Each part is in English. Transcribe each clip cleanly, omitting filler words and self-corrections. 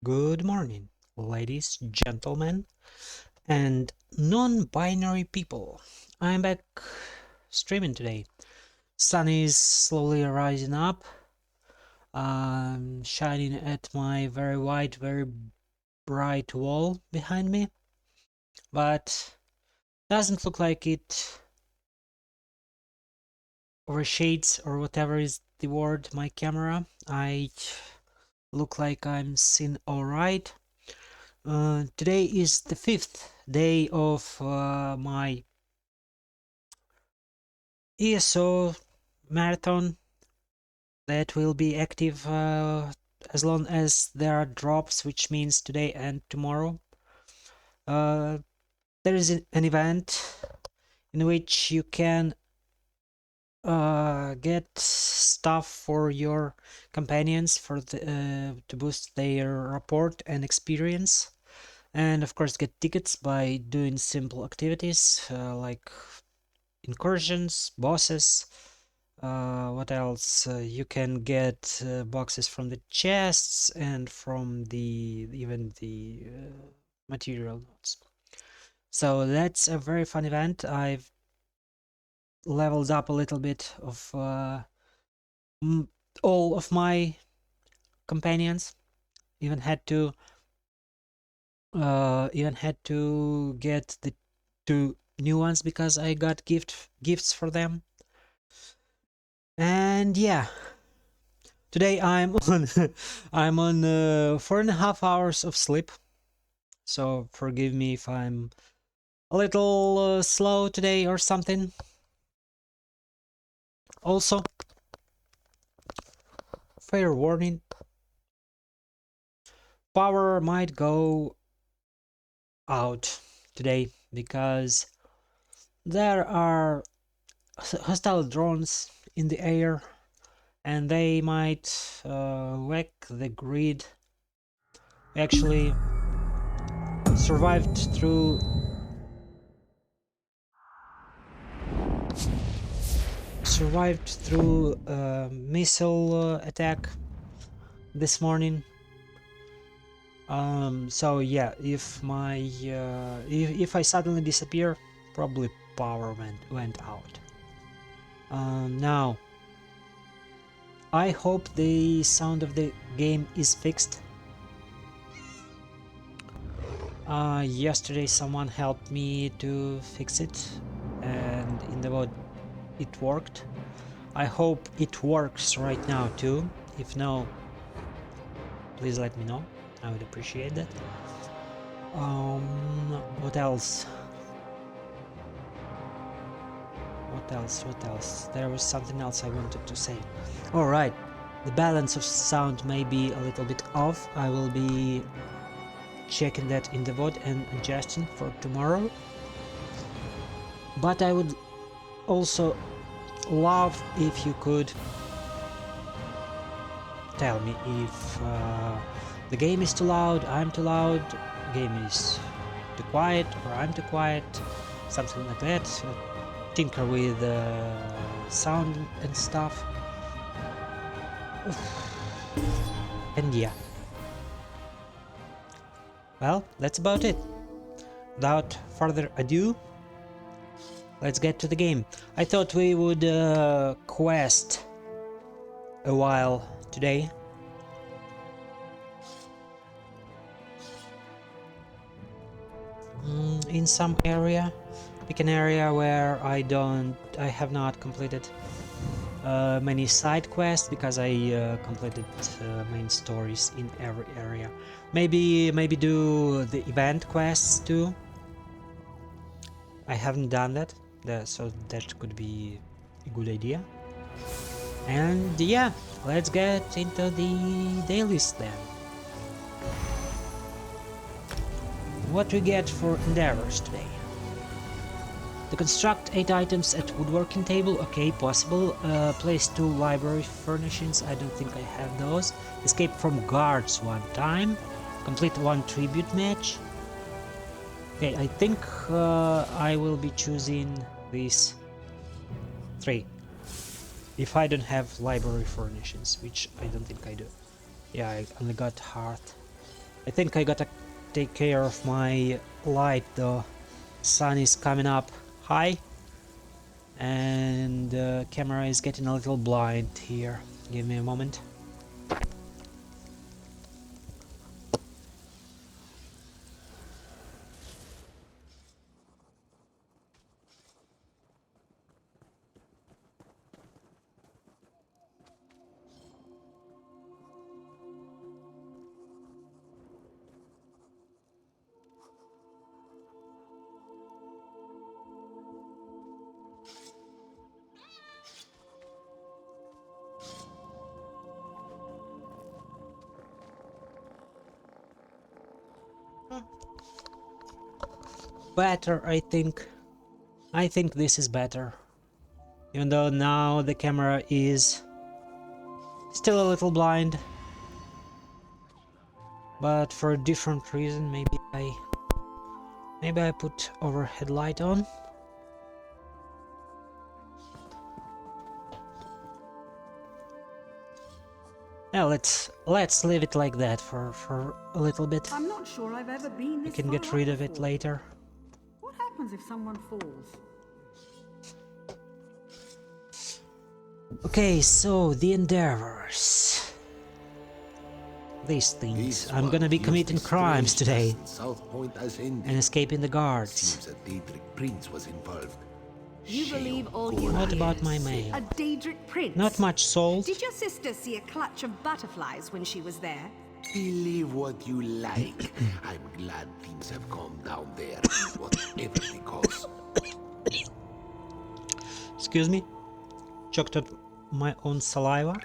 Good morning, ladies, gentlemen, and non-binary people. I'm back streaming today. Sun is slowly rising up, shining at my very white, very bright wall behind me, but doesn't look like it overshades or whatever is the word my camera. I look like I'm seen alright. Today is the 5th day of my ESO marathon that will be active as long as there are drops, which means today and tomorrow. There is an event in which you can get stuff for your companions to boost their rapport and experience, and of course get tickets by doing simple activities like incursions, bosses. What else? You can get boxes from the chests and from even the material notes. So that's a very fun event. I've leveled up a little bit of all of my companions. Even had to get the 2 new ones because I got gifts for them. And yeah, today I'm on 4.5 hours of sleep, so forgive me if I'm a little slow today or something. Also, fair warning, power might go out today because there are hostile drones in the air and they might wreck the grid. We actually survived through a missile attack this morning. So yeah, if my if I suddenly disappear, probably power went out. Now I hope the sound of the game is fixed. Yesterday someone helped me to fix it, and in the mod it worked. I hope it works right now too. If no, please let me know. I would appreciate that. What else? What else? There was something else I wanted to say. Alright, the balance of sound may be a little bit off. I will be checking that in the VOD and adjusting for tomorrow. But I would also love if you could tell me if the game is too loud, I'm too loud, the game is too quiet, or I'm too quiet, something like that. Tinker with sound and stuff. And yeah. Well, that's about it. Without further ado, let's get to the game. I thought we would quest a while today. In some area, pick an area where I have not completed many side quests because I completed main stories in every area. Maybe do the event quests too. I haven't done that, so that could be a good idea. And yeah, let's get into the dailies then. What we get for endeavors today? To construct 8 items at woodworking table, okay, possible. Place 2 library furnishings, I don't think I have those. Escape from guards 1 time. Complete 1 tribute match. Okay, I think I will be choosing these 3. If I don't have library furnishings, which I don't think I do. Yeah, I only got heart. I think I gotta take care of my light though. Sun is coming up high and the camera is getting a little blind here. Give me a moment. Better, I think. I think this is better. Even though now the camera is still a little blind. But for a different reason, maybe I put overhead light on. Yeah, let's leave it like that for a little bit. I'm not sure I've ever been this We can far get rid up of it before. later. What happens if someone falls? Okay, so the endeavors. These things. I'm gonna be committing crimes today and escaping the guards. Seems a Daedric prince was involved. You believe all you What hear? about my mail? A Daedric prince? Not much sold. Did your sister see a clutch of butterflies when she was there? Believe what you like. I'm glad things have calmed down there, whatever the cost. Excuse me. Choked on my own saliva.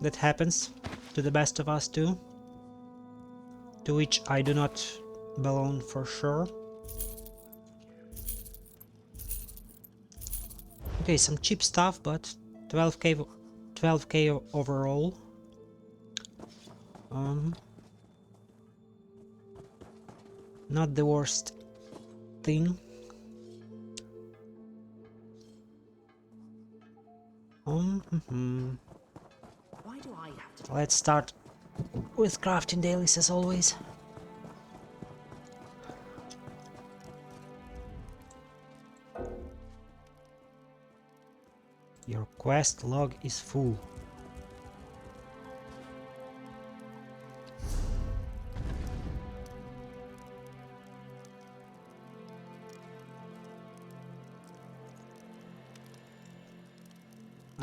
That happens to the best of us too. To which I do not belong for sure. Okay, some cheap stuff, but 12k overall. Not the worst thing. Why do I have to? Let's start with crafting dailies as always. Your quest log is full.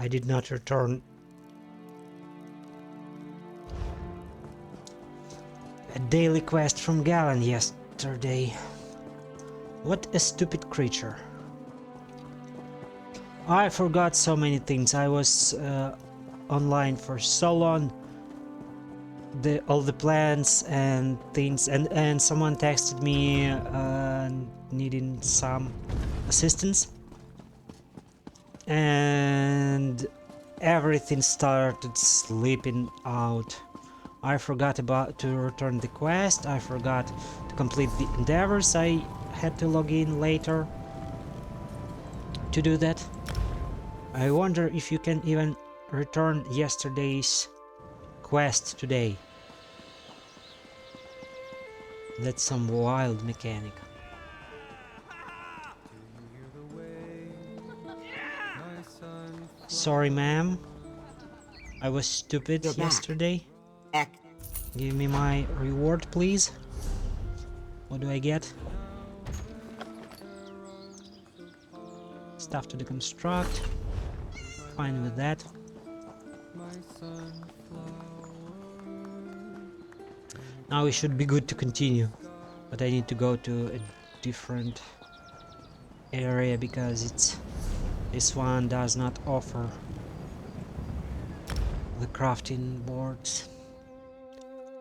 I did not return a daily quest from Galen yesterday. What a stupid creature. I forgot so many things. I was online for so long. All the plans and things, and someone texted me needing some assistance. And everything started slipping out. I forgot to return the quest, I forgot to complete the endeavors, I had to log in later to do that. I wonder if you can even return yesterday's quest today. That's some wild mechanic. Sorry, ma'am. I was stupid yesterday. Give me my reward, please. What do I get? Stuff to deconstruct. Fine with that. Now we should be good to continue. But I need to go to a different area because this one does not offer the crafting boards.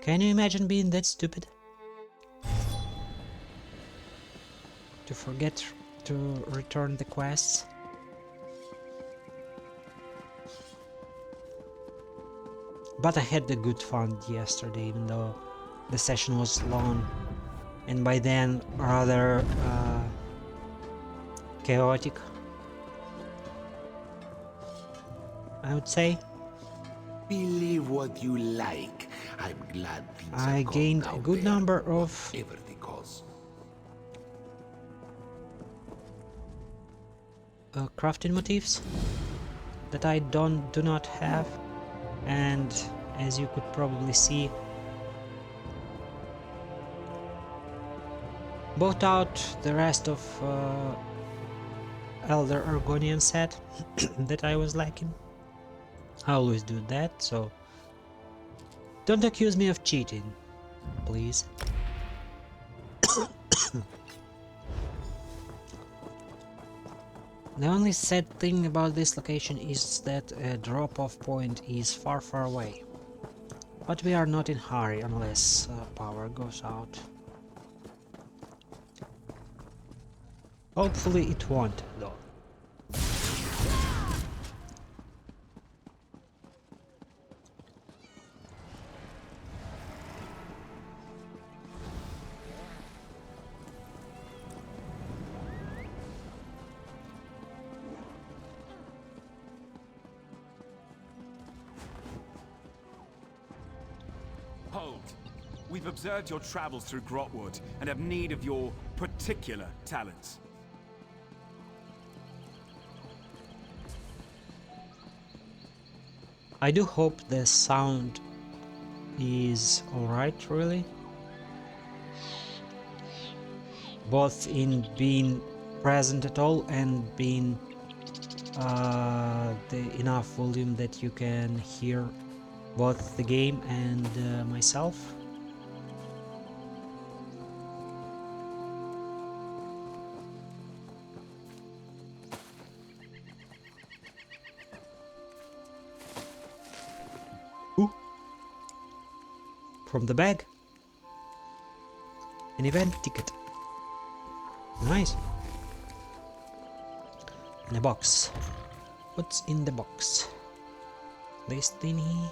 Can you imagine being that stupid? To forget to return the quests? But I had the good fun yesterday, even though the session was long and by then rather chaotic, I would say. Believe what you like. I'm glad things I have calmed gained a down good there, number of whatever the cause. crafting motifs that I do not have, and as you could probably see, bought out the rest of Elder Argonian set that I was lacking. I always do that, so don't accuse me of cheating, please. The only sad thing about this location is that a drop-off point is far away. But we are not in a hurry unless power goes out. Hopefully it won't, though. Hold. We've observed your travels through Grotwood and have need of your particular talents. I do hope the sound is alright, really. Both in being present at all and being the enough volume that you can hear both the game and myself. Ooh. From the bag, an event ticket. Nice. In a box. What's in the box? This thingy.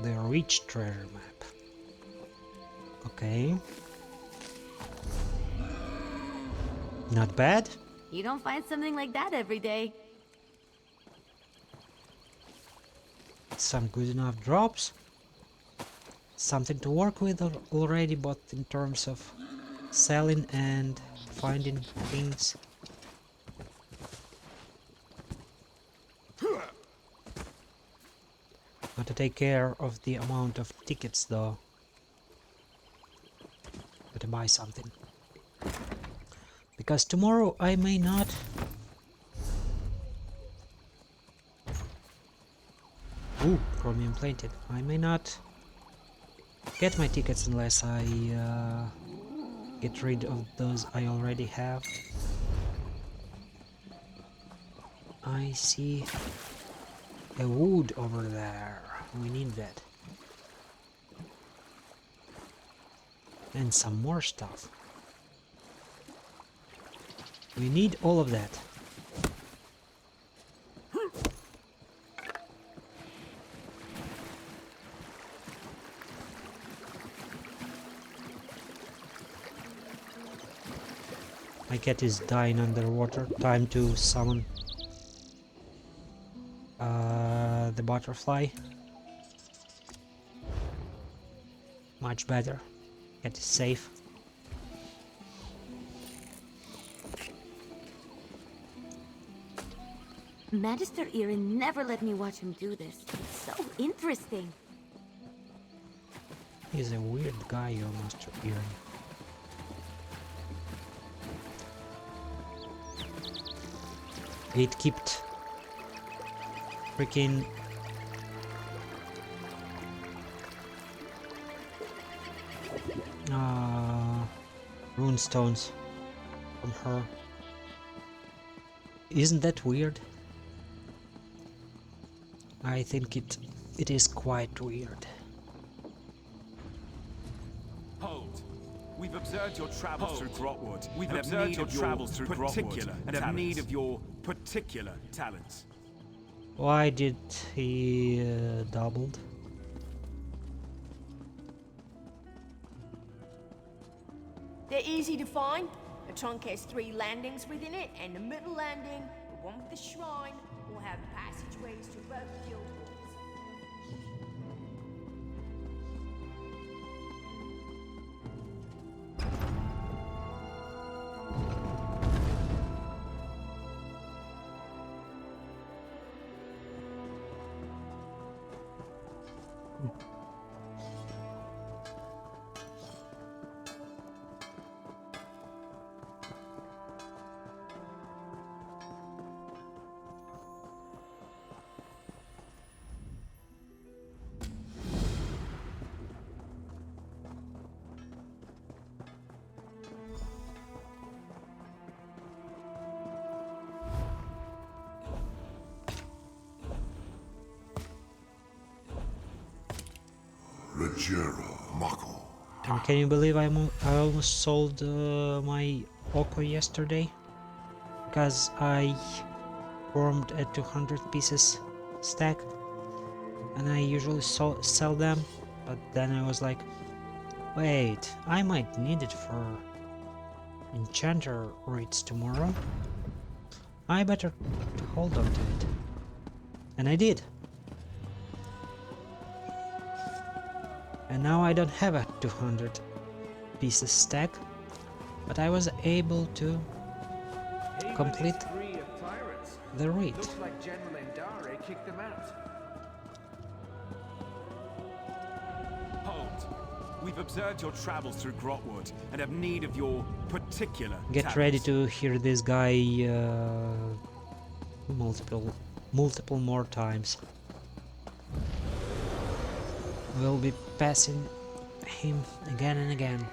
The Rich Treasure Map. Okay. Not bad. You don't find something like that every day. Some good enough drops. Something to work with already, both in terms of selling and finding things. Got to take care of the amount of tickets though. Got to buy something. Because tomorrow I may not. Ooh, chromium plated. I may not get my tickets unless I get rid of those I already have. I see a wood over there. We need that. And some more stuff. We need all of that. My cat is dying underwater. Time to summon the butterfly. Much better. Cat is safe. Magister Irin never let me watch him do this. It's so interesting. He's a weird guy, your Master Iron. It kept freaking rune stones from her. Isn't that weird? I think it is quite weird. Hold. We've observed your travels through Grotwood. We've observed your travels through Grotwood and have need of your particular talents. Why did he doubled? They're easy to find. The trunk has 3 landings within it, and the middle landing one with the shrine or have passageways to both guild halls. And can you believe I almost sold my Oko yesterday? Because I formed a 200 pieces stack and I usually sell them, but then I was like, wait, I might need it for enchanter raids tomorrow. I better hold on to it. And I did. And now I don't have a 200 pieces stack, but I was able to complete the raid. Looks like General Endare kicked them out. Hold. We've observed your travels through Grotwood and have need of your particular Get ready to hear this guy multiple more times. We'll be passing him again and again.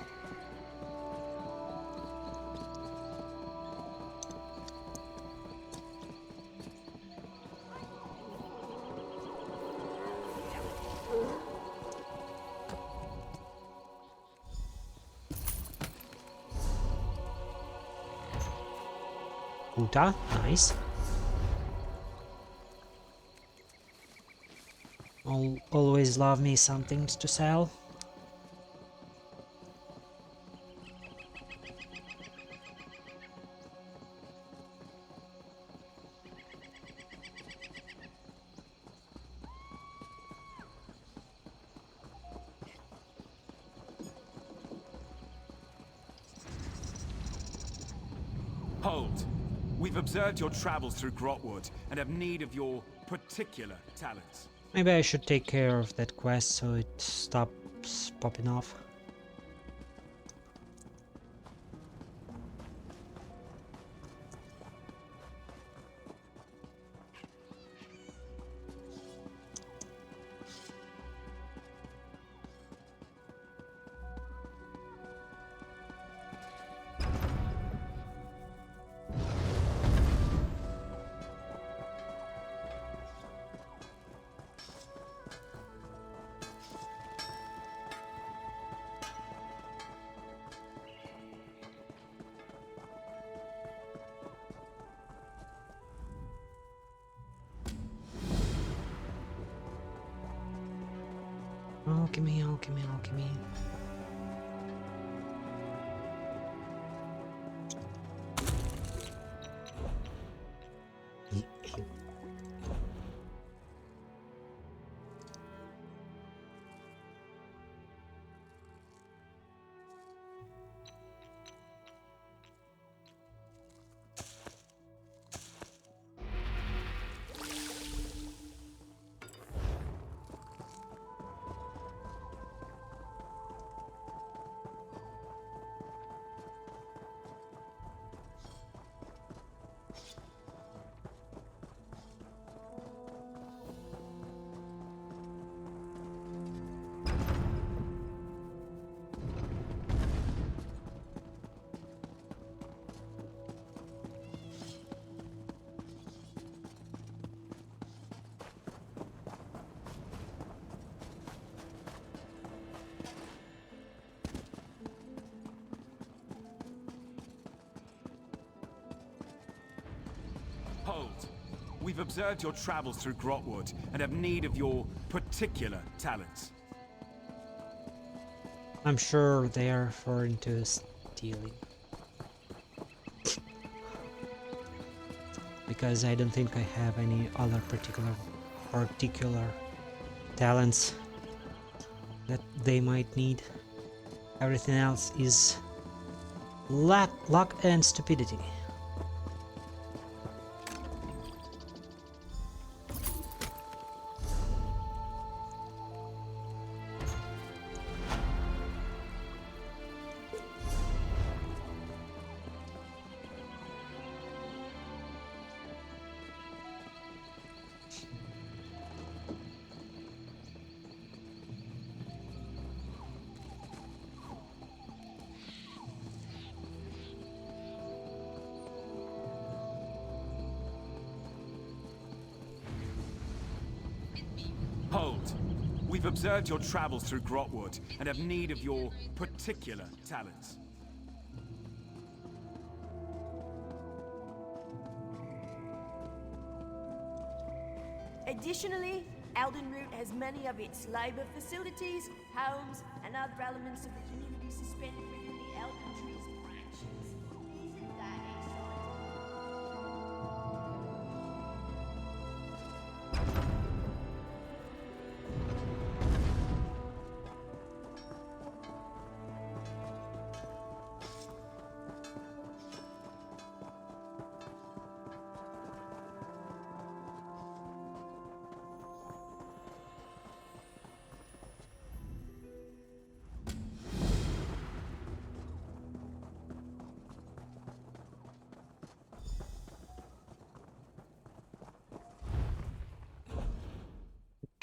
Uta, nice. Always love me some things to sell. Hold. We've observed your travels through Grotwood and have need of your particular talents. Maybe I should take care of that quest so it stops popping off. Alchemy, alchemy, alchemy. Hold. We've observed your travels through Grotwood and have need of your particular talents. I'm sure they are referring to stealing. because I don't think I have any other particular talents that they might need. Everything else is luck and stupidity. Hold. We've observed your travels through Grotwood and have need of your particular talents. Additionally, Eldenroot has many of its labor facilities, homes, and other elements of the community suspended within the Elden Tree's branches. Isn't that exciting?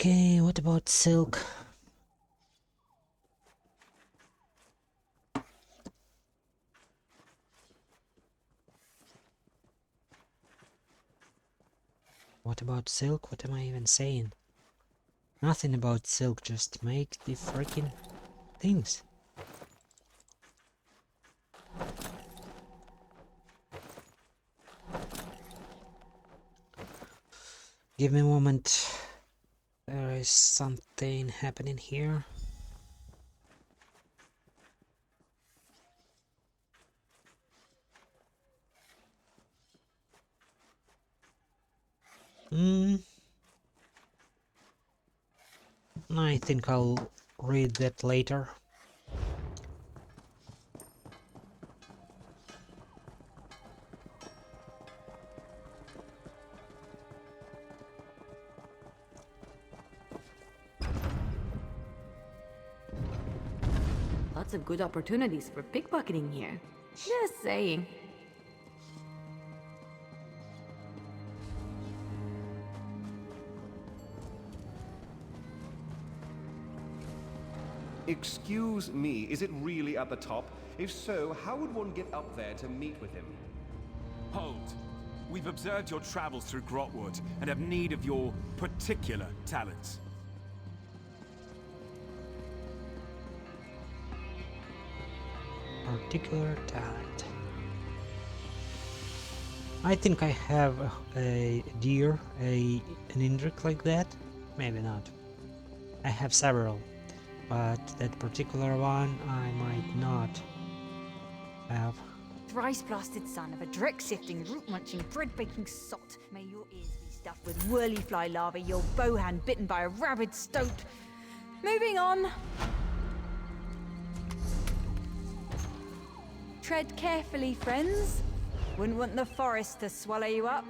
Okay, what about Silk? What about Silk? What am I even saying? Nothing about Silk, just make the freaking things. Give me a moment. There is something happening here. I think I'll read that later. Lots of good opportunities for pickpocketing here. Just saying. Excuse me, is it really at the top? If so, how would one get up there to meet with him? Hold. We've observed your travels through Grotwood and have need of your particular talents. Particular talent. I think I have a deer, an Indrik like that. Maybe not. I have several, but that particular one I might not have. Thrice-blasted son of a dreck-sifting, root-munching, bread-baking sot. May your ears be stuffed with whirly-fly larvae, your bowhand bitten by a rabid stoat. Moving on. Tread carefully, friends. Wouldn't want the forest to swallow you up.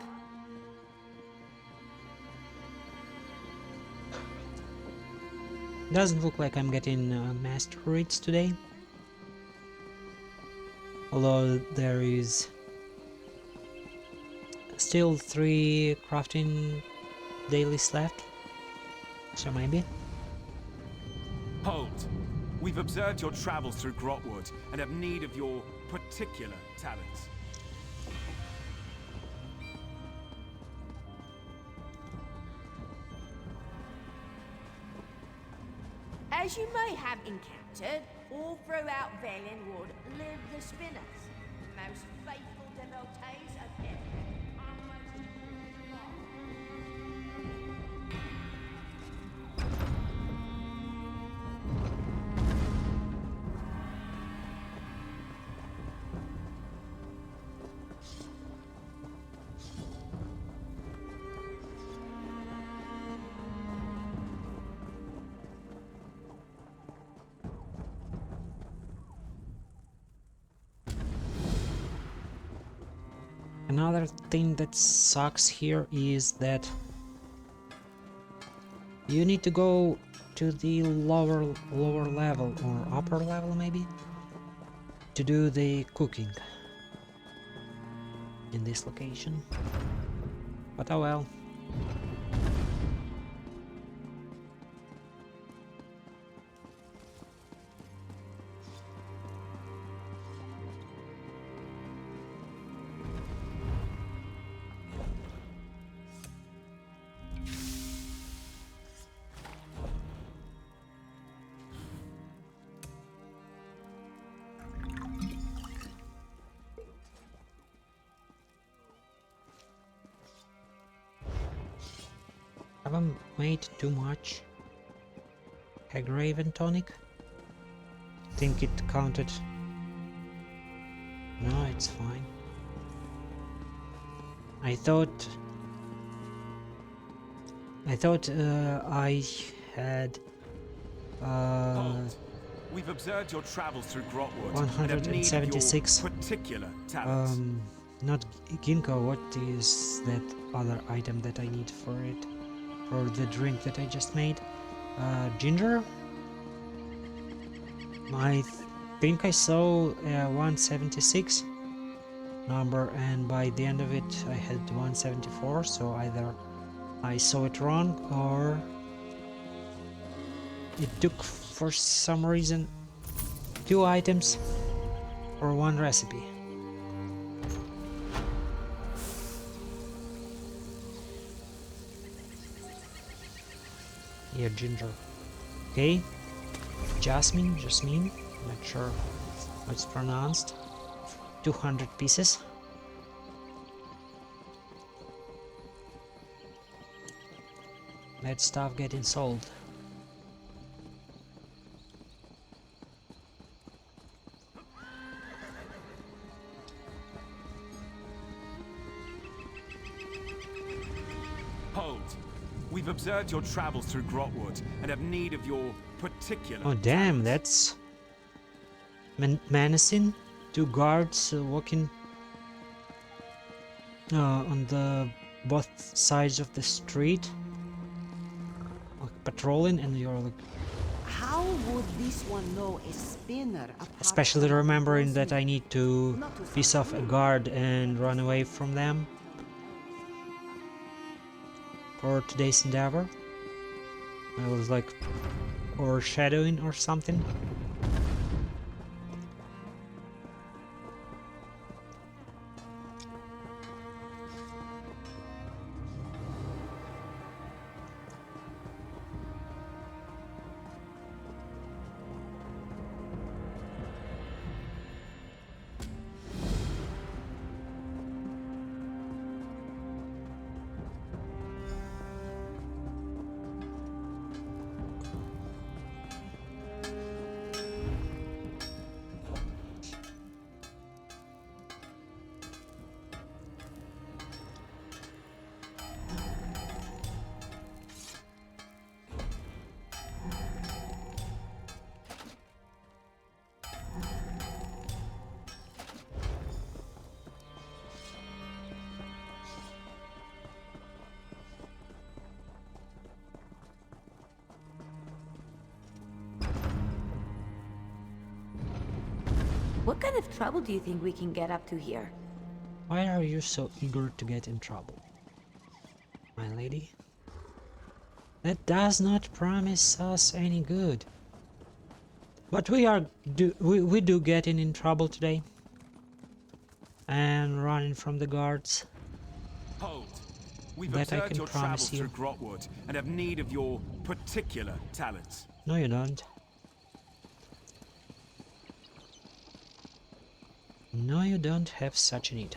Doesn't look like I'm getting master rates today. Although there is still 3 crafting dailies left. So maybe. Hold. We've observed your travels through Grotwood and have need of your particular talents. As you may have encountered, all throughout Valenwood live the Spinners, the most faithful devotees of heaven. Another thing that sucks here is that you need to go to the lower level or upper level maybe to do the cooking in this location. But oh well. Haven't made too much. Hagraven tonic. Think it counted. No, it's fine. I thought I had Hold. We've observed your travels through Grotwood and have need of your 176 particular talents. not ginkgo. What is that other item that I need for it? For the drink that I just made? Ginger? I think I saw 176 number, and by the end of it I had 174, so either I saw it wrong or it took for some reason 2 items for 1 recipe. Yeah, ginger. Okay. Jasmine, not sure how it's pronounced. 200 pieces. That stuff getting sold. Hold. We've observed your travels through Grotwood and have need of your particular Oh damn, talents. that's menacing. 2 guards walking on the both sides of the street, like, patrolling, and you're like, How would this one know a spinner apart especially from a remembering that goldsmith? I need to Not to piss sound off a rude. guard and run away from them for today's endeavor. I was like overshadowing or something. What kind of trouble do you think we can get up to here? Why are you so eager to get in trouble, my lady? That does not promise us any good. But we do getting in trouble today and running from the guards. Hold. We've That I observed can your promise travels you. through Grotwood and have need of your particular talents. No, you don't. No, you don't have such a need.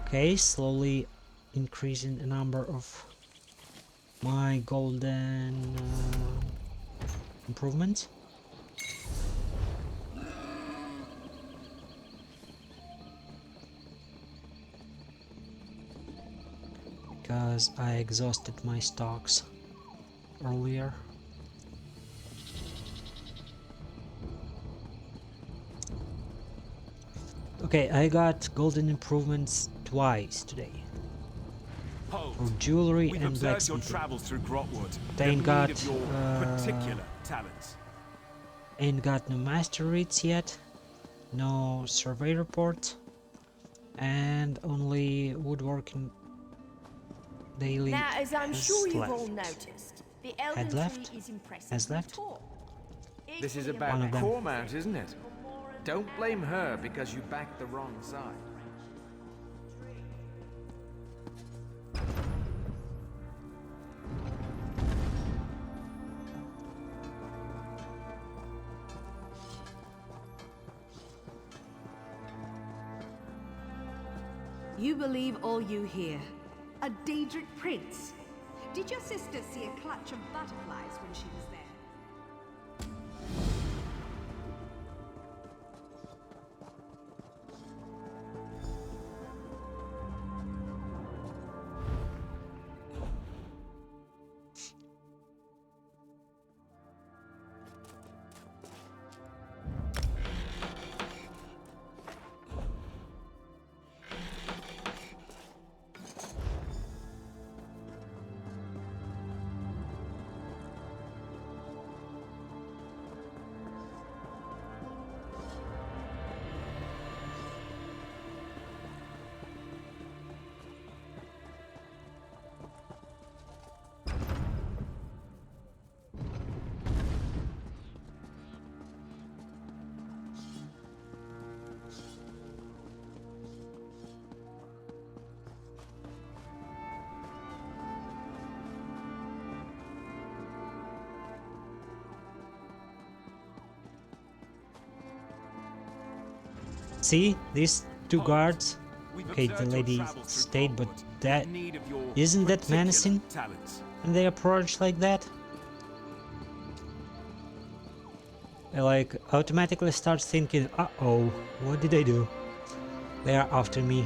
Okay, slowly increasing the number of my golden improvement. Because I exhausted my stocks earlier. Okay, I got golden improvements twice today. Hold. For jewelry We've and observed your blacksmithing. travels through Grotwood. They ain't and have need got of your particular talents. ain't got no master rates yet, no survey report, and only woodworking daily Now, as I'm has sure you've left. all noticed, the Elden left? Tree is impressive. Has left? Tall. This is Equally about One of them. Cormount, isn't it? Don't blame her because you backed the wrong side. You believe all you hear. A Daedric prince. Did your sister see a clutch of butterflies when she was there? See, these two Hold. guards. We've Okay, the observed your lady travels through stayed, but Grotwood. We that have need of your isn't that particular menacing? talents. And they approach like that. I like automatically start thinking, uh-oh, what did I do? They are after me.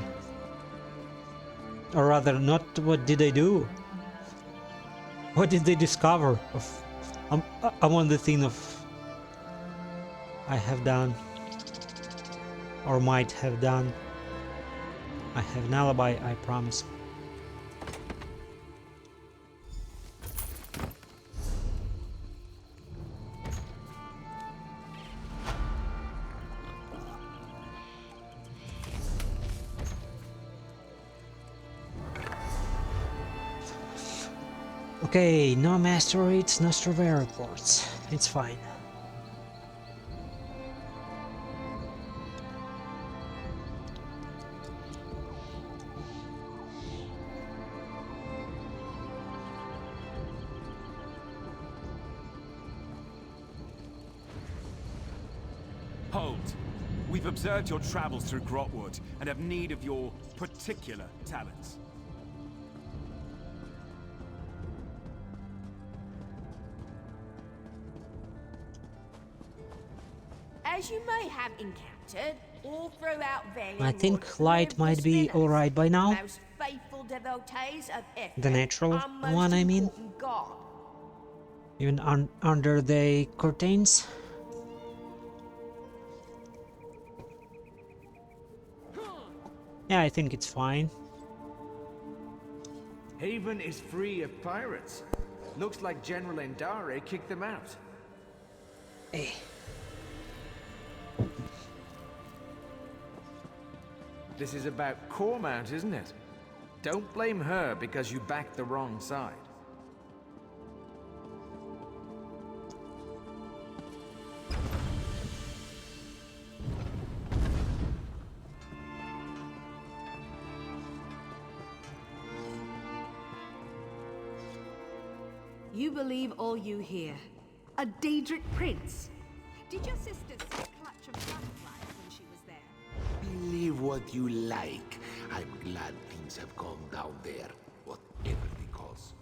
Or rather, not what did I do? What did they discover? I'm on the thing of I have done or might have done. I have an alibi, I promise. Okay, no master rates, no survey reports. It's fine. Hold. We've observed your travels through Grotwood and have need of your particular talents. As you may have encountered, all throughout Valiant I think Wood, light live might the be spinners, alright by now. the most faithful devotees of Ephraim, The natural our most one, I mean. important god. Even under the curtains. Yeah, I think it's fine. Haven is free of pirates. Looks like General Endare kicked them out. Hey. This is about Cormount, isn't it? Don't blame her because you backed the wrong side. You believe all you hear. A Daedric prince. Did your sister see a clutch of butterflies when she was there? Believe what you like. I'm glad things have calmed down there, whatever the cause.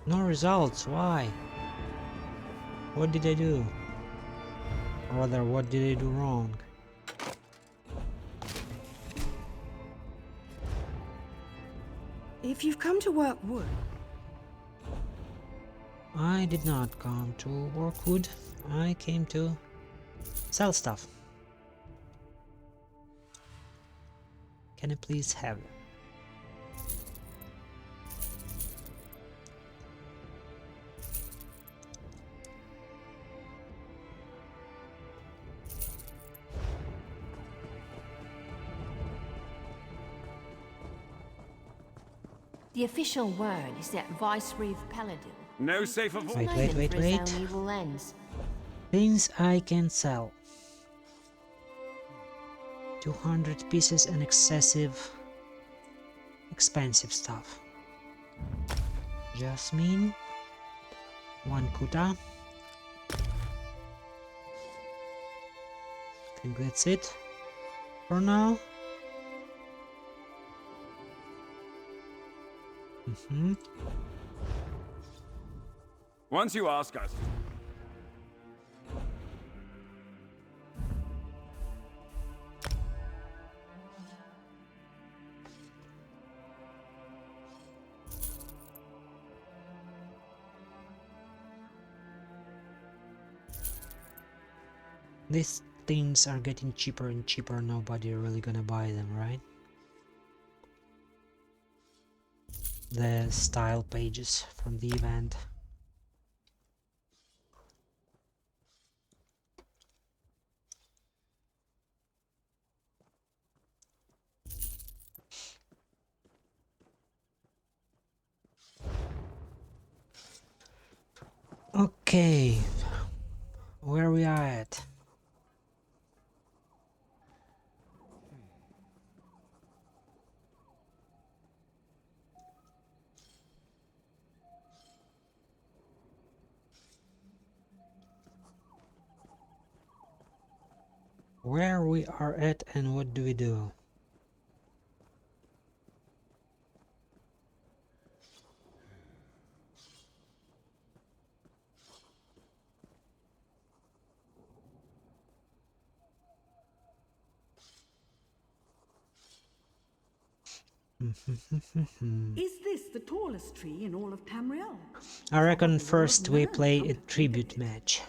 No results, why? What did I do? Or rather, what did I do wrong? If you've come to work wood, I did not come to work wood. I came to sell stuff. Can I please have it? The official word is that Viceroy of Paladin. No safer voice. Wait. Evil ends. Things I can sell. 200 pieces and excessive expensive stuff. Jasmine. 1 kuta. I think that's it for now. Once you ask us. These things are getting cheaper and cheaper. Nobody really gonna buy them, right? The style pages from the event. Okay, where we are at? Where we are at and what do we do? is this the tallest tree in all of Tamriel? I reckon first we play a tribute match.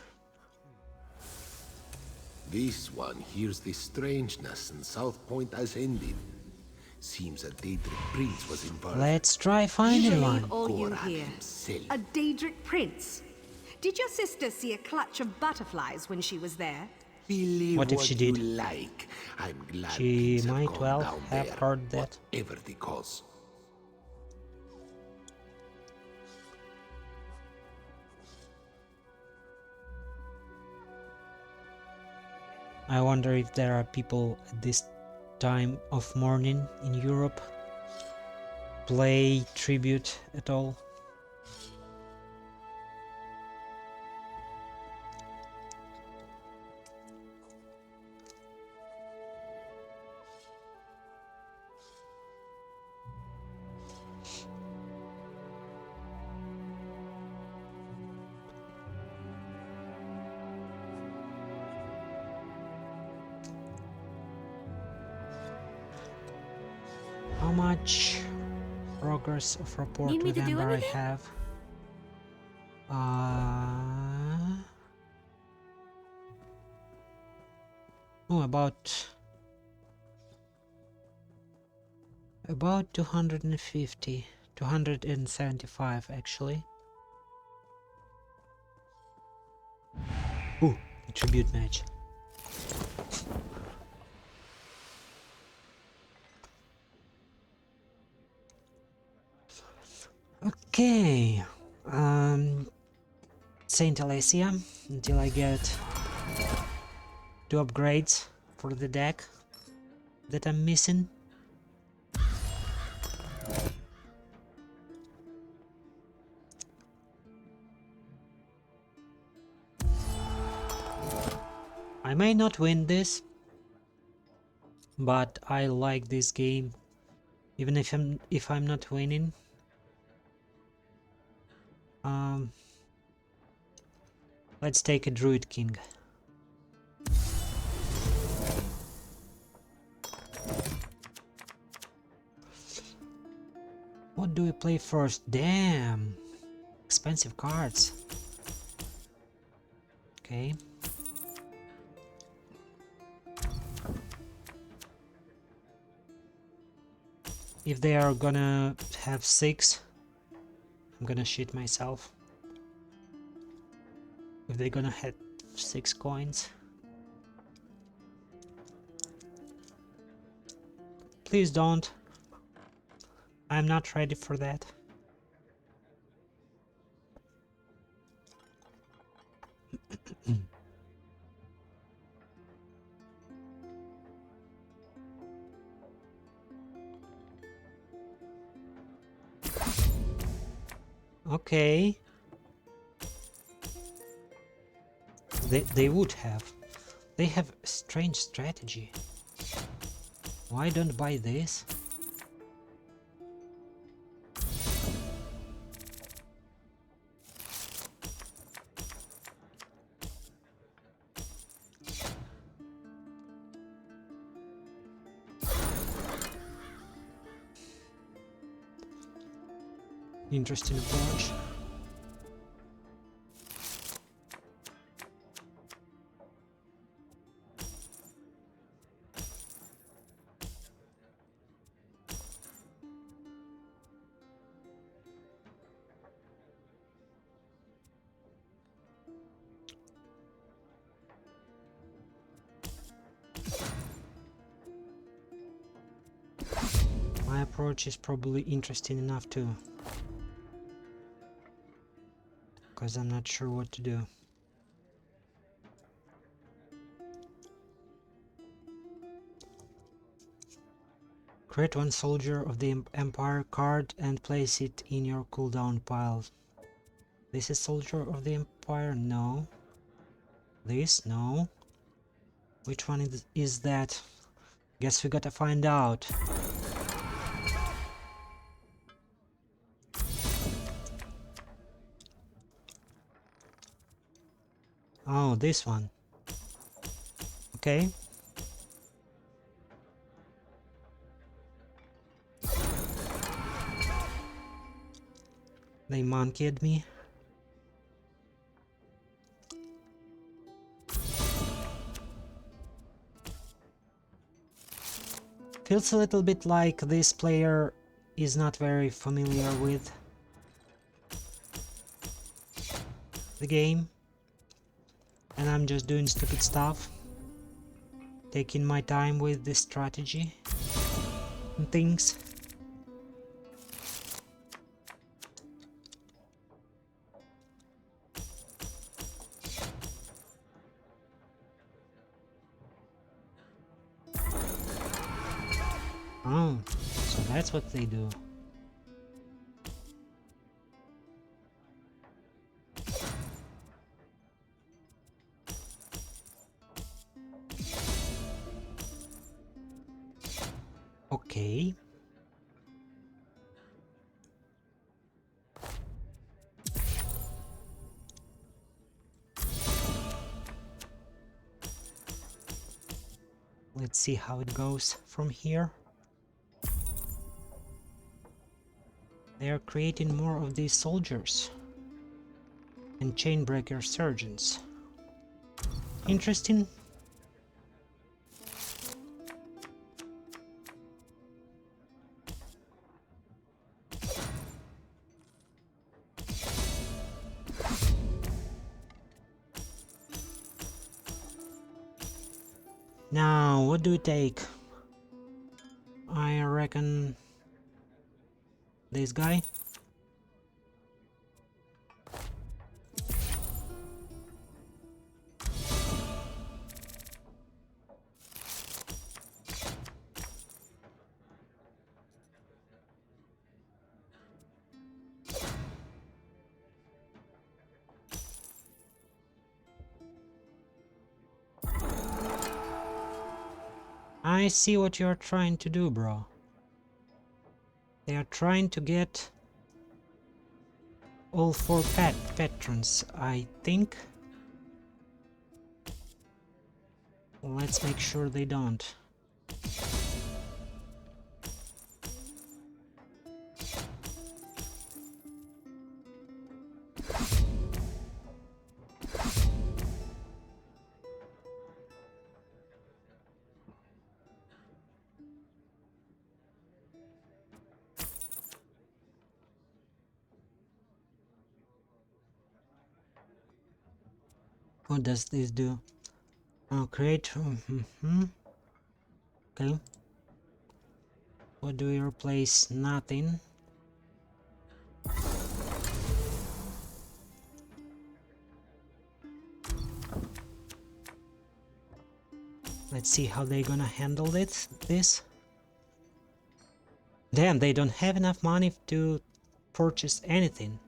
This one hears the strangeness and South Point has ended. Seems a Daedric prince was involved. Let's try finding one. All you Goran hear. himself. A Daedric prince. Did your sister see a clutch of butterflies when she was there? Believe What if she you did? like. I'm glad She things have might gone well down have there, heard that. whatever the cause. I wonder if there are people at this time of morning in Europe play tribute at all. How much progress of report Need me with to do Amber I anything? have? Oh, about 250, 275 actually. Ooh, a tribute match. Okay, Saint Alessia until I get 2 upgrades for the deck that I'm missing. I may not win this, but I like this game, even if I'm not winning. Um, let's take a Druid King. What do we play first? Damn! Expensive cards. Okay. If they are gonna have 6, I'm gonna shit myself. If they're gonna have 6 coins. Please don't. I'm not ready for that. Okay. They would have. They have a strange strategy. Why don't buy this? Interesting approach. My approach is probably interesting enough too, because I'm not sure what to do. Create one soldier of the Empire card and place it in your cooldown pile. This is soldier of the Empire? No. This? No. Which one is that? Guess we gotta find out. Oh, this one. Okay. They monkeyed me. Feels a little bit like this player is not very familiar with the game, and I'm just doing stupid stuff, taking my time with this strategy and things. Oh, so that's what they do. Okay. Let's see how it goes from here. They are creating more of these soldiers and chainbreaker surgeons. Interesting. Now, what do we take? I reckon this guy. I see what you're trying to do, bro. They are trying to get all 4 patrons, I think. Let's make sure they don't. What does this do? Oh, create. Okay. What do we replace? Nothing. Let's see how they're gonna handle this. Damn, they don't have enough money to purchase anything.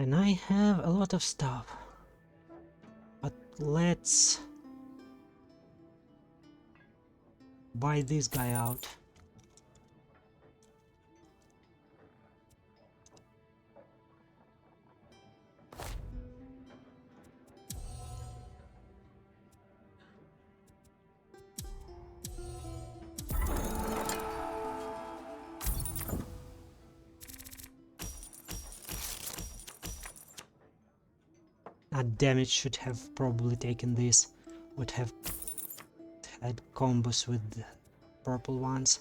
And I have a lot of stuff. But let's buy this guy out. Ah, damn it, should have probably taken this. Would have had combos with the purple ones.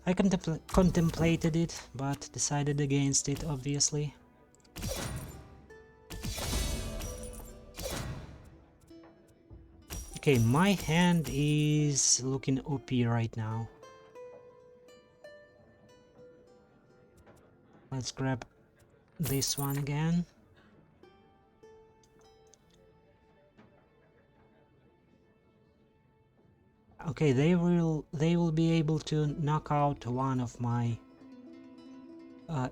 I contemplated it, but decided against it, obviously. Okay, my hand is looking OP right now. Let's grab this one again. Okay, they will be able to knock out one of my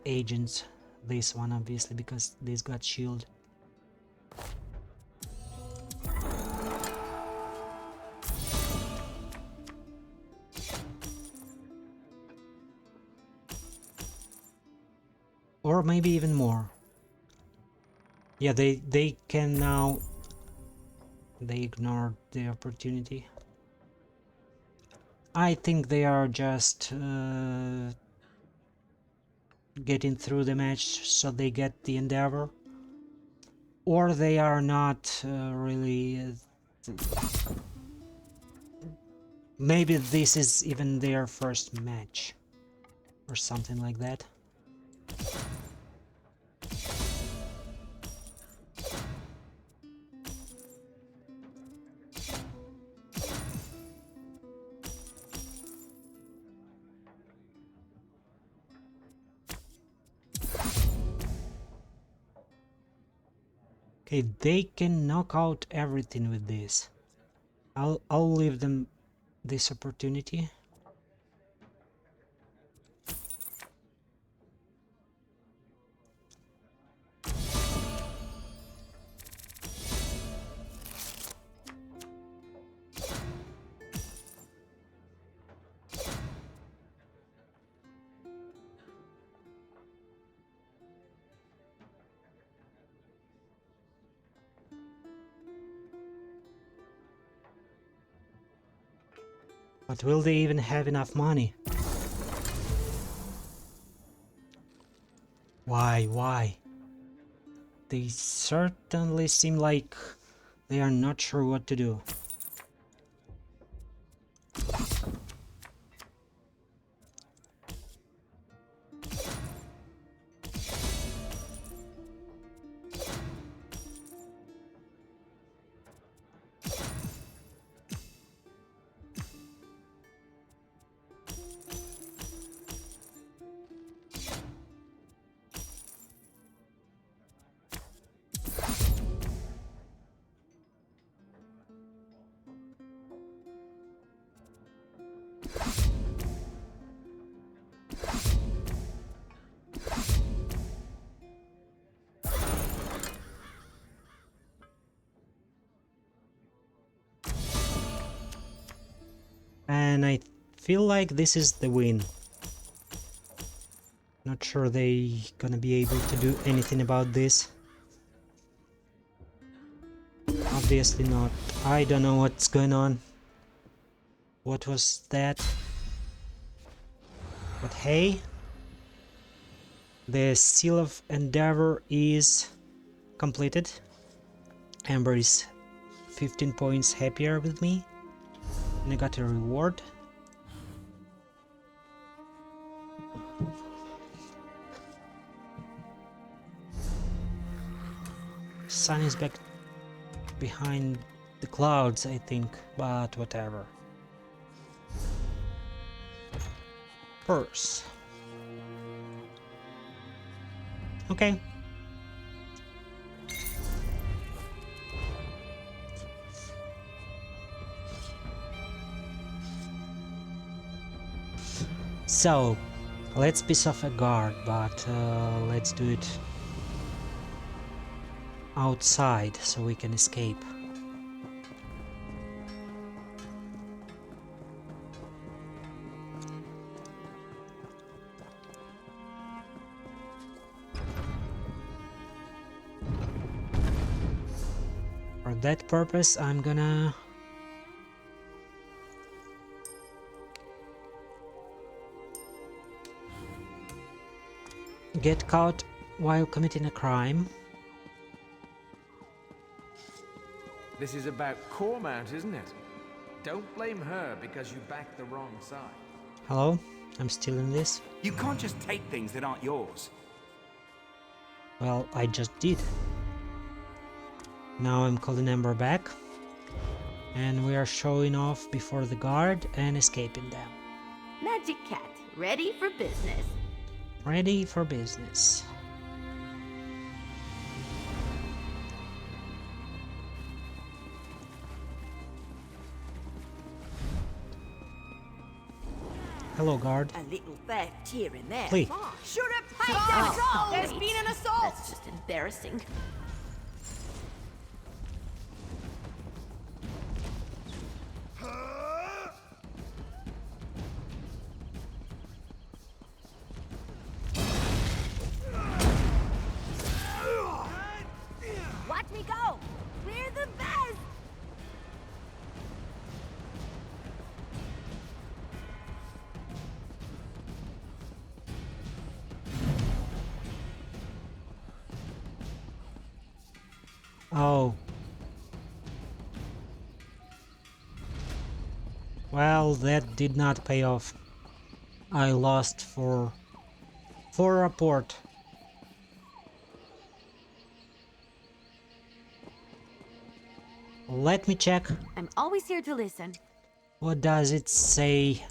agents. This one, obviously, because this got shield. Or maybe even more. Yeah, they can now. They ignored the opportunity. I think they are just getting through the match so they get the endeavor, or they are not really. Maybe this is even their first match, or something like that. Okay, they can knock out everything with this. I'll leave them this opportunity. But will they even have enough money? Why? They certainly seem like they are not sure what to do. And I feel like this is the win. Not sure they gonna be able to do anything about this. Obviously not. I don't know what's going on. What was that? But hey, the Seal of Endeavor is completed. Amber is 15 points happier with me. And I got a reward. Sun is back behind the clouds, I think, but whatever. Purse. Okay. So, let's piss off a guard, but let's do it outside so we can escape. For that purpose, I'm gonna get caught while committing a crime. This is about Cormount, isn't it? Don't blame her because you backed the wrong side. Hello? I'm still in this? You can't just take things that aren't yours. Well, I just did. Now I'm calling Amber back. And we are showing off before the guard and escaping them. Magic Cat, ready for business. Ready for business. Hello, guard. A little theft here and there. Please. Should have paid that toll! There's wait. been an assault! That's just embarrassing. Watch me go! We're the best! Oh. Well, that did not pay off. I lost for rapport. Let me check. I'm always here to listen. What does it say?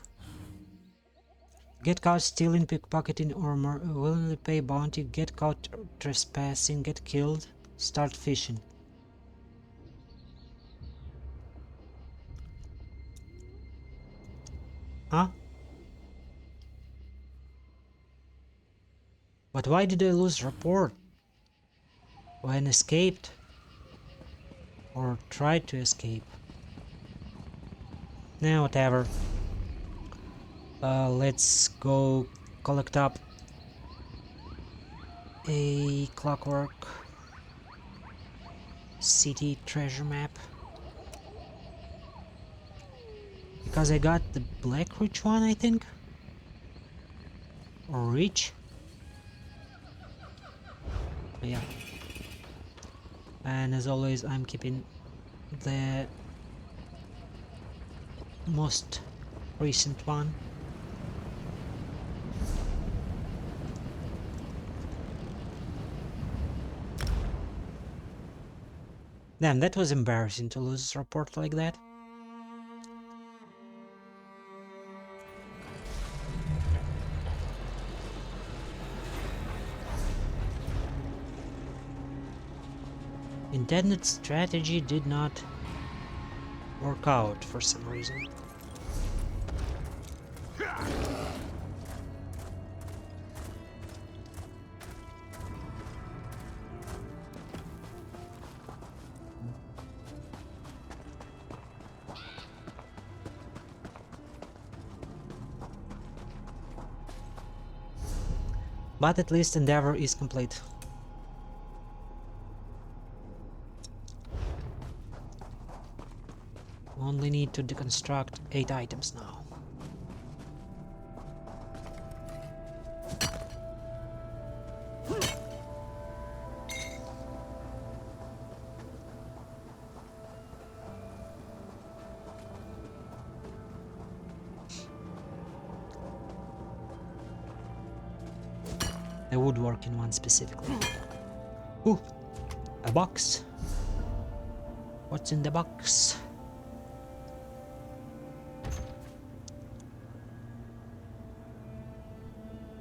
Get caught stealing, pickpocketing, or willingly pay bounty. Get caught trespassing. Get killed. Start fishing. Huh? But why did I lose rapport? When escaped? Or tried to escape? Nah, whatever. Let's go collect up a Clockwork City treasure map. Because I got the Black Ridge one, I think? Or Ridge? Yeah. And as always, I'm keeping the most recent one. Damn, that was embarrassing to lose rapport like that. Intended strategy did not work out for some reason. But at least endeavor is complete. Only need to deconstruct 8 items now. The woodworking one specifically. Ooh, a box. What's in the box?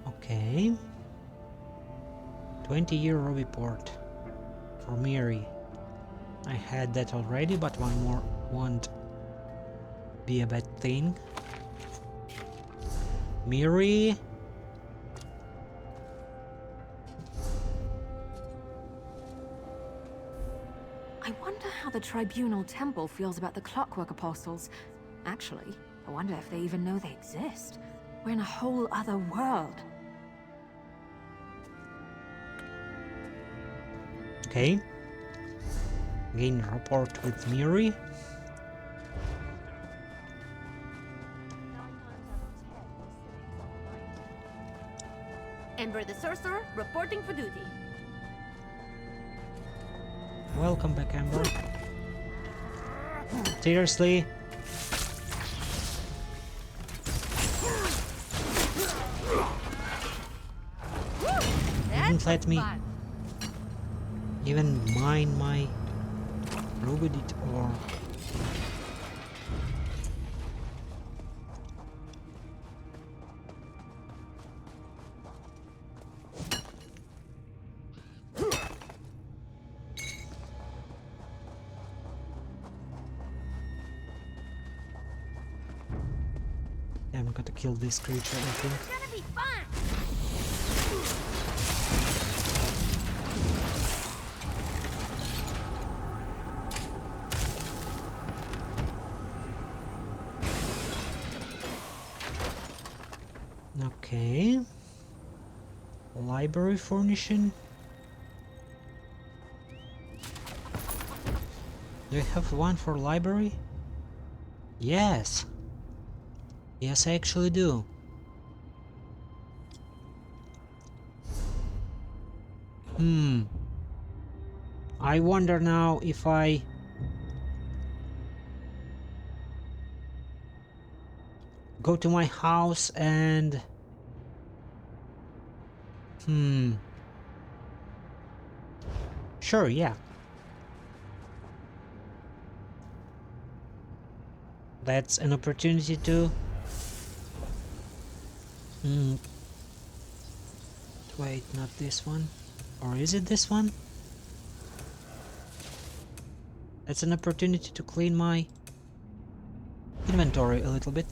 Okay. 20-year report for Miri. I had that already, but one more won't be a bad thing. Miri. I wonder how the Tribunal Temple feels about the Clockwork Apostles. Actually, I wonder if they even know they exist. We're in a whole other world. Okay. Gain rapport with Miri. Ember the Sorcerer, reporting for duty. Welcome back, Amber. Seriously? Didn't let me even mine my Rubidit or... I'm gonna kill this creature, I think. It's gonna be fun! Okay. Library furnishing. Do I have one for library? Yes. Yes, I actually do. I wonder now if I... go to my house and... Sure, yeah. That's an opportunity to... Wait, not this one. Or is it this one? That's an opportunity to clean my inventory a little bit.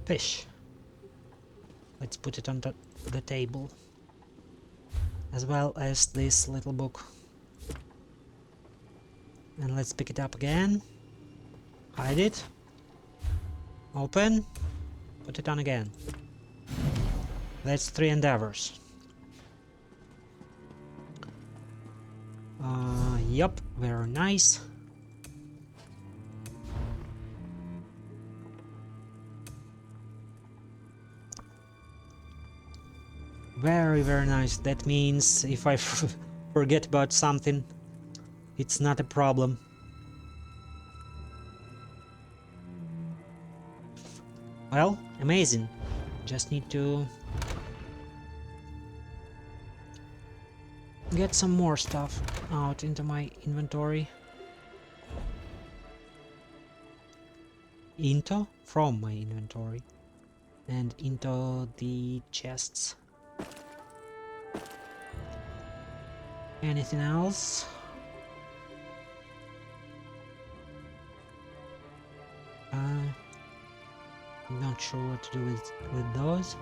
Fish. Let's put it on the table. As well as this little book. And let's pick it up again. Hide it. Open. Put it on again. That's 3 endeavors. Yup, very nice. Very, very nice. That means if I forget about something, it's not a problem. Well, amazing. Just need to get some more stuff out into my inventory. From my inventory. And into the chests. Anything else? I'm not sure what to do with those.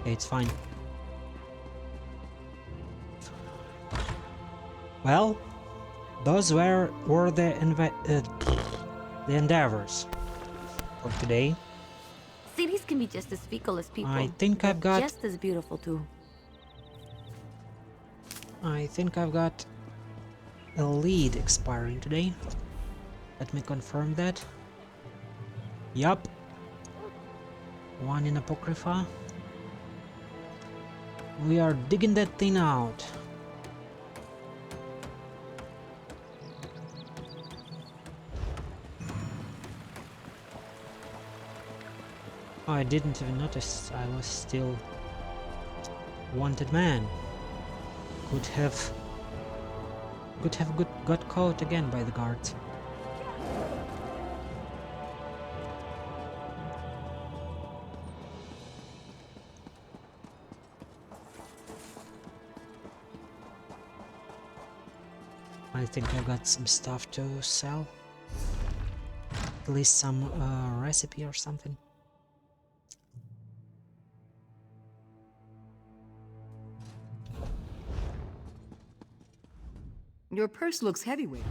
Okay, it's fine. Well, those were the endeavors for today. Cities can be just as fickle as people. I think I've got just as beautiful too. I think I've got a lead expiring today. Let me confirm that. Yup. One in Apocrypha. We are digging that thing out. Oh, I didn't even notice I was still wanted man. Could have got caught again by the guards. I think I got some stuff to sell. At least some recipe or something. Your purse looks heavyweight.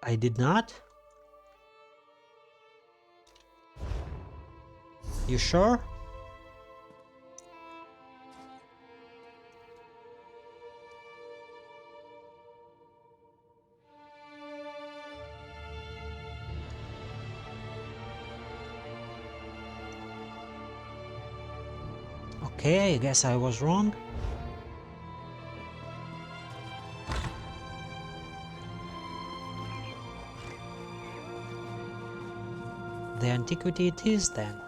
I did not? You sure? Okay, I guess I was wrong. The antiquity it is then.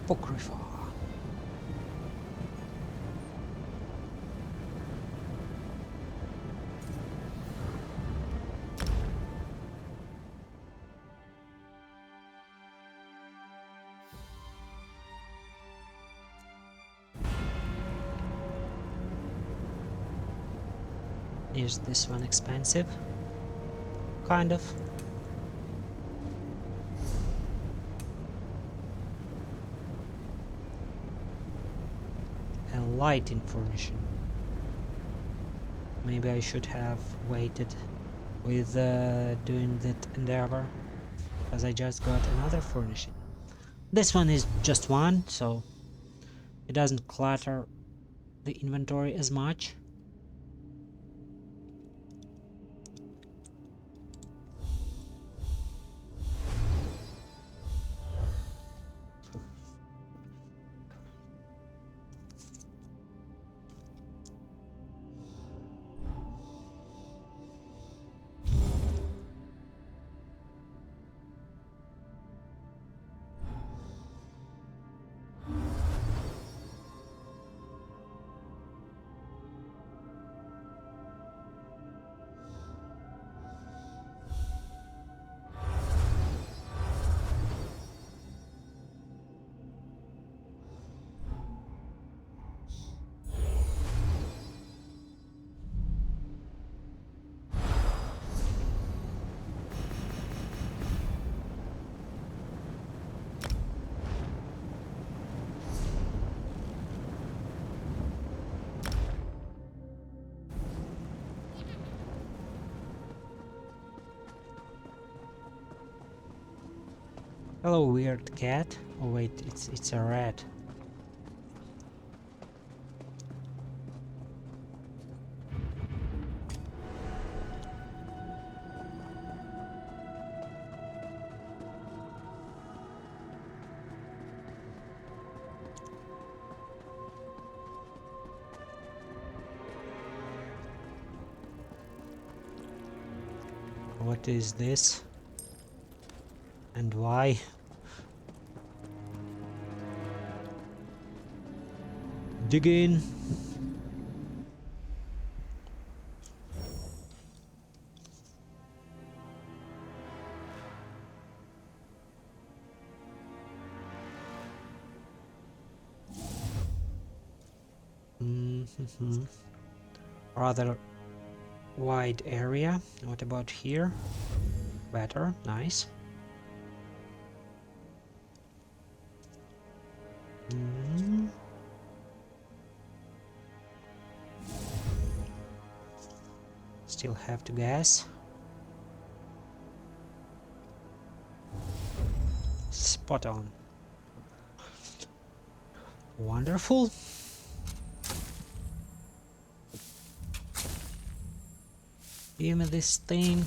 Apocrypha. Is this one expensive? Kind of. A lighting furnishing. Maybe I should have waited with doing that endeavor, because I just got another furnishing. This one is just one, so it doesn't clutter the inventory as much. Hello, weird cat. Oh wait, it's a rat. What is this? And why? Dig in. Rather wide area. What about here? Better, nice. Still have to guess. Spot on. Wonderful. Give me this thing.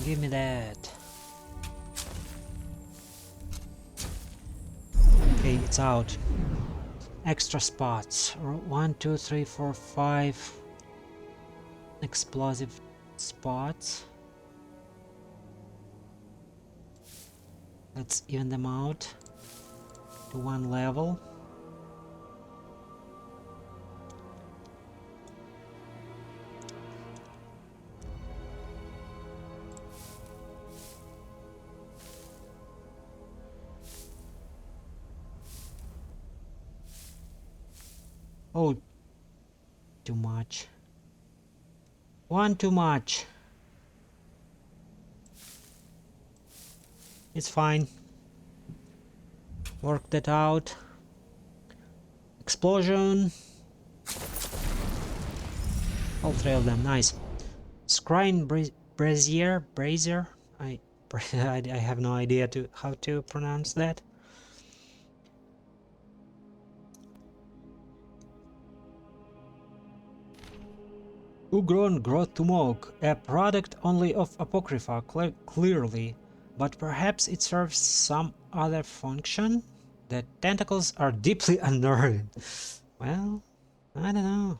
Give me that. Okay, it's out. Extra spots. 1, 2, 3, 4, 5 explosive spots. Let's even them out to one level. Oh, too much. One too much. It's fine. Work that out. Explosion. All three of them, nice. Scrying brazier. I have no idea how to pronounce that. Ugron Grotumog, a product only of Apocrypha, clearly, but perhaps it serves some other function? The tentacles are deeply unnerving. Well, I don't know.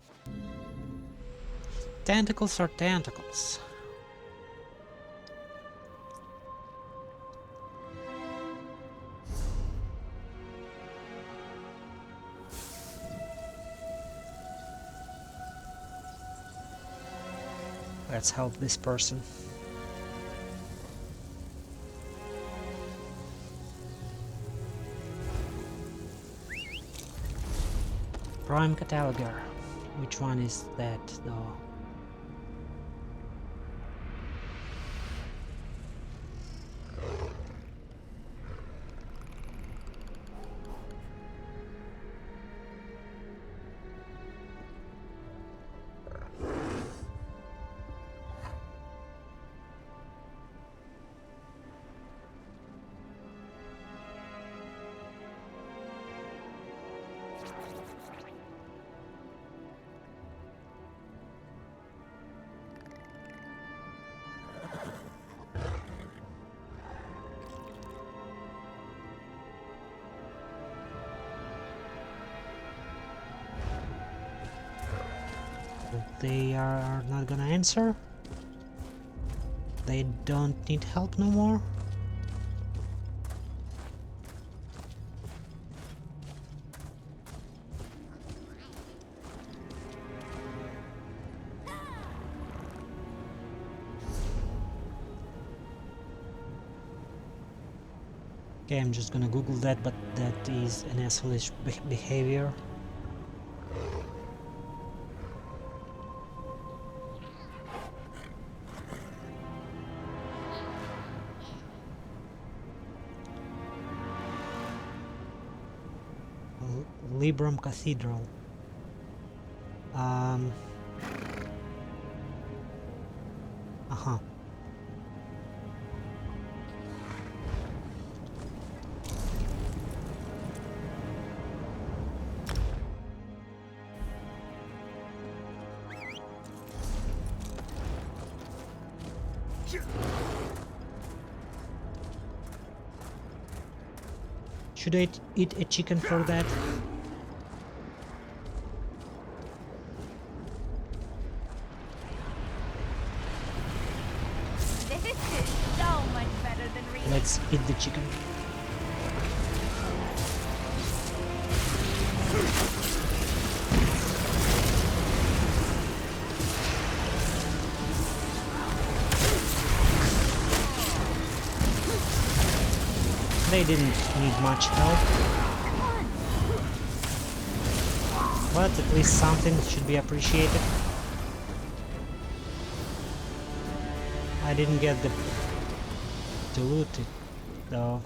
Tentacles are tentacles. Let's help this person. Prime Cataloger. Which one is that though? They are not gonna answer. They don't need help no more. Okay, I'm just gonna Google that, but that is an asshole-ish behavior. Libram Cathedral. Should I eat a chicken for that? Let's eat the chicken. They didn't need much help, but at least something should be appreciated. I didn't get the loot though.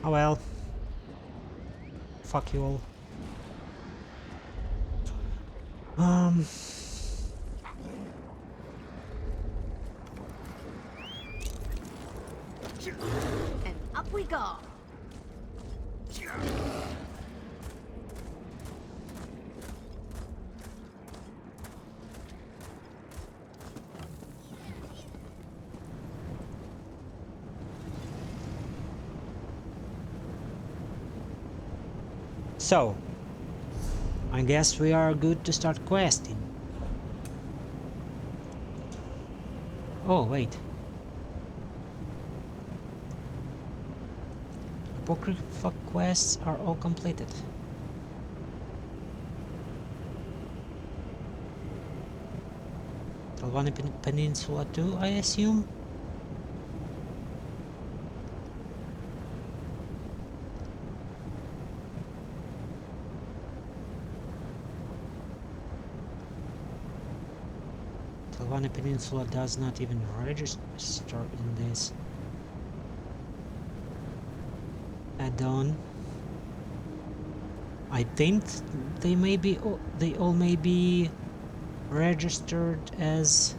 Oh well. Fuck you all. And up we go. So, I guess we are good to start questing. Oh, wait. Apocrypha quests are all completed. Talvani Peninsula too, I assume? Talvani Peninsula does not even register in this add-on. I think they all may be registered as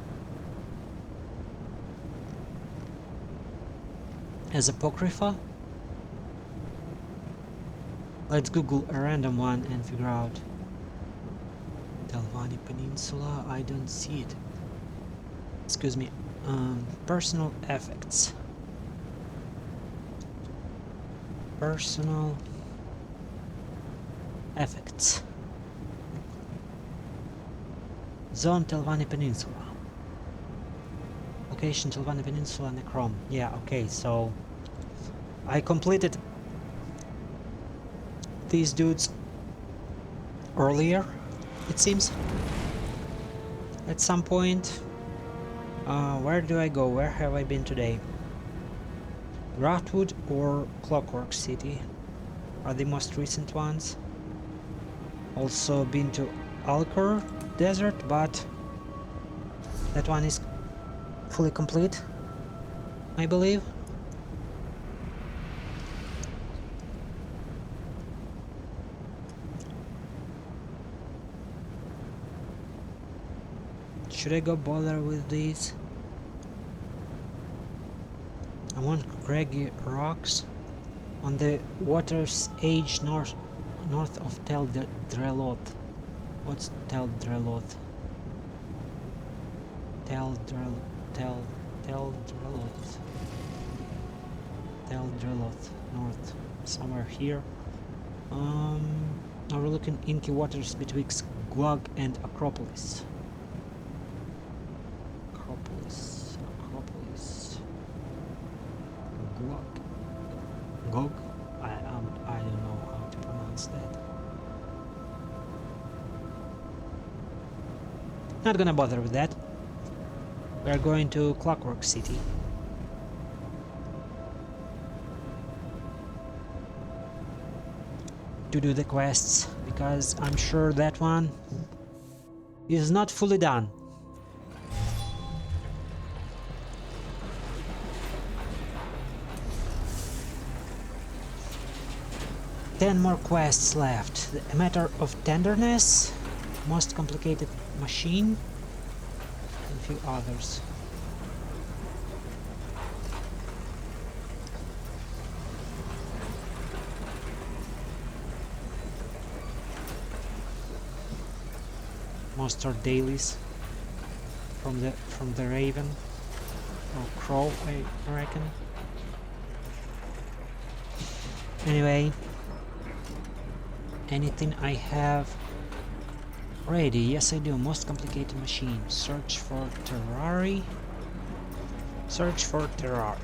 Apocrypha. Let's Google a random one and figure out. Talvani Peninsula, I don't see it. Excuse me. Personal effects. Personal effects. Zone Talvani Peninsula. Location Talvani Peninsula Necrom. Yeah, okay, so I completed these dudes earlier, it seems. At some point. Where do I go? Where have I been today? Graftwood or Clockwork City are the most recent ones. Also been to Alcor Desert, but that one is fully complete, I believe. Should I go bother with these? I want craggy rocks on the water's edge north of Tel Dreloth. What's Tel Dreloth? Tel Dreloth north, somewhere here. Overlooking inky waters betwixt Guag and Acropolis. Gog? I don't know how to pronounce that. Not gonna bother with that. We're going to Clockwork City. To do the quests, because I'm sure that one is not fully done. Ten more quests left. A Matter of Tenderness, Most Complicated Machine, and a few others. Most are dailies from the Raven or Crow, I reckon. Anyway. Anything I have ready? Yes, I do. Most Complicated Machine. Search for Terrari. Search for Terrari.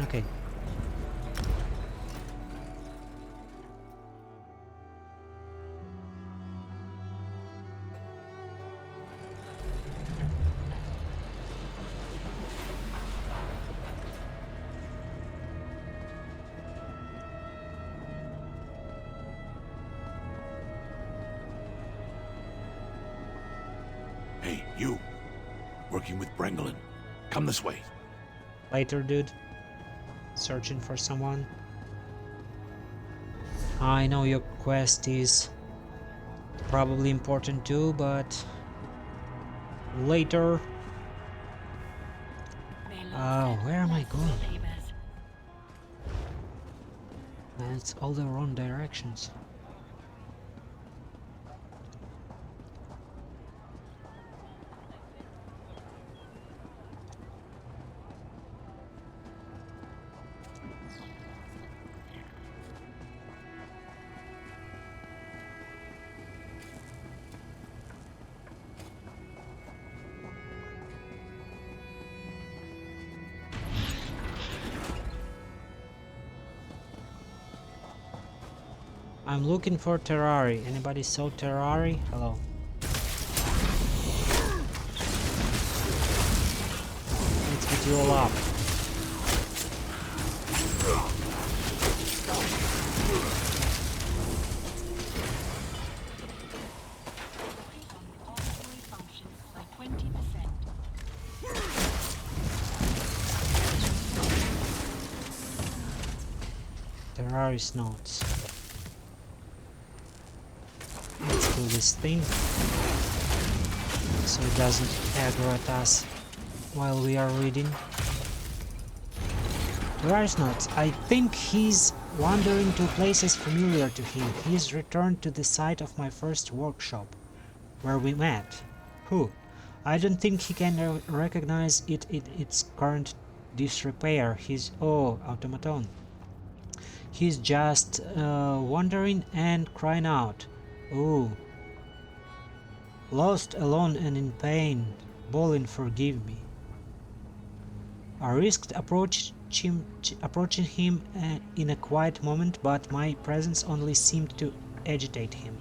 Okay. Hey, you. Working with Brengelin. Come this way. Later, dude. Searching for someone. I know your quest is probably important too, but later. Where am I going? That's all the wrong directions. I'm looking for Terrari. Anybody saw Terrari? Hello. Let's get you all up. Terrari's notes. Let's do this thing so it doesn't aggro at us while we are reading. Terrari's notes. I think he's wandering to places familiar to him. He's returned to the site of my first workshop, where we met. Who? I don't think he can recognize it in its current disrepair. He's... oh, automaton. He's just wandering and crying out. Oh. Lost, alone and in pain. Bolin, forgive me. I risked approaching him in a quiet moment, but my presence only seemed to agitate him.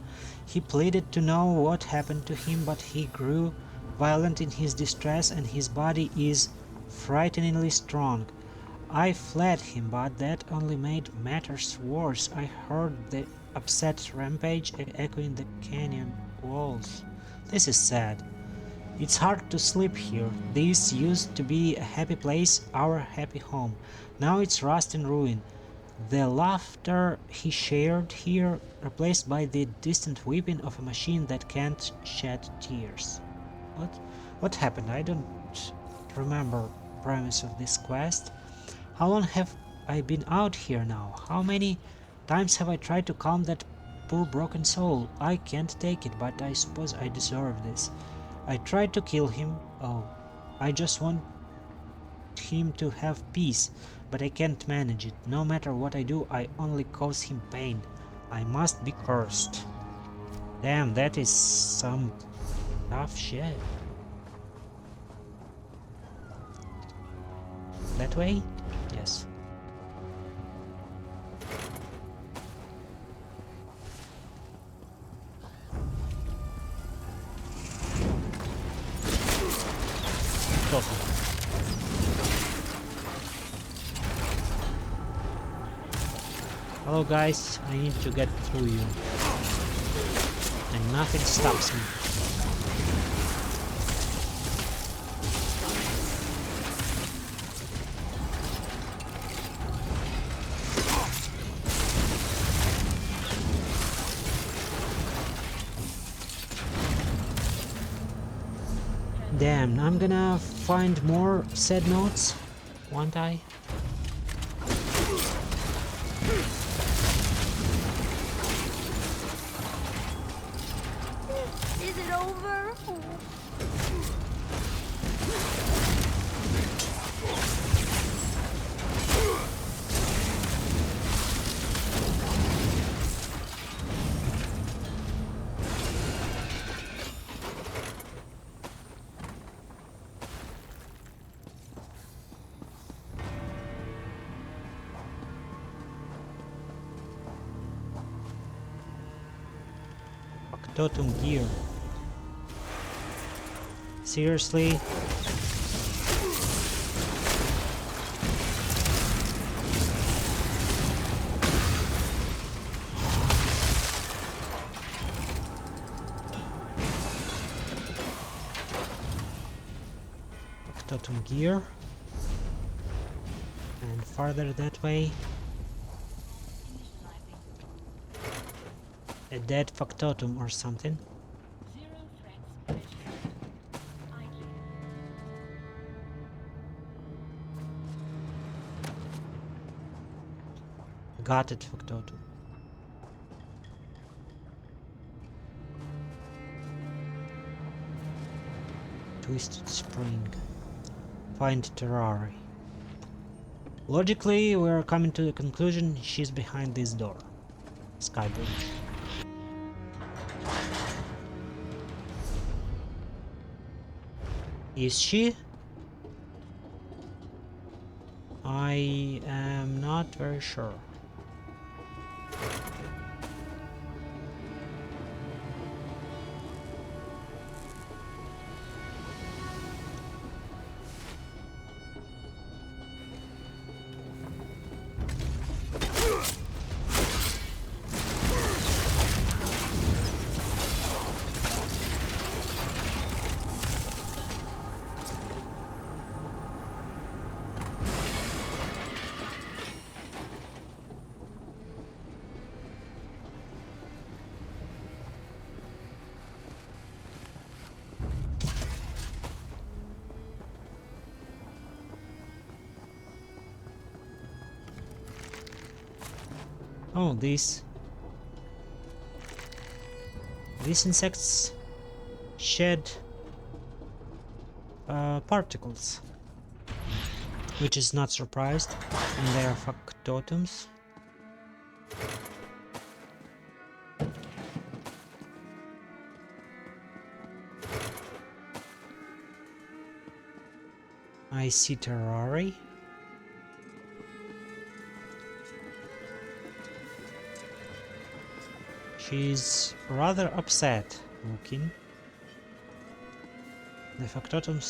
He pleaded to know what happened to him, but he grew violent in his distress, and his body is frighteningly strong. I fled him, but that only made matters worse. I heard the upset rampage echoing the canyon walls. This is sad. It's hard to sleep here. This used to be a happy place, our happy home. Now it's rust and ruin. The laughter he shared here replaced by the distant weeping of a machine that can't shed tears. What happened? I don't remember the premise of this quest. How long have I been out here now? How many times have I tried to calm that poor broken soul? I can't take it, but I suppose I deserve this. I tried to kill him. Oh, I just want him to have peace, but I can't manage it. No matter what I do, I only cause him pain. I must be cursed. Damn, that is some tough shit. That way? Yes. Awesome. Hello guys, I need to get through you. And nothing stops me. Damn, I'm gonna find more sad notes, won't I? Is it over? factotum gear. Seriously? Factotum gear. And farther that way. A dead factotum or something. Got it, factotum. Twisted spring. Find Terrari. Logically, we're coming to the conclusion she's behind this door. Skybridge. Is she? I am not very sure. Oh, these insects shed particles, which is not surprised, and they are factotums. I see Terrari. She's rather upset looking. The Factotum's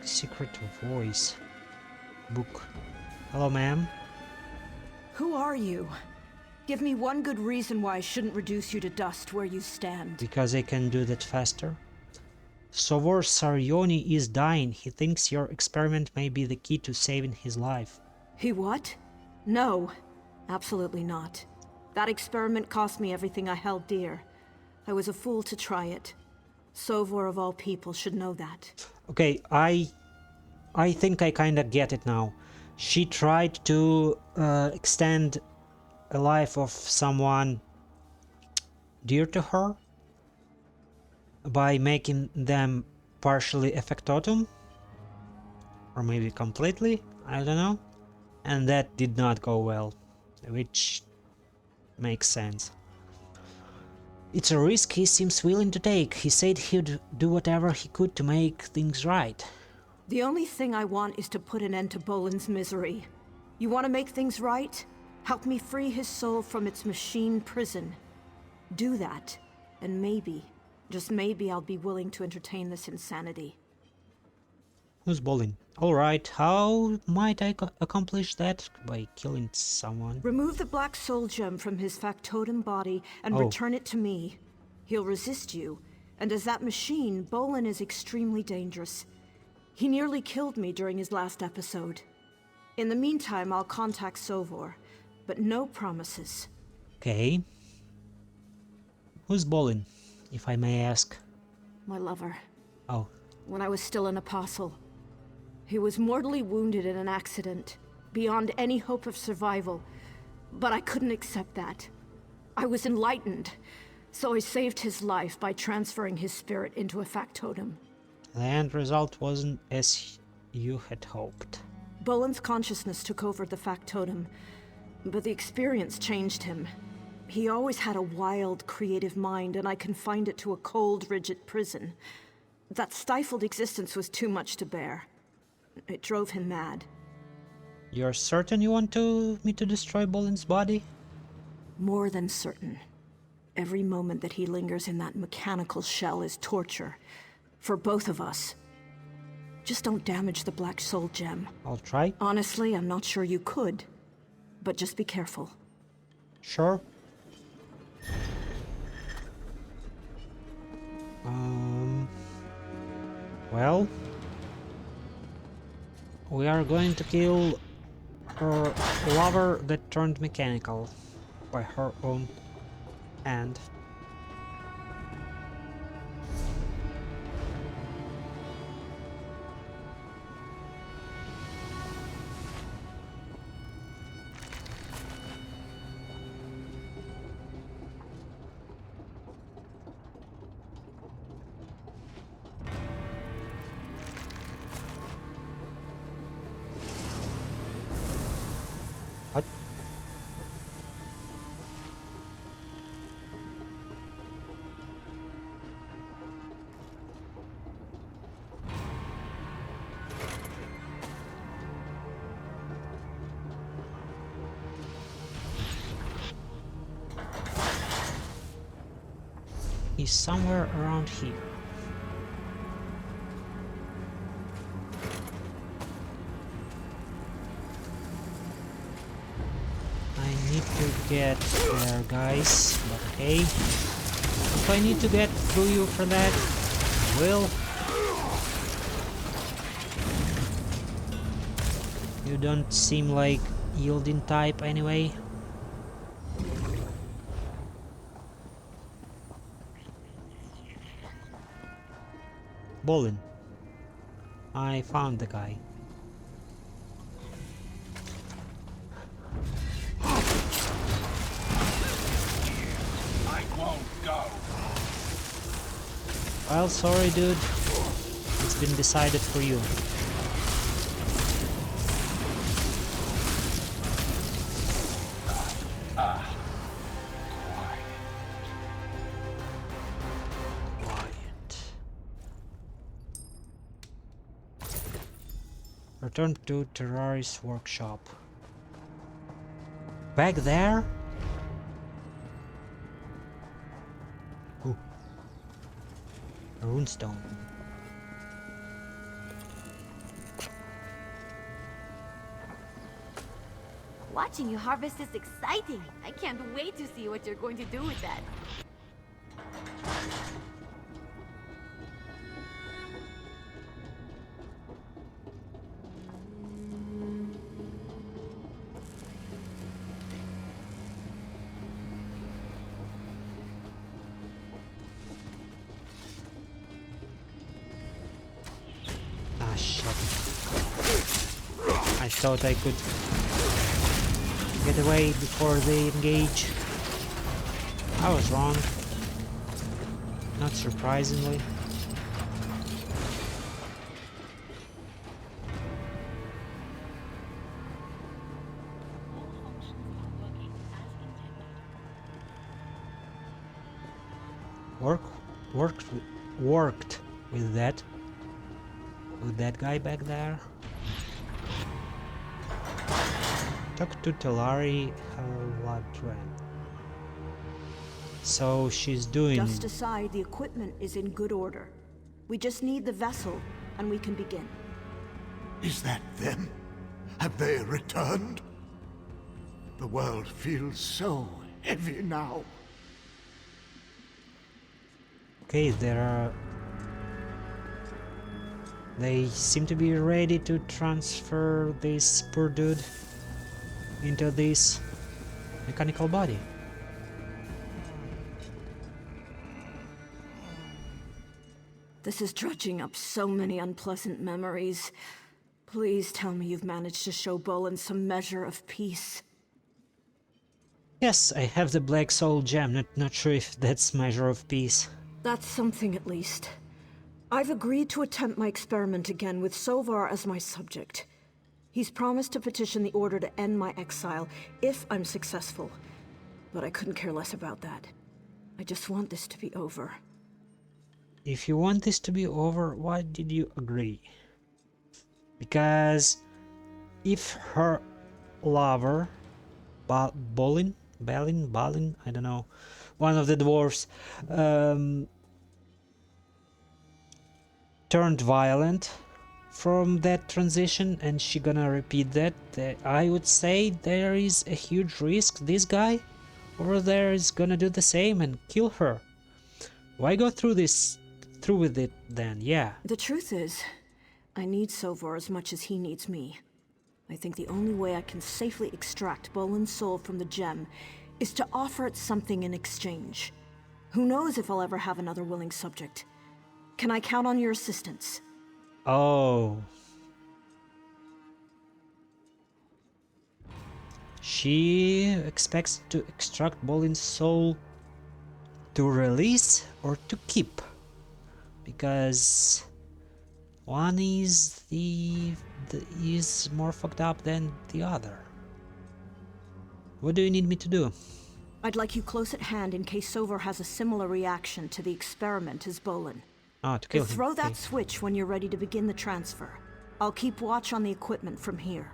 secret voice book. Hello, ma'am. Who are you? Give me one good reason why I shouldn't reduce you to dust where you stand. Because I can do that faster. Sovor Sarioni is dying. He thinks your experiment may be the key to saving his life. He what? No, absolutely not. That experiment cost me everything I held dear. I was a fool to try it. Sovor of all people should know that. Okay, I think I kinda get it now. She tried to extend a life of someone dear to her by making them partially a factotum, or maybe completely, I don't know, and that did not go well, which makes sense. It's a risk he seems willing to take. He said he'd do whatever he could to make things right. The only thing I want is to put an end to Bolin's misery. You want to make things right? Help me free his soul from its machine prison. Do that, and maybe, just maybe, I'll be willing to entertain this insanity. Who's Bolin? Alright, how might I accomplish that? By killing someone? Remove the black soul gem from his factotum body and return it to me. He'll resist you, and as that machine, Bolin is extremely dangerous. He nearly killed me during his last episode. In the meantime, I'll contact Sovor, but no promises. Okay. Who's Bolin, if I may ask? My lover. Oh. When I was still an apostle. He was mortally wounded in an accident, beyond any hope of survival, but I couldn't accept that. I was enlightened, so I saved his life by transferring his spirit into a factotum. The end result wasn't as you had hoped. Bolin's consciousness took over the factotum, but the experience changed him. He always had a wild, creative mind, and I confined it to a cold, rigid prison. That stifled existence was too much to bear. It drove him mad. You're certain you want me to destroy Bolin's body? More than certain. every moment that he lingers in that mechanical shell is torture. For both of us. Just don't damage the Black Soul Gem. I'll try. Honestly, I'm not sure you could. But just be careful. Sure. Well, we are going to kill her lover that turned mechanical by her own hand. What? He's somewhere around here. I need to get there, guys, but okay. If I need to get through you for that, I will. You don't seem like yielding type anyway. Bolin. I found the guy. I won't go. Well, sorry, dude. It's been decided for you. Quiet. Return to Terraris workshop. Back there? Ooh. A runestone. Watching you harvest is exciting. I can't wait to see what you're going to do with that. Ah, shit. I thought I could get away before they engage. I was wrong. Not surprisingly. Worked with that guy back there. Talk to Telari Haladren. So she's doing... Just aside, the equipment is in good order. We just need the vessel, and we can begin. Is that them? Have they returned? The world feels so heavy now. Okay, they seem to be ready to transfer this poor dude into this mechanical body. This is dredging up so many unpleasant memories. Please tell me you've managed to show Bolin some measure of peace. Yes, I have the Black Soul Gem, not sure if that's measure of peace. That's something at least. I've agreed to attempt my experiment again with Sovar as my subject. He's promised to petition the Order to end my exile if I'm successful. But I couldn't care less about that. I just want this to be over. If you want this to be over, why did you agree? Because if her lover, Balin, I don't know, one of the dwarves turned violent from that transition, and she gonna repeat that. I would say there is a huge risk this guy over there is gonna do the same and kill her. Why go through with it then? Yeah. The truth is, I need Sovar as much as he needs me. I think the only way I can safely extract Bolin's soul from the gem is to offer it something in exchange. Who knows if I'll ever have another willing subject? Can I count on your assistance? Oh. She expects to extract Bolin's soul to release or to keep, because one is is more fucked up than the other. What do you need me to do? I'd like you close at hand in case Sovar has a similar reaction to the experiment as Bolin. Ah, to kill him. Throw that Okay. switch when you're ready to begin the transfer. I'll keep watch on the equipment from here.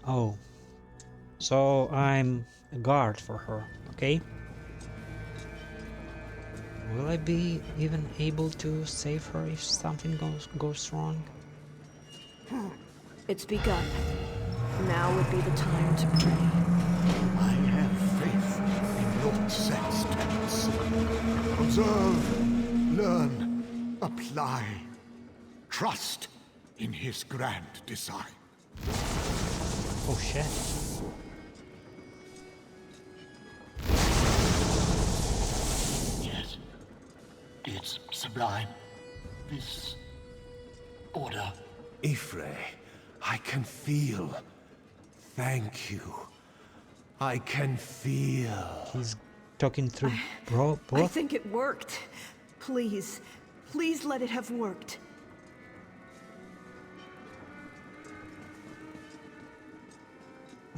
Oh. So I'm a guard for her, okay? Will I be even able to save her if something goes wrong? It's begun. Now would be the time to pray. I have faith in Lord Set's tenets. Observe, learn, apply. Trust in his grand design. Oh shit. Yes, it's sublime. This order. Ifre, I can feel. Thank you. I can feel. He's talking through I both? think it worked. Please, please let it have worked.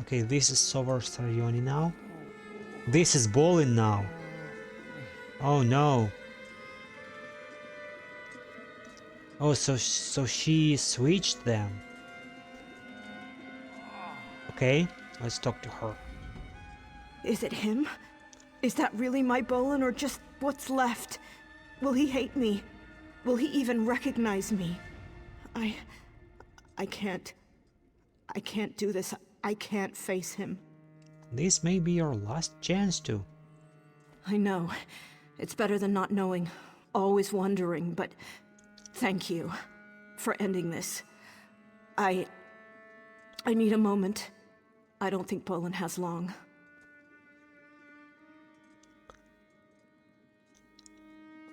Okay, this is Sovar Starioni now. This is Bolin now. Oh no. Oh, so she switched them. Okay, let's talk to her. Is it him? Is that really my Bolin or just what's left? Will he hate me? Will he even recognize me? I can't do this. I can't face him. This may be your last chance to. I know. It's better than not knowing. Always wondering, but thank you for ending this. I need a moment. I don't think Bolin has long.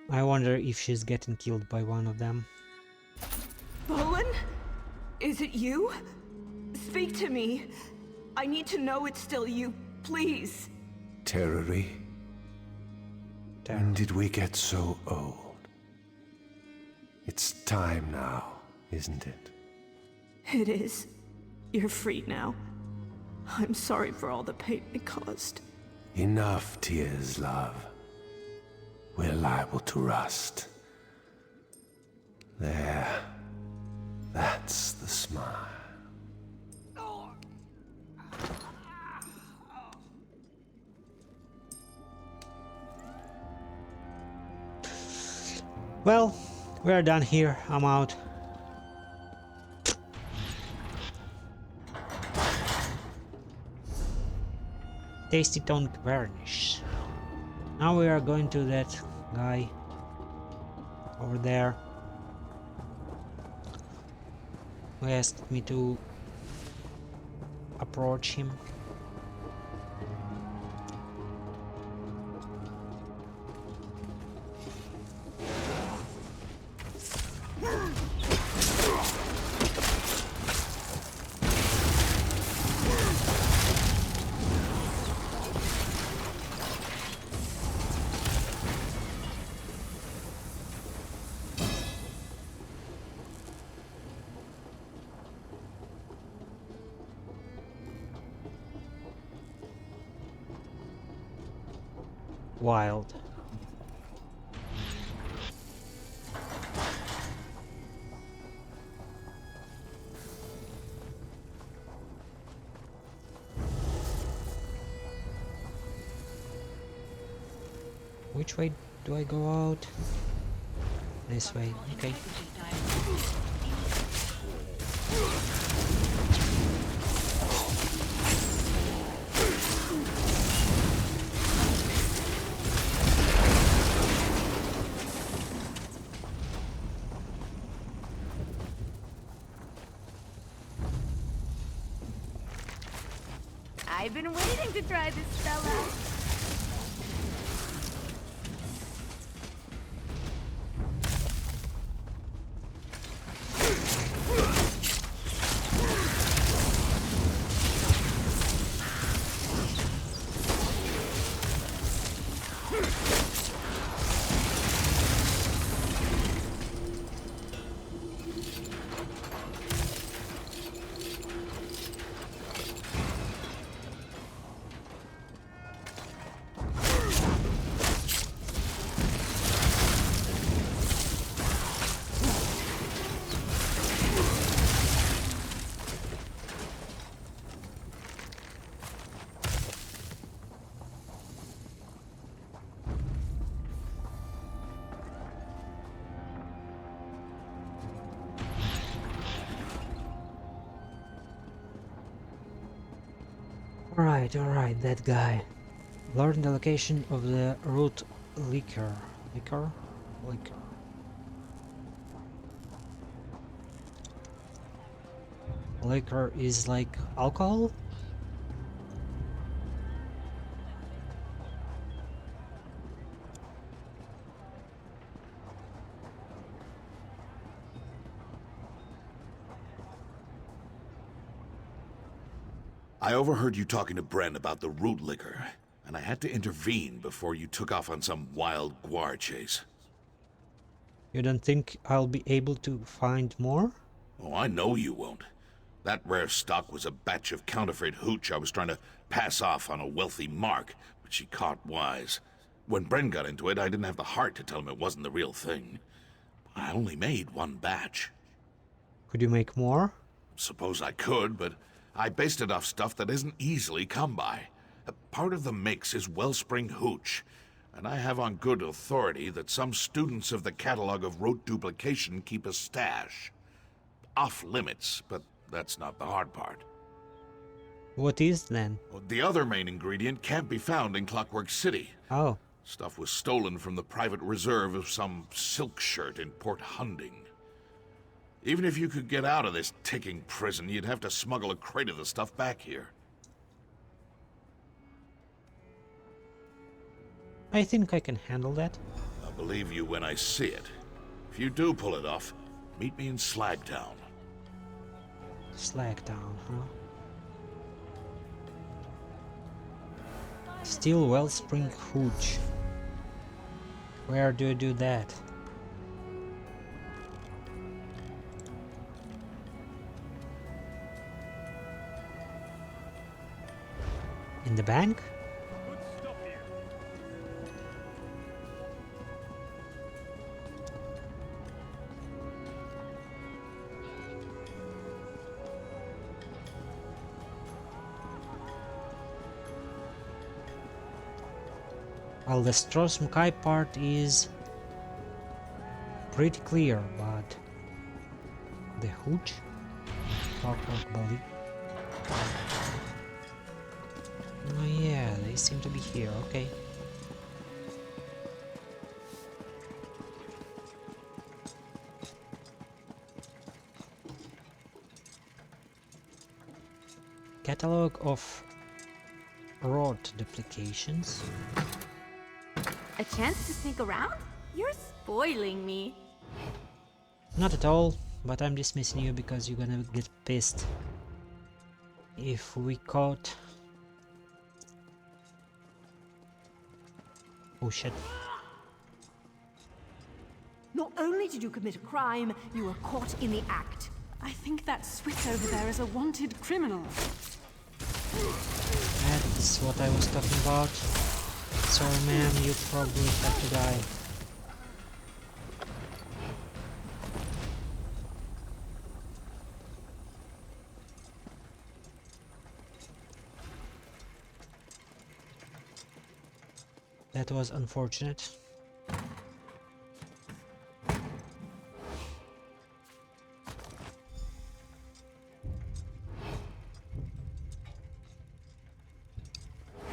I wonder if she's getting killed by one of them. Bolin? Is it you? Speak to me. I need to know it's still you, please. Terrory. When did we get so old? It's time now, isn't it? It is. You're free now. I'm sorry for all the pain it caused. Enough tears, love. We're liable to rust. There. That's the smile. Well, we're done here. I'm out. Tasty tonic varnish. Now we are going to that guy over there who asked me to approach him. Wild. Which way do I go out? This way, okay. I've been waiting to try this fella. Alright, that guy. Learn the location of the root liquor. Liquor? Liquor is like alcohol? I overheard you talking to Bren about the root liquor, and I had to intervene before you took off on some wild guar chase. You don't think I'll be able to find more? Oh, I know you won't. That rare stock was a batch of counterfeit hooch I was trying to pass off on a wealthy mark, but she caught wise. When Bren got into it, I didn't have the heart to tell him it wasn't the real thing. I only made one batch. Could you make more? Suppose I could, but I based it off stuff that isn't easily come by. A part of the mix is wellspring hooch, and I have on good authority that some students of the catalog of rote duplication keep a stash. Off limits, but that's not the hard part. What is then? The other main ingredient can't be found in Clockwork City. Oh. Stuff was stolen from the private reserve of some silk shirt in Port Hunding. Even if you could get out of this ticking prison, you'd have to smuggle a crate of the stuff back here. I think I can handle that. I'll believe you when I see it. If you do pull it off, meet me in Slagtown. Slagtown, huh? Steel wellspring hooch. Where do I do that? In the bank? Well, the Strauss-Mackay part is pretty clear, but the hooch? Clockwork Belly. Oh yeah, they seem to be here, okay. Catalog of rod duplications. A chance to sneak around? You're spoiling me. Not at all, but I'm dismissing you because you're gonna get pissed if we caught... Oh shit. Not only did you commit a crime, you were caught in the act. I think that Swiss over there is a wanted criminal. That's what I was talking about. Sorry ma'am, you probably have to die. That was unfortunate.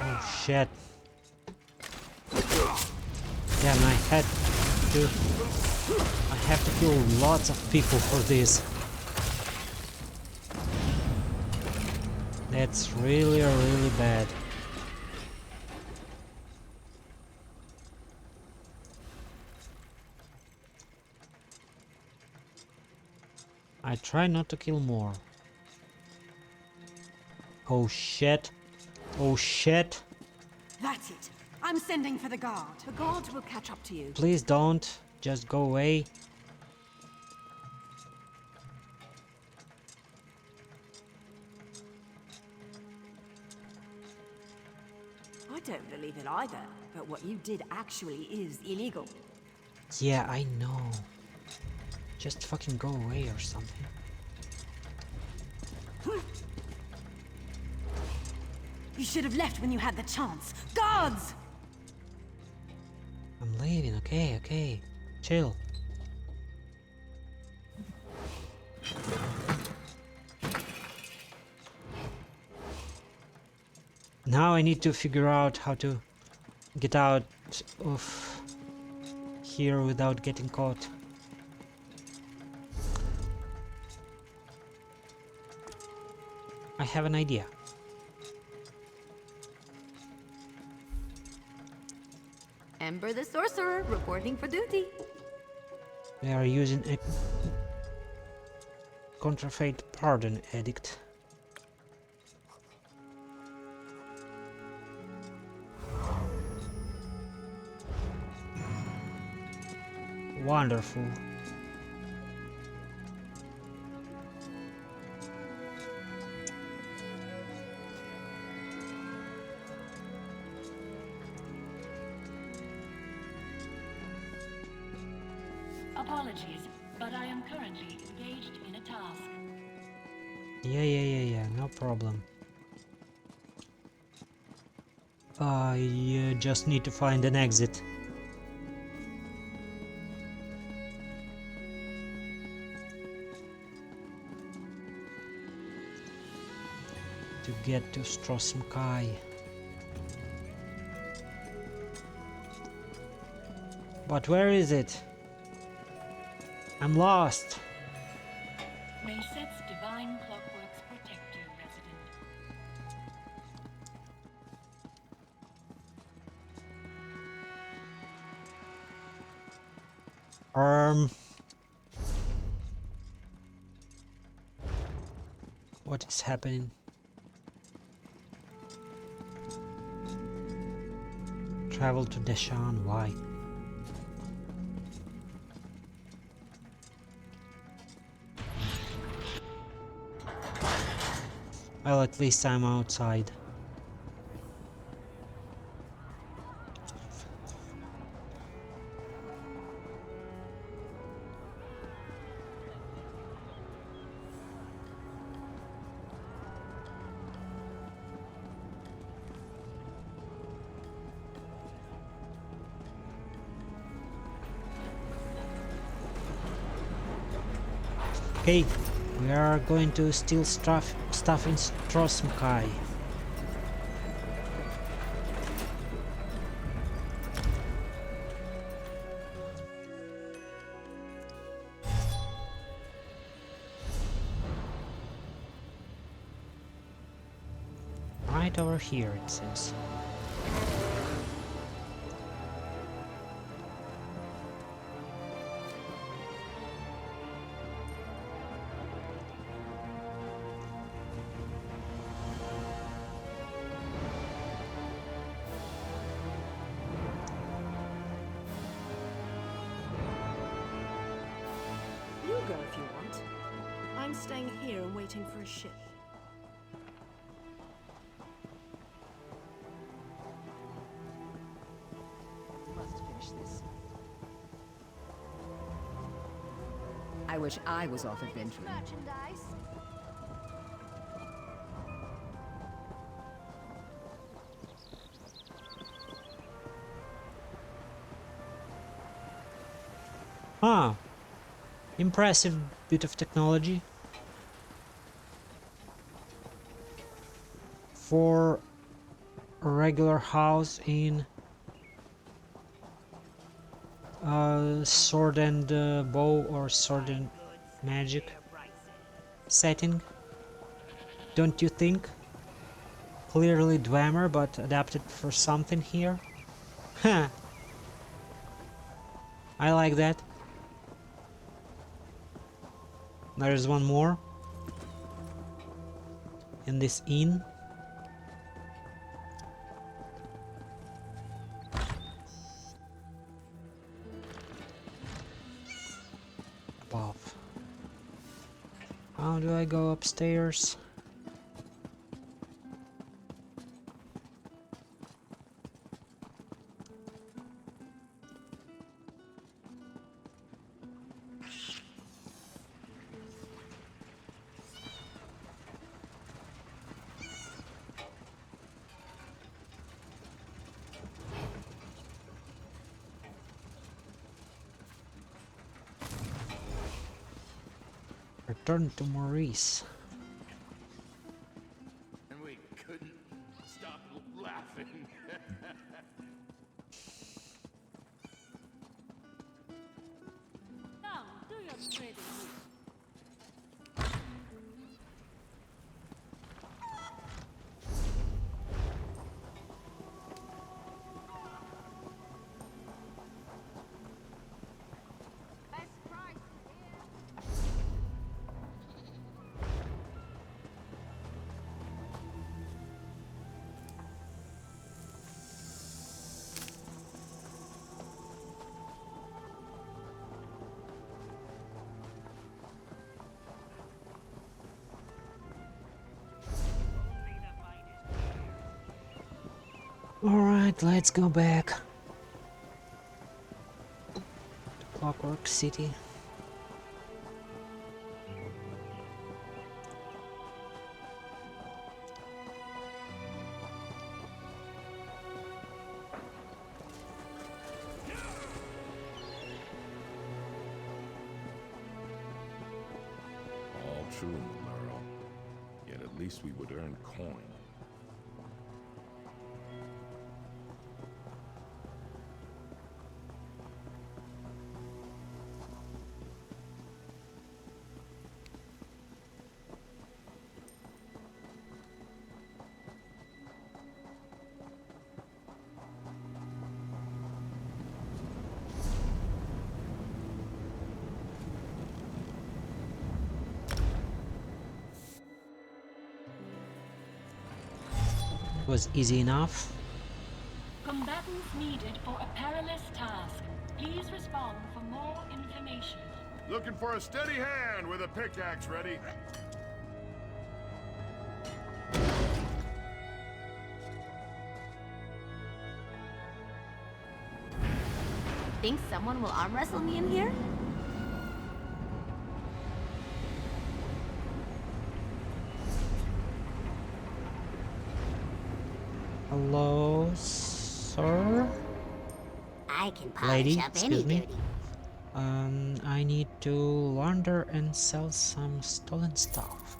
Oh shit. Damn, I have to kill lots of people for this. That's really bad. I try not to kill more. Oh shit. Oh shit. That's it. I'm sending for the guard. The guards will catch up to you. Please don't. Just go away. I don't believe it either, but what you did actually is illegal. Yeah, I know. Just fucking go away or something. You should have left when you had the chance. Guards! I'm leaving, okay, okay. Chill. Now I need to figure out how to get out of here without getting caught. I have an idea. Ember the Sorcerer, reporting for duty. They are using a counterfeit pardon edict. Wonderful. Apologies, but I am currently engaged in a task. Yeah, no problem. I just need to find an exit. To get to Strosmkai. But where is it? I'm lost. May Set's divine clockworks protect you, resident. What is happening? Travel to Deshan, why? Well, at least I'm outside. Okay, we are going to steal stuff in Strosmkai. Right over here, it seems. You go if you want. I'm staying here and waiting for a ship. Must finish this. I wish I was off adventuring. Merchandise. Huh. Impressive bit of technology. For a regular house in sword and bow or sword and magic setting. Don't you think? Clearly Dwemer, but adapted for something here. Huh. I like that. There's one more. In this inn. Above. How do I go upstairs? Return to Maurice. And we couldn't stop laughing. Now, do your trading. Alright, let's go back to Clockwork City. All true, Merle. Yet at least we would earn coin. Was easy enough. Combatants needed for a perilous task. Please respond for more information. Looking for a steady hand with a pickaxe ready. Think someone will arm wrestle me in here? Hello, sir? I can polish Lady, up any excuse me. dirty. I need to launder and sell some stolen stuff.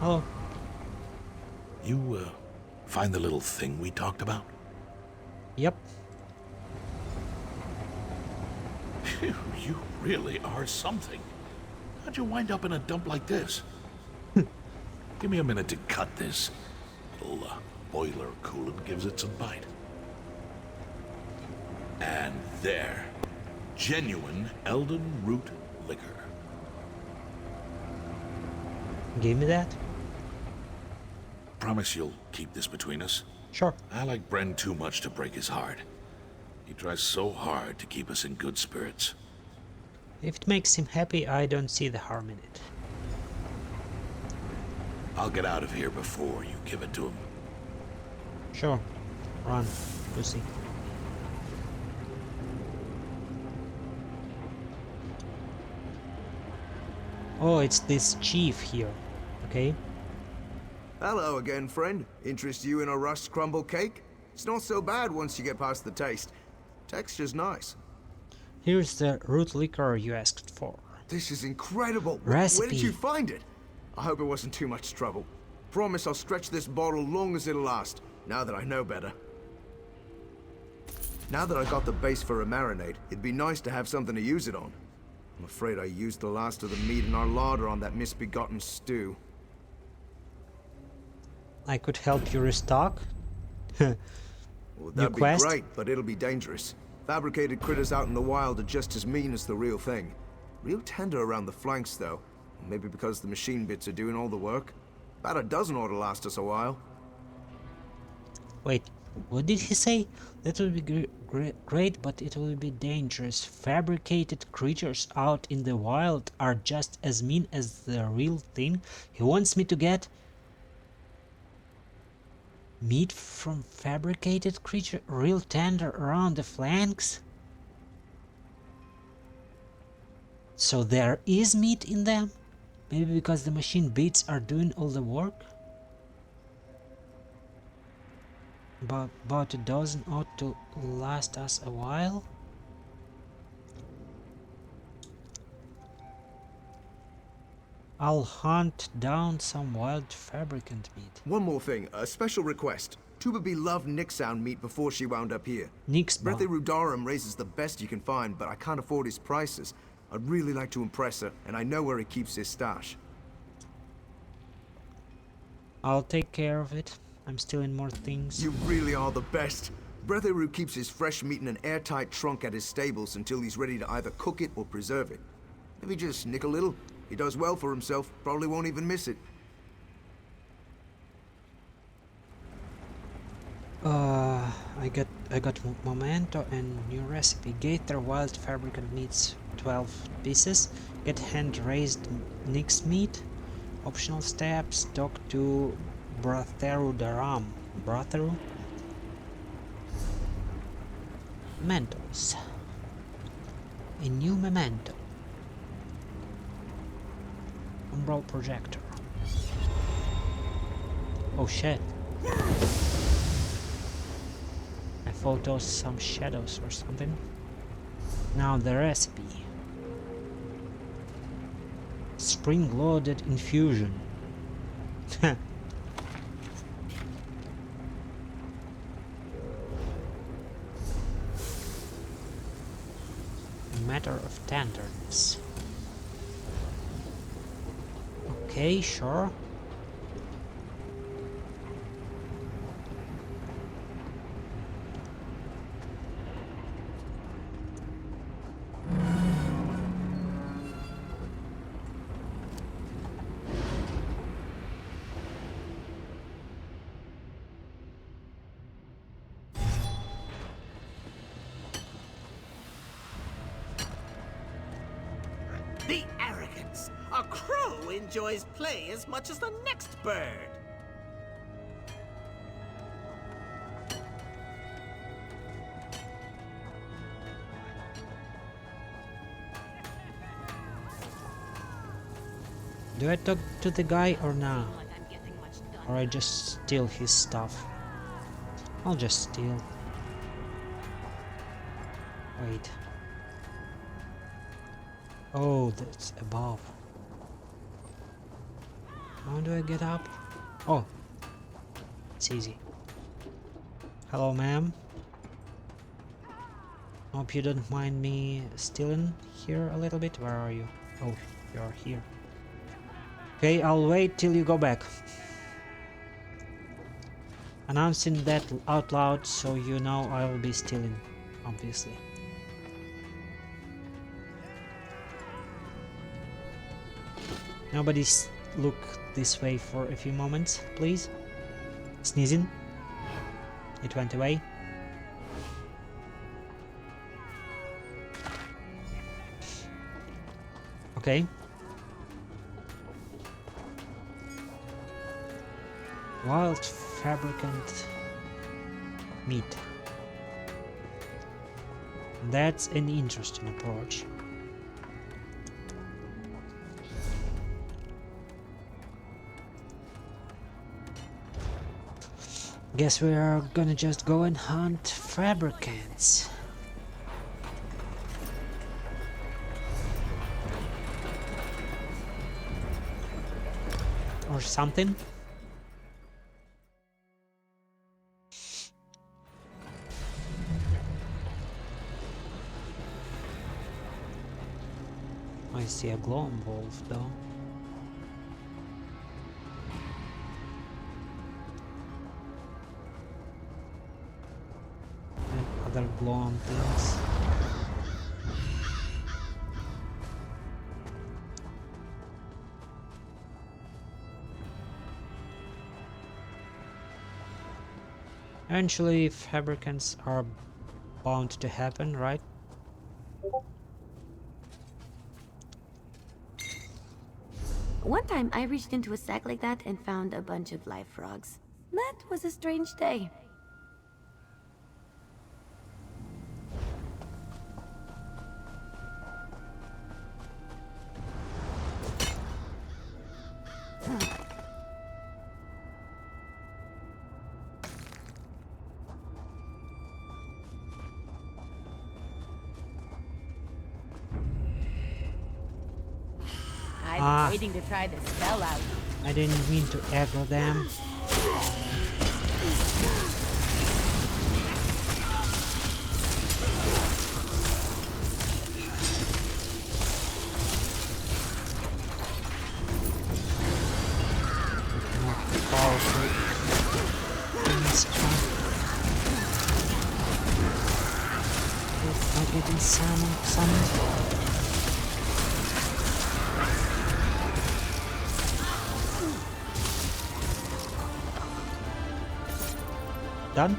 Oh. You, find the little thing we talked about? Yep. Phew, you really are something. How'd you wind up in a dump like this? Give me a minute to cut this. Little boiler coolant gives it some bite. And there. Genuine Elden root liquor. Give me that? Promise you'll keep this between us? Sure. I like Bren too much to break his heart. He tries so hard to keep us in good spirits. If it makes him happy, I don't see the harm in it. I'll get out of here before you give it to him. Sure. Run, pussy. Oh, it's this chief here. Okay. Hello again, friend. Interest you in a rust crumble cake? It's not so bad once you get past the taste. Texture's nice. Here's the root liquor you asked for. This is incredible. Recipe. Where did you find it? I hope it wasn't too much trouble. Promise I'll stretch this bottle long as it'll last, now that I know better. Now that I got the base for a marinade, it'd be nice to have something to use it on. I'm afraid I used the last of the meat in our larder on that misbegotten stew. I could help you restock. Well, that'd be great, but it'll be dangerous. Fabricated critters out in the wild are just as mean as the real thing. Real tender around the flanks, though. Maybe because the machine bits are doing all the work. About a dozen ought to last us a while. Wait, what did he say? That will be great, but it will be dangerous. Fabricated creatures out in the wild are just as mean as the real thing. He wants me to get meat from fabricated creature, real tender around the flanks. So there is meat in them? Maybe because the machine bits are doing all the work? But about a dozen ought to last us a while. I'll hunt down some wild fabricant meat. One more thing, a special request. Tuba loved Nixound meat before she wound up here. Brethy Rudarum raises the best you can find, but I can't afford his prices. I'd really like to impress her, and I know where he keeps his stash. I'll take care of it. I'm stealing more things. You really are the best. Bretheru keeps his fresh meat in an airtight trunk at his stables until he's ready to either cook it or preserve it. Maybe just nick a little. He does well for himself. Probably won't even miss it. I got memento and new recipe. Gator wild fabricant meats 12 pieces. Get hand raised Nix meat. Optional steps. Talk to Bratheru Daram. Bratheru. Mementos. A new memento. Umbral projector. Oh shit. I photos some shadows or something. Now the recipe. Spring-loaded infusion. Matter of tenderness. Okay, sure. The arrogance! A crow enjoys play as much as the next bird! Do I talk to the guy or not? Or I just steal his stuff? I'll just steal. Wait. Oh, that's above. How do I get up? Oh, it's easy. Hello, ma'am. Hope you don't mind me stealing here a little bit. Where are you? Oh, you're here. Okay, I'll wait till you go back. Announcing that out loud so you know I will be stealing, obviously. Nobody look this way for a few moments, please. Sneezing. It went away. Okay. Wild fabricant meat. That's an interesting approach. Guess we are gonna just go and hunt fabricants. Or something. I see a glowing wolf though. And other glowing things. Eventually fabricants are bound to happen, right? One time I reached into a sack like that and found a bunch of live frogs. That was a strange day. I've been waiting to try the spell out. I didn't mean to aggro them. Not getting summoned. Done?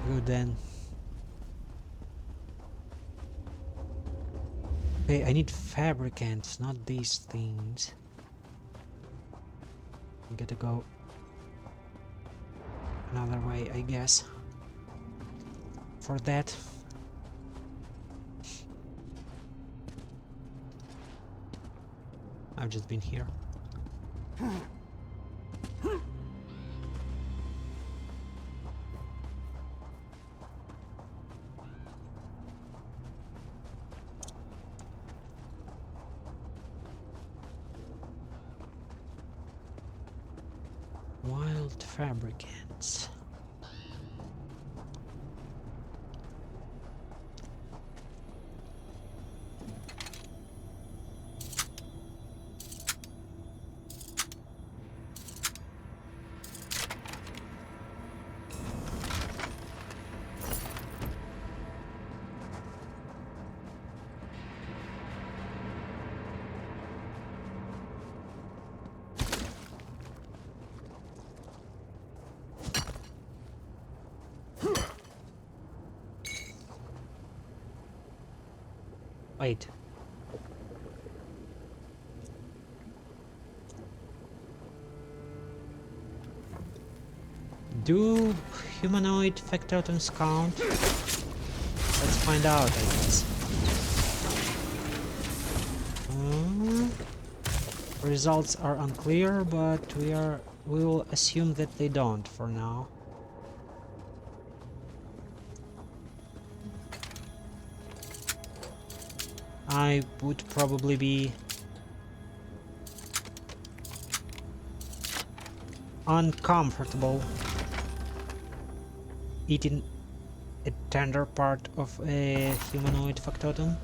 Good then. Okay, I need fabricants, not these things. I gotta go another way, I guess. For that. I've just been here. Wild fabricants. Wait. Do humanoid factotums count? Let's find out, I guess. Results are unclear, but we will assume that they don't for now. I would probably be uncomfortable eating a tender part of a humanoid factotum.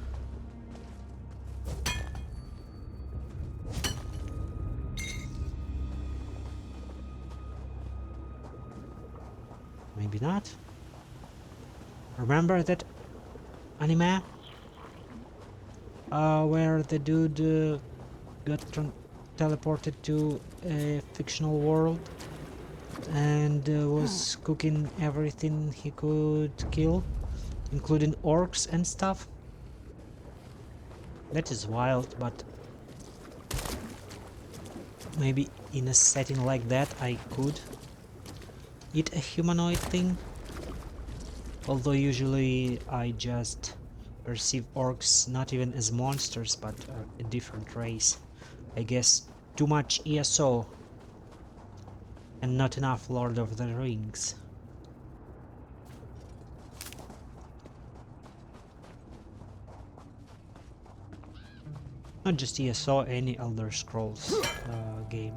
Maybe not. Remember that anime? Where the dude got teleported to a fictional world and was cooking everything he could kill, including orcs and stuff. That is wild, but maybe in a setting like that I could eat a humanoid thing. Although usually I just perceive orcs not even as monsters but a different race. I guess too much ESO and not enough Lord of the Rings. Not just ESO, any Elder Scrolls game.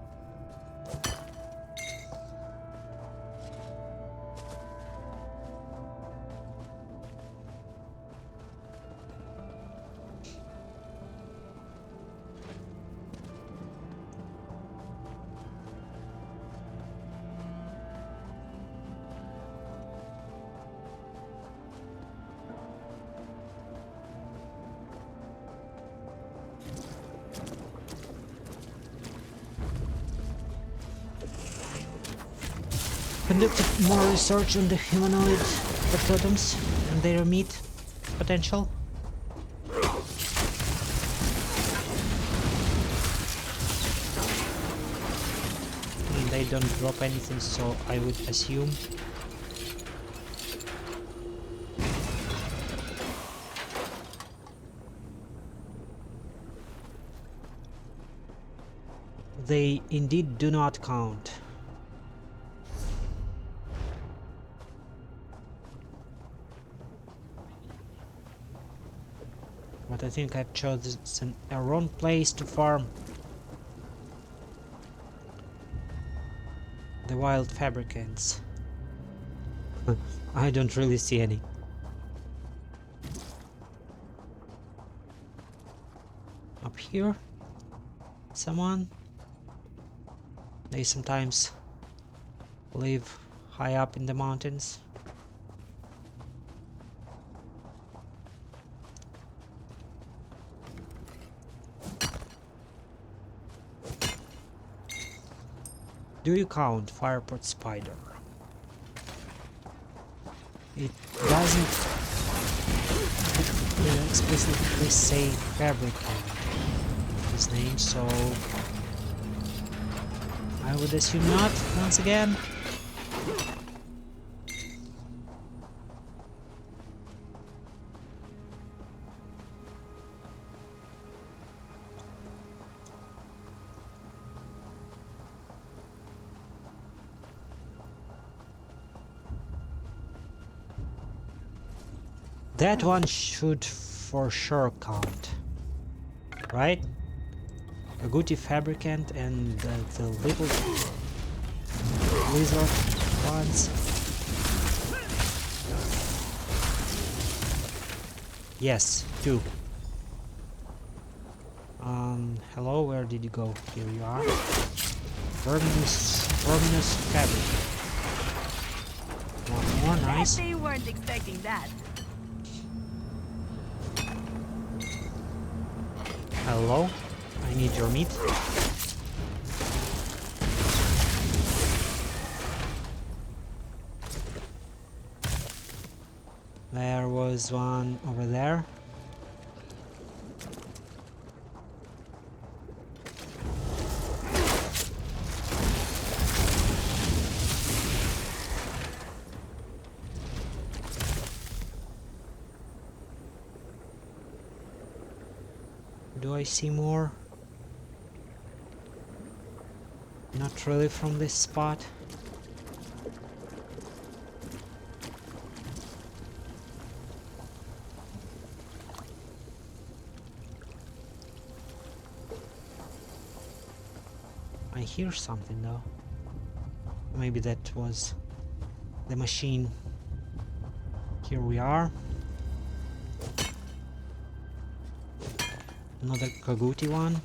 Conducted more research on the humanoid factotums and their meat potential. And they don't drop anything, so I would assume they indeed do not count. But I think I've chosen a wrong place to farm the wild fabricants. I don't really see any. Up here? Someone? They sometimes live high up in the mountains. Do you count Firepot Spider? It doesn't explicitly say fabricant in his name, so I would assume not, once again. That one should for sure count, right? Agouti Fabricant and the little lizard ones. Yes, two. Hello, where did you go? Here you are. Verminous Fabricant. One more, nice. They weren't expecting that. Hello, I need your meat. There was one over there. Do I see more? Not really from this spot. I hear something though. Maybe that was the machine. Here we are. Another Agouti one.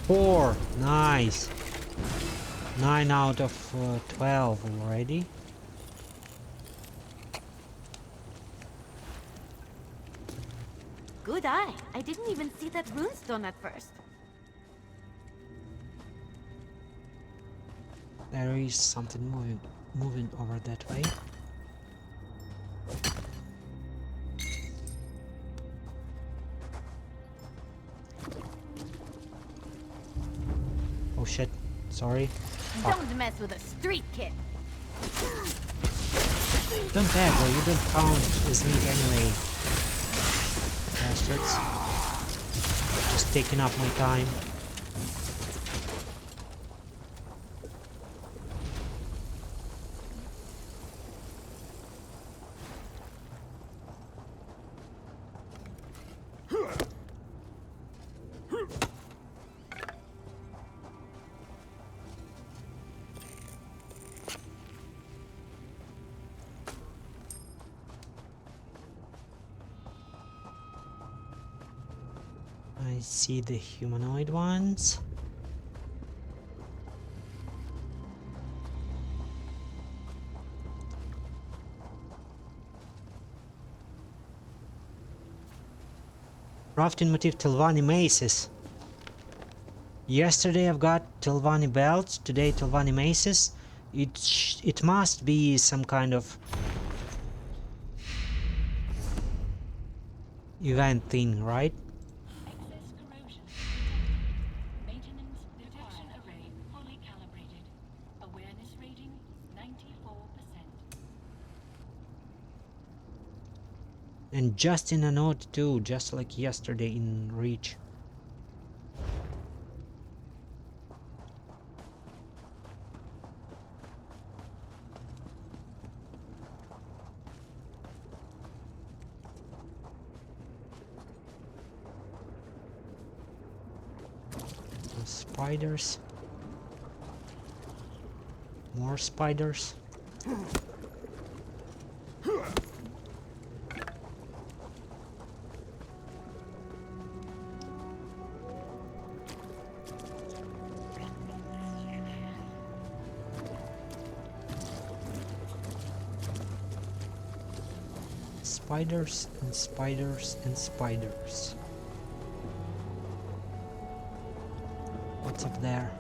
Four, nice. 9 out of 12 already. Good eye. I didn't even see that runestone at first. There is something moving over that way. Oh shit, sorry. Don't mess with a street kid. Don't aggro, you don't count as meat anyway. Bastards. Just taking up my time. I see the humanoid ones. Crafting motif Telvanni maces. Yesterday I've got Telvanni belts, today Telvanni maces. It must be some kind of event thing, right? Excess corrosion. Maintenance detection array fully calibrated. Awareness rating 94%. And just in a note too, just like yesterday in Reach. Spiders. More spiders. Spiders and spiders and spiders. What's up there?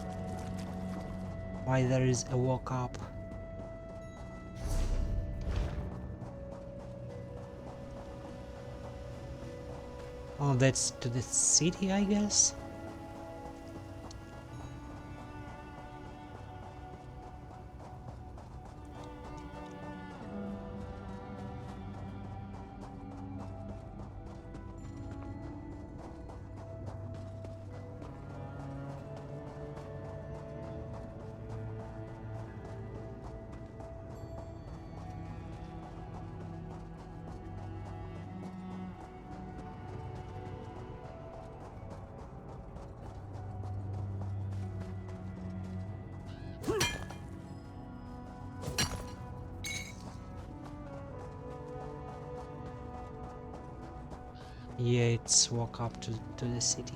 Why there is a walk up? Oh, that's to the city, I guess? Yeah, it's walk up to the city.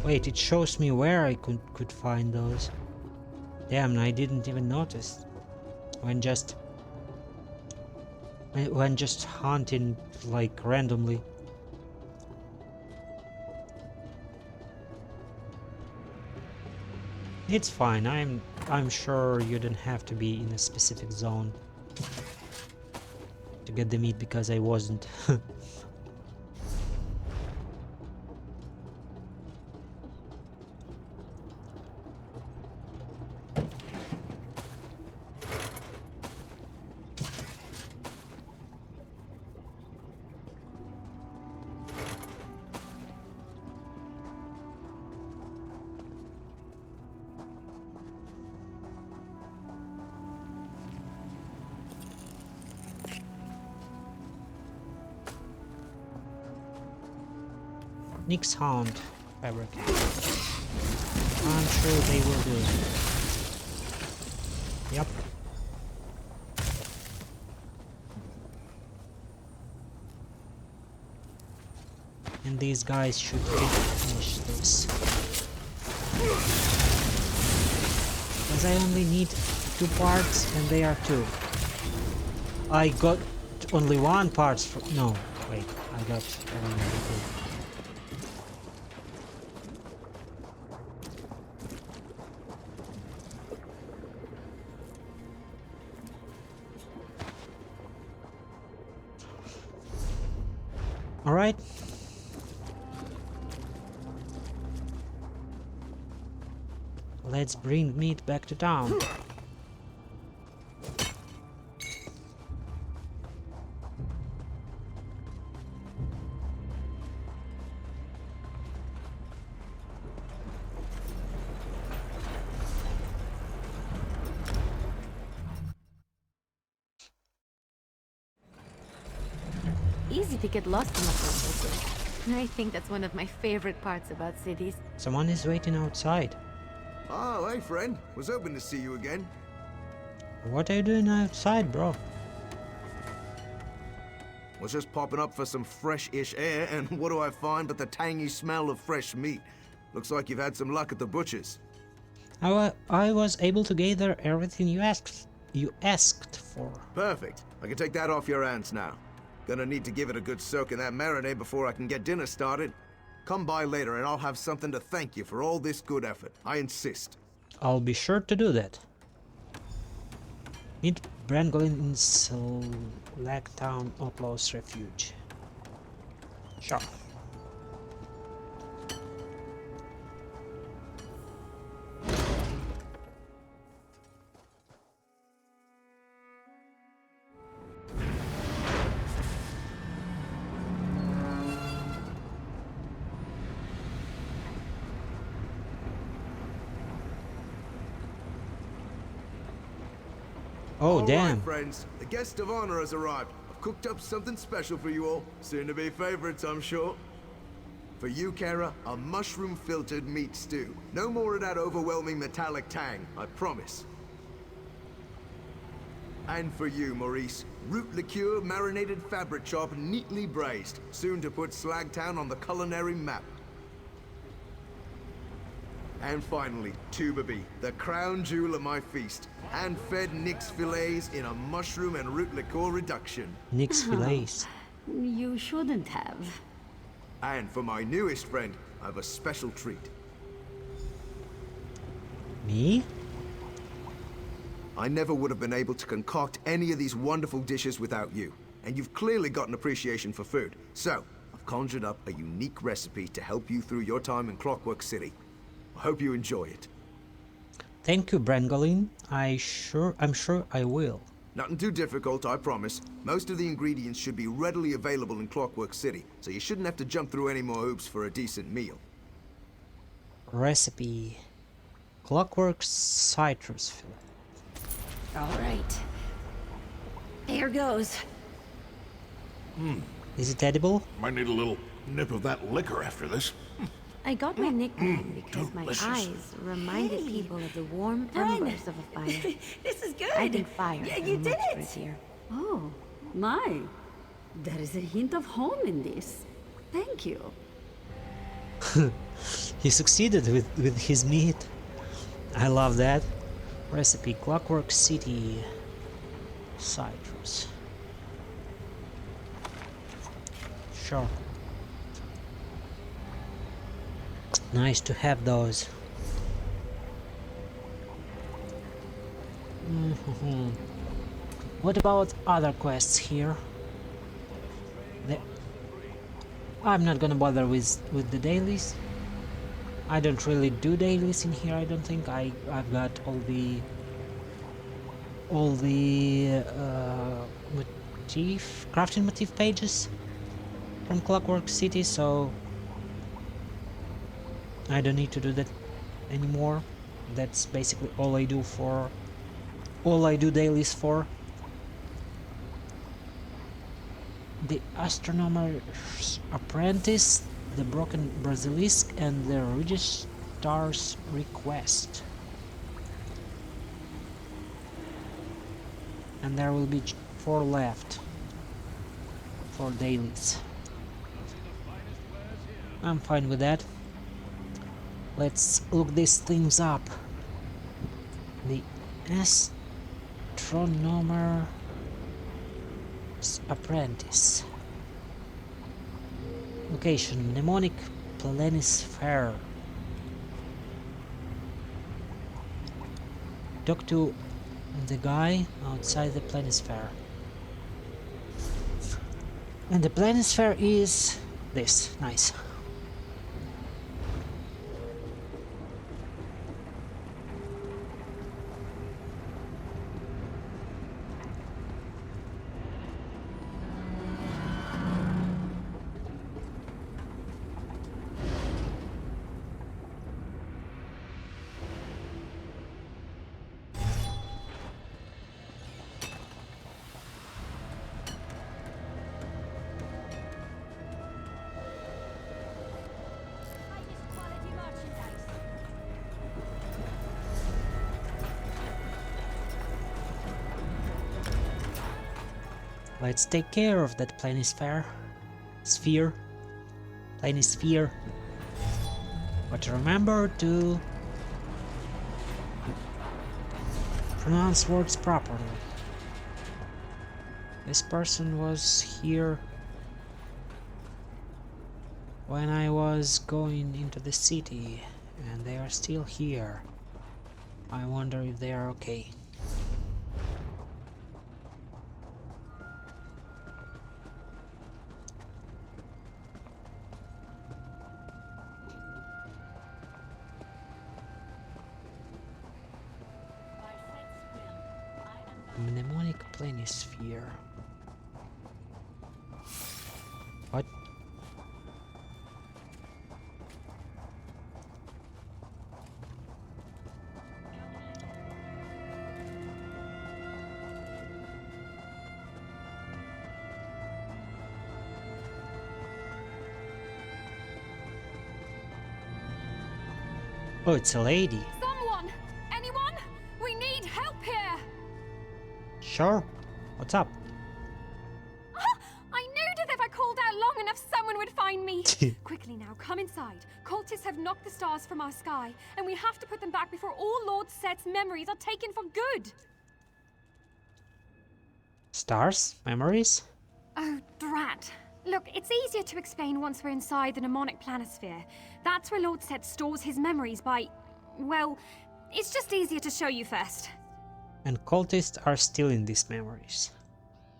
Wait, it shows me where I could find those. Damn, I didn't even notice. When just hunting like randomly. It's fine. I'm sure you don't have to be in a specific zone to get the meat because I wasn't. Nick's Hound fabric. I'm sure they will do. Yep. And these guys should finish this. Because I only need 2 parts and they are 2. I got only 1 part for no, wait, I got only 2. Alright. Let's bring meat back to town. Easy to get lost in the places. I think that's one of my favorite parts about cities. Someone is waiting outside. Oh, hey friend. Was hoping to see you again. What are you doing outside, bro? Was just popping up for some fresh-ish air, and what do I find but the tangy smell of fresh meat? Looks like you've had some luck at the butcher's. I was able to gather everything you asked for. Perfect. I can take that off your hands now. Gonna need to give it a good soak in that marinade before I can get dinner started. Come by later and I'll have something to thank you for all this good effort. I insist. I'll be sure to do that. Meet Brangolin in Slacktown Outlaws Refuge. Sure. Oh, all damn. Right, friends, the guest of honor has arrived. I've cooked up something special for you all. Soon to be favorites, I'm sure. For you, Kara, a mushroom-filtered meat stew. No more of that overwhelming metallic tang, I promise. And for you, Maurice, root liqueur marinated fabric chop neatly braised, soon to put Slagtown on the culinary map. And finally, Tubaby, the crown jewel of my feast. Hand-fed Nix fillets in a mushroom and root liqueur reduction. Nix fillets. You shouldn't have. And for my newest friend, I have a special treat. Me? I never would have been able to concoct any of these wonderful dishes without you. And you've clearly got an appreciation for food. So, I've conjured up a unique recipe to help you through your time in Clockwork City. I hope you enjoy it. Thank you, Brangolin. I'm sure I will. Nothing too difficult, I promise. Most of the ingredients should be readily available in Clockwork City, so you shouldn't have to jump through any more hoops for a decent meal. Recipe. Clockwork citrus fillet. All right. Here goes. Is it edible? Might need a little nip of that liquor after this. I got my nickname because delicious. my eyes reminded people of the warm embers of a fire. This is good. I think fire Yeah, is you much did it. prettier. Oh, my. There is a hint of home in this. Thank you. He succeeded with his meat. I love that. Recipe Clockwork City citrus. Sure. Nice to have those. What about other quests here? I'm not gonna bother with the dailies. I don't really do dailies in here. I don't think I've got all the crafting motif pages from Clockwork City, so I don't need to do that anymore. That's basically all I do dailies for. The Astronomer's Apprentice, the Broken Basilisk, and the Registrar's Request. And there will be 4 left for dailies. I'm fine with that. Let's look these things up. The Astronomer's Apprentice. Location: Mnemonic Planisphere. Talk to the guy outside the Planisphere. And the Planisphere is this. Nice. Let's take care of that planisphere. Planisphere. But remember to pronounce words properly. This person was here when I was going into the city, and they are still here. I wonder if they are okay. Mnemonic planisphere. What? Oh, it's a lady. Someone! Anyone? We need help here! Sure. What's up? I knew that if I called out long enough, someone would find me. Quickly now, come inside. Cultists have knocked the stars from our sky, and we have to put them back before all Lord Set's memories are taken for good. Stars? Memories? Oh, drat. Look, it's easier to explain once we're inside the mnemonic planisphere. That's where Lord Set stores his memories by... well, it's just easier to show you first. And cultists are stealing these memories.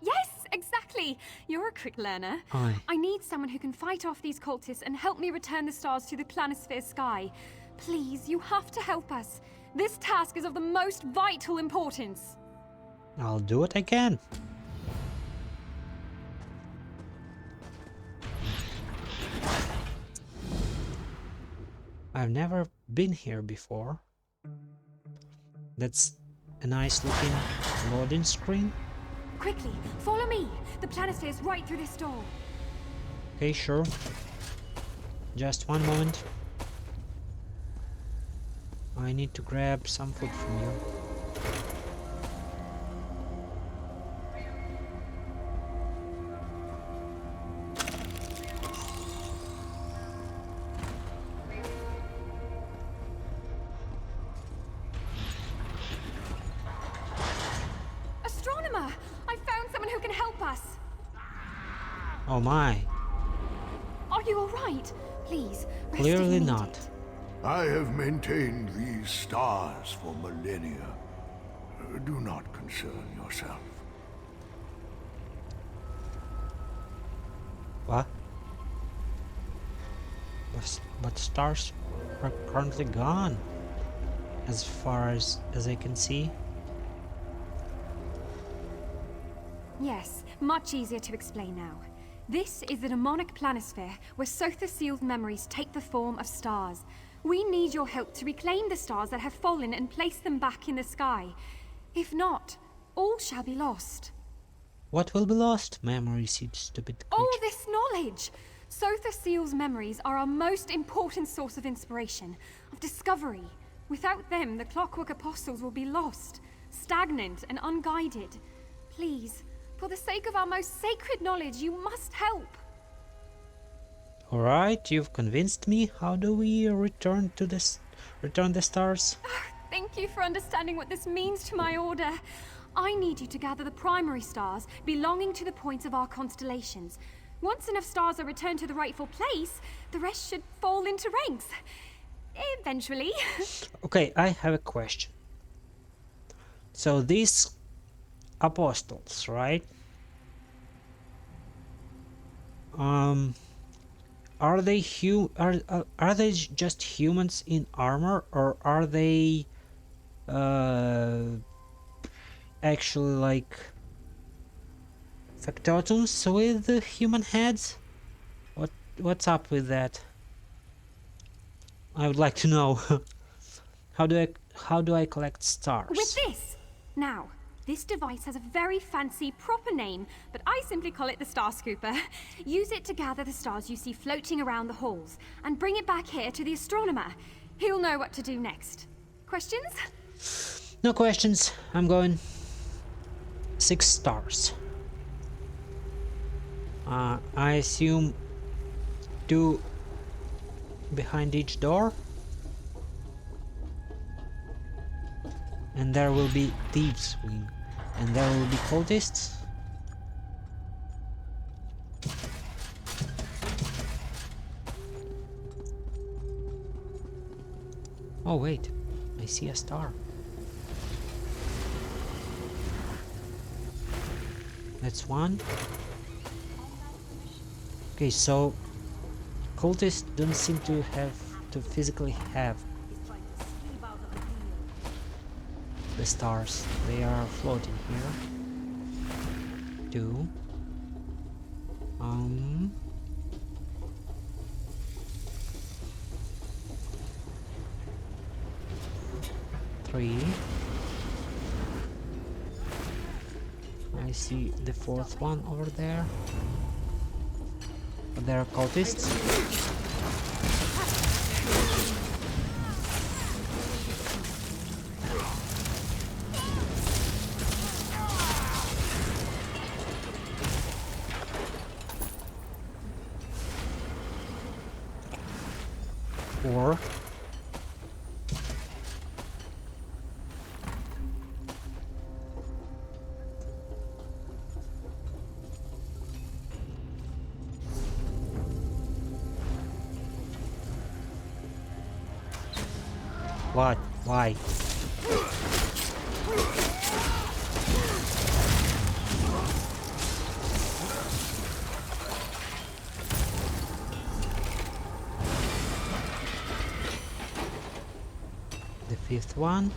Yes, exactly. You're a quick learner. Aye. I need someone who can fight off these cultists and help me return the stars to the planisphere sky. Please, you have to help us. This task is of the most vital importance. I'll do what I can. I've never been here before. That's a nice looking loading screen. Quickly, follow me. The planisphere is right through this door. Okay, sure. Just one moment. I need to grab some food from you. Astronomer! I found someone who can help us. Oh my. Are you all right? Please, rest Clearly if you need not. it. I have maintained these stars for millennia. Do not concern yourself. What? But stars are currently gone, as far as I can see. Yes, much easier to explain now. This is the mnemonic planisphere, where Sotha sealed memories take the form of stars. We need your help to reclaim the stars that have fallen and place them back in the sky. If not, all shall be lost. What will be lost? Memories, you stupid creature. All this knowledge! Sotha Seal's memories are our most important source of inspiration, of discovery. Without them, the Clockwork Apostles will be lost, stagnant and unguided. Please, for the sake of our most sacred knowledge, you must help. Alright, you've convinced me. How do we return the stars? Thank you for understanding what this means to my order. I need you to gather the primary stars belonging to the points of our constellations. Once enough stars are returned to the rightful place, the rest should fall into ranks. Eventually. Okay, I have a question. So these apostles, right? Are they are they just humans in armor, or are they actually like factotums with human heads? What's up with that? I would like to know. How do I collect stars? With this! Now, this device has a very fancy proper name, but I simply call it the Star Scooper. Use it to gather the stars you see floating around the halls, and bring it back here to the astronomer. He'll know what to do next. Questions? No questions. I'm going. 6 stars. I assume 2 behind each door. And there will be thieves' wing. And there will be cultists. Oh wait, I see a star. That's one. Okay, so cultists don't seem to have to physically have the stars. They are floating here. 2. 3. I see the 4th one over there. But there are cultists. Or what? Why? The 5th one.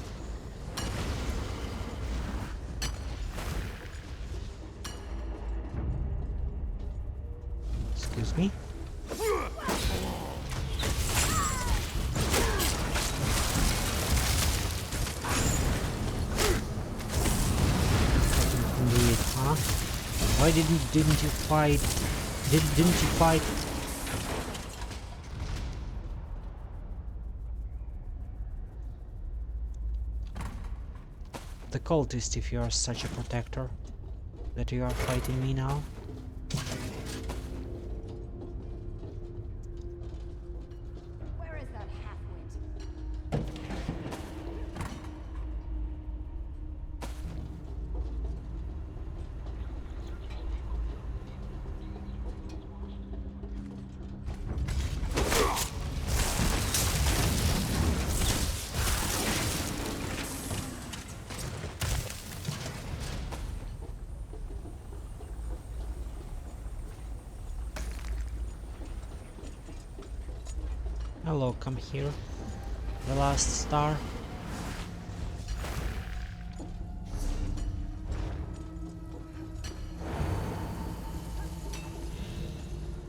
Excuse me. Indeed, huh? Why didn't you fight? Didn't you fight? The cultist, if you are such a protector, that you are fighting me now. Where is that half-wit? Hello, come here. The last star.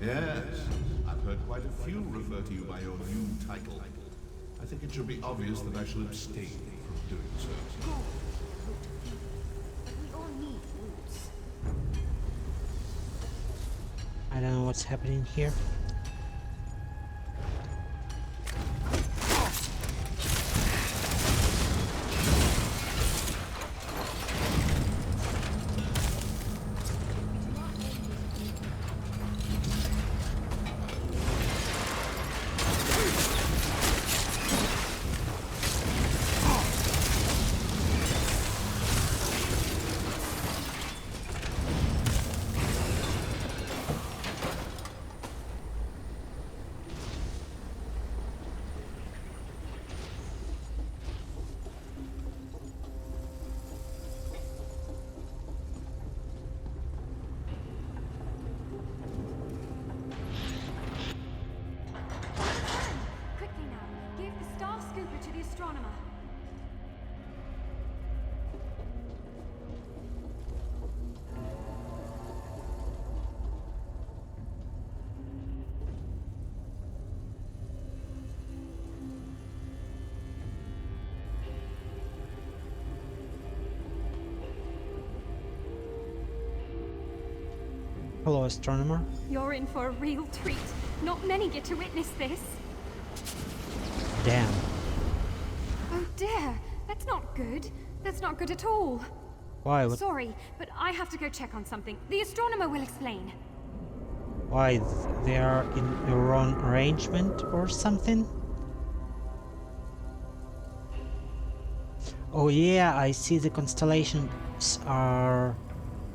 Yes, I've heard quite a few refer to you by your new title. I think it should be obvious that I shall abstain from doing so. We all need roots. I don't know what's happening here. Hello, astronomer. You're in for a real treat. Not many get to witness this. Damn. Oh dear, that's not good. That's not good at all. Why? What? Sorry, but I have to go check on something. The astronomer will explain. Why? They are in a wrong arrangement or something? Oh yeah, I see the constellations are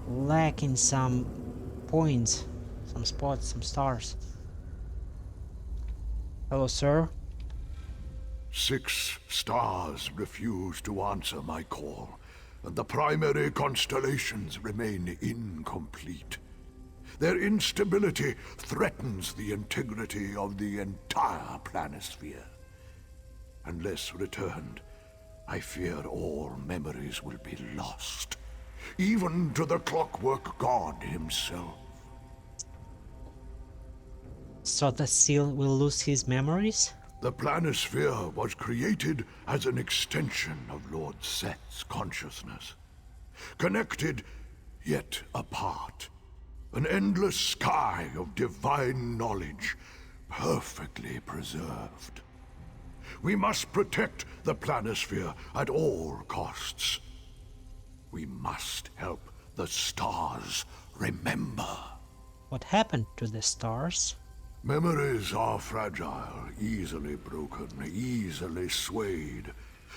lacking some points, some spots, some stars. Hello, sir. 6 stars refuse to answer my call, and the primary constellations remain incomplete. Their instability threatens the integrity of the entire planisphere. Unless returned, I fear all memories will be lost, even to the Clockwork God himself. So the seal will lose his memories? The planisphere was created as an extension of Lord Set's consciousness. Connected, yet apart. An endless sky of divine knowledge, perfectly preserved. We must protect the planisphere at all costs. We must help the stars remember. What happened to the stars? Memories are fragile, easily broken, easily swayed.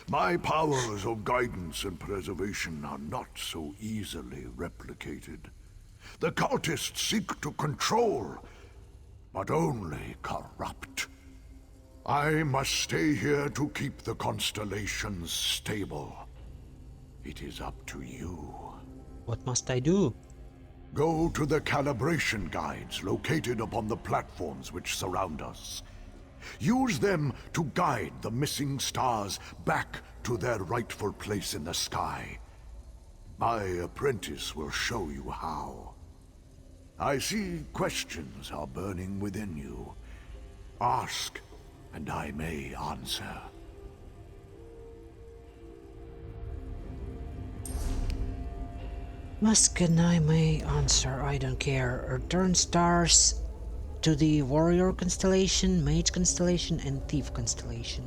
My powers of guidance and preservation are not so easily replicated. The cultists seek to control, but only corrupt. I must stay here to keep the constellations stable. It is up to you. What must I do? Go to the calibration guides located upon the platforms which surround us. Use them to guide the missing stars back to their rightful place in the sky. My apprentice will show you how. I see questions are burning within you. Ask, and I may answer. Ask and I may answer, I don't care. Return stars to the warrior constellation, mage constellation, and thief constellation.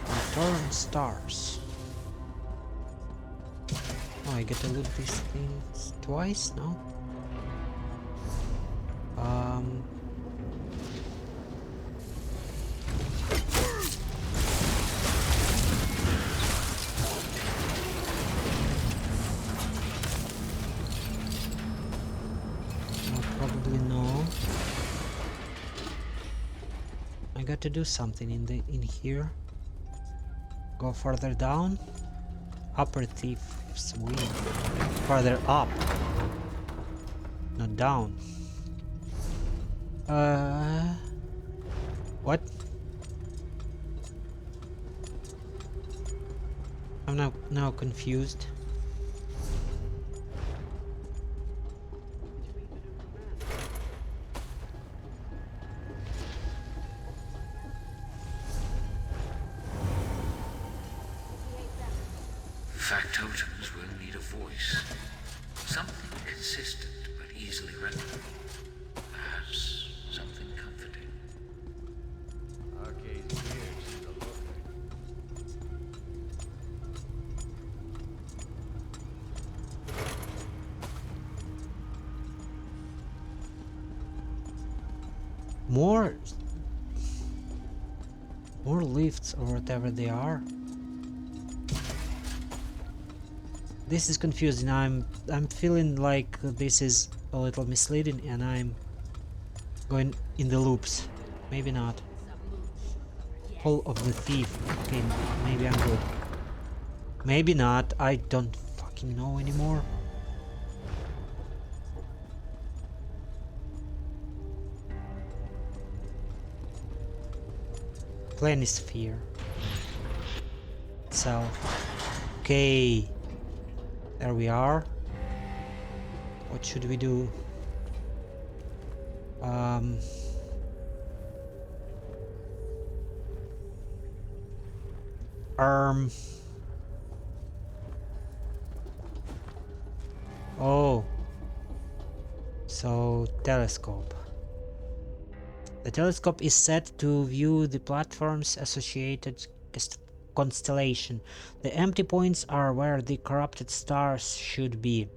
Return stars. Oh, I get to loot these things twice? No? Probably no. I got to do something in here. Go further down. Upper thief's wing. Further up. Not down. What? I'm now confused. Factotums will need a voice. Something consistent but easily recognizable. Perhaps something comforting. Arcade's here, she's a looker. More lifts or whatever they are. This is confusing. I'm feeling like this is a little misleading and I'm going in the loops. Maybe not. Hall of the Thief. Okay, maybe I'm good. Maybe not. I don't fucking know anymore. Planisphere. Itself. Okay. There we are. What should we do? Oh. So, telescope. The telescope is set to view the platform's associated constellation. The empty points are where the corrupted stars should be.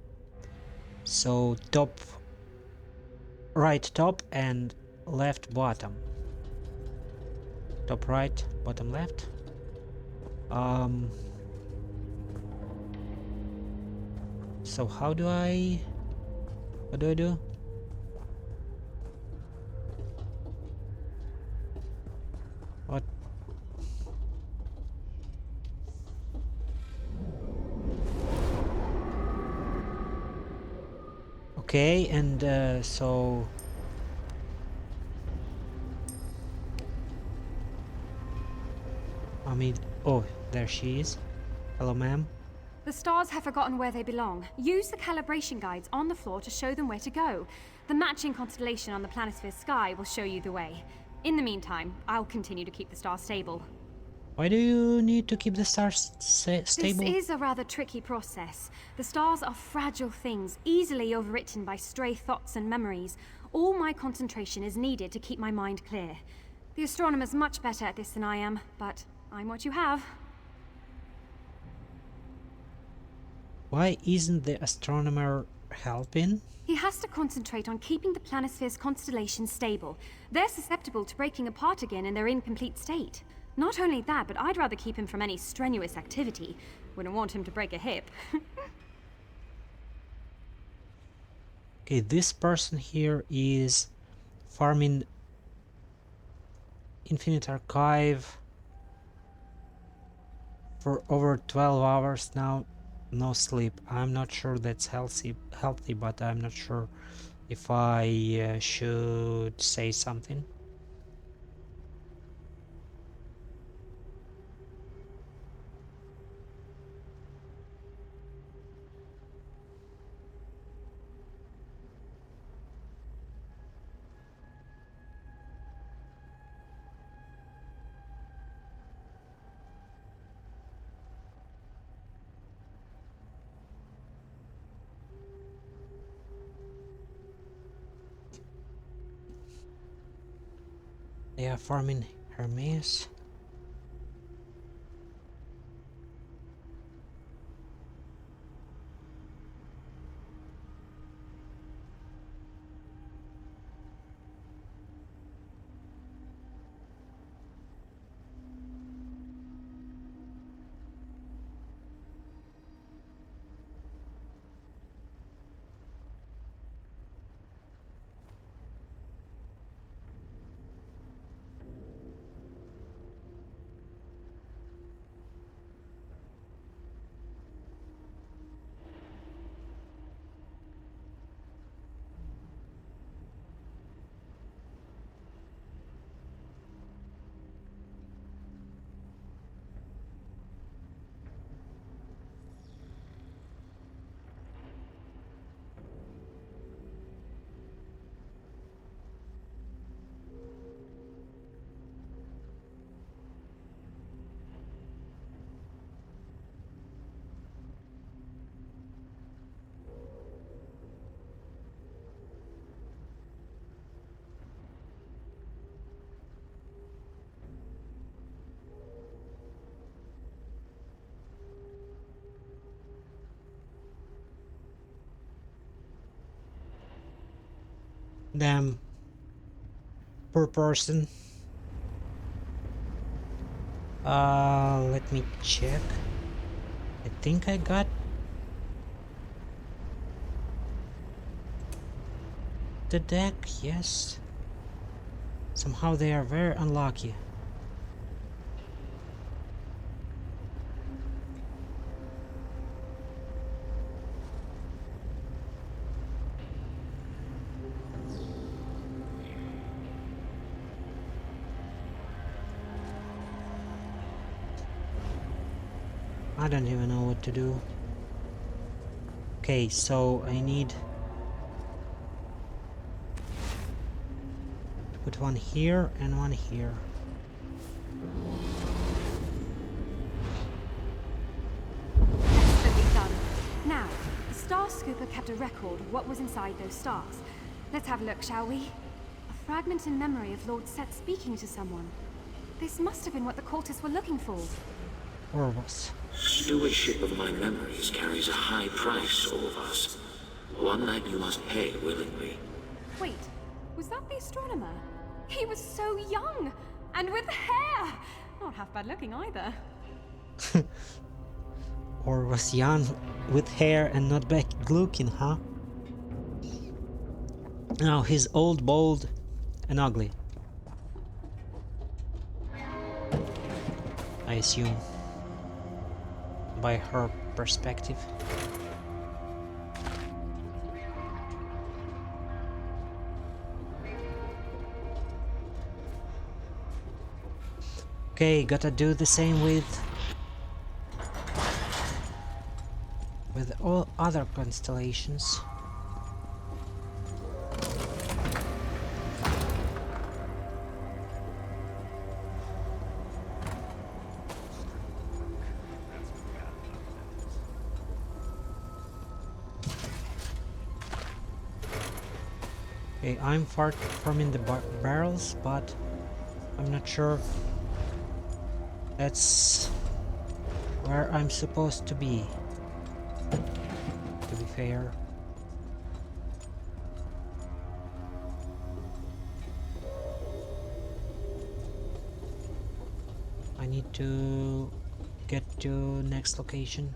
So, right top and left bottom. Top right, bottom left. So what do I do? What? Okay, and so I mean, oh, there she is. Hello, ma'am. The stars have forgotten where they belong. Use the calibration guides on the floor to show them where to go. The matching constellation on the planisphere sky will show you the way. In the meantime, I'll continue to keep the stars stable. Why do you need to keep the stars stable? This is a rather tricky process. The stars are fragile things, easily overwritten by stray thoughts and memories. All my concentration is needed to keep my mind clear. The astronomer's much better at this than I am, but I'm what you have. Why isn't the astronomer helping? He has to concentrate on keeping the planisphere's constellations stable. They're susceptible to breaking apart again in their incomplete state. Not only that, but I'd rather keep him from any strenuous activity. Wouldn't want him to break a hip. Okay, this person here is farming Infinite Archive for over 12 hours now. No sleep. I'm not sure that's healthy, but I'm not sure if I should say something. They are farming Hermes. Damn. Per person. Let me check. I think I got the deck, yes. Somehow they are very unlucky. I don't even know what to do. Okay, so I need to put one here and one here. Star Scooper kept a record of what was inside those stars. Let's have a look, shall we? A fragment in memory of Lord Set speaking to someone. This must have been what the cultists were looking for. Orvos. Stewardship of my memories carries a high price, Orvos. One that you must pay willingly. Wait, was that the astronomer? He was so young! And with hair! Not half bad looking either. Or was young with hair and not bad looking, huh? Now he's old, bald, and ugly. I assume. By her perspective. Okay, gotta do the same with all other constellations. Okay, I'm farming the barrels, but I'm not sure that's where I'm supposed to be fair. I need to get to next location.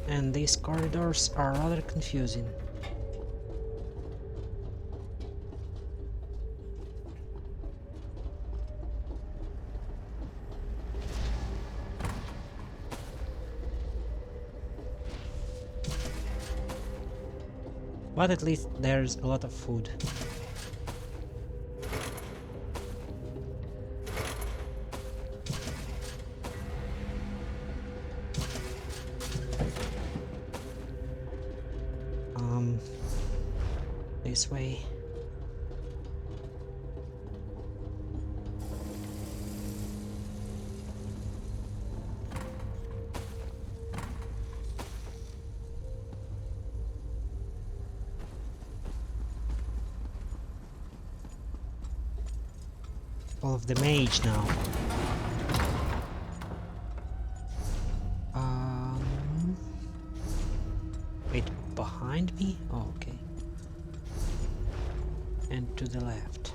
And these corridors are rather confusing. But at least there's a lot of food. This way. All of the mage now. Wait, behind me? Oh, okay. And to the left.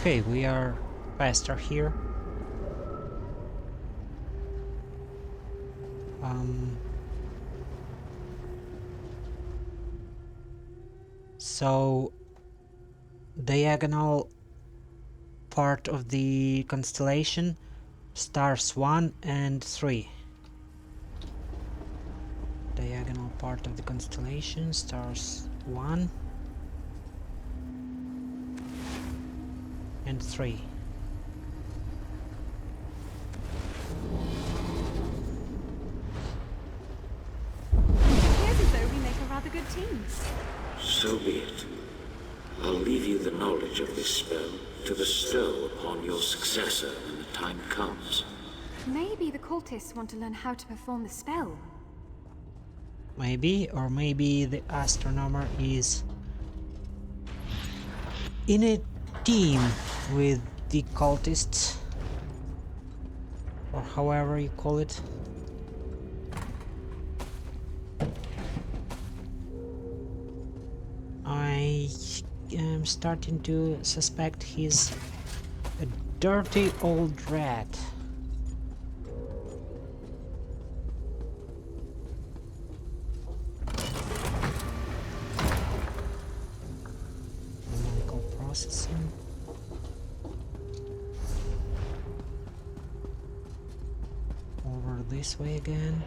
Okay, we are faster here. So diagonal part of the constellation, stars 1 and 3. Diagonal part of the constellation, stars 1 and 3. Appears as though we make a rather good team. So be it. I'll leave you the knowledge of this spell to bestow upon your successor when the time comes. Maybe the cultists want to learn how to perform the spell. Maybe, or maybe the astronomer is in a team with the cultists, or however you call it. I am starting to suspect he's a dirty old rat. processing. Over this way again.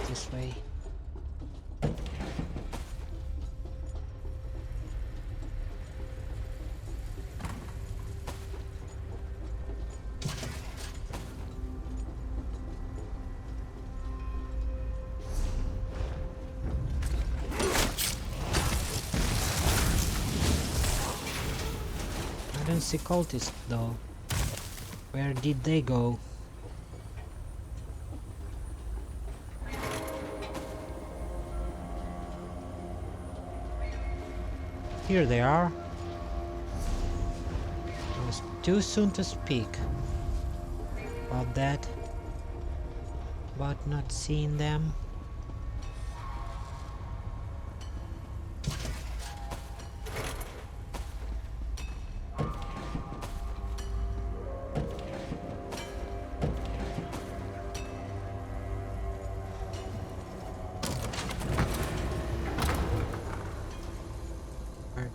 This way. I don't see cultists though. Where did they go? Here they are. It was too soon to speak about that, but not seeing them.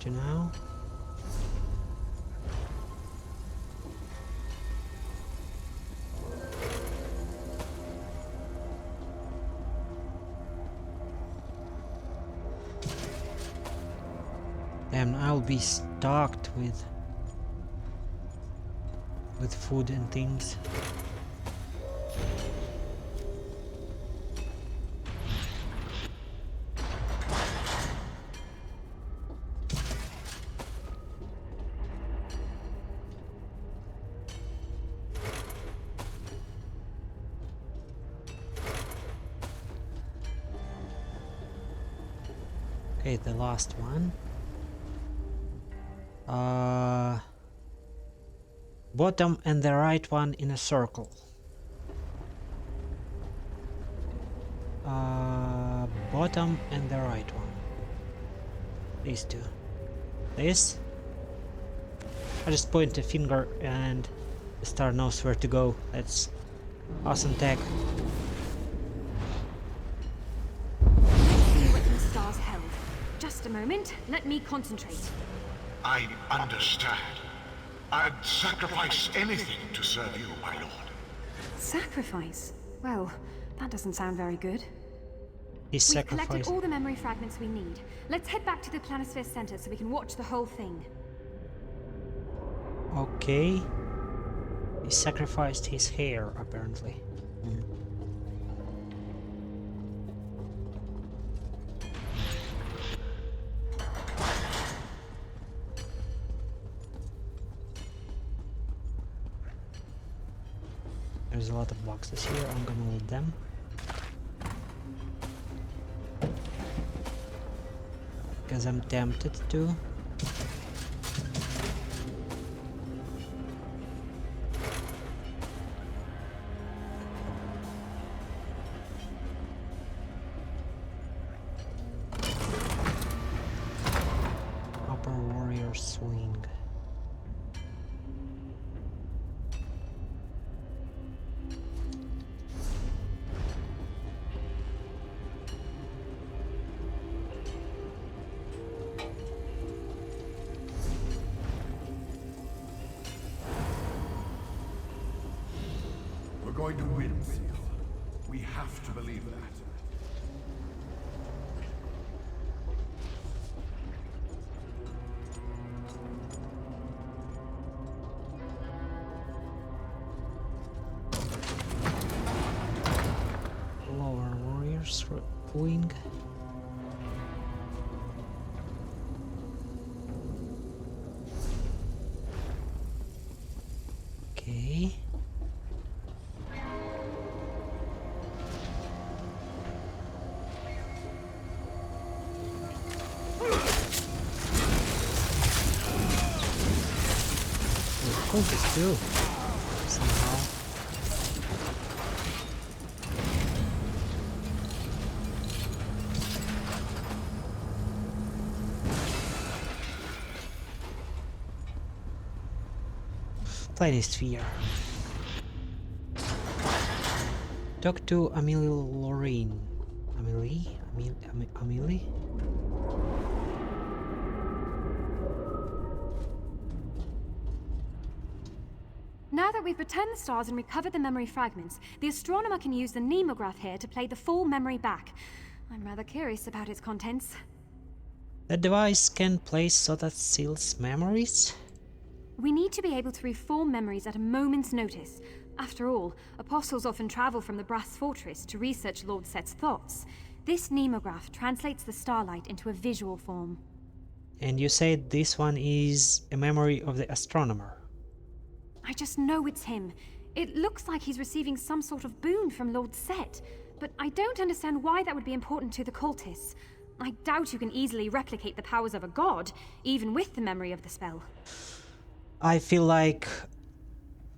Now then I'll be stocked with food and things. Okay, the last one. Bottom and the right one in a circle. Bottom and the right one. These two. This. I just point a finger and the star knows where to go. That's awesome tech. Stars held. Just a moment, let me concentrate. I understand. I'd sacrifice anything to serve you, my lord. Sacrifice? Well, that doesn't sound very good. He's We've collected all the memory fragments we need. Let's head back to the Planisphere Center so we can watch the whole thing. Okay. He sacrificed his hair, apparently. There's a lot of boxes here, I'm gonna loot them. Because I'm tempted to. Upper warrior swing. We're going to win, Seal. We have to believe that. Lower warriors wing. cultists too, somehow. Planisphere. Talk to Amelie Lorraine. Amelie? Now that we've returned the stars and recovered the memory fragments, the astronomer can use the nemograph here to play the full memory back. I'm rather curious about its contents. The device can play Sothasil's memories? We need to be able to reform memories at a moment's notice. After all, apostles often travel from the Brass Fortress to research Lord Set's thoughts. This nemograph translates the starlight into a visual form. And you said this one is a memory of the astronomer. I just know it's him. It looks like he's receiving some sort of boon from Lord Set, but I don't understand why that would be important to the cultists. I doubt you can easily replicate the powers of a god, even with the memory of the spell. I feel like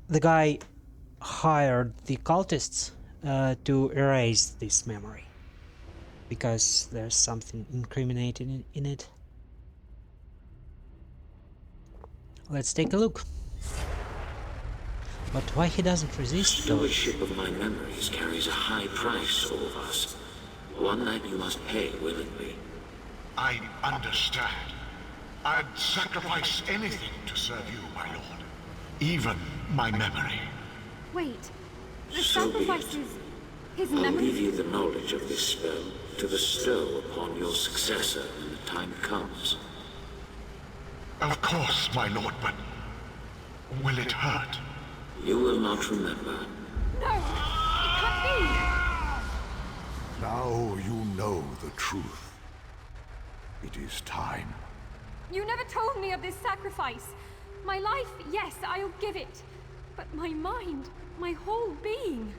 the guy hired the cultists to erase this memory, because there's something incriminating in it. Let's take a look. But why he doesn't resist? Stewardship of my memories carries a high price, Olvas. One that you must pay willingly. I understand. I'd sacrifice anything to serve you, my lord. Even my memory. Wait, the So be sacrifice it. is his I'll memory? leave you the knowledge of this spell to bestow upon your successor when the time comes. Of course, my lord, but will it hurt? You will not remember. No, it can't be! Now you know the truth. It is time. You never told me of this sacrifice. My life, yes, I'll give it. But my mind, my whole being.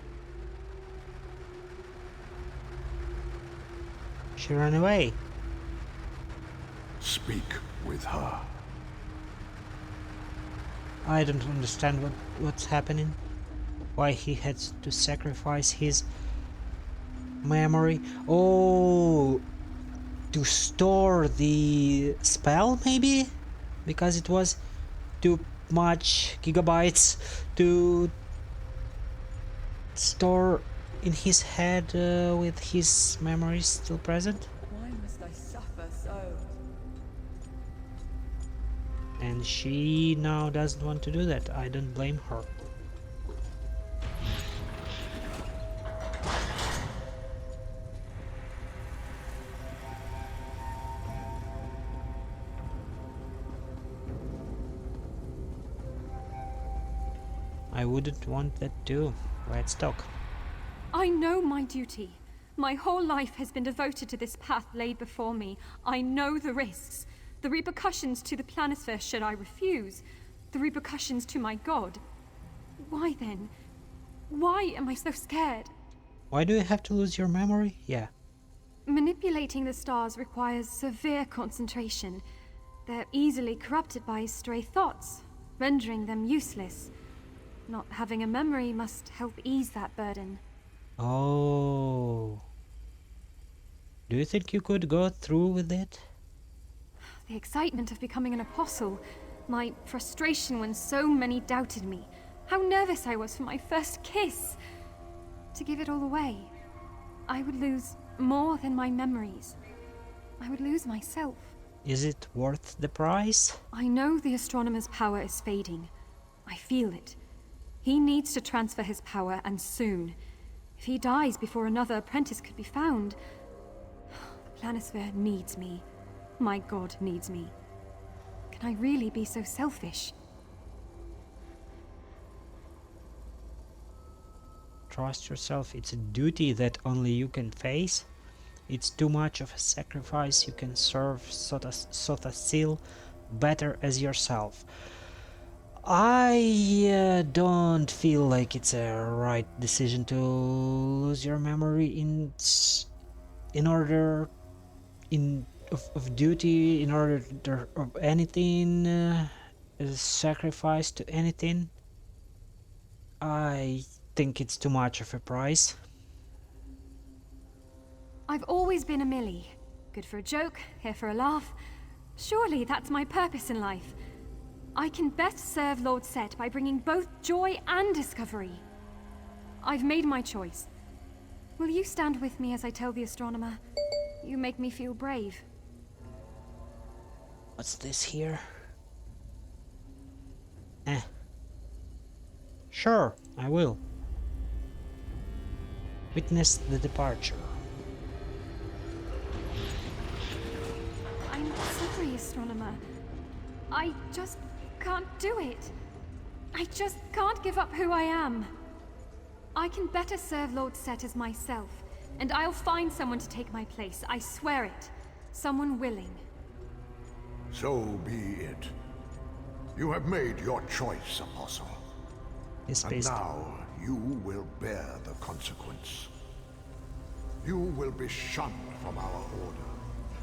She ran away. Speak with her. I don't understand what's happening. Why he had to sacrifice his memory. Oh, to store the spell, maybe? Because it was too much gigabytes to store in his head with his memories still present. Why must I suffer so? And she now doesn't want to do that. I don't blame her. I wouldn't want that too. Let's talk. I know my duty. My whole life has been devoted to this path laid before me. I know the risks. The repercussions to the planisphere should I refuse. The repercussions to my god. Why then? Why am I so scared? Why do you have to lose your memory? Yeah. Manipulating the stars requires severe concentration. They're easily corrupted by stray thoughts, rendering them useless. Not having a memory must help ease that burden. Oh. Do you think you could go through with it? The excitement of becoming an apostle, my frustration when so many doubted me, how nervous I was for my first kiss. To give it all away, I would lose more than my memories. I would lose myself. Is it worth the price? I know the astronomer's power is fading. I feel it. He needs to transfer his power, and soon. If he dies before another apprentice could be found, the planisphere needs me. My god needs me. Can I really be so selfish? Trust yourself. It's a duty that only you can face. It's too much of a sacrifice. You can serve Sothasil better as yourself. I don't feel like it's a right decision to lose your memory in order of duty, in order of anything. sacrifice to anything. I think it's too much of a price. I've always been a Millie. Good for a joke, here for a laugh. Surely that's my purpose in life. I can best serve Lord Set by bringing both joy and discovery. I've made my choice. Will you stand with me as I tell the astronomer? You make me feel brave. What's this here? Sure, I will. Witness the departure. I'm sorry, astronomer. I just can't do it. I just can't give up who I am. I can better serve Lord Set as myself, and I'll find someone to take my place, I swear it. Someone willing. So be it. You have made your choice, Apostle. And now you will bear the consequence. You will be shunned from our order,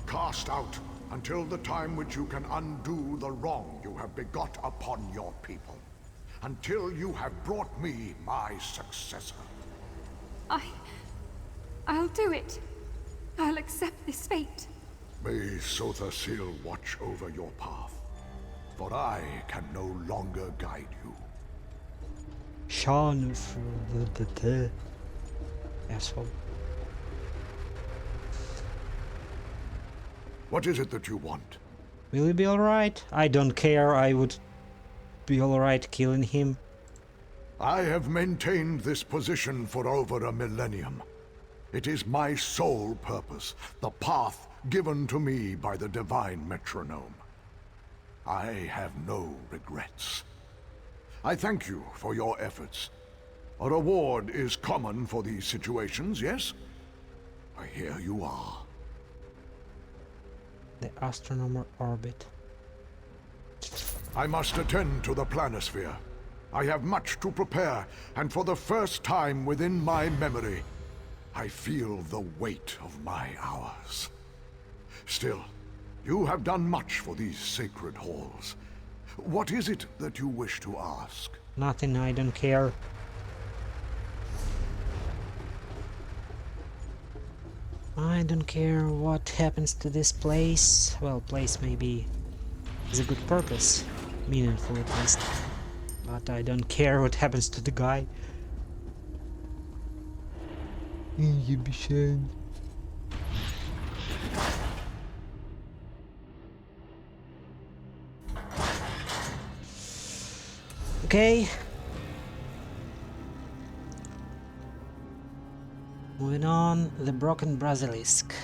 cast out until the time which you can undo the wrong you have begot upon your people, until you have brought me my successor. I'll do it. I'll accept this fate. May Sotha Sil watch over your path, for I can no longer guide you. Sean for the asshole. What is it that you want? Will you be alright? I don't care, I would be alright killing him. I have maintained this position for over a millennium. It is my sole purpose, the path given to me by the divine metronome. I have no regrets. I thank you for your efforts. A reward is common for these situations, yes? Here you are. The astronomer orbit. I must attend to the planisphere. I have much to prepare, and for the first time within my memory, I feel the weight of my hours. Still, you have done much for these sacred halls. What is it that you wish to ask? Nothing, I don't care. I don't care what happens to this place. Well, place maybe is a good purpose. Meaningful at least. But I don't care what happens to the guy. You be shame. Okay. Moving on, the broken basilisk.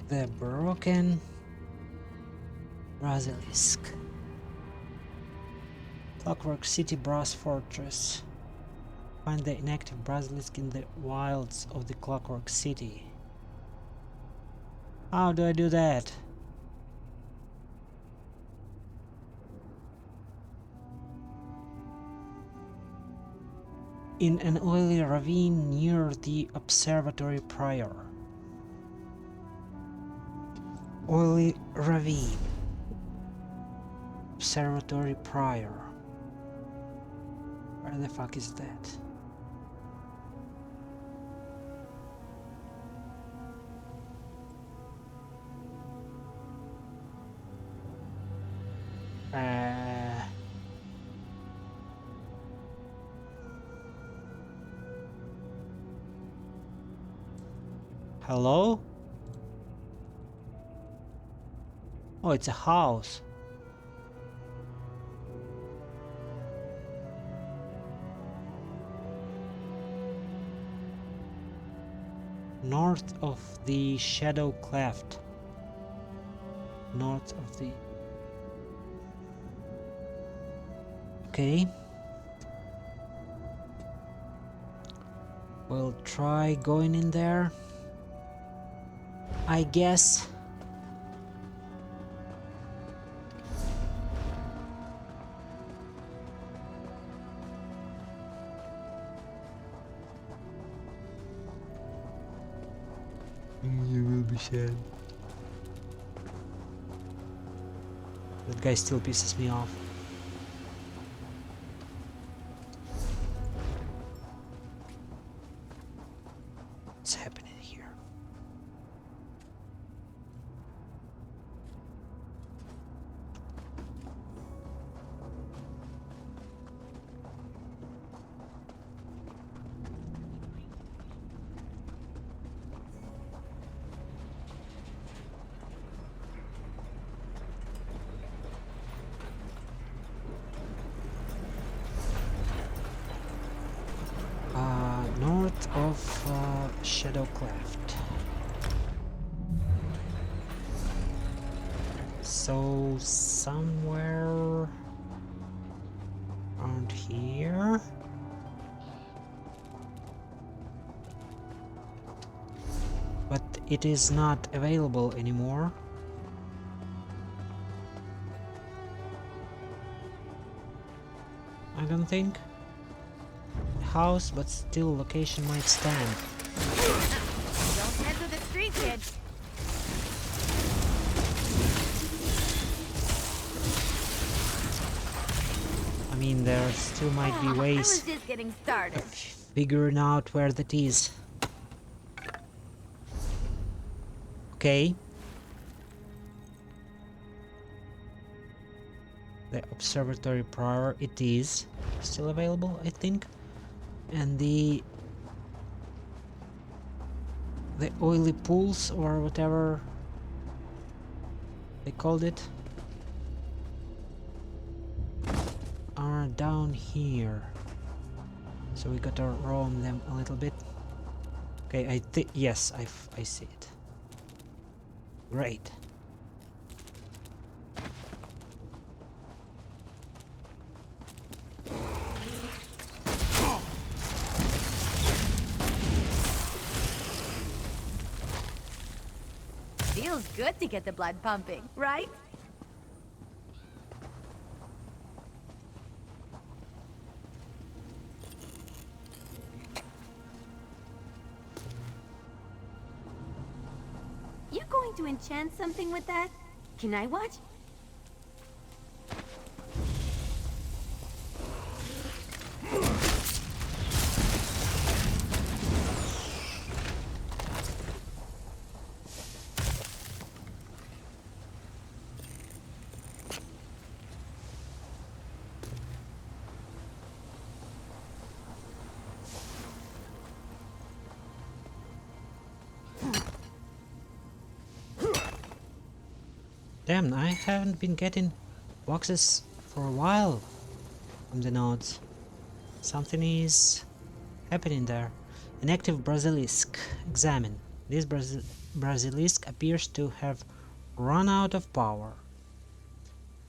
The broken basilisk. Clockwork City Brass Fortress. Find the inactive basilisk in the wilds of the Clockwork City. How do I do that? In an oily ravine near the observatory prior. Oily ravine. Observatory prior. Where the fuck is that? Hello? Oh, it's a house. North of the Shadow Cleft. North of the... Okay. We'll try going in there. I guess. You will be sad. That guy still pisses me off. What's happening here? North of Shadow Cleft. So somewhere around here. But it is not available anymore. I don't think. House, but still location might stand. Don't mess with the street, kid. I mean, there still might be ways I was just getting started. Figuring out where that is. Okay. The observatory prior, it is still available, I think. And the oily pools, or whatever they called it, are down here. So we gotta roam them a little bit. Okay, I think, yes, I see it. Great. Feels good to get the blood pumping, right? You going to enchant something with that? Can I watch? Damn, I haven't been getting boxes for a while from the nodes. Something is happening there. An active basilisk. Examine. This basilisk appears to have run out of power.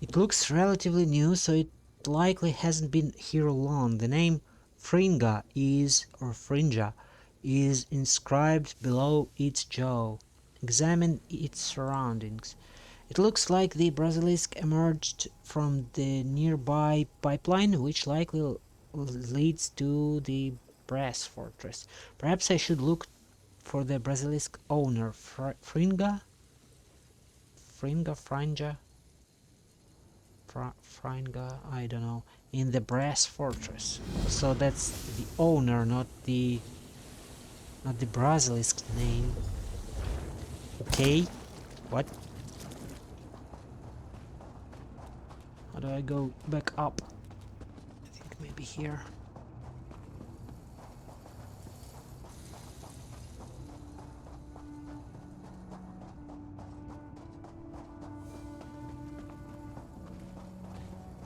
It looks relatively new, so it likely hasn't been here long. The name Fringa is inscribed below its jaw. Examine its surroundings. It looks like the basilisk emerged from the nearby pipeline, which likely leads to the brass fortress. Perhaps I should look for the basilisk owner, Fringa? Fringa? Fringa, I don't know, in the brass fortress. So that's the owner, not the basilisk's name. Okay, what? How do I go back up? I think maybe here.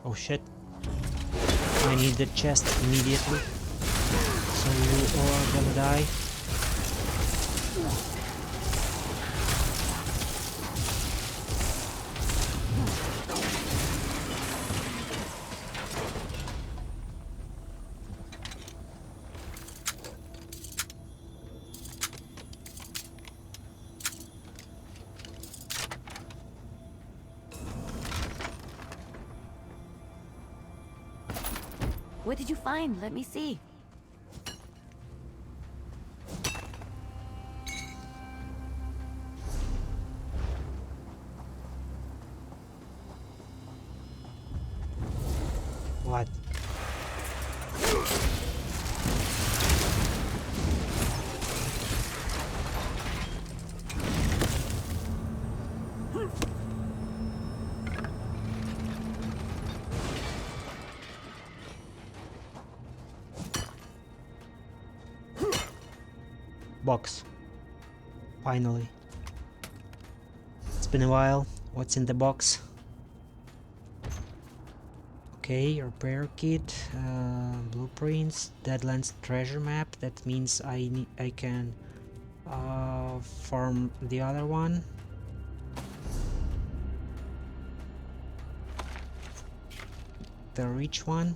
Oh shit. I need the chest immediately. So you all are gonna die. What did you find? Let me see. What? Box. Finally. It's been a while. What's in the box? Okay, repair kit, blueprints, Deadlands treasure map. That means I can farm the other one. The rich one.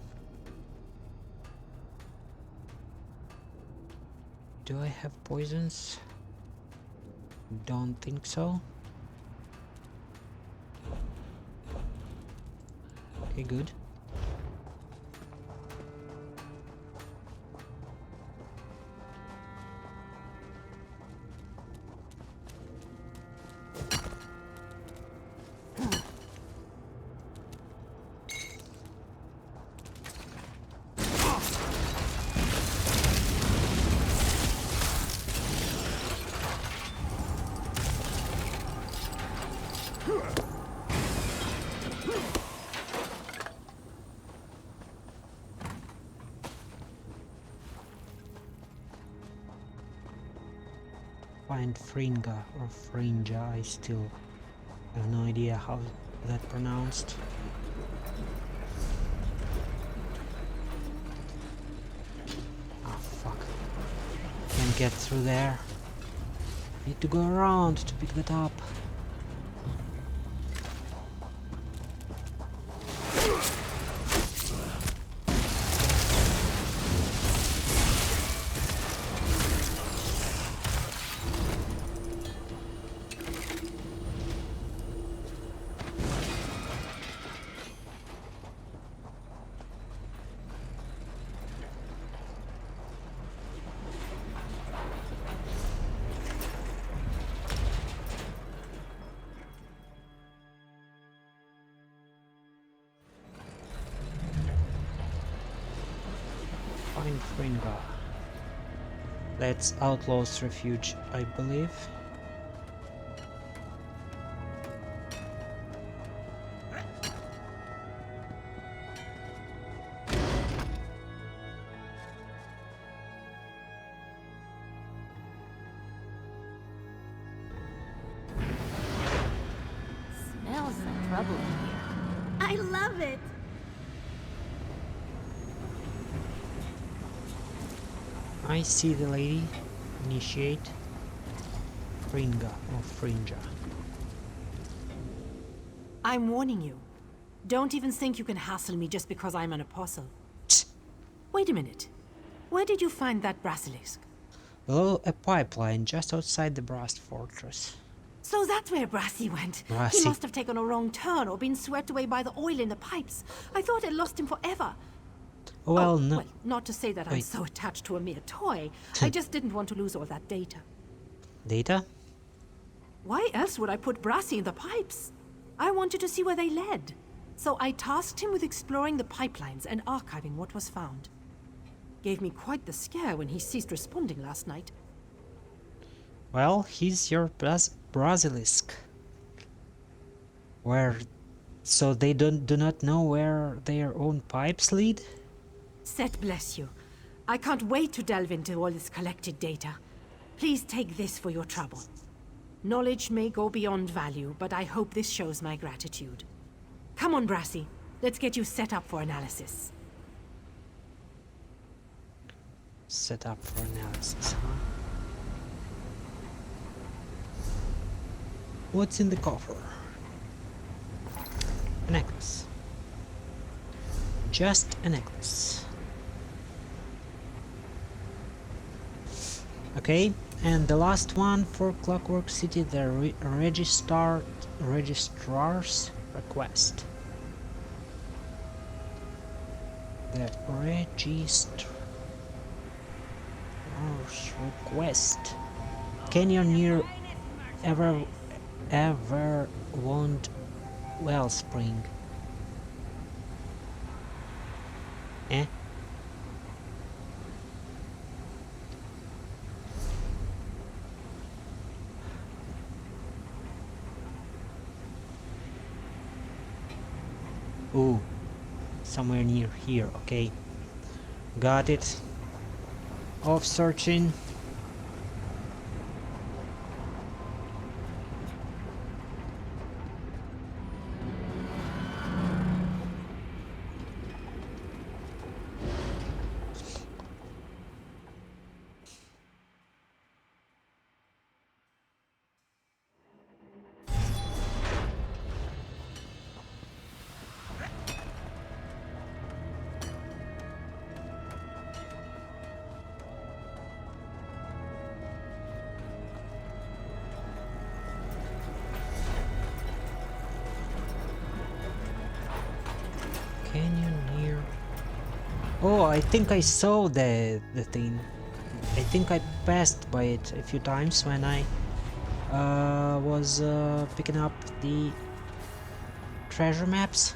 Do I have poisons? Don't think so. Okay, good. Find Fringa or Fringa, I still have no idea how that's pronounced. Ah, fuck. Can't get through there. Need to go around to pick that up. Find Fringa. That's Outlaw's Refuge, I believe. Smells like trouble in here. I love it! I see the lady. Initiate. Fringa or Fringa. I'm warning you. Don't even think you can hassle me just because I'm an apostle. Wait a minute. Where did you find that basilisk? Below a pipeline just outside the Brass Fortress. So that's where Brassy went. Brassy. He must have taken a wrong turn or been swept away by the oil in the pipes. I thought I'd lost him forever. Well, no. Well, not to say that I'm so attached to a mere toy. I just didn't want to lose all that data. Data? Why else would I put Brassy in the pipes? I wanted to see where they led. So I tasked him with exploring the pipelines and archiving what was found. Gave me quite the scare when he ceased responding last night. Well, he's your basilisk. Where? So they do not know where their own pipes lead? Set bless you. I can't wait to delve into all this collected data. Please take this for your trouble. Knowledge may go beyond value, but I hope this shows my gratitude. Come on, Brassy. Let's get you set up for analysis. Set up for analysis, huh? What's in the coffer? A necklace. Just a necklace. Okay, and the last one for Clockwork City, the registrar's request. The registrar's request. Canyon near Everwood Wellspring. Eh? Ooh, somewhere near here. Okay, got it. Off searching. Canyon near. Oh, I think I saw the thing. I think I passed by it a few times when I was picking up the treasure maps.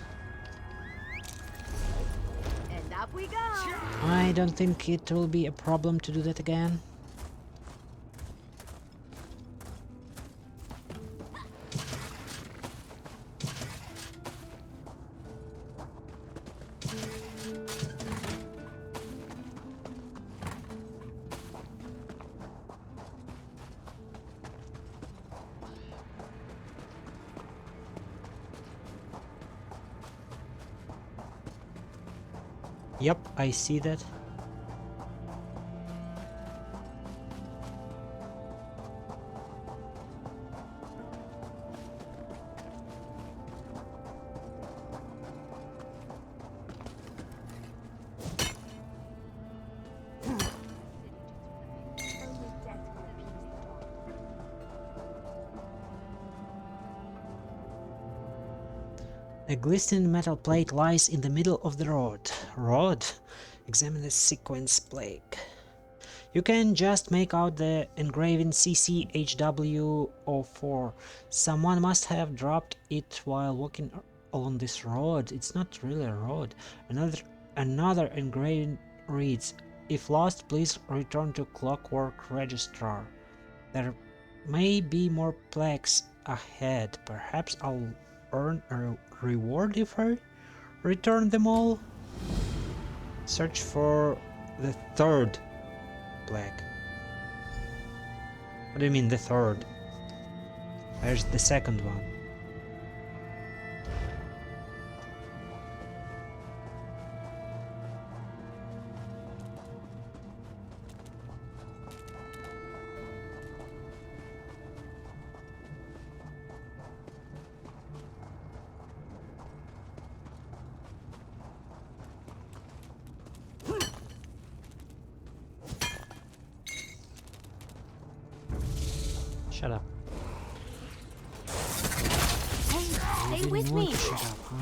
And up we go. I don't think it will be a problem to do that again. Yep, I see that. A glistening metal plate lies in the middle of the road. Road? Examine the sequence plaque. You can just make out the engraving CCHW04. Someone must have dropped it while walking along this road. It's not really a road. Another engraving reads, "If lost, please return to Clockwork Registrar." There may be more plaques ahead. Perhaps I'll earn a reward if I return them all. Search for the third plaque. What do you mean the third? There's the second one. Shut up. Hey, stay with me. Shut up, huh?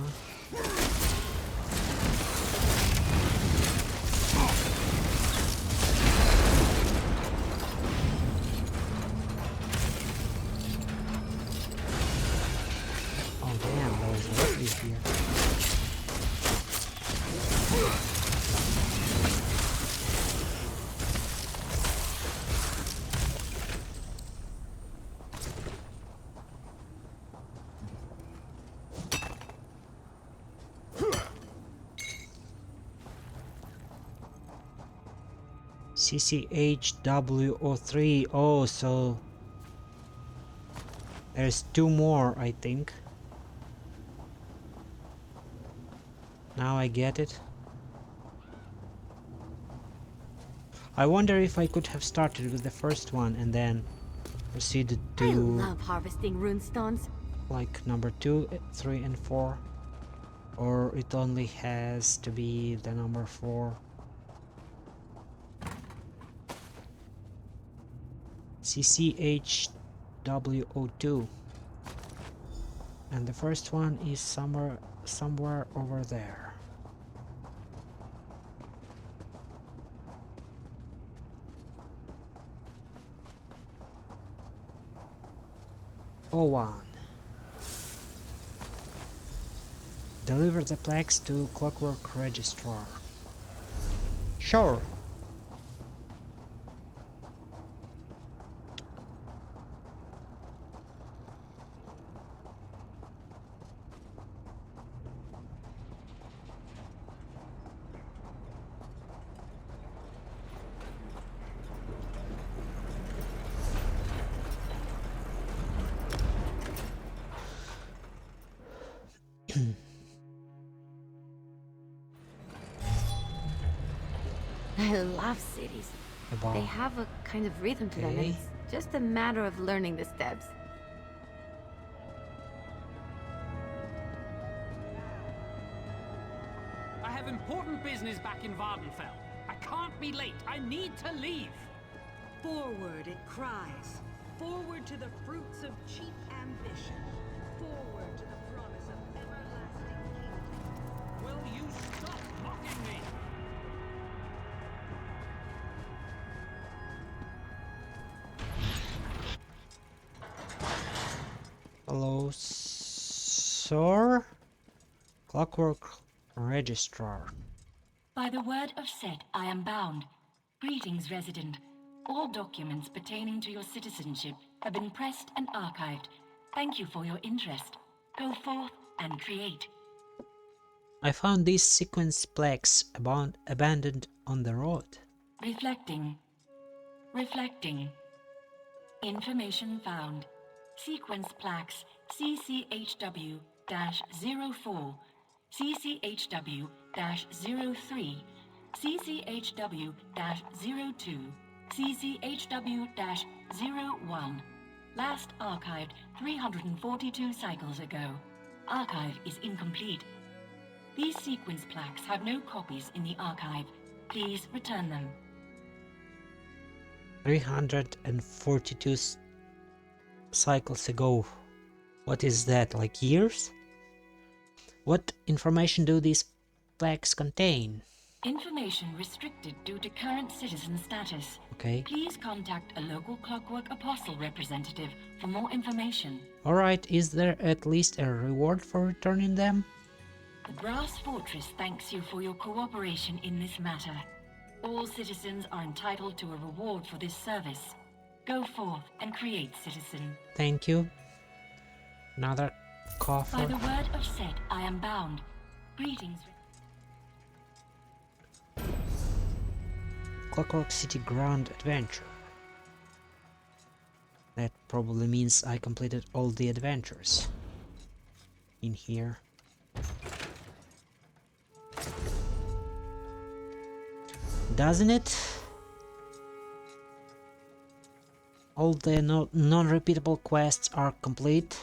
Oh damn, there was a refuge here. CCHW03. Oh, so there's two more, I think. Now I get it. I wonder if I could have started with the first one and then proceeded to... I love harvesting runestones. Like number 2, 3, and 4. Or it only has to be the number 4. CCHW02. And the first one is somewhere over there. O1. Deliver the plaques to Clockwork Registrar. Sure. I love cities. They have a kind of rhythm to them, and it's just a matter of learning the steps. I have important business back in Vardenfell. I can't be late. I need to leave. Forward, it cries. Forward to the fruits of cheap ambition. Forward to the promise of everlasting kingdom. Will you stop mocking me? Hello, sir? Clockwork Registrar. By the word of Set, I am bound. Greetings, resident. All documents pertaining to your citizenship have been pressed and archived. Thank you for your interest. Go forth and create. I found these sequence plaques abandoned on the road. Reflecting. Reflecting. Information found. Sequence plaques CCHW-04, CCHW-03, CCHW-02, CCHW-01. Last archived 342 cycles ago. Archive is incomplete. These sequence plaques have no copies in the archive. Please return them. 342 cycles ago. What is that, like years? What information do these plaques contain? Information restricted due to current citizen status. Okay. Please contact a local Clockwork Apostle representative for more information. Alright, is there at least a reward for returning them? The Brass Fortress thanks you for your cooperation in this matter. All citizens are entitled to a reward for this service. Go forth and create, citizen. Thank you. Another coffer. By the word of Set, I am bound. Greetings. Clockwork City Grand Adventure. That probably means I completed all the adventures in here. Doesn't it? All the non-repeatable quests are complete.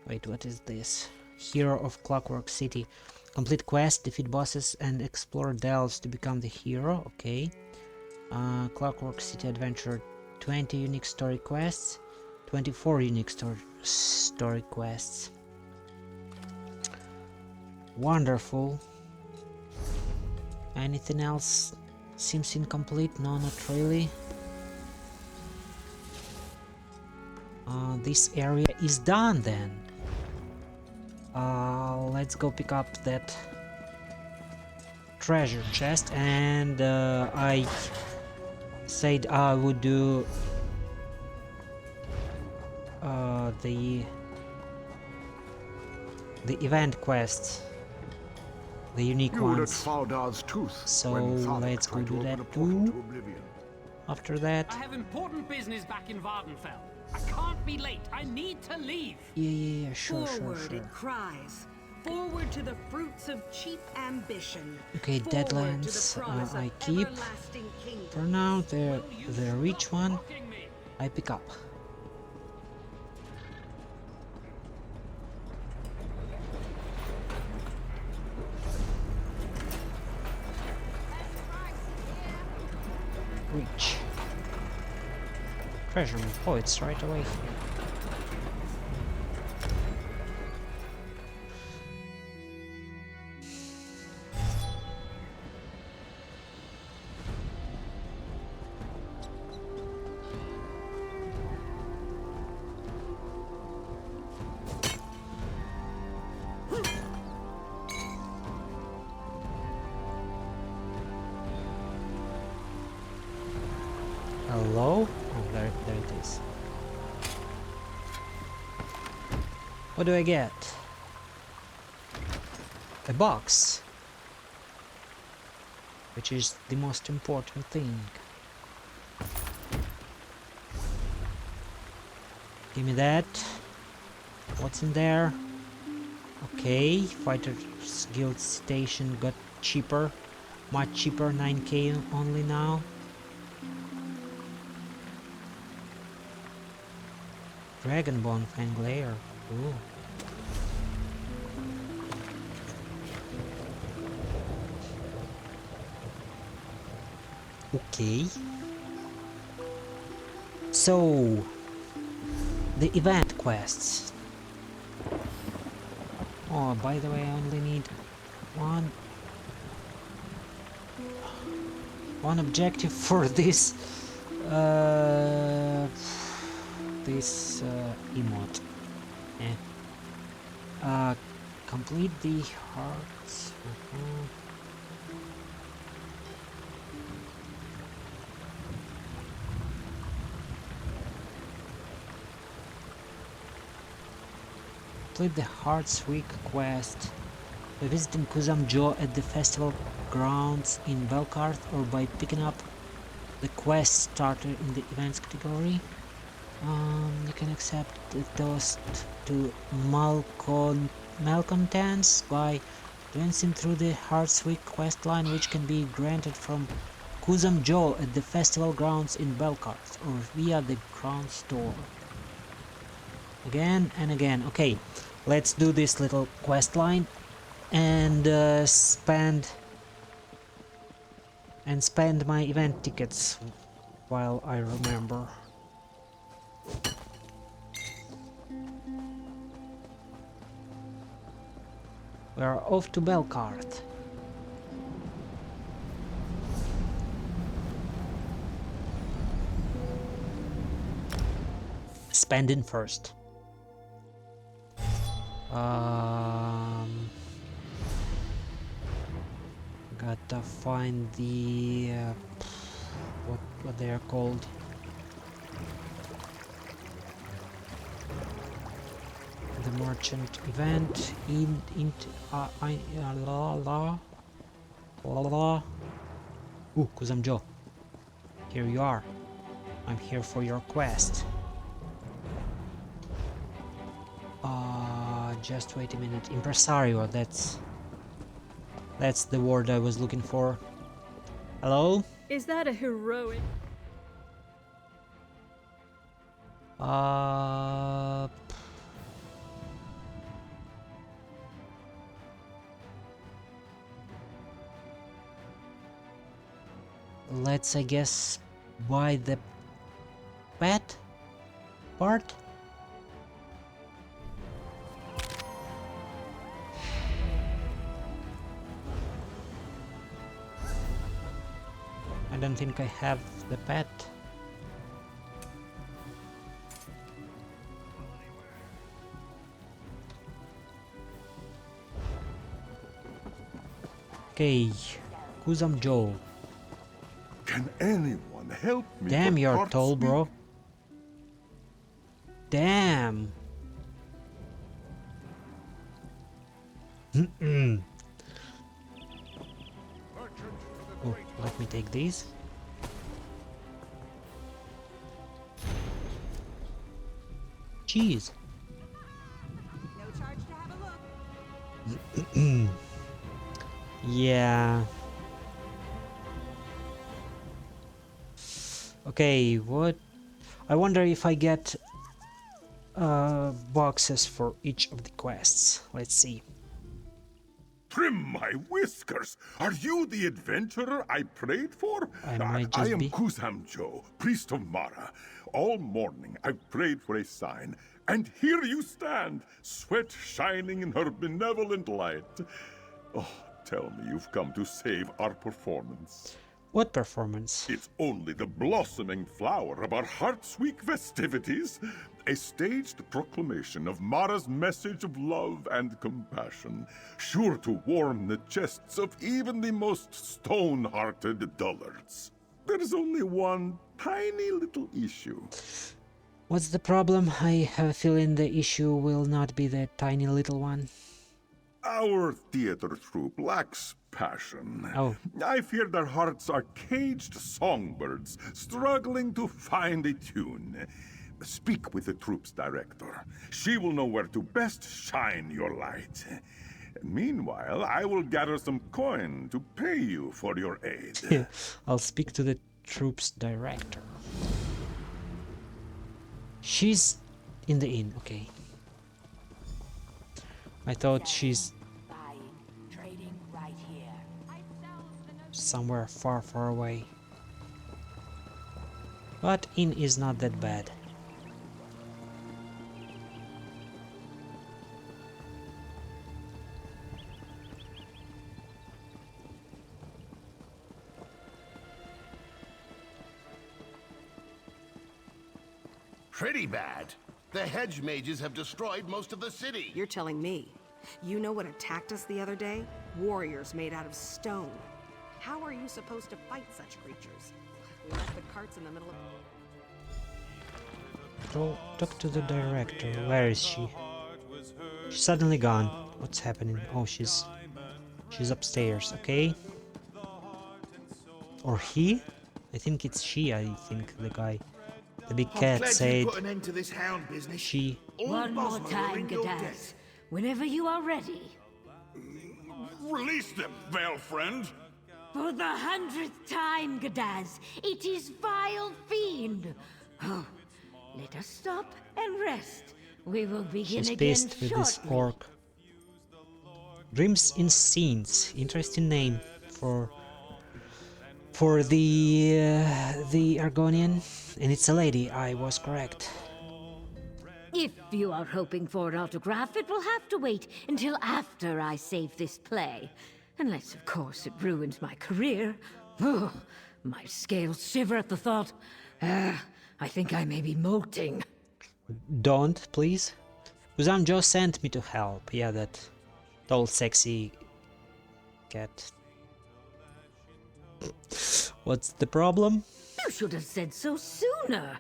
Wait, what is this? Hero of Clockwork City. Complete quest, defeat bosses and explore delves to become the hero. Okay. Clockwork City Adventure. 20 unique story quests. 24 unique story quests. Wonderful. Anything else seems incomplete? No, not really. This area is done then. Let's go pick up that treasure chest, and I said I would do the event quests, the unique ones. So let's go do that too. After that, I have important business back in Vardenfell. I can't be late. I need to leave. Yeah, sure, Forward, it cries. Forward to the fruits of cheap ambition. Okay, Deadlands I keep. For now, the rich one I pick up. Rich. Treasure map. Oh, it's right away here. difficulties. What do I get? A box, which is the most important thing. Give me that. What's in there? Okay, Fighters Guild Station got cheaper. Much cheaper, 9k only now. Dragonbone Fanglair. Ooh. Okay. So, the event quests. Oh, by the way, I only need one objective for this emote. Complete the hearts. Complete the Hearts Week quest by visiting Kuzam-jo at the festival grounds in Belkarth, or by picking up the quest starter in the events category. You can accept those to malcontents by advancing through the Hearts Week quest line, which can be granted from Kuzam-jo at the festival grounds in Belkarth, or via the Crown Store. Again and again. Okay, let's do this little quest line and spend my event tickets while I remember. We are off to Belkarth. Spending first. Gotta find the what they are called. The merchant event Ooh, Kuzam-jo. Here you are. I'm here for your quest. Just wait a minute. Impresario, that's the word I was looking for. Hello? Is that a heroic? Let's, I guess, buy the pet part. I don't think I have the pet. Okay, Kuzam-jo. Can anyone help me? Damn, you're tall, bro. Damn. Oh, let me take these. Jeez. No charge to have a look. Yeah. Okay, what? I wonder if I get boxes for each of the quests. Let's see. Trim my whiskers! Are you the adventurer I prayed for? I am Kuzam-jo, priest of Mara. All morning I've prayed for a sign, and here you stand, sweat shining in her benevolent light. Oh, tell me you've come to save our performance. What performance? It's only the blossoming flower of our Hearts Week festivities. A staged proclamation of Mara's message of love and compassion, sure to warm the chests of even the most stone-hearted dullards. There's only one tiny little issue. What's the problem? I have a feeling the issue will not be the tiny little one. Our theater troupe lacks passion. Oh. I fear their hearts are caged songbirds, struggling to find a tune. Speak with the troupe's director. She will know where to best shine your light. Meanwhile, I will gather some coin to pay you for your aid. I'll speak to the troupe's director. She's in the inn, okay. I thought she's somewhere far, far away. But inn is not that bad. Pretty bad. The hedge mages have destroyed most of the city. You're telling me. You know what attacked us the other day? Warriors made out of stone. How are you supposed to fight such creatures? We left the carts in the middle of... Talk to the director. Where is she? She's suddenly gone. What's happening? Oh, she's upstairs, okay? Or he? I think it's she, I think, the guy. The big cat said put an end to this hound business. She. One more time, Gadaz. Whenever you are ready. Release them, Veil Friend. For the 100th time, Gadaz, it is vile fiend. Oh, let us stop and rest. We will begin She's again pissed with shortly. this orc. Dreams in Scenes. Interesting name for the Argonian. And it's a lady, I was correct. If you are hoping for an autograph, it will have to wait until after I save this play. Unless, of course, it ruins my career. Oh, my scales shiver at the thought. I think I may be molting. Don't, please. Uzam Joe sent me to help. Yeah, that tall, sexy cat. What's the problem? You should have said so sooner.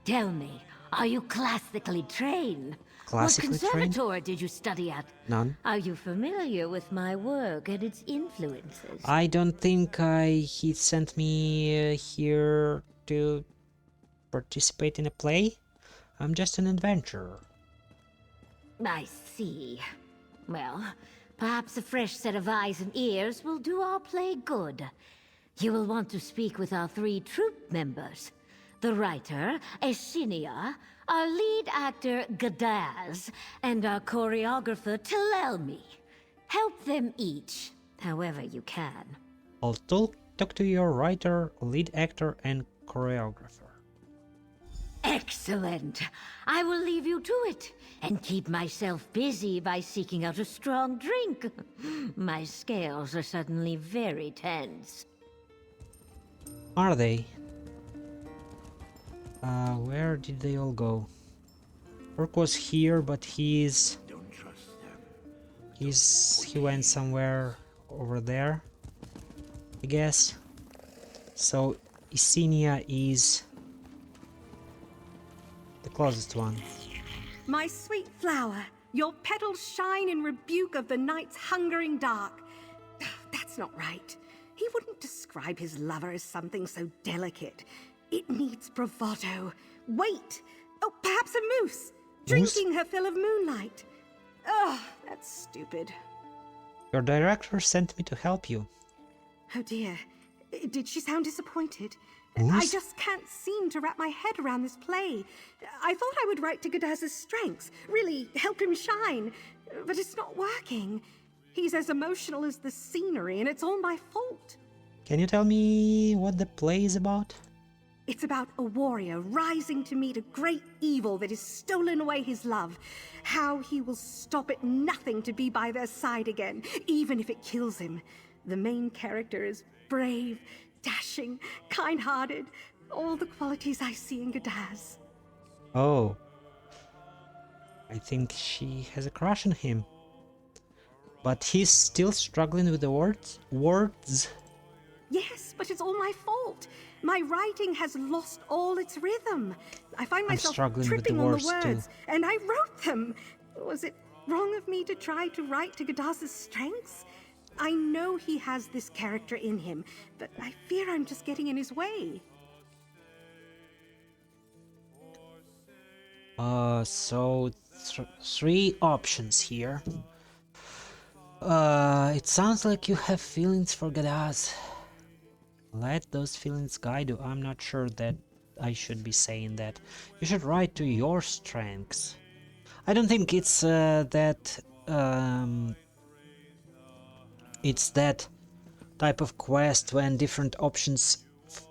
Tell me, are you classically trained? Classically what conservatory did you study at? None. Are you familiar with my work and its influences? I don't think he sent me here to participate in a play. I'm just an adventurer. I see. Well, perhaps a fresh set of eyes and ears will do our play good. You will want to speak with our 3 troupe members. The writer, Eshinia, our lead actor, Gadaz, and our choreographer, Telelmi. Help them each, however you can. I'll talk to your writer, lead actor, and choreographer. Excellent! I will leave you to it, and keep myself busy by seeking out a strong drink. My scales are suddenly very tense. Are they? Where did they all go? Orc was here, but he went somewhere over there, I guess. So Isinia is the closest one. My sweet flower, your petals shine in rebuke of the night's hungering dark. That's not right. He wouldn't describe his lover as something so delicate. It needs bravado. Wait! Oh, perhaps a moose! Drinking her fill of moonlight. Oh, that's stupid. Your director sent me to help you. Oh dear. Did she sound disappointed? Moose? I just can't seem to wrap my head around this play. I thought I would write to Gadaz's strengths, really help him shine, but it's not working. He's as emotional as the scenery, and it's all my fault. Can you tell me what the play is about? It's about a warrior rising to meet a great evil that has stolen away his love. How he will stop at nothing to be by their side again, even if it kills him. The main character is brave, dashing, kind-hearted, all the qualities I see in Gadaz. Oh. I think she has a crush on him. But he's still struggling with the words? Yes, but it's all my fault. My writing has lost all its rhythm. I find myself tripping on the words, and I wrote them. Was it wrong of me to try to write to Gadaz's strengths? I know he has this character in him, but I fear I'm just getting in his way. So three options here. It sounds like you have feelings for Gadaz. Let those feelings guide you. I'm not sure that I should be saying that. You should write to your strengths. I don't think it's it's that type of quest when different options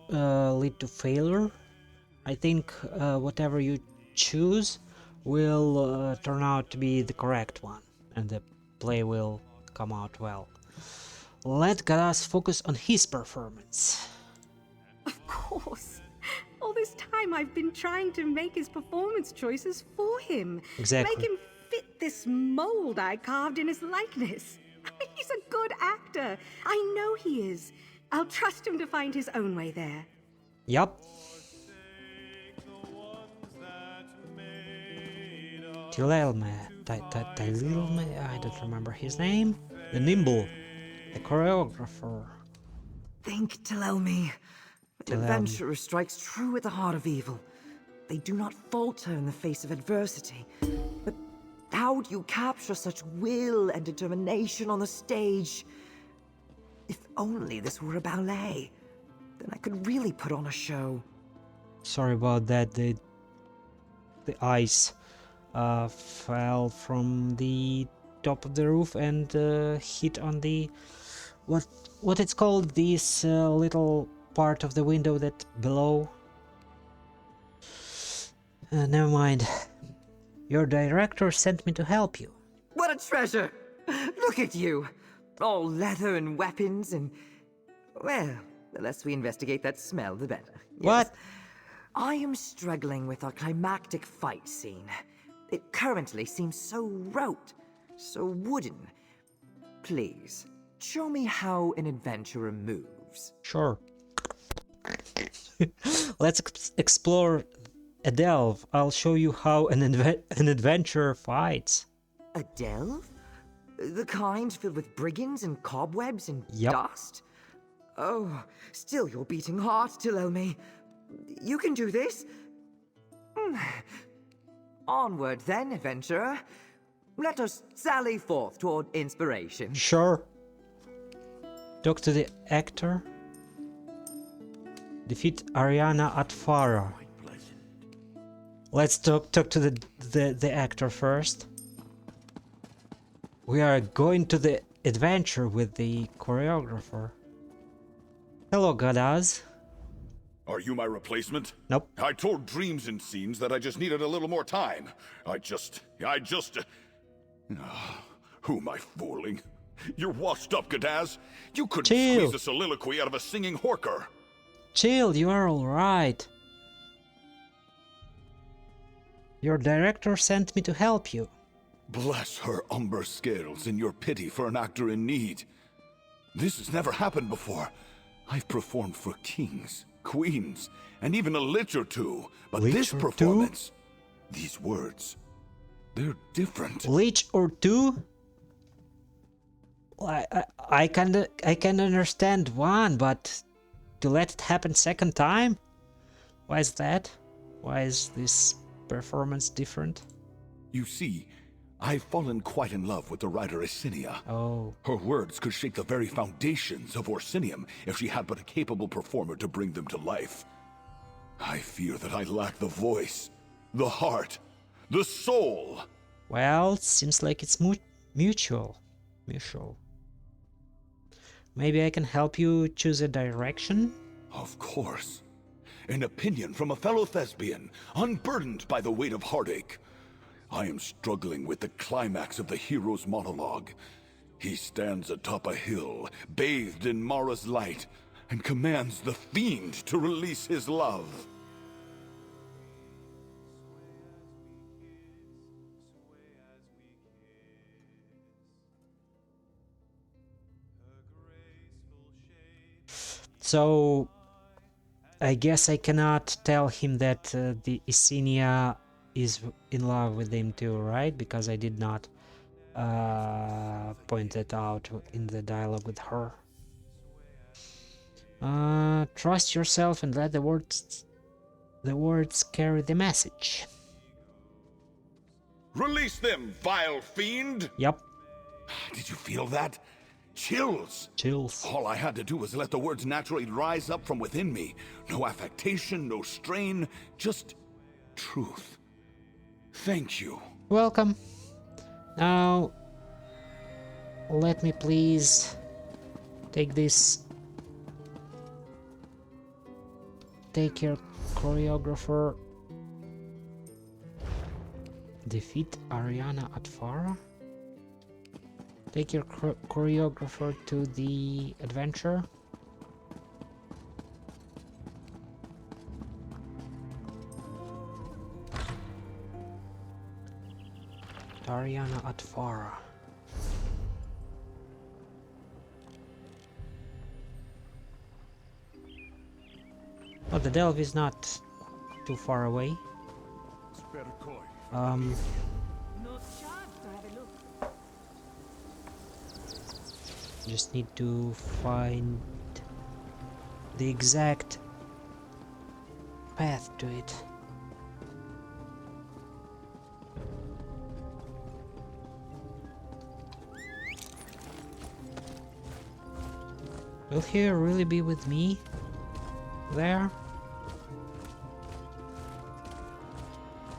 lead to failure. I think whatever you choose will turn out to be the correct one, and the play will come out well. Let Garas focus on his performance. Of course. All this time I've been trying to make his performance choices for him. Exactly. Make him fit this mold I carved in his likeness. He's a good actor. I know he is. I'll trust him to find his own way there. Yup. Tilelme, I don't remember his name. The Nimble, the choreographer. Think, Tilelme. An adventurer strikes true at the heart of evil. They do not falter in the face of adversity. But how do you capture such will and determination on the stage? If only this were a ballet, then I could really put on a show. Sorry about that. The ice fell from the top of the roof and hit on the what it's called, this little part of the window that below. Never mind. Your director sent me to help you. What a treasure! Look at you! All leather and weapons and... Well, the less we investigate that smell, the better. Yes. What? I am struggling with our climactic fight scene. It currently seems so rote, so wooden. Please, show me how an adventurer moves. Sure. Let's explore a delve. I'll show you how an adventurer fights. A delve? The kind filled with brigands and cobwebs and dust? Oh, still your beating heart, Tilelme. You can do this. Onward then, adventurer. Let us sally forth toward inspiration. Sure. Talk to the actor. Defeat Ariana at Farah. Let's talk to the actor first. We are going to the adventure with the choreographer. Hello, Gadaz. Are you my replacement? Nope. I told Dreams and Scenes that I just needed a little more time. Who am I fooling? You're washed up, Gadaz. You couldn't squeeze a soliloquy out of a singing horker. Chill, you are alright. Your director sent me to help you. Bless her umber scales in your pity for an actor in need. This has never happened before. I've performed for kings, queens, and even a lich or two. But this performance, these words, they're different. Lich or two? I can understand one, but to let it happen second time? Why is that? Why is this performance different? You see, I've fallen quite in love with the writer Isinia. Oh. Her words could shake the very foundations of Orsinium if she had but a capable performer to bring them to life. I fear that I lack the voice, the heart, the soul. Well, it seems like it's mutual. Maybe I can help you choose a direction? Of course. An opinion from a fellow thespian, unburdened by the weight of heartache. I am struggling with the climax of the hero's monologue. He stands atop a hill, bathed in Mara's light, and commands the fiend to release his love. So I guess I cannot tell him that the Isenia is in love with him too, right? Because I did not point that out in the dialogue with her. Trust yourself and let the words carry the message. Release them, vile fiend! Yep. Did you feel that? Chills. Chills. All I had to do was let the words naturally rise up from within me. No affectation, no strain, just truth. Thank you. Welcome. Now, let me please take this. Take your choreographer. Defeat Ariana at Farah. Take your choreographer to the adventure. Ariana at Farah. Oh, the delve is not too far away. Just need to find the exact path to it. Will he really be with me there?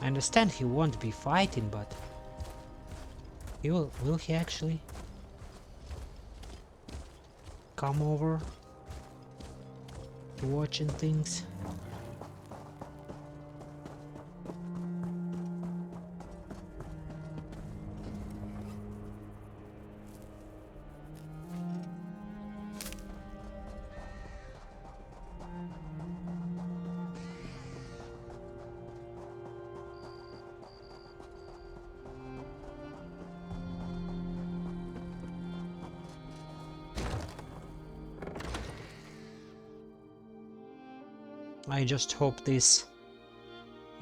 I understand he won't be fighting, but will he actually come over to watching things? I just hope this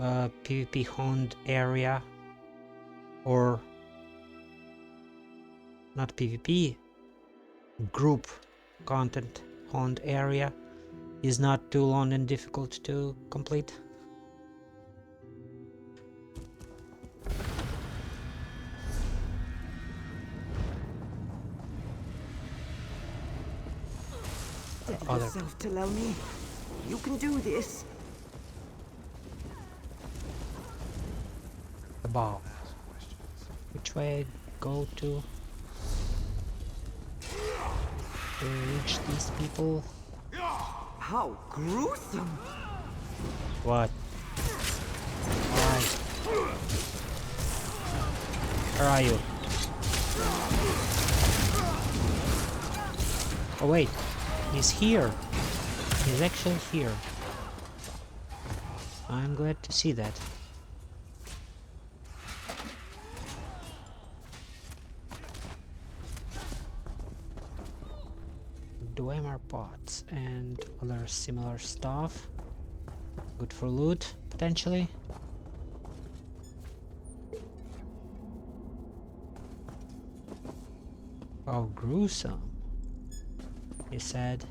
PvP honed area, or not PvP, group content honed area, is not too long and difficult to complete. Steady yourself, Teloni. You can do this. Above. Which way I go to reach these people? How gruesome! What? Why? Where are you? Oh wait, he's here. He's actually here. I'm glad to see that. Dwemer pots and other similar stuff. Good for loot, potentially. Oh, gruesome, he said.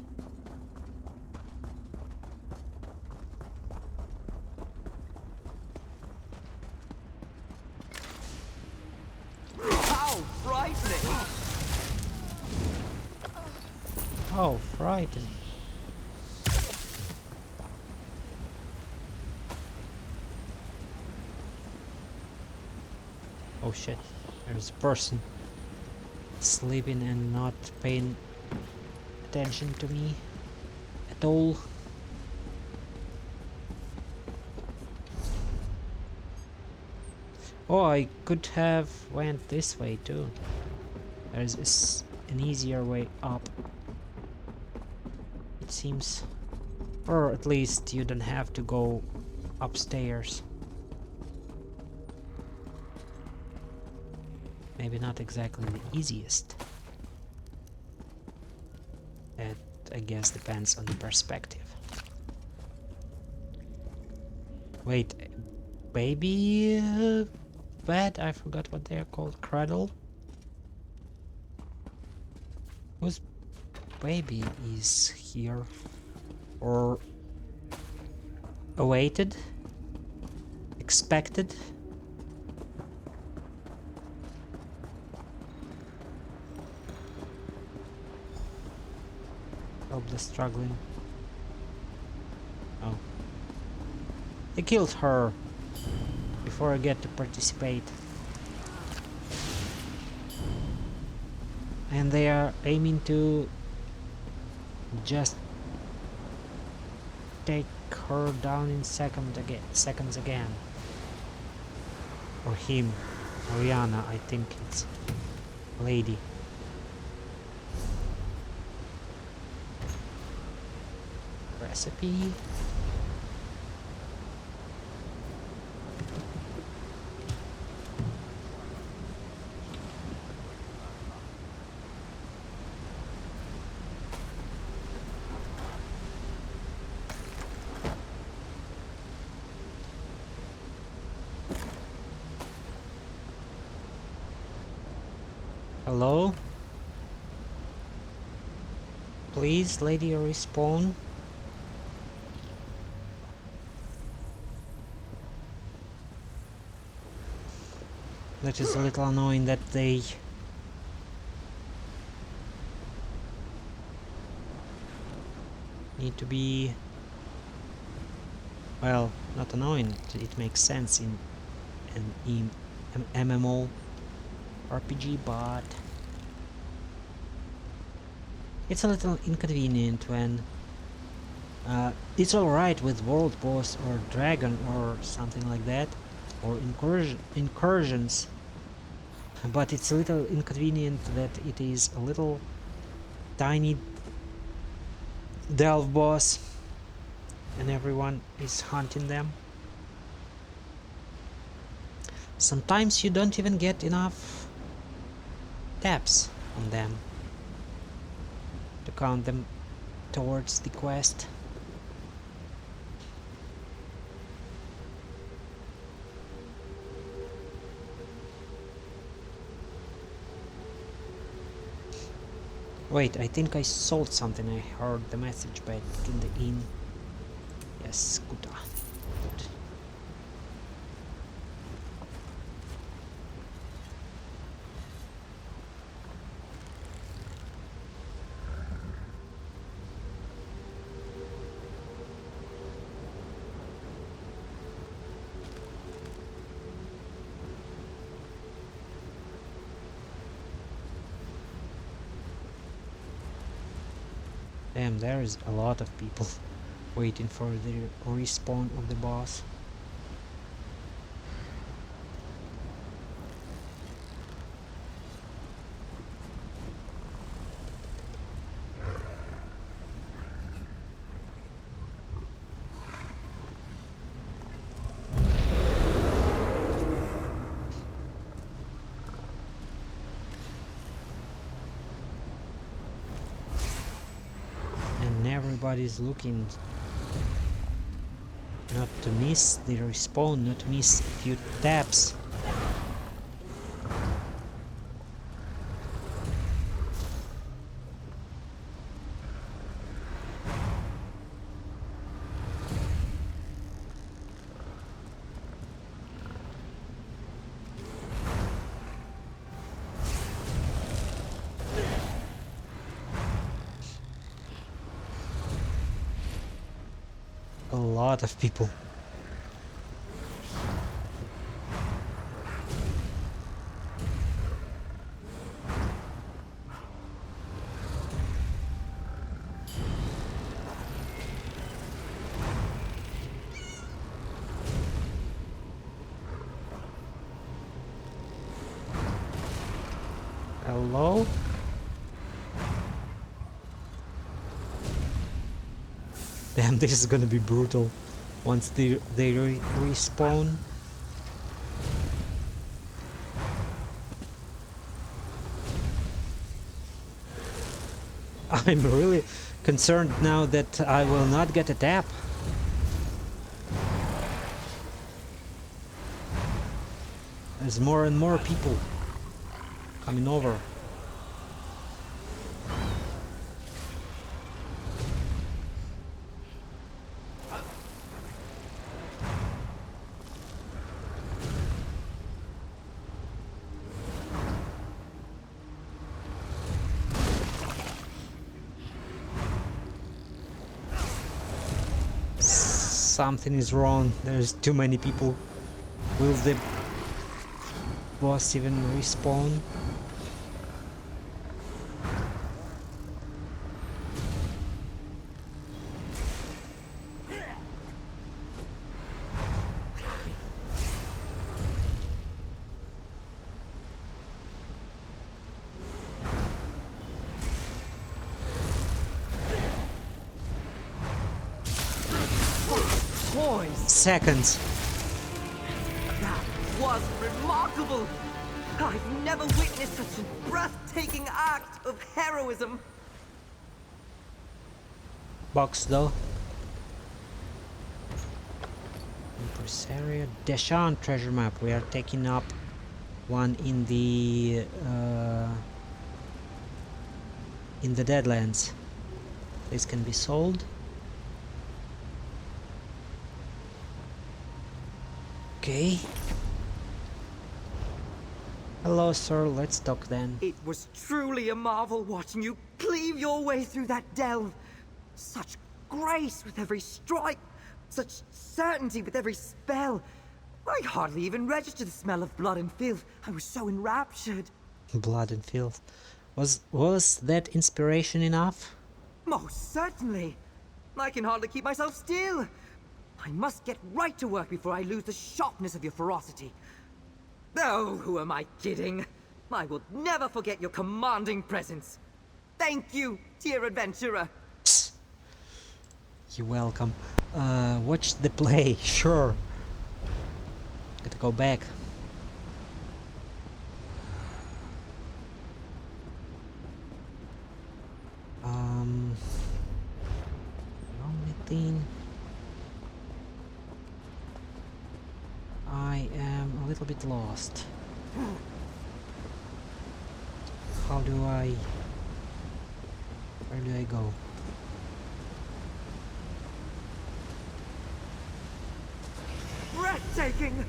Oh, frightening. Oh shit, there's a person sleeping and not paying attention to me at all. Oh, I could have went this way too. There's an easier way up, it seems. Or at least you don't have to go upstairs. Maybe not exactly the easiest at I guess depends on the perspective. Wait, baby bed? I forgot what they are called. Cradle? Whose baby is here? Or awaited? Expected? Help the struggling. Oh. They killed her before I get to participate. And they are aiming to just take her down in seconds again. Or him. Oriana, I think it's lady. Recipe. Hello? Please, lady, respawn. That is a little annoying that they need to be, well, not annoying, it makes sense in an MMO RPG, but it's a little inconvenient when it's alright with world boss or dragon or something like that, or incursions, but it's a little inconvenient that it is a little tiny delve boss and everyone is hunting them. Sometimes you don't even get enough taps on them to count them towards the quest. Wait, I think I sold something. I heard the message back in the inn. Yes, good. Good. Damn, there is a lot of people waiting for the respawn of the boss. Everybody's looking not to miss the respawn, not to miss a few taps. A lot of people. Hello? Damn, this is gonna be brutal once they respawn. I'm really concerned now that I will not get a tap. There's more and more people coming over. Something is wrong. There's too many people. Will the boss even respawn? Seconds. That was remarkable. I've never witnessed such a breathtaking act of heroism. Box though. Impresario Deshan treasure map. We are taking up one in the Deadlands. This can be sold. Okay. Hello, sir. Let's talk then. It was truly a marvel watching you cleave your way through that delve. Such grace with every strike, such certainty with every spell. I hardly even registered the smell of blood and filth. I was so enraptured. Blood and filth. Was that inspiration enough? Most certainly. I can hardly keep myself still. I must get right to work before I lose the sharpness of your ferocity. Oh, who am I kidding? I will never forget your commanding presence. Thank you, dear adventurer. Psst. You're welcome. Watch the play, sure. Gotta go back. The only thing I am a little bit lost. How do I... Where do I go? Breathtaking!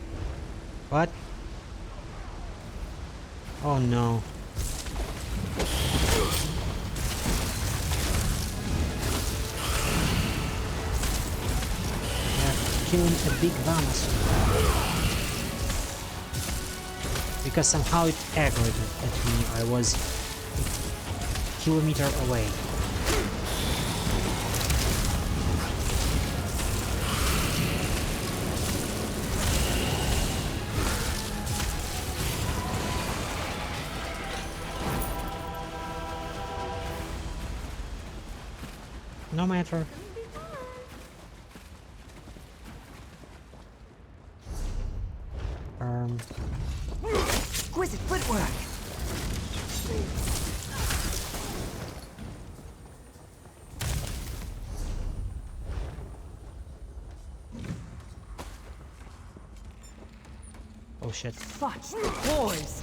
What? Oh no. They're killing a big Vamos. Because somehow it aggroed at me. I was a kilometer away. No matter. Exquisite footwork. Oh shit. Such poise.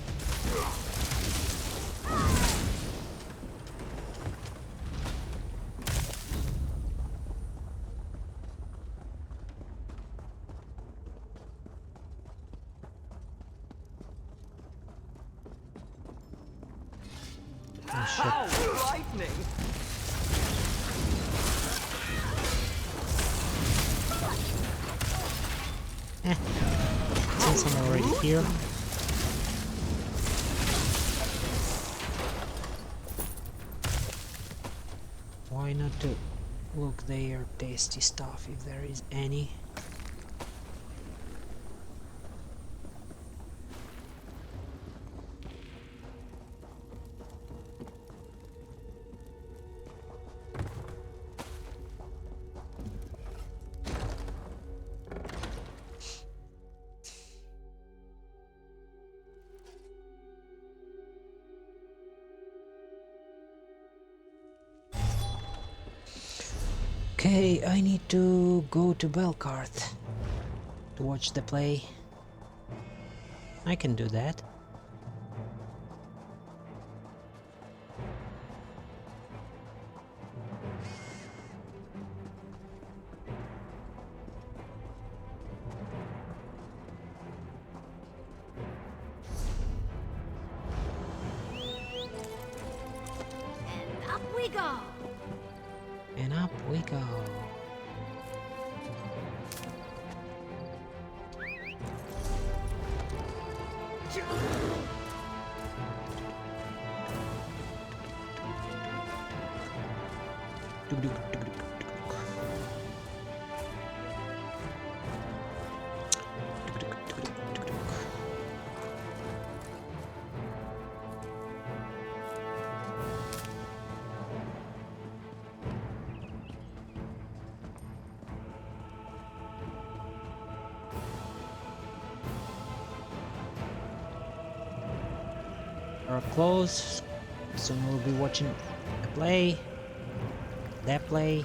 How frightening! Since I'm already here. Why not to look their tasty stuff if there is any? Okay, I need to go to Belkart to watch the play. I can do that. And up we go. And up we go. We're close. Soon we'll be watching the play. That play.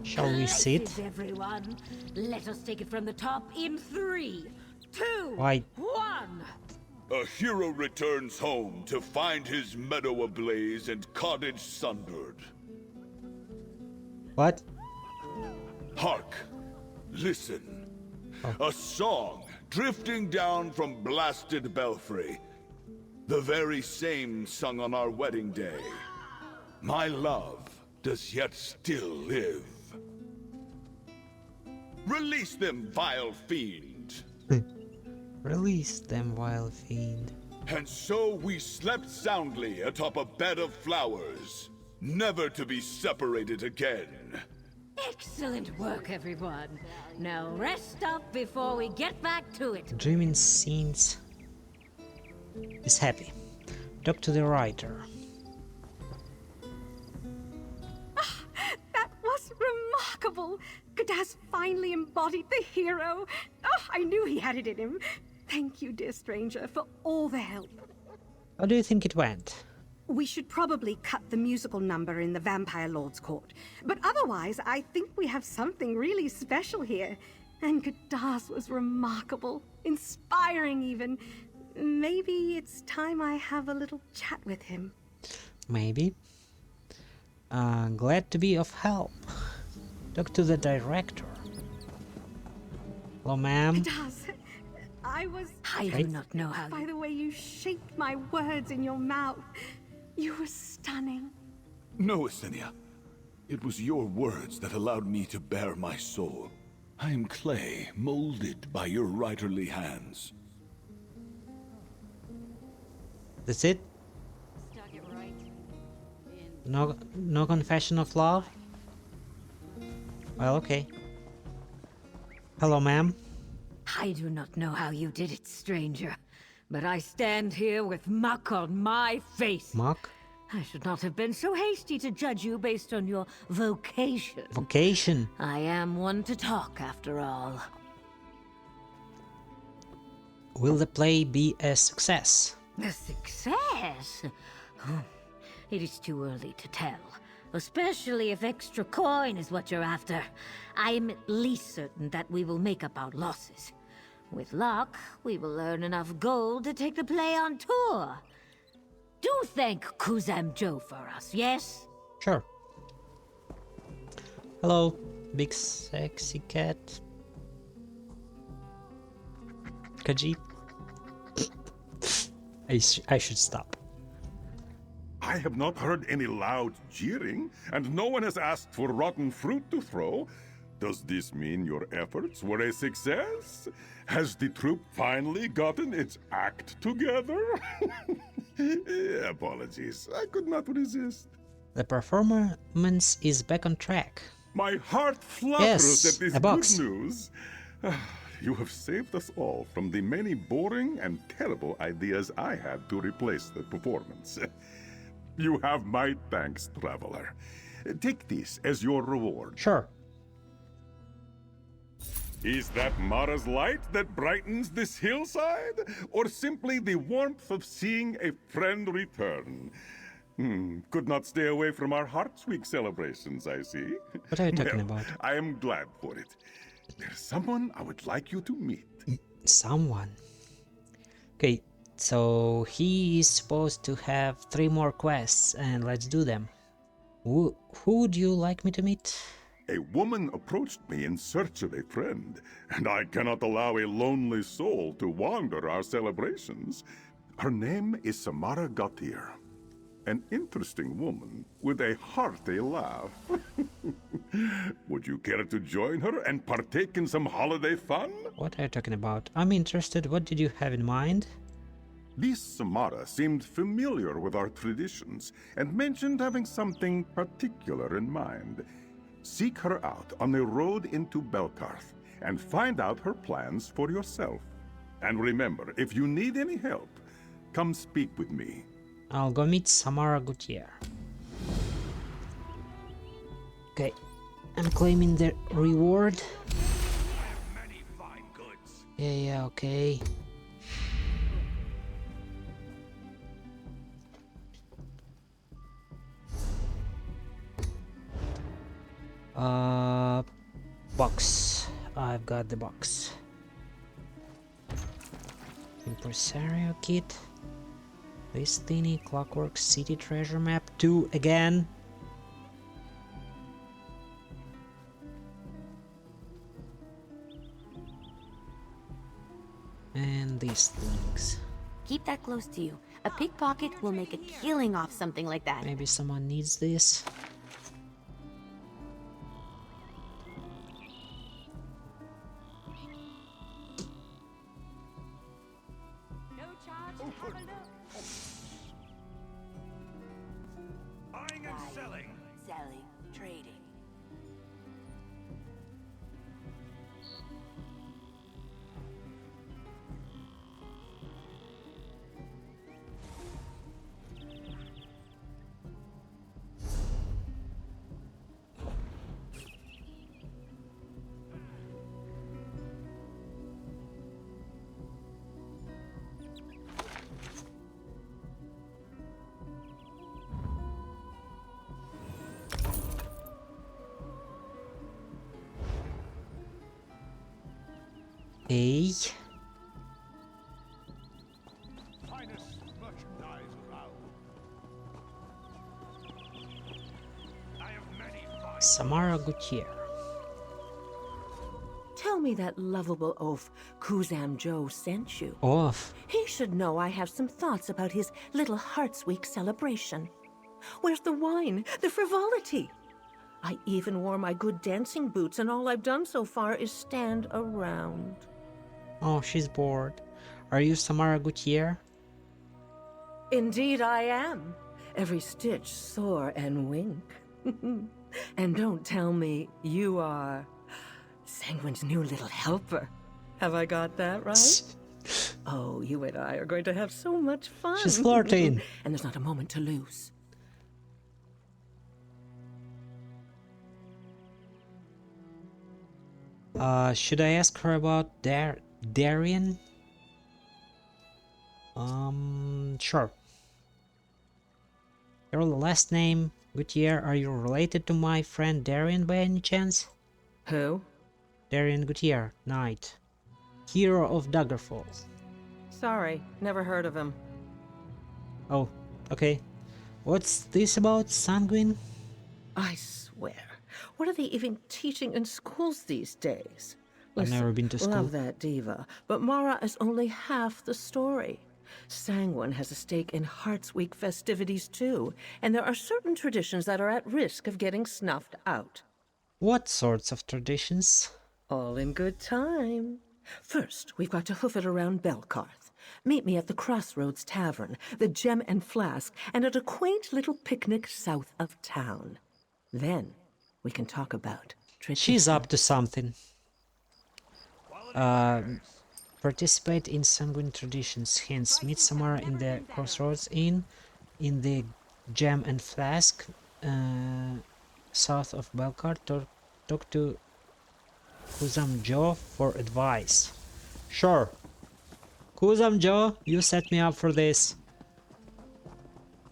Shall we sit? Places, everyone. Let us take it from the top in 3, 2, Why? 1. A hero returns home to find his meadow ablaze and cottage sundered. What? Hark! Listen. A song drifting down from blasted belfry. The very same sung on our wedding day. My love does yet still live. Release them, vile fiend! Release them, vile fiend. And so we slept soundly atop a bed of flowers, never to be separated again. Excellent work, everyone. Now rest up before we get back to it. Dreaming scenes is happy. Talk to the writer. That was remarkable. Gadaz finally embodied the hero. Oh, I knew he had it in him. Thank you, dear stranger, for all the help. How do you think it went? We should probably cut the musical number in the Vampire Lord's Court. But otherwise, I think we have something really special here. And Gadaz was remarkable, inspiring even. Maybe it's time I have a little chat with him. Maybe. Glad to be of help. Talk to the director. Hello, ma'am. Gadaz, I do not know how by the way you shaped my words in your mouth. You were stunning. No, Asenia. It was your words that allowed me to bare my soul. I am clay, molded by your writerly hands. That's it? No confession of love? Well, okay. Hello, ma'am. I do not know how you did it, stranger, but I stand here with muck on my face. Muck? I should not have been so hasty to judge you based on your vocation. Vocation? I am one to talk, after all. Will the play be a success? A success? It is too early to tell. Especially if extra coin is what you're after. I am at least certain that we will make up our losses. With luck, we will earn enough gold to take the play on tour. Do thank Kuzam Joe for us, yes? Sure. Hello, big sexy cat. Khajiit. I should stop. I have not heard any loud jeering, and no one has asked for rotten fruit to throw. Does this mean your efforts were a success? Has the troupe finally gotten its act together? Apologies, I could not resist. The performance is back on track. My heart flutters at this a box. good news. You have saved us all from the many boring and terrible ideas I had to replace the performance. You have my thanks, traveler. Take this as your reward. Sure. Is that Mara's light that brightens this hillside? Or simply the warmth of seeing a friend return? Could not stay away from our Hearts Week celebrations, I see. What are you talking about? I am glad for it. There's someone I would like you to meet. Someone? Okay, so he is supposed to have 3 more quests, and let's do them. Who would you like me to meet? A woman approached me in search of a friend, and I cannot allow a lonely soul to wander our celebrations. Her name is Samara Gautier. An interesting woman with a hearty laugh. Would you care to join her and partake in some holiday fun? What are you talking about? I'm interested. What did you have in mind? This Samara seemed familiar with our traditions and mentioned having something particular in mind. Seek her out on the road into Belkarth and find out her plans for yourself. And remember, if you need any help, come speak with me. I'll go meet Samara Gautier. Okay, I'm claiming the reward. Yeah, okay. Box. I've got the box. Impresario kit. Destiny, Clockwork City treasure map 2 again. And these things. Keep that close to you. A pickpocket will make a killing off something like that. Maybe someone needs this. Buying and selling. Selling, trading. A. Finest merchandise around. I have many fine. Samara Gautier. Tell me that lovable oaf Kuzam Joe sent you. Off. He should know I have some thoughts about his little Hearts Week celebration. Where's the wine? The frivolity? I even wore my good dancing boots, and all I've done so far is stand around. Oh, she's bored. Are you Samara Gautier? Indeed I am. Every stitch sore and wink. And don't tell me you are Sanguine's new little helper. Have I got that right? Oh, you and I are going to have so much fun. She's flirting. And there's not a moment to lose. Should I ask her about Darian? Sure. Your last name, Gautier, are you related to my friend Darian by any chance? Who? Darian Gautier, knight. Hero of Daggerfall. Sorry, never heard of him. Oh, okay. What's this about, Sanguine? I swear. What are they even teaching in schools these days? I've never been to school. Love that diva, but Mara is only half the story. Sanguine has a stake in Hearts Week festivities too, and there are certain traditions that are at risk of getting snuffed out. What sorts of traditions? All in good time. First, we've got to hoof it around Belkarth. Meet me at the Crossroads Tavern, the Gem and Flask, and at a quaint little picnic south of town. Then, we can talk about She's up to something. Participate in sanguine traditions, hence meet Samara in the Crossroads Inn, in the Jam and Flask, south of Belcar. Talk to Kuzam Joe for advice. Sure. Kuzam Joe, you set me up for this.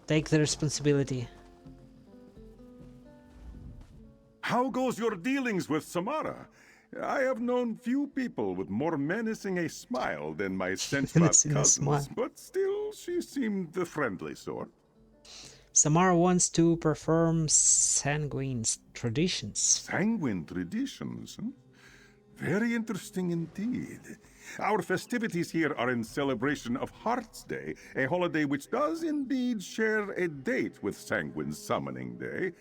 Take the responsibility. How goes your dealings with Samara? I have known few people with more menacing a smile than my sensuous cousins, but still she seemed the friendly sort. Samara wants to perform sanguine traditions. Sanguine traditions? Huh? Very interesting indeed. Our festivities here are in celebration of Heart's Day, a holiday which does indeed share a date with Sanguine Summoning Day.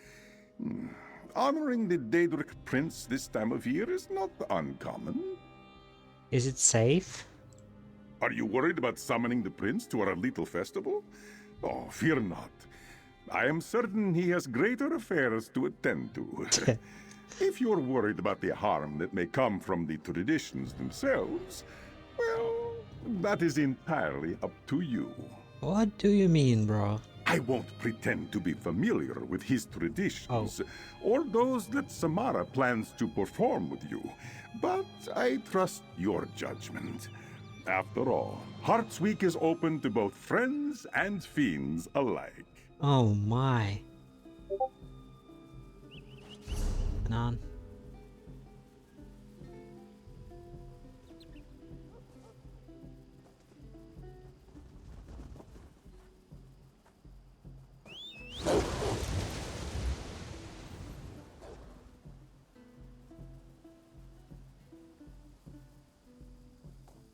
Honoring the Daedric Prince this time of year is not uncommon. Is it safe? Are you worried about summoning the prince to our little festival? Oh, fear not. I am certain he has greater affairs to attend to. If you're worried about the harm that may come from the traditions themselves, well, that is entirely up to you. What do you mean, bro? I won't pretend to be familiar with his traditions, or those that Samara plans to perform with you, but I trust your judgment. After all, Heart's Week is open to both friends and fiends alike. Oh my. On.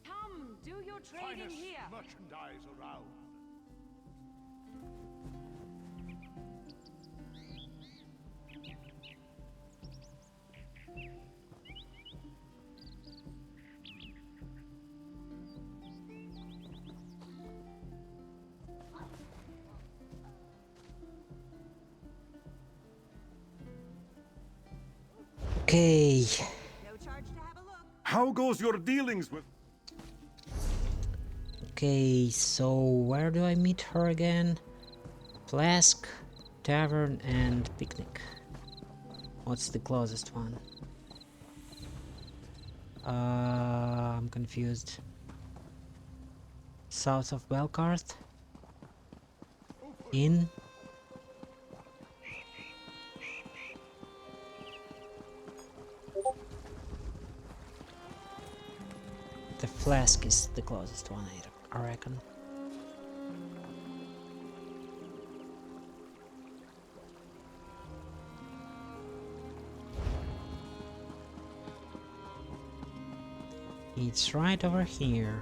Come, do your trading here. Merchandise around. Okay. How goes your dealings with... Okay, so where do I meet her again? Flask, Tavern, and Picnic. What's the closest one? I'm confused. South of Belcarth? Inn? The Flask is the closest one, I reckon. It's right over here.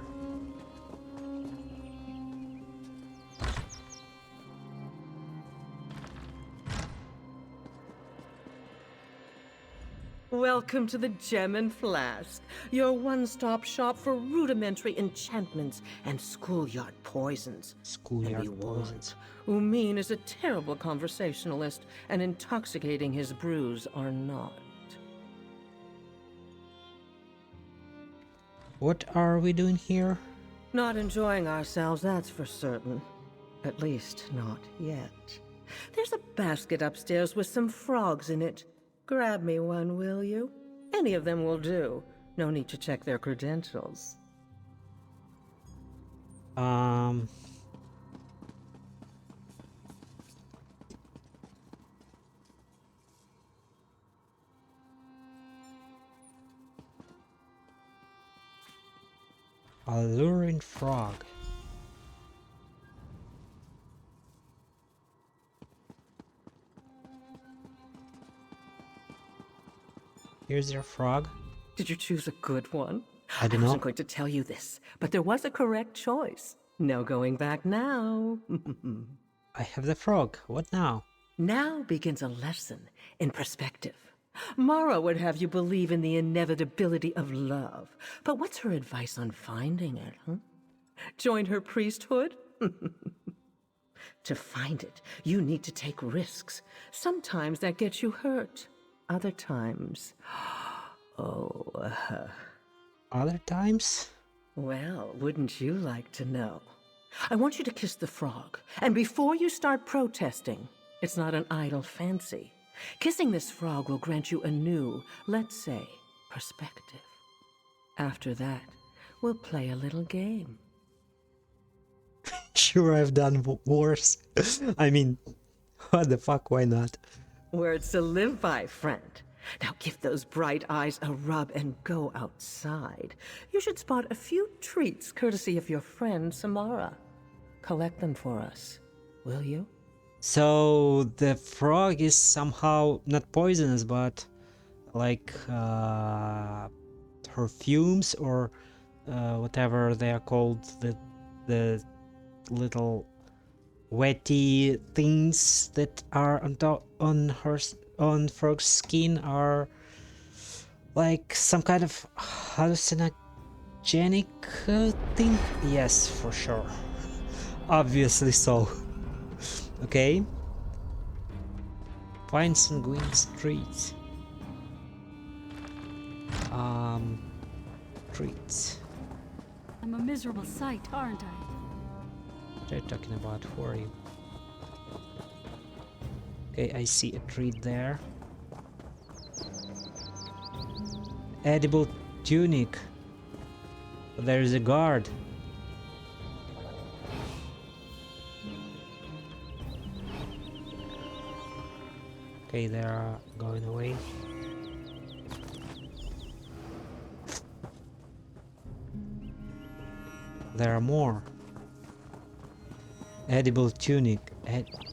Welcome to the Gem and Flask, your one-stop shop for rudimentary enchantments and schoolyard poisons. Schoolyard poisons. Umin is a terrible conversationalist, and intoxicating his brews are not. What are we doing here? Not enjoying ourselves, that's for certain. At least, not yet. There's a basket upstairs with some frogs in it. Grab me one, will you? Any of them will do. No need to check their credentials. Alluring frog. Here's your frog. Did you choose a good one? I don't know. I wasn't going to tell you this, but there was a correct choice. No going back now. I have the frog. What now? Now begins a lesson in perspective. Mara would have you believe in the inevitability of love, but what's her advice on finding it, huh? Join her priesthood? To find it, you need to take risks. Sometimes that gets you hurt. other times... Oh, Other times? Well, wouldn't you like to know? I want you to kiss the frog, and before you start protesting, it's not an idle fancy. Kissing this frog will grant you a new, let's say, perspective. After that, we'll play a little game. Sure, I've done worse. I mean, what the fuck, why not? Words to live by, friend. Now give those bright eyes a rub and go outside. You should spot a few treats courtesy of your friend Samara. Collect them for us, will you? So the frog is somehow not poisonous, but like her fumes or whatever they are called, the little wetty things that are on frog's skin are like some kind of hallucinogenic thing. Yes, for sure. Obviously so. Okay. Find Sanguine Street. Treats. I'm a miserable sight, aren't I? What are you talking about? Who are you? Okay, I see a treat there. Edible tunic. There is a guard. Okay, they are going away. There are more. Edible tunic.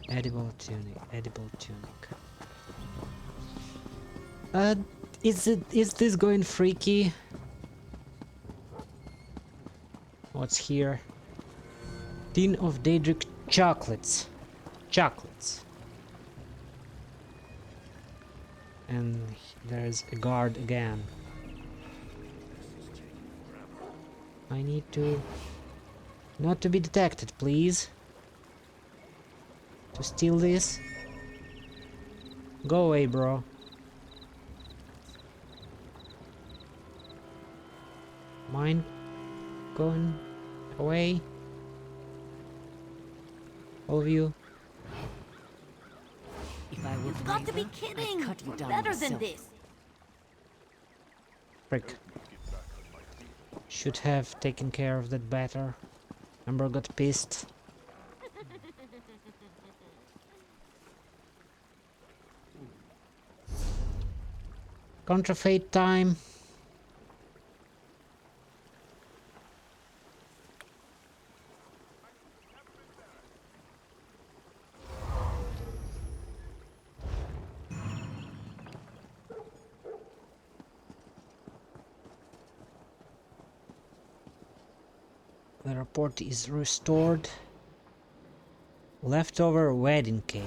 Edible tunic. Edible tunic. Is this going freaky? What's here? Tin of Daedric chocolates. Chocolates. And there's a guard again. I need to... not to be detected, please. To steal this. Go away, bro. Mind going away? All of you. If I were You've got to be kidding! cut you We're down better than myself. this. Frick. Should have taken care of that better. Amber got pissed. Contrafeit time. The report is restored. Leftover wedding cake.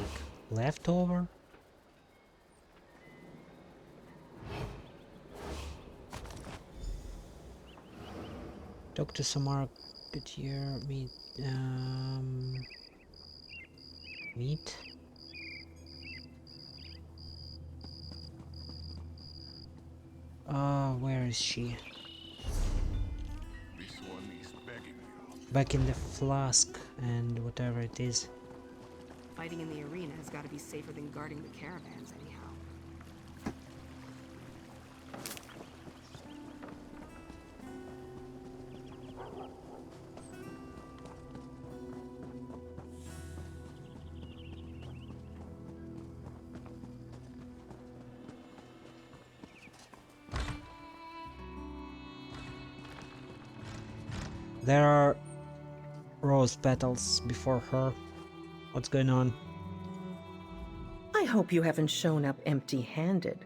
Leftover? Talk to Samara Goodyear. Meet. Meet. Where is she? This one is begging you. Back in the flask and whatever it is. Fighting in the arena has got to be safer than guarding the caravans, anyhow. There are rose petals before her. What's going on? I hope you haven't shown up empty-handed.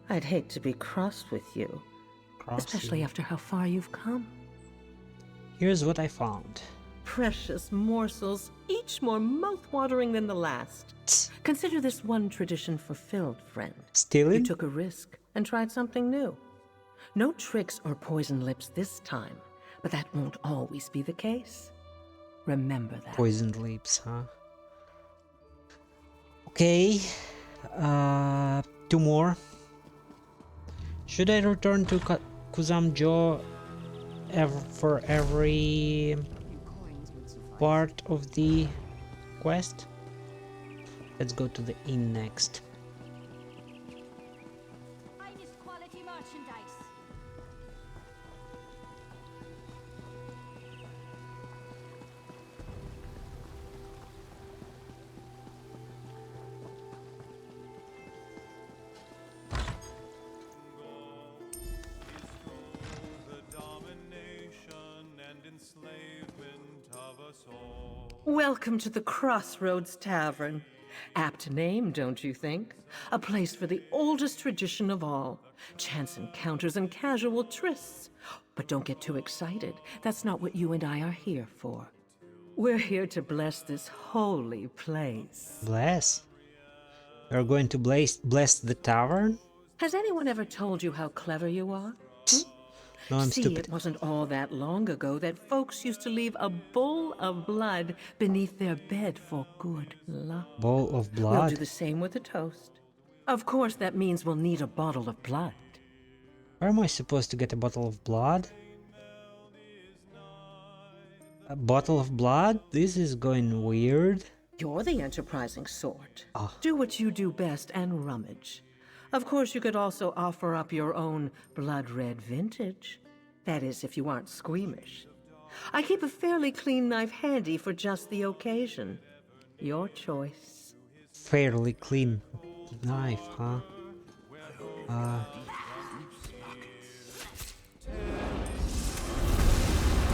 I'd hate to be cross with you. Especially after how far you've come. Here's what I found. Precious morsels, each more mouth-watering than the last. Consider this one tradition fulfilled, friend. Stealing? You took a risk and tried something new. No tricks or poison lips this time, but that won't always be the case. Remember that. Poisoned lips, huh? Okay. 2 more. Should I return to Kuzamjo for every part of the quest? Let's go to the inn next. Finest quality merchandise. Welcome to the Crossroads Tavern. Apt name, don't you think? A place for the oldest tradition of all. Chance encounters and casual trysts. But don't get too excited. That's not what you and I are here for. We're here to bless this holy place. Bless? We're going to bless the tavern? Has anyone ever told you how clever you are? No, I'm See, stupid. it wasn't all that long ago that folks used to leave a bowl of blood beneath their bed for good luck. Bowl of blood? We'll do the same with a toast. Of course, that means we'll need a bottle of blood. Where am I supposed to get a bottle of blood? A bottle of blood? This is going weird. You're the enterprising sort. Oh. Do what you do best and rummage. Of course, you could also offer up your own blood-red vintage. That is, if you aren't squeamish. I keep a fairly clean knife handy for just the occasion. Your choice. Fairly clean knife, huh?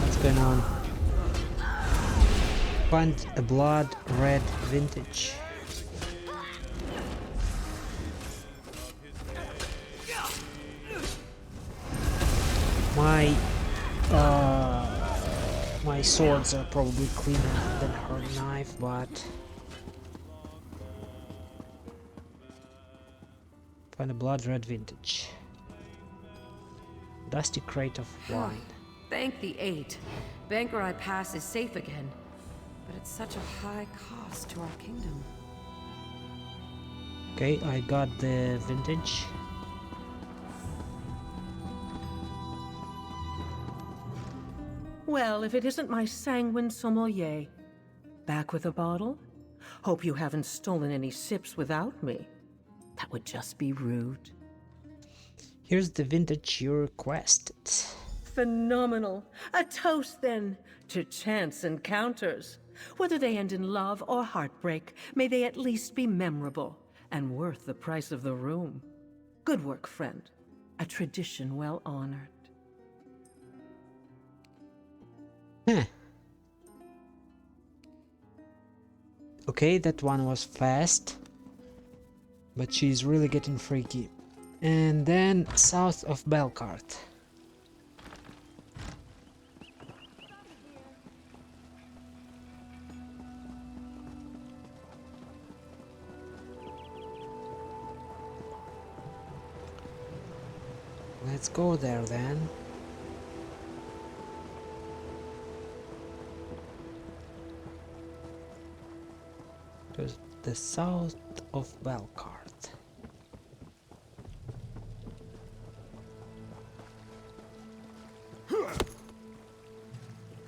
What's going on? Find a blood red vintage. My swords are probably cleaner than her knife, but find a blood red vintage. Dusty crate of wine. Thank the 8. Bankerai Pass is safe again, but it's such a high cost to our kingdom. Okay, I got the vintage. Well, if it isn't my sanguine sommelier. Back with a bottle? Hope you haven't stolen any sips without me. That would just be rude. Here's the vintage you requested. Phenomenal. A toast, then, to chance encounters. Whether they end in love or heartbreak, may they at least be memorable and worth the price of the room. Good work, friend. A tradition well honored. Okay, that one was fast, but she's really getting freaky. And then south of Belcart. Let's go there then. To the south of Belcart.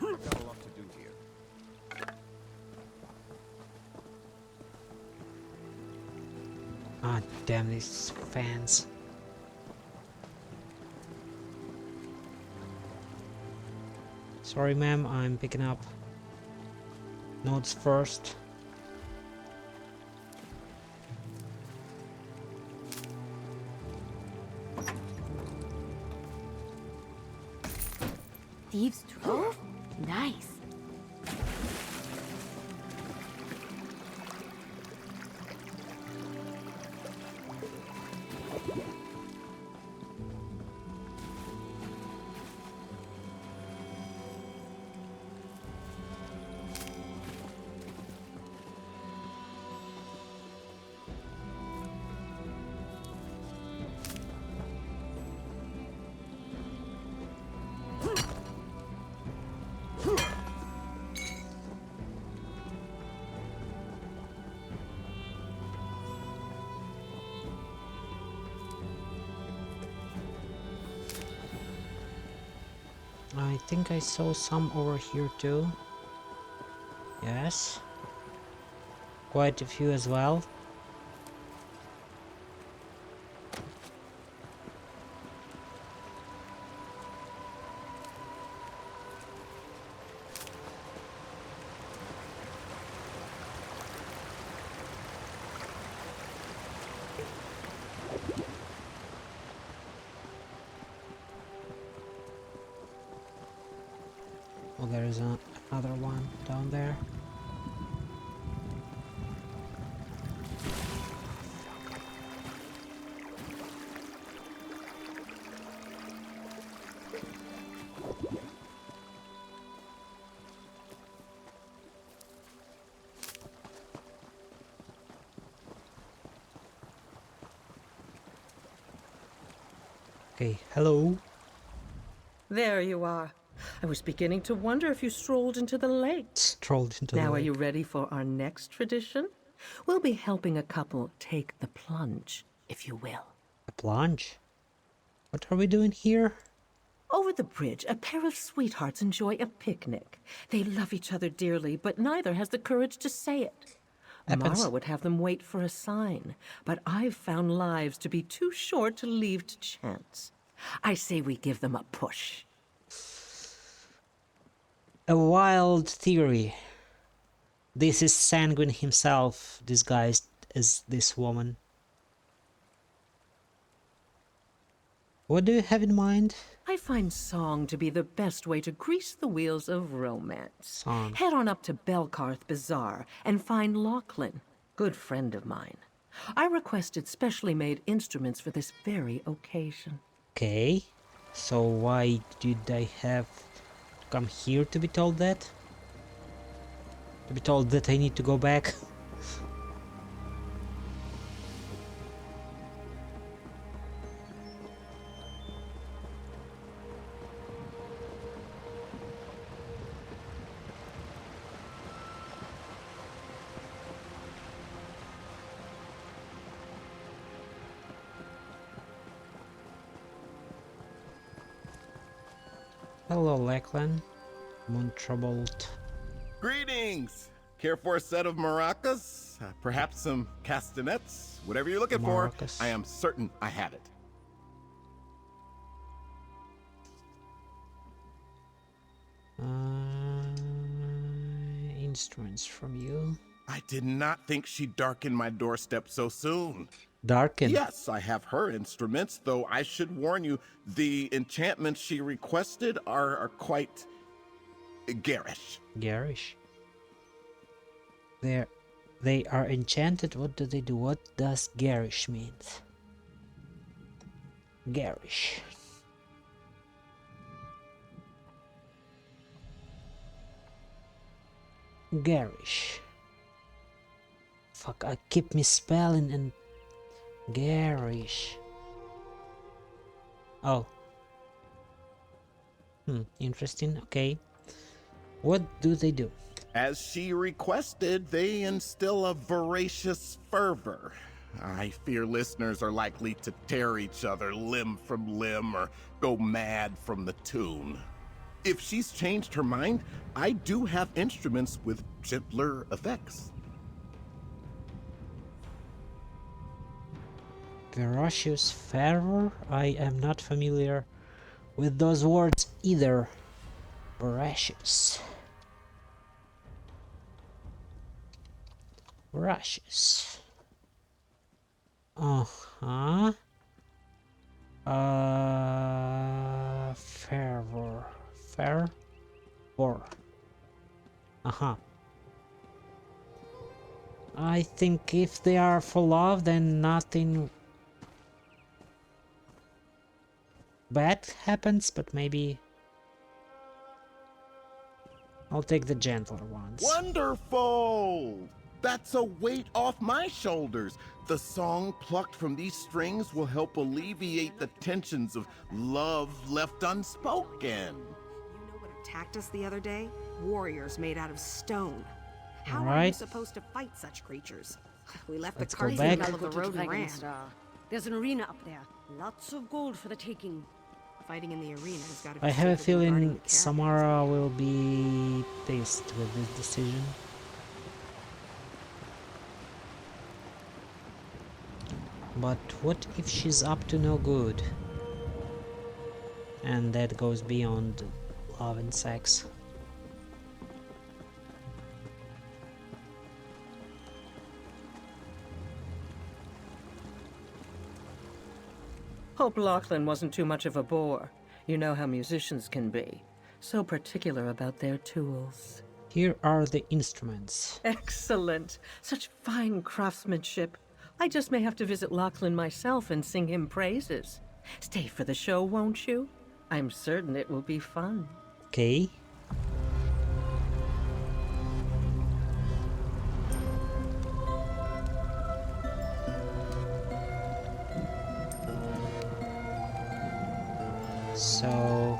Got a lot to do here. Ah, damn these fans. Sorry, ma'am, I'm picking up notes first. Thieves' Trove? Nice. I think I saw some over here too. Yes. Quite a few as well. Oh, there is another one down there. Okay, hello. There you are. I was beginning to wonder if you strolled into the lake. Strolled into the Now, are lake. you ready for our next tradition? We'll be helping a couple take the plunge, if you will. A plunge? What are we doing here? Over the bridge, a pair of sweethearts enjoy a picnic. They love each other dearly, but neither has the courage to say it. Happens. Mara would have them wait for a sign, but I've found lives to be too short to leave to chance. I say we give them a push. A wild theory. This is Sanguine himself disguised as this woman. What do you have in mind? I find song to be the best way to grease the wheels of romance. Song. Head on up to Belkarth Bazaar and find Lachlan, good friend of mine. I requested specially made instruments for this very occasion. Okay, so why did I have to come here to be told that? To be told that I need to go back? Hello, Lachlan. Moontrabolt. Greetings! Care for a set of maracas? Perhaps some castanets? Whatever you're looking Maracas. for, I am certain I have it. Instruments from you. I did not think she'd darken my doorstep so soon. Darken? Yes, I have her instruments, though I should warn you, the enchantments she requested are quite garish. Garish. They are enchanted. What do they do? What does garish mean? Garish. Garish. Fuck, I keep misspelling and garish. Oh. Interesting. Okay. What do they do? As she requested, they instill a voracious fervor. I fear listeners are likely to tear each other limb from limb or go mad from the tune. If she's changed her mind, I do have instruments with gentler effects. Voracious fervor? I am not familiar with those words either. Voracious. Voracious. Uh-huh. Fervor. Fervor. Uh-huh. I think if they are for love, then nothing bad happens, but maybe I'll take the gentler ones. Wonderful! That's a weight off my shoulders. The song plucked from these strings will help alleviate the tensions of love left unspoken. You know what attacked us the other day? Warriors made out of stone. How are you Alright. supposed to fight such creatures? We left Let's the go carts back. in the middle of the road and ran. There's an arena up there. Lots of gold for the taking. Fighting in the arena has got to be I have a safer than guarding feeling the caravans. Samara will be pissed with this decision. But what if she's up to no good? And that goes beyond love and sex. Hope Lachlan wasn't too much of a bore. You know how musicians can be. So particular about their tools. Here are the instruments. Excellent. Such fine craftsmanship. I just may have to visit Lachlan myself and sing him praises. Stay for the show, won't you? I'm certain it will be fun. Okay. So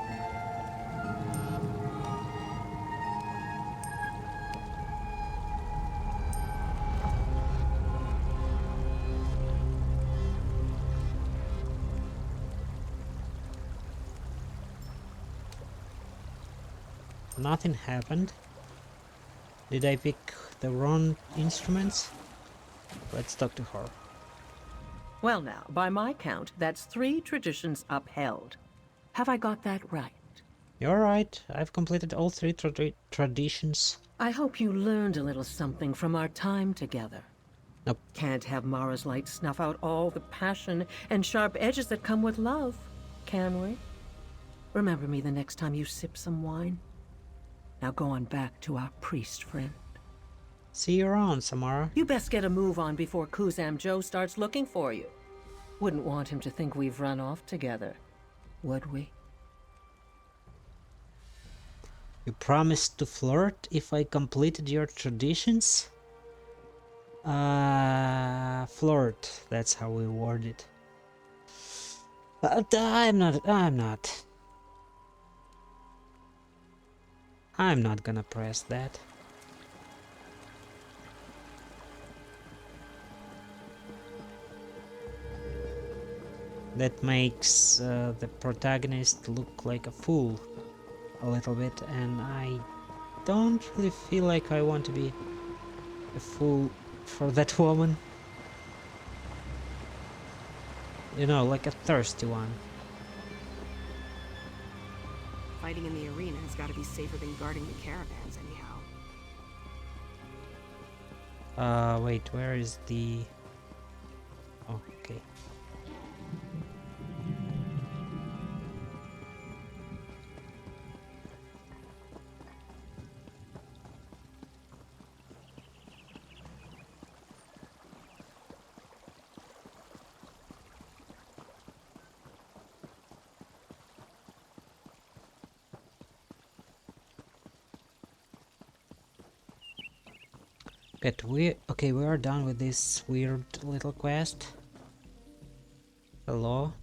nothing happened. Did I pick the wrong instruments? Let's talk to her. Well now, by my count, that's 3 traditions upheld. Have I got that right? You're right. I've completed all 3 traditions. I hope you learned a little something from our time together. Nope. Can't have Mara's light snuff out all the passion and sharp edges that come with love, can we? Remember me the next time you sip some wine. Now go on back to our priest friend. See you around, Samara. You best get a move on before Kuzam Joe starts looking for you. Wouldn't want him to think we've run off together, would we? You promised to flirt if I completed your traditions? Flirt, that's how we word it. But I'm not gonna press that. That makes the protagonist look like a fool a little bit, and I don't really feel like I want to be a fool for that woman. You know, like a thirsty one. Fighting in the arena has got to be safer than guarding the caravans, anyhow. Wait, where is the... Oh, okay. We are done with this weird little quest. Hello?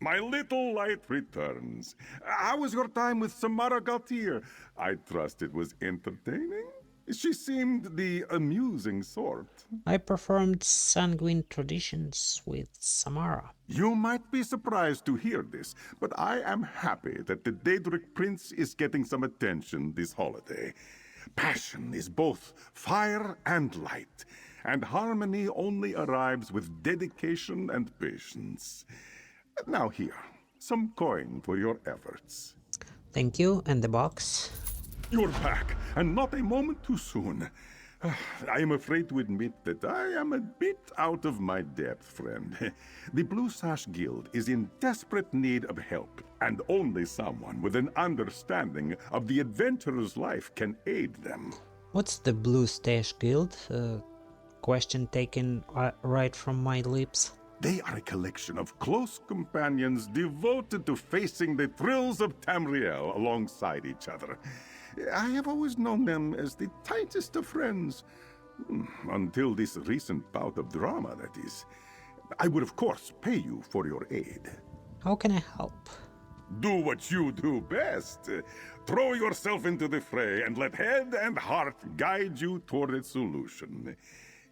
My little light returns. How was your time with Samara Gautier? I trust it was entertaining? She seemed the amusing sort. I performed sanguine traditions with Samara. You might be surprised to hear this, but I am happy that the Daedric Prince is getting some attention this holiday. Passion is both fire and light, and harmony only arrives with dedication and patience. Now here, some coin for your efforts. Thank you, and the box. You're back, and not a moment too soon. I am afraid to admit that I am a bit out of my depth, friend. The Blue Sash Guild is in desperate need of help, and only someone with an understanding of the adventurer's life can aid them. What's the Blue Sash Guild? Question taken right from my lips. They are a collection of close companions devoted to facing the thrills of Tamriel alongside each other. I have always known them as the tightest of friends. Until this recent bout of drama, that is. I would of course pay you for your aid. How can I help? Do what you do best. Throw yourself into the fray and let head and heart guide you toward its solution.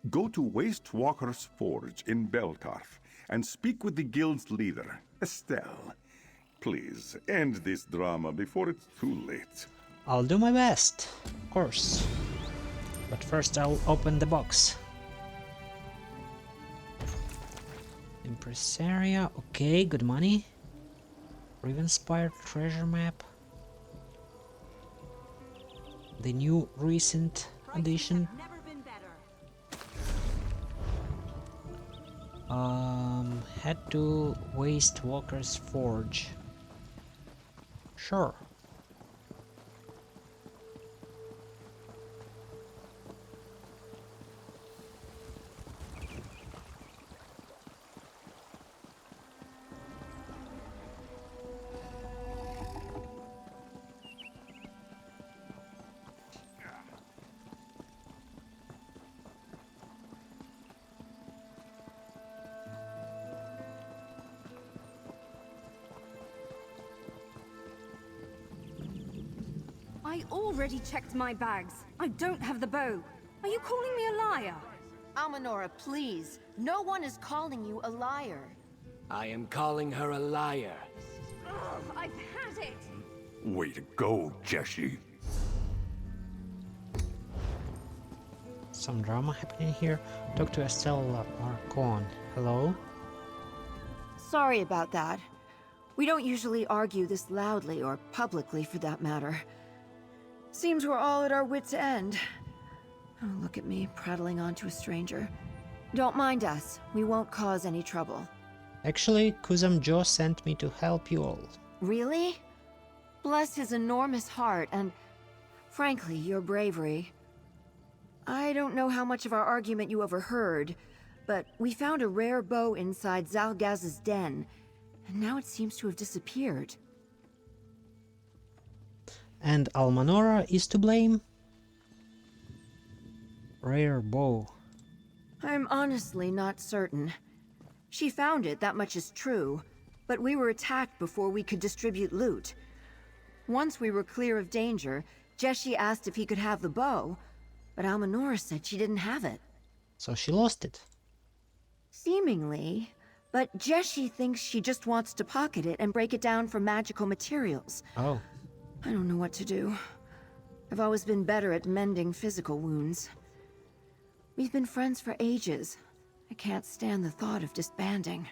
Go to Waste Walker's Forge in Belkarth and speak with the guild's leader, Estelle. Please, end this drama before it's too late. I'll do my best, of course. But first I'll open the box. Impresaria, okay, good money. Ravenspire treasure map. The new recent addition. Head to Waste Walker's Forge. Sure. I already checked my bags. I don't have the bow. Are you calling me a liar? Almanora, please. No one is calling you a liar. I am calling her a liar. Ugh, I've had it! Way to go, Jessie. Some drama happening here. Talk to Estella Marcon. Hello? Sorry about that. We don't usually argue this loudly, or publicly for that matter. Seems we're all at our wits' end. Oh, look at me, prattling on to a stranger. Don't mind us. We won't cause any trouble. Actually, Kuzam Joe sent me to help you all. Really? Bless his enormous heart and, frankly, your bravery. I don't know how much of our argument you overheard, but we found a rare bow inside Zalgaz's den, and now it seems to have disappeared. And Almanora is to blame? Rare bow. I'm honestly not certain. She found it, that much is true, but we were attacked before we could distribute loot. Once we were clear of danger, Jessie asked if he could have the bow, but Almanora said she didn't have it. So she lost it. Seemingly, but Jessie thinks she just wants to pocket it and break it down for magical materials. Oh. I don't know what to do. I've always been better at mending physical wounds. We've been friends for ages. I can't stand the thought of disbanding.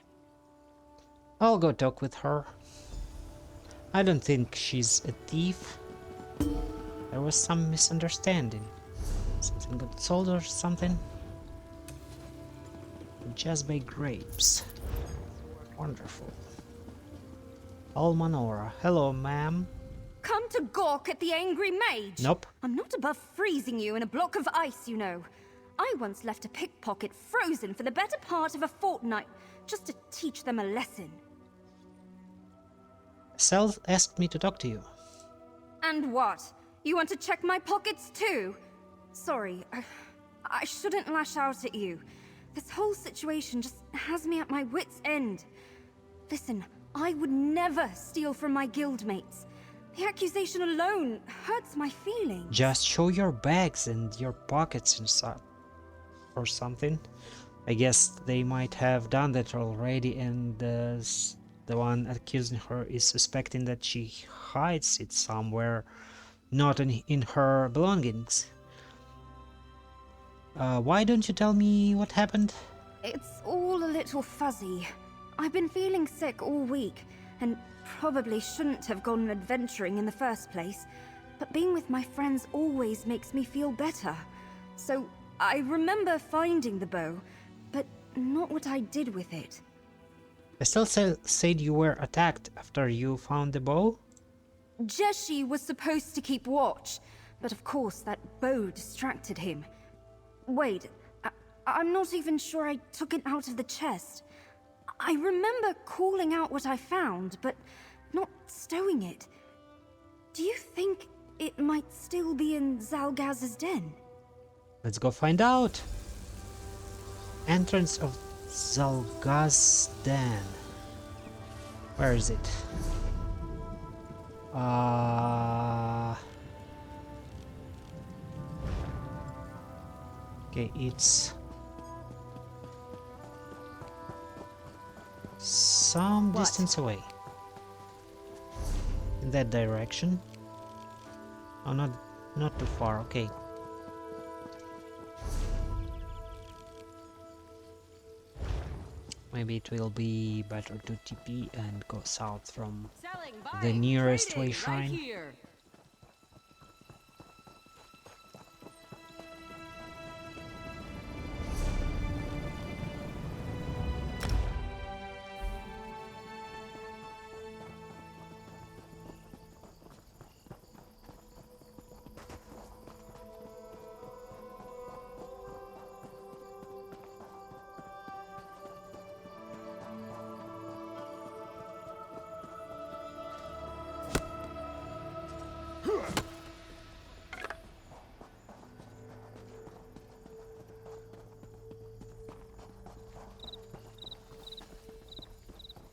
I'll go talk with her. I don't think she's a thief. There was some misunderstanding. Something got sold or something. Just by grapes. Wonderful. Almanora. Hello, ma'am. Come to gawk at the angry mage? Nope. I'm not above freezing you in a block of ice, you know. I once left a pickpocket frozen for the better part of a fortnight, just to teach them a lesson. Sel asked me to talk to you. And what? You want to check my pockets too? Sorry, I shouldn't lash out at you. This whole situation just has me at my wit's end. Listen, I would never steal from my guildmates. The accusation alone hurts my feelings. Just show your bags and your pockets inside. Or something. I guess they might have done that already, and the one accusing her is suspecting that she hides it somewhere, not in her belongings. Why don't you tell me what happened? It's all a little fuzzy. I've been feeling sick all week, and probably shouldn't have gone adventuring in the first place, but being with my friends always makes me feel better. So I remember finding the bow, but not what I did with it. Estelle said you were attacked after you found the bow? Jessie was supposed to keep watch, but of course that bow distracted him. Wait, I'm not even sure I took it out of the chest. I remember calling out what I found, but not stowing it. Do you think it might still be in Zalgaz's den? Let's go find out. Entrance of Zalgaz's den. Where is it? Okay, it's some distance away. in that direction. Oh, not too far. Okay. Maybe it will be better to TP and go south from the nearest way shrine.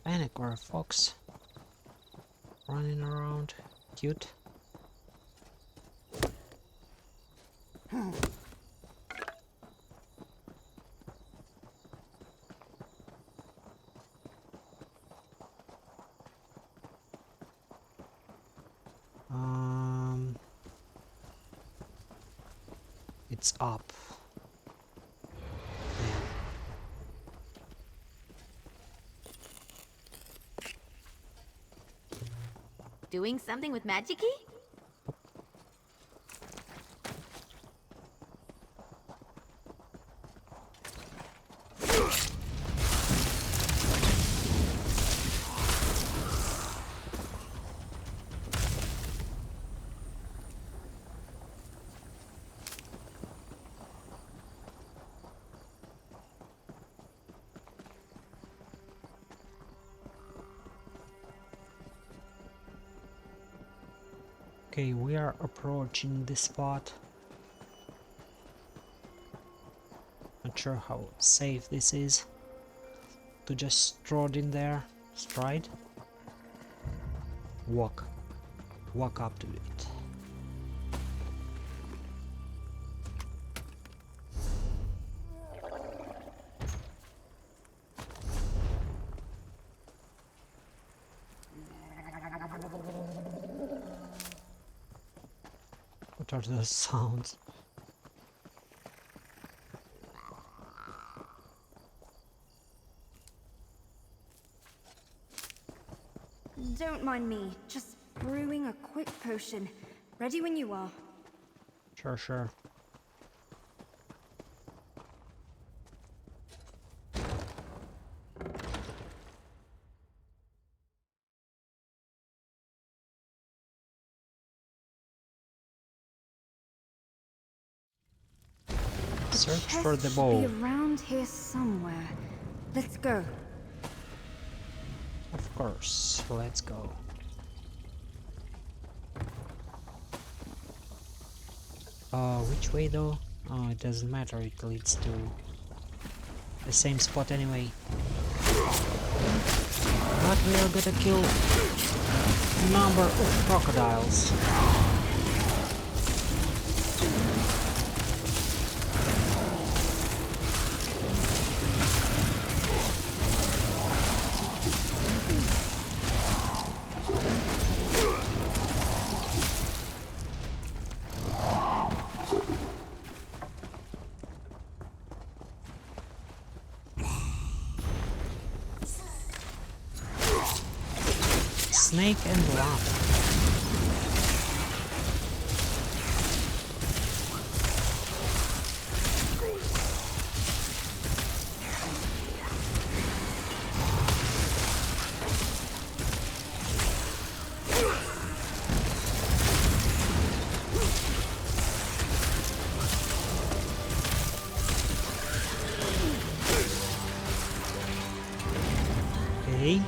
Panic or a fox running around. Cute. It's up. Doing something with magic-y? Okay, we are approaching this spot. Not sure how safe this is to just stride in there. Stride. Walk up to it. What are those sounds? Don't mind me, just brewing a quick potion. Ready when you are. Sure. Search for the bow. Should be around here somewhere. Let's go. Of course, let's go. Which way though? Oh, it doesn't matter, it leads to the same spot anyway. But we are gonna kill a number of crocodiles. Snake and lava. Okay.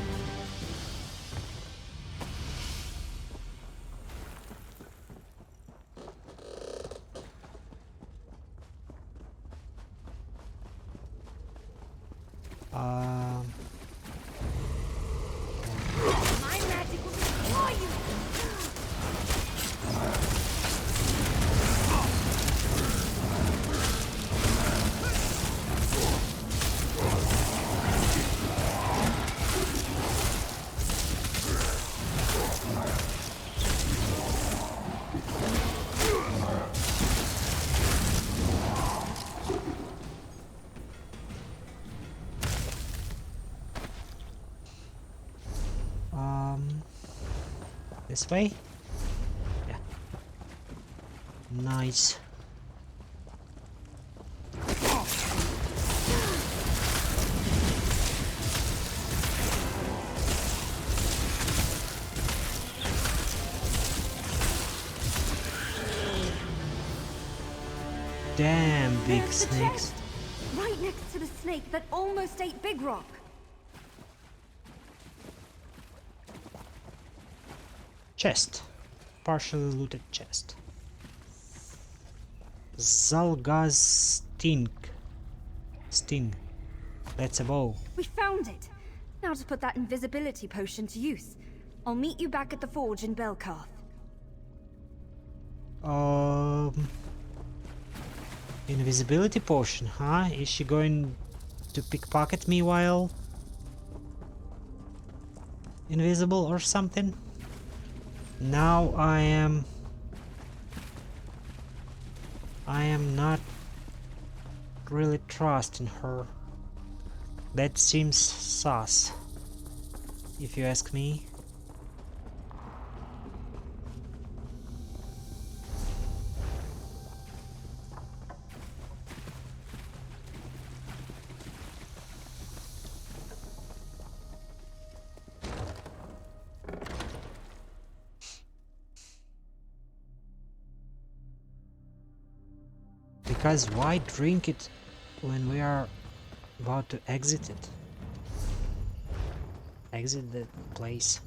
This way? Yeah. Nice. Damn, big There's the snakes. chest! Right next to the snake that almost ate Big Rock. Chest. Partially looted chest. Zalgaz Sting. That's a bow. We found it! Now to put that invisibility potion to use. I'll meet you back at the forge in Belkarth. Invisibility potion, huh? Is she going to pickpocket me while invisible or something? Now I am not really trusting her. That seems sus, if you ask me. Because why drink it when we are about to exit it? Exit the place.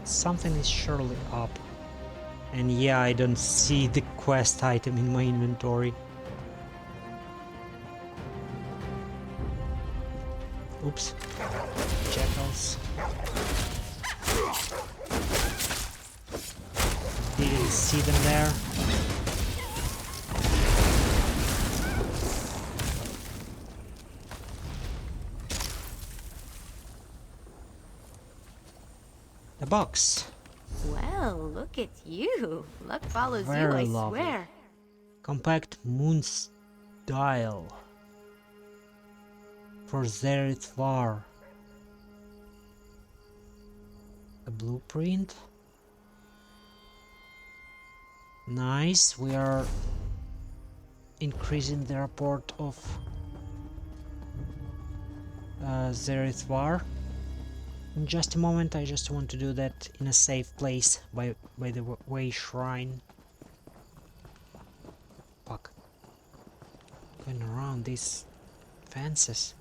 Something is surely up. And yeah, I don't see the quest item in my inventory. Oops. Jackals. Didn't see them there. A box. Well, look at you. Luck follows Very you, I lovely. swear. Compact moon's dial for Zerith Var. A blueprint. Nice. We are increasing the report of Zerith Var. In just a moment, I just want to do that in a safe place by the way shrine. Fuck. Going around these fences.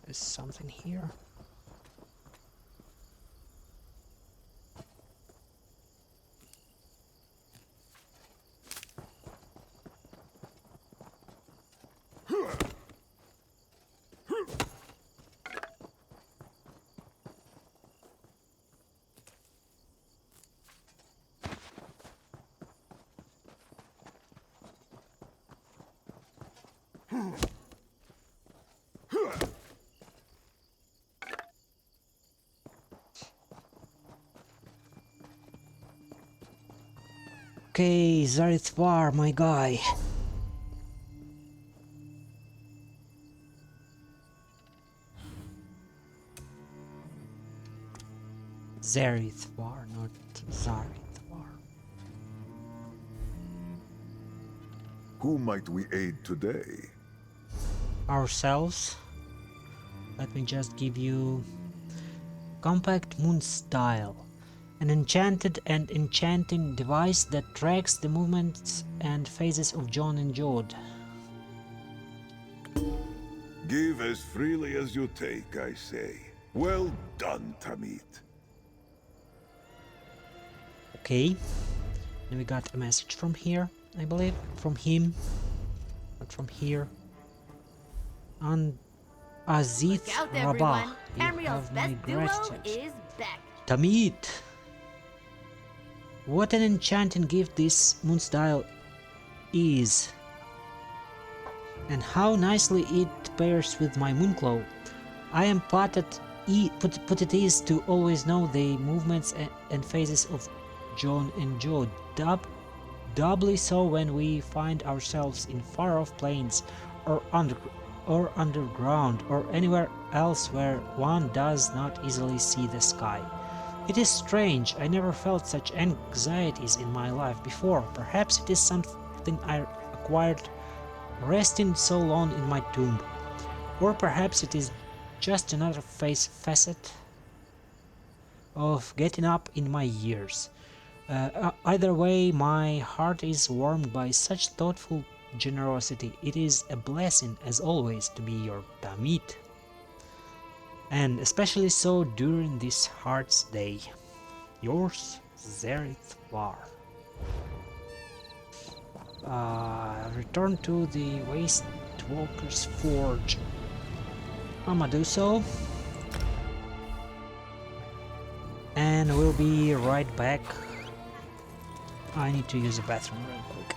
There's something here. Okay, Zareth Var, my guy. Zareth Var, not Zareth Var. Who might we aid today? Ourselves. Let me just give you Compact Moon Style. An enchanted and enchanting device that tracks the movements and phases of John and Jode. Give as freely as you take, I say. Well done, Tamit. Okay. And we got a message from here, I believe. From him. Not from here. And Azith Look out, Rabah. everyone. You Tamriel's have my best duo gratitude. is back. Tamit! What an enchanting gift this moon's dial is. And how nicely it pairs with my moonclaw. I am put at ease to always know the movements and phases of John and Joe. Doubly so when we find ourselves in far-off plains or underground or anywhere else where one does not easily see the sky. It is strange, I never felt such anxieties in my life before. Perhaps it is something I acquired resting so long in my tomb. Or perhaps it is just another facet of getting up in my years. Either way, my heart is warmed by such thoughtful generosity. It is a blessing, as always, to be your Tamit. And especially so during this Heart's Day. Yours, Zerith Var. Return to the Waste Walker's Forge. I'ma do so. And we'll be right back. I need to use the bathroom real quick.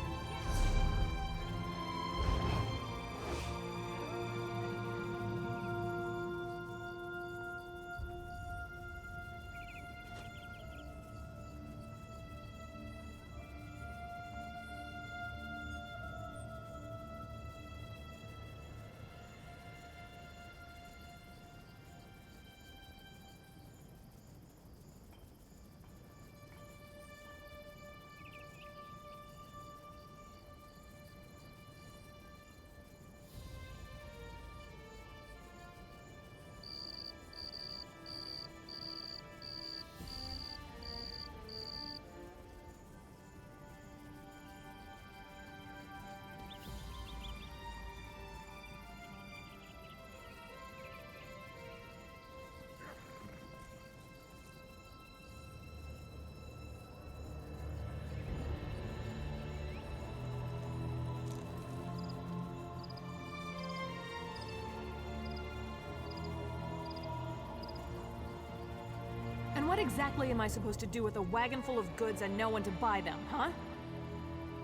What exactly am I supposed to do with a wagon full of goods and no one to buy them, huh?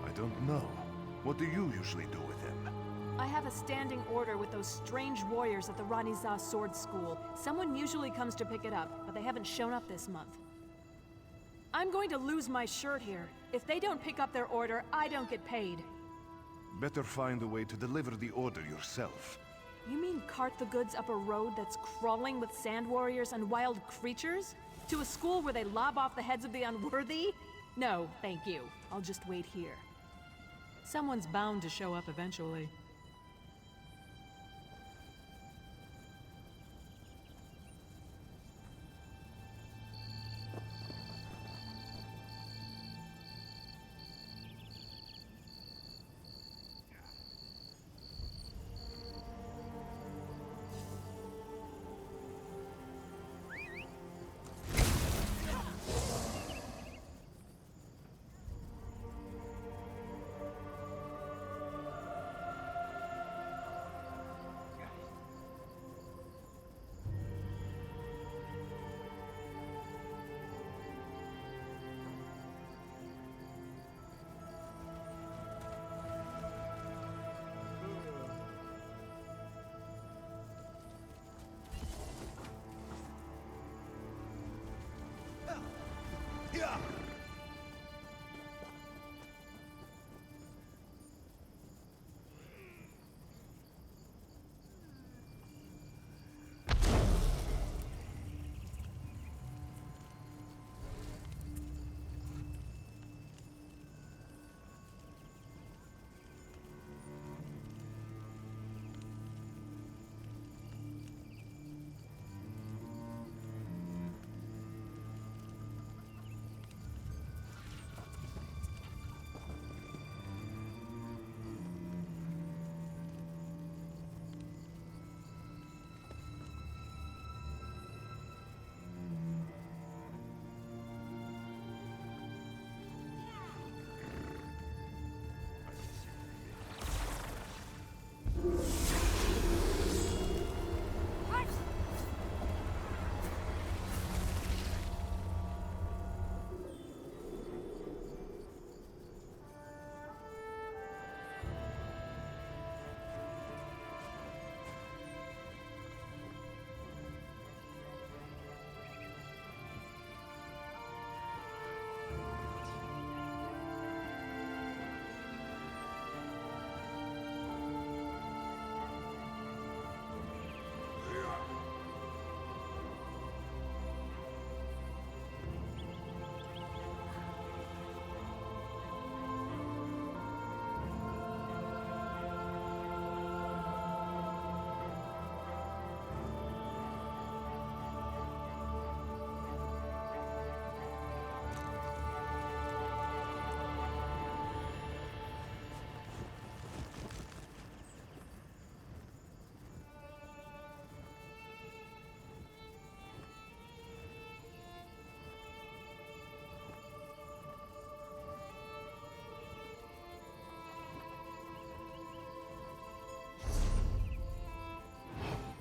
I don't know. What do you usually do with him? I have a standing order with those strange warriors at the Ranizah Sword School. Someone usually comes to pick it up, but they haven't shown up this month. I'm going to lose my shirt here. If they don't pick up their order, I don't get paid. Better find a way to deliver the order yourself. You mean cart the goods up a road that's crawling with sand warriors and wild creatures? To a school where they lob off the heads of the unworthy? No, thank you. I'll just wait here. Someone's bound to show up eventually.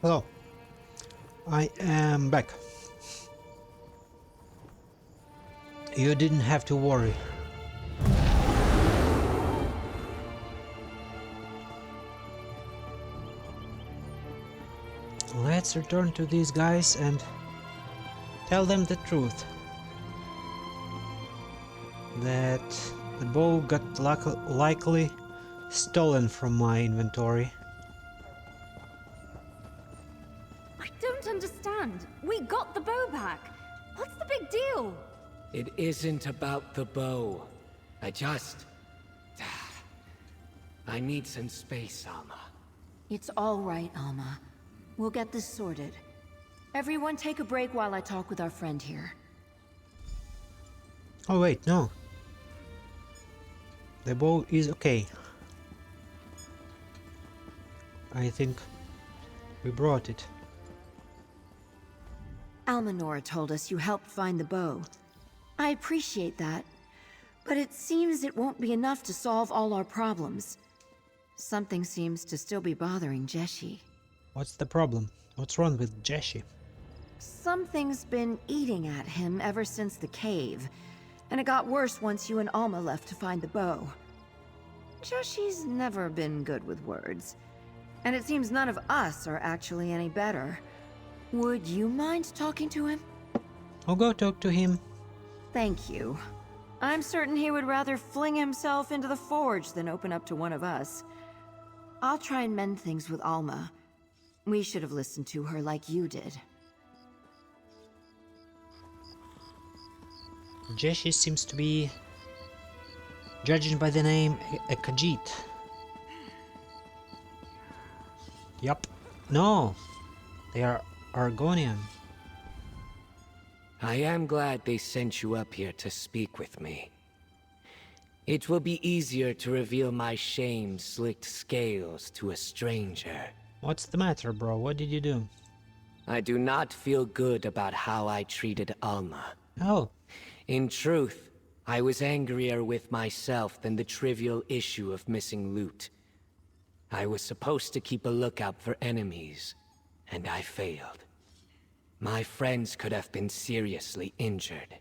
Hello. I am back. You didn't have to worry. Let's return to these guys and tell them the truth. That the bow got likely stolen from my inventory. I don't understand. We got the bow back. What's the big deal? It isn't about the bow. I need some space, Alma. It's all right, Alma. We'll get this sorted. Everyone take a break while I talk with our friend here. Oh wait, no. The bow is okay. I think we brought it. Almanora told us you helped find the bow. I appreciate that, but it seems it won't be enough to solve all our problems. Something seems to still be bothering Jeshi. What's the problem? What's wrong with Jeshi? Something's been eating at him ever since the cave, and it got worse once you and Alma left to find the bow. Jeshi's never been good with words, and it seems none of us are actually any better. Would you mind talking to him? I'll go talk to him. Thank you. I'm certain he would rather fling himself into the forge than open up to one of us. I'll try and mend things with Alma. We should have listened to her like you did. Jeshi seems to be, judging by the name, a Khajiit. Yup. No, they are Argonian. I am glad they sent you up here to speak with me. It will be easier to reveal my shame-slicked scales to a stranger. What's the matter, bro? What did you do? I do not feel good about how I treated Alma. Oh. In truth, I was angrier with myself than the trivial issue of missing loot. I was supposed to keep a lookout for enemies, and I failed. My friends could have been seriously injured.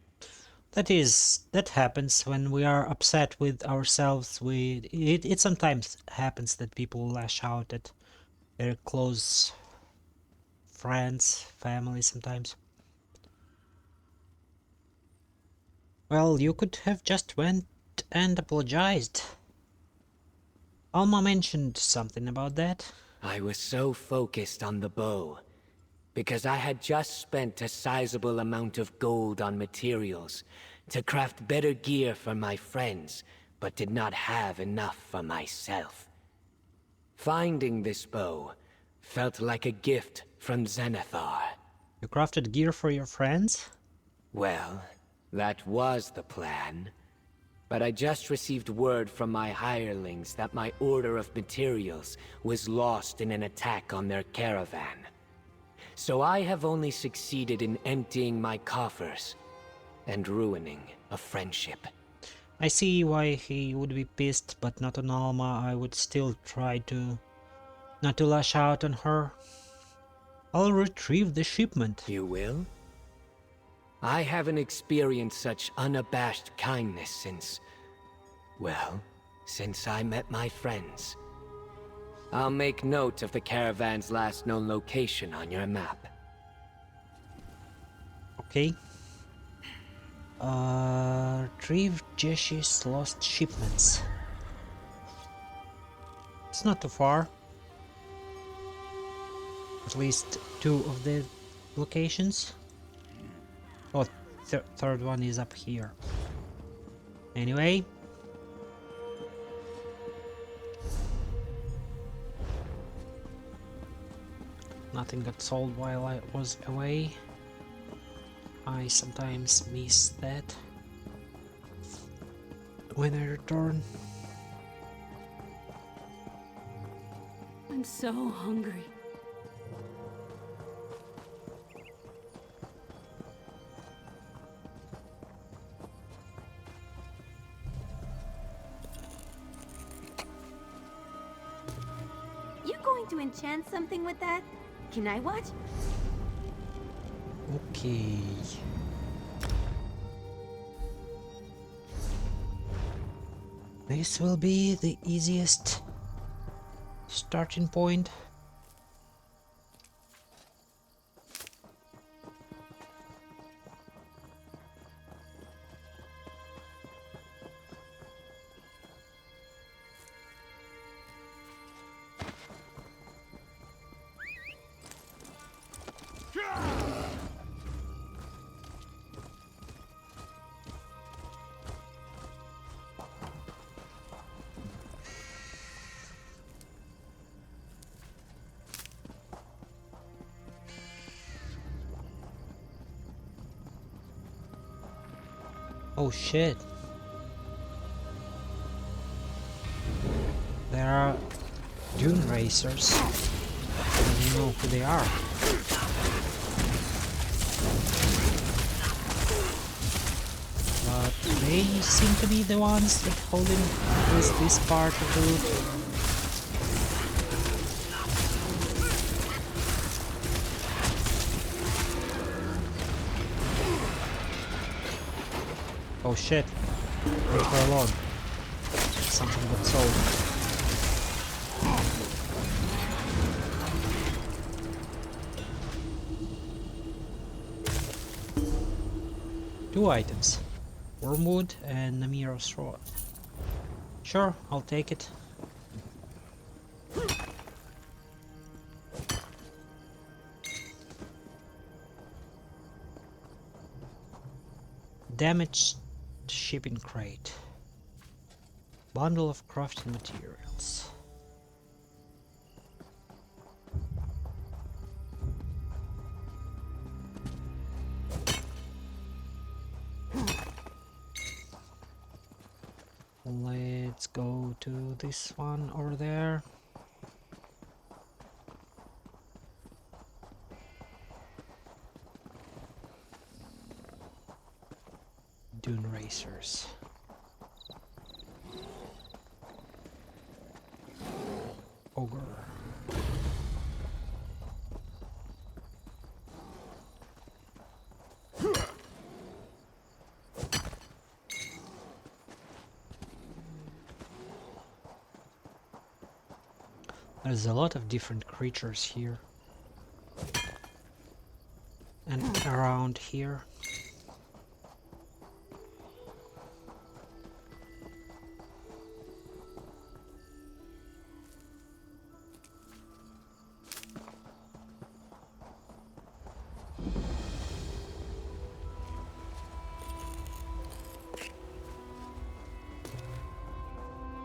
That happens when we are upset with ourselves. It sometimes happens that people lash out at their close friends, family sometimes. Well, you could have just went and apologized. Alma mentioned something about that. I was so focused on the bow, because I had just spent a sizable amount of gold on materials to craft better gear for my friends, but did not have enough for myself. Finding this bow felt like a gift from Zenithar. You crafted gear for your friends? Well, that was the plan. But I just received word from my hirelings that my order of materials was lost in an attack on their caravan. So I have only succeeded in emptying my coffers and ruining a friendship. I see why he would be pissed, but not on Alma. I would still try to not to lash out on her. I'll retrieve the shipment. You will? I haven't experienced such unabashed kindness since I met my friends. I'll make note of the caravan's last known location on your map. Okay. Retrieve Jeshi's lost shipments. It's not too far. At least 2 of the locations. Oh, third one is up here. Anyway. Nothing got sold while I was away. I sometimes miss that when I return. I'm so hungry. You going to enchant something with that? Can I watch? Okay. This will be the easiest starting point. Oh shit. There are dune racers. I don't know who they are. But they seem to be the ones that holding this part of the route. Oh shit, leave her alone. Something got sold. Two items, wormwood and Namiro's rod. Sure, I'll take it. Damaged shipping crate. Bundle of crafting materials. Let's go to this one over there. Dune racers. Ogre. There's a lot of different creatures here and around here.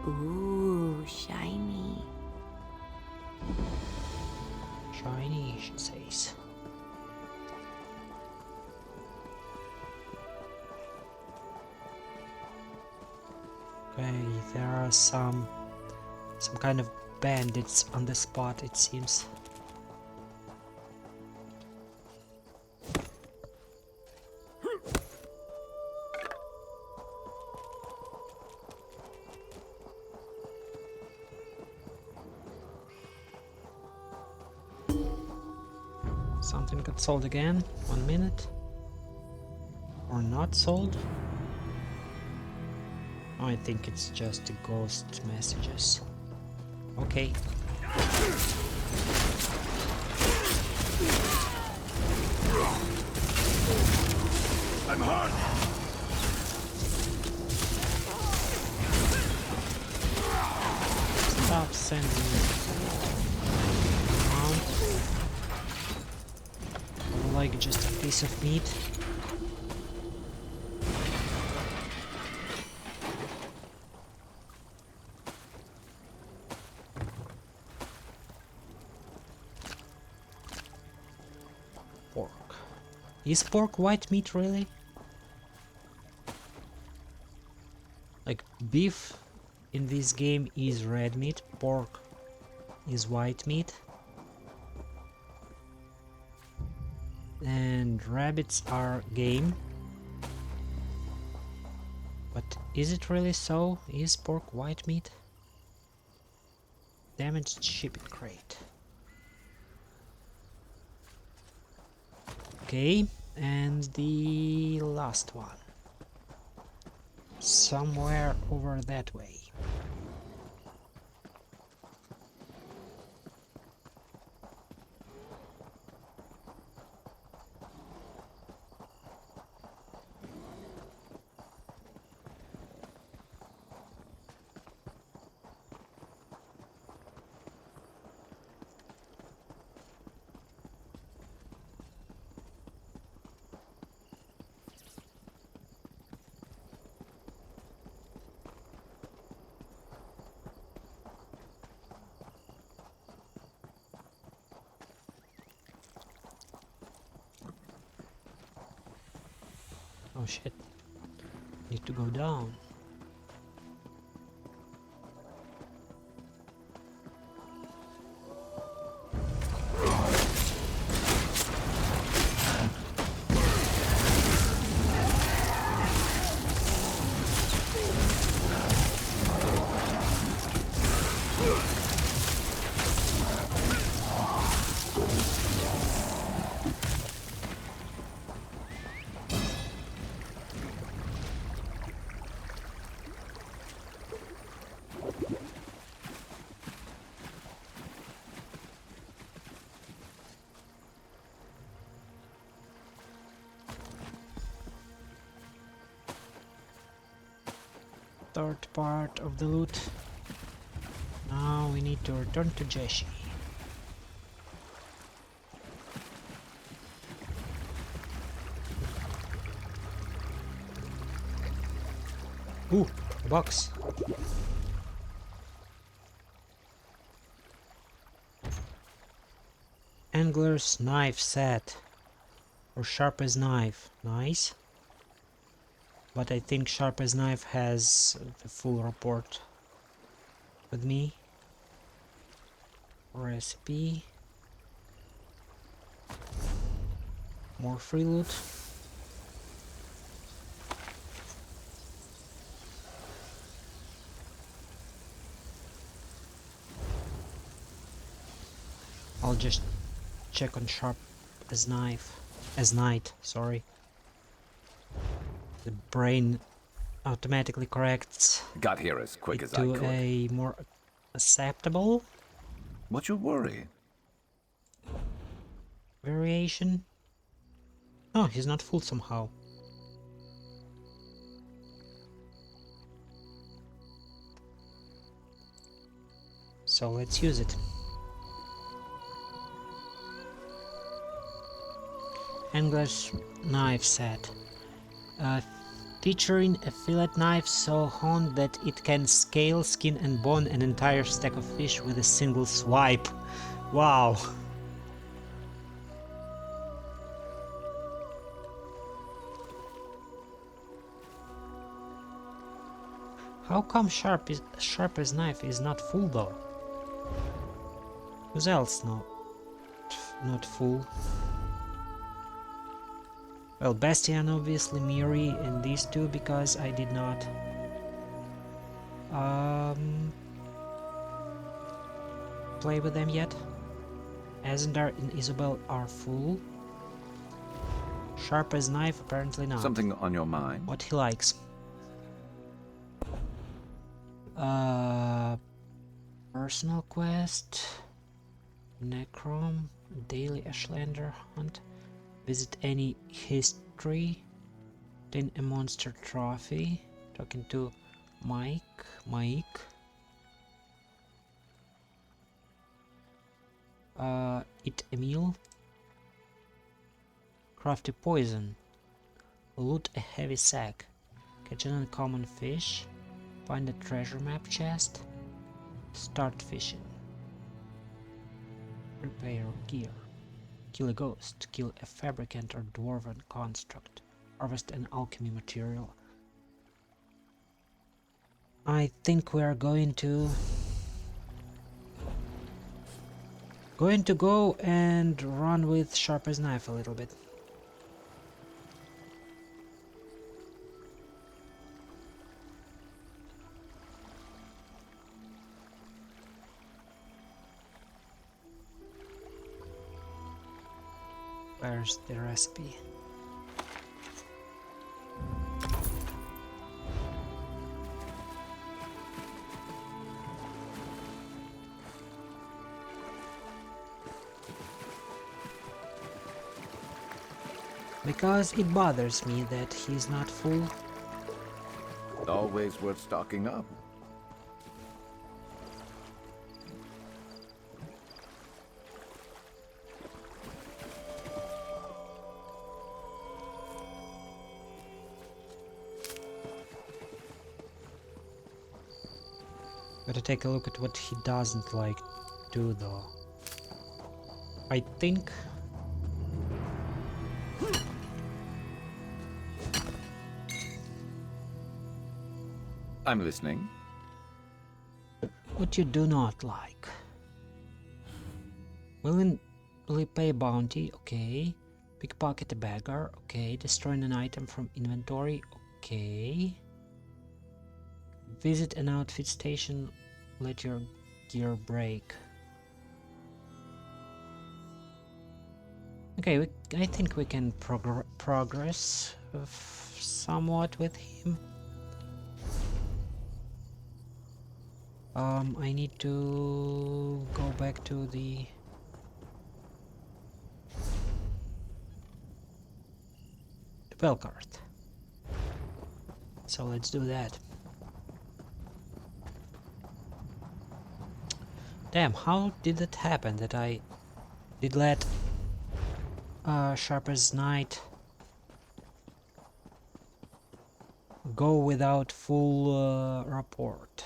Ooh, shiny. Shiny, she says. Okay, there are some kind of bandits on the spot, it seems. Something got sold again. 1 minute. Or not sold. I think it's just the ghost messages. Okay. I'm hurt. Stop sending me around. Like just a piece of meat. Pork. Is pork white meat really? Like beef in this game is red meat, pork is white meat. And rabbits are game. But is it really so? Is pork white meat? Damaged shipping crate. Okay, and the last one. Somewhere over that way. Oh shit. Need to go down. Third part of the loot. Now we need to return to Jeshi. Ooh, a box. Angler's knife set. Or sharp as knife. Nice. But I think sharp as knife has the full report with me. Recipe. More free loot. I'll just check on sharp as knife. As knight, sorry. The brain automatically corrects Got here as quick as I to could. a more acceptable What's your worry? variation. Oh, he's not full somehow. So let's use it. Angler's knife set. Featuring a fillet knife so honed that it can scale, skin and bone an entire stack of fish with a single swipe. Wow. How come sharp as knife is not full though? Who's else not full? Well, Bastian obviously, Miri, and these two because I did not play with them yet. Azendar and Isabel are full. Sharp as knife, apparently not. Something on your mind? What he likes. Personal quest, Necrom, daily Ashlander hunt, visit any history, obtain a monster trophy, talking to Mike, eat a meal, craft a poison, loot a heavy sack, catch an uncommon fish, find a treasure map chest, start fishing, prepare gear, kill a ghost, kill a fabricant or dwarven construct, harvest an alchemy material. I think we are going to go and run with sharp as knife a little bit. Where's the recipe? Because it bothers me that he's not full. Always worth stocking up. Gotta take a look at what he doesn't like do though. I think I'm listening. what you do not like. Willingly pay bounty, okay. Pickpocket a beggar, okay. Destroying an item from inventory, okay. Visit an outfit station, let your gear break. Okay, I think we can progress somewhat with him. I need to go back to the bell cart. So let's do that. Damn, how did it happen that I did let Sharper's Knight go without full report?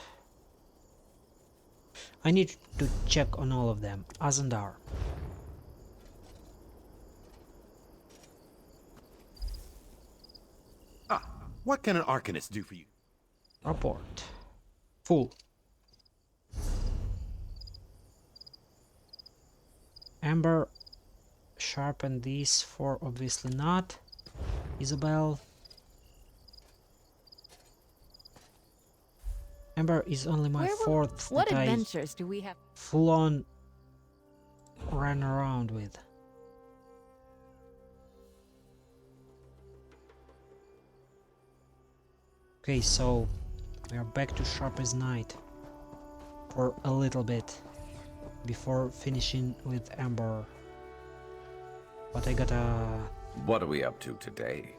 I need to check on all of them. Azandar. Ah, what can an Arcanist do for you? Report. Full. Amber, sharpen these four, obviously not. Isabel. Amber is only my fourth What that adventures do we have? full on ran around with. Okay, so we are back to Sharper's Knight for a little bit before finishing with Amber. But I gotta... What are we up to today?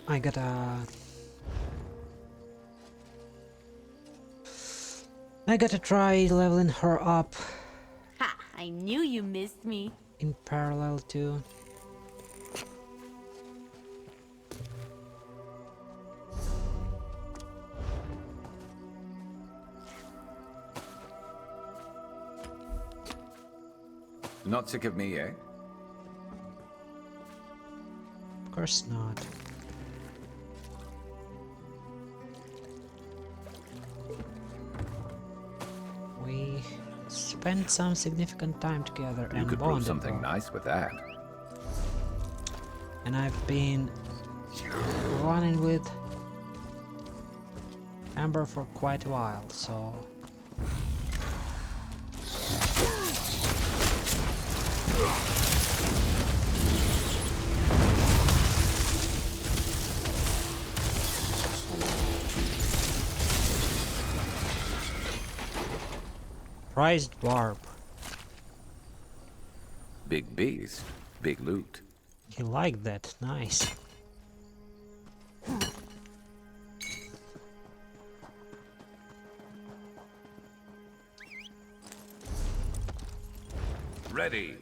I gotta try leveling her up Ha! I knew you missed me. in parallel too. Not sick of me, eh? Of course not. We spent some significant time together You and could prove bonded. something nice with that. And I've been running with Amber for quite a while, so... Prized barb. Big beast, big loot. He liked that, nice. Ready.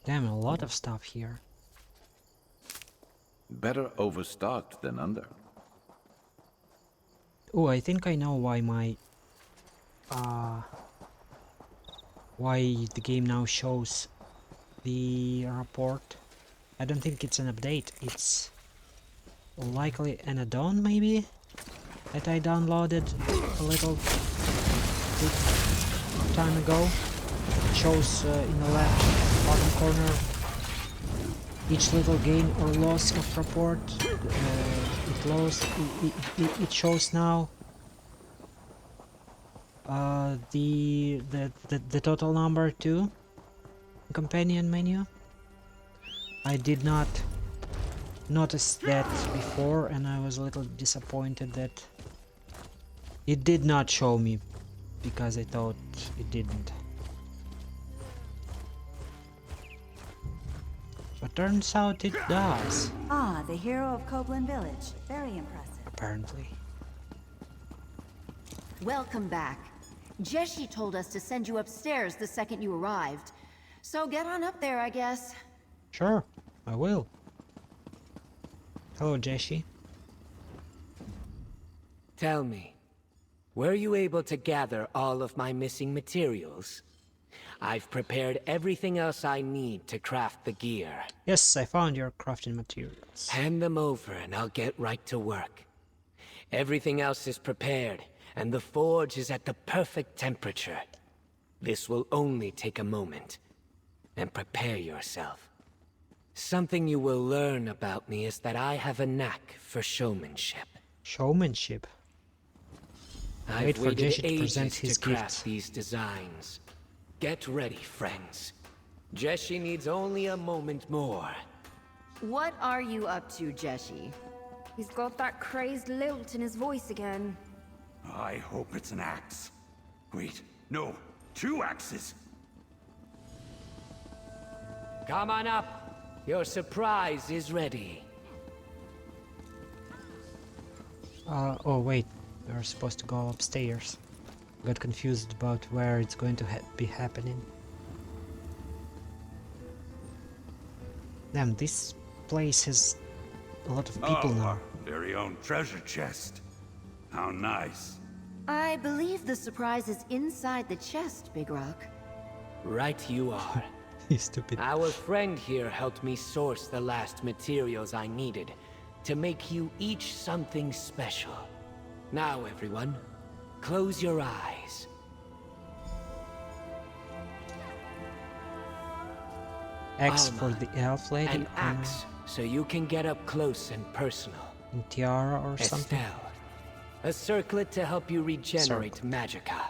Damn, a lot of stuff here. Better overstocked than under. Oh, I think I know why why the game now shows the report. I don't think it's an update, it's likely an add-on maybe? that I downloaded a little bit time ago. It shows in the left bottom corner each little gain or loss of report. It shows now the total number too. Companion menu. I did not notice that before, and I was a little disappointed that it did not show me, because I thought it didn't. But turns out it does. Ah, the hero of Copeland Village. Very impressive. Apparently. Welcome back. Jeshi told us to send you upstairs the second you arrived. So get on up there, I guess. Sure, I will. Hello, Jeshi. Tell me, were you able to gather all of my missing materials? I've prepared everything else I need to craft the gear. Yes, I found your crafting materials. Hand them over and I'll get right to work. Everything else is prepared, and the forge is at the perfect temperature. This will only take a moment. And prepare yourself. Something you will learn about me is that I have a knack for showmanship. Showmanship? I've waited ages to craft these designs. Get ready, friends. Jeshi needs only a moment more. What are you up to, Jeshi? He's got that crazed lilt in his voice again. I hope it's an axe. Wait, no, 2 axes. Come on up. Your surprise is ready. Oh wait, we're supposed to go upstairs. Got confused about where it's going to be happening. Damn, this place has a lot of people now. Our very own treasure chest. How nice. I believe the surprise is inside the chest, Big Rock. Right you are. You stupid. Our friend here helped me source the last materials I needed to make you each something special. Now, everyone, close your eyes. Axe for the elf lady. An axe, so you can get up close and personal. And tiara or something. Estelle, a circlet to help you regenerate magicka.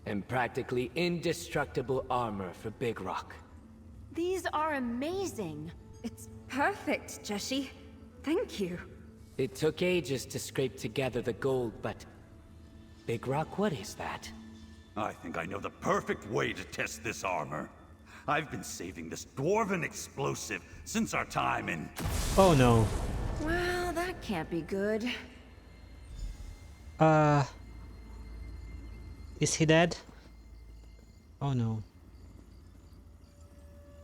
And practically indestructible armor for Big Rock. These are amazing. It's perfect, Jeshi. Thank you. It took ages to scrape together the gold, but... Big Rock, what is that? I think I know the perfect way to test this armor. I've been saving this dwarven explosive since our time in... Oh no. Well, that can't be good. Is he dead? Oh no.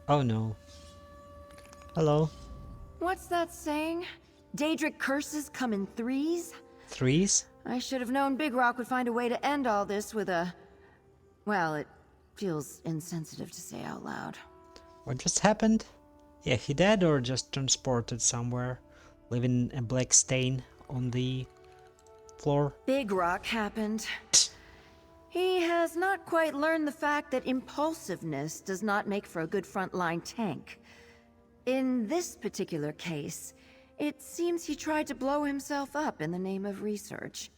Oh no. Hello. What's that saying? Daedric curses come in 3s? 3s? I should have known Big Rock would find a way to end all this with a... Well, it feels insensitive to say out loud. What just happened? Yeah, he dead or just transported somewhere, leaving a black stain on the floor? Big Rock happened. He has not quite learned the fact that impulsiveness does not make for a good frontline tank. In this particular case, it seems he tried to blow himself up in the name of research.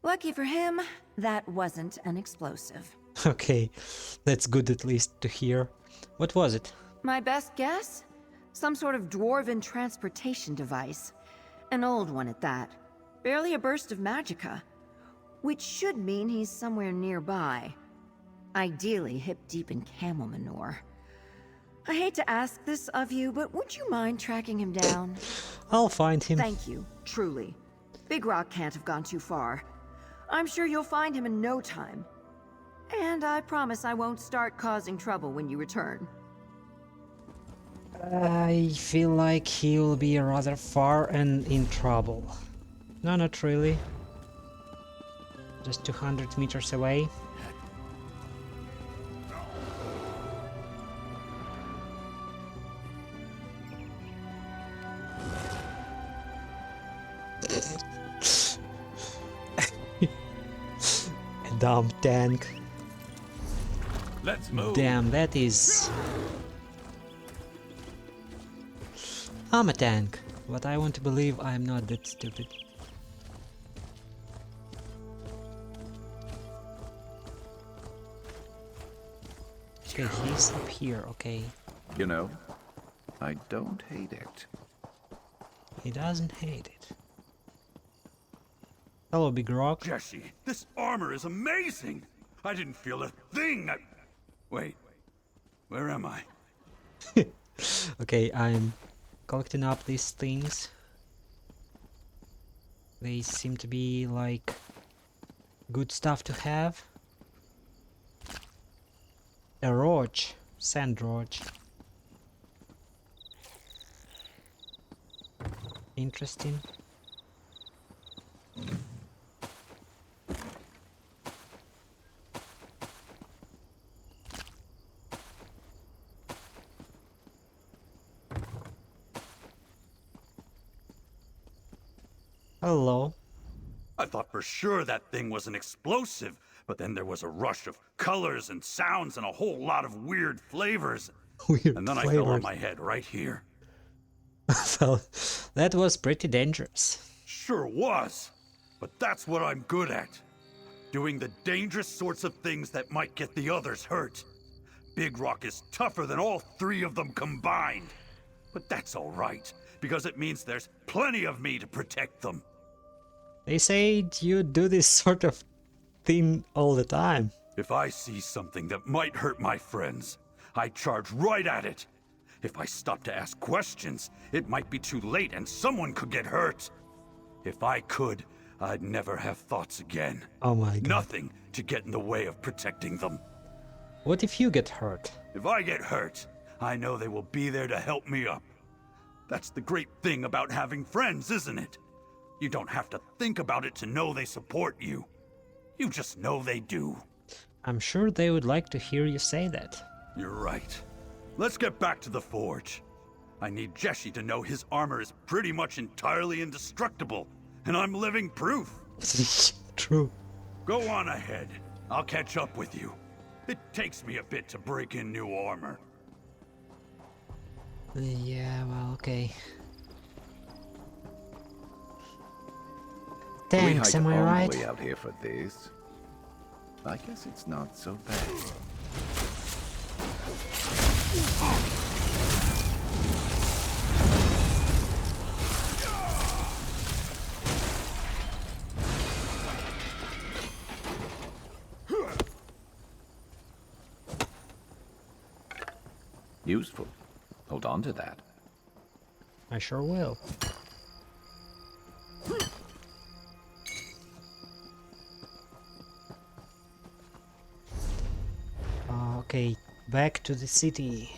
Lucky for him, that wasn't an explosive. Okay, that's good at least to hear. What was it? My best guess? Some sort of dwarven transportation device. An old one at that. Barely a burst of magicka. Which should mean he's somewhere nearby. Ideally hip-deep in camel manure. I hate to ask this of you, but would you mind tracking him down? I'll find him. Thank you, truly. Big Rock can't have gone too far. I'm sure you'll find him in no time. And I promise I won't start causing trouble when you return. I feel like he'll be rather far and in trouble. No, not really. Just 200 meters away. Dumb tank. Let's move. Damn, that is... I'm a tank, but I want to believe I'm not that stupid. Okay, he's up here, okay. You know, I don't hate it. He doesn't hate it. Hello, Big Rock. Jesse, this armor is amazing! I didn't feel a thing! Wait, where am I? Okay, I'm collecting up these things. They seem to be like good stuff to have. A roach, sand roach. Interesting. Hello. I thought for sure that thing was an explosive, but then there was a rush of colors and sounds and a whole lot of weird flavors. And then I fell on my head right here. Well, that was pretty dangerous. Sure was, but that's what I'm good at. Doing the dangerous sorts of things that might get the others hurt. Big Rock is tougher than all three of them combined. But that's all right, because it means there's plenty of me to protect them. They say you do this sort of thing all the time. If I see something that might hurt my friends, I charge right at it. If I stop to ask questions, it might be too late and someone could get hurt. If I could, I'd never have thoughts again. Oh my god. Nothing to get in the way of protecting them. What if you get hurt? If I get hurt, I know they will be there to help me up. That's the great thing about having friends, isn't it? You don't have to think about it to know they support you. You just know they do. I'm sure they would like to hear you say that. You're right. Let's get back to the forge. I need Jesse to know his armor is pretty much entirely indestructible, and I'm living proof. True. Go on ahead. I'll catch up with you. It takes me a bit to break in new armor. Yeah, well, okay. Thanks, am I right? We out here for this. I guess it's not so bad. Useful. Hold on to that. I sure will. Okay, back to the city.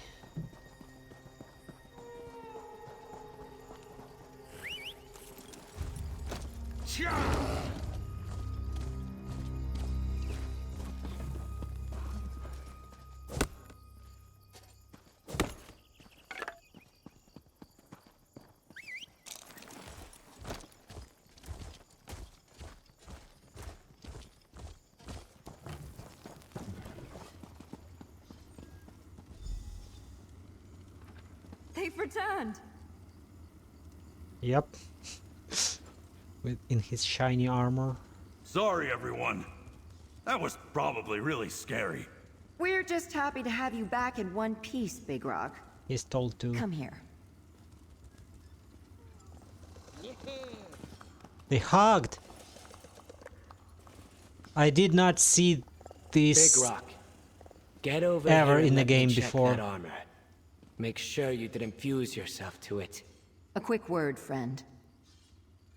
They've returned. Yep. In his shiny armor. Sorry, everyone. That was probably really scary. We're just happy to have you back in one piece, Big Rock. He's told to. Come here. They hugged. I did not see this Big Rock, get over ever here in and the let me game check before. that armor. Make sure you didn't fuse yourself to it. A quick word, friend.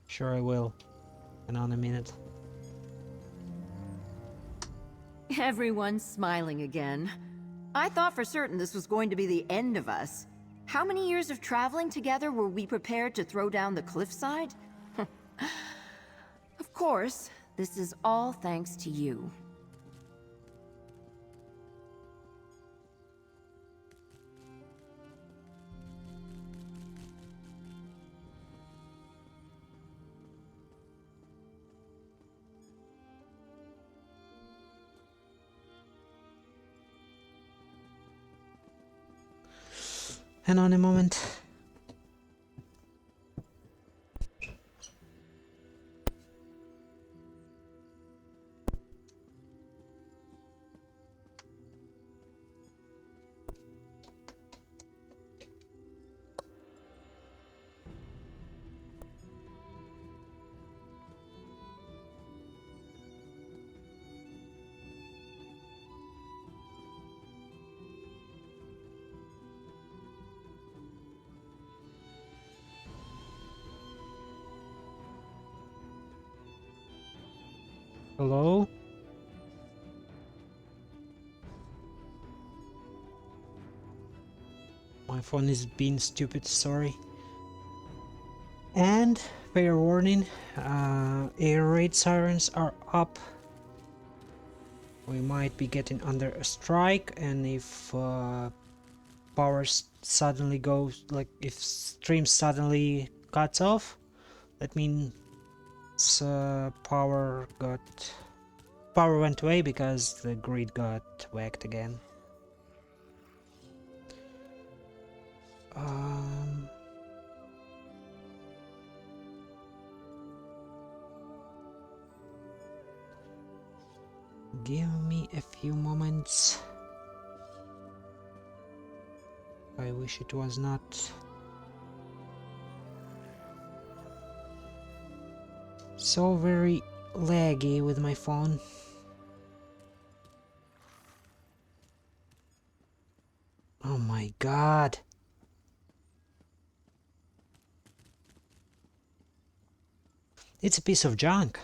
Sure I will. And on a minute. Everyone's smiling again. I thought for certain this was going to be the end of us. How many years of traveling together were we prepared to throw down the cliffside? Of course, this is all thanks to you. Hang on a moment. Hello? My phone is being stupid, sorry. And, fair warning, air raid sirens are up. We might be getting under a strike, and if power suddenly goes, like if stream suddenly cuts off, that means power went away because the grid got whacked again. Give me a few moments. I wish it was not so very laggy with my phone. Oh my god. It's a piece of junk.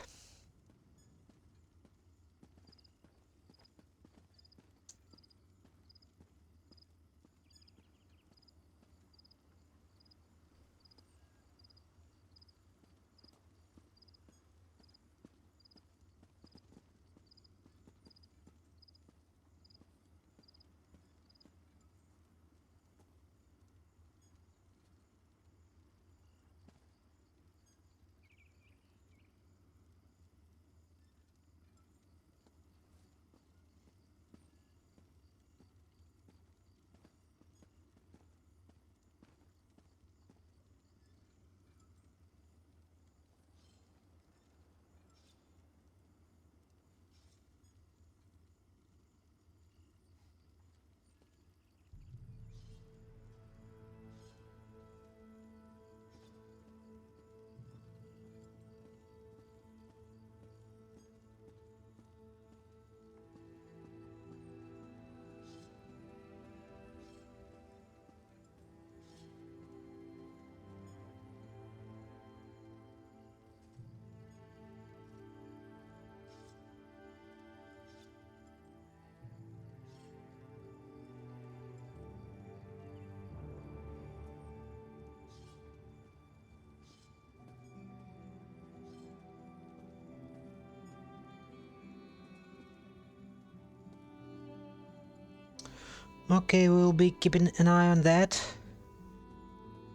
Okay, we'll be keeping an eye on that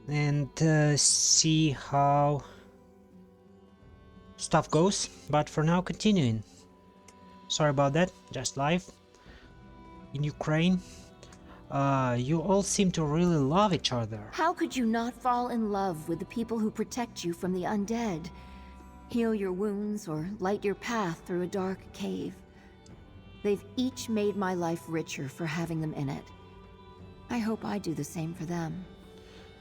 and see how stuff goes, but for now continuing. Sorry about that, just live in Ukraine. You all seem to really love each other. How could you not fall in love with the people who protect you from the undead? Heal your wounds or light your path through a dark cave. They've each made my life richer for having them in it. I hope I do the same for them.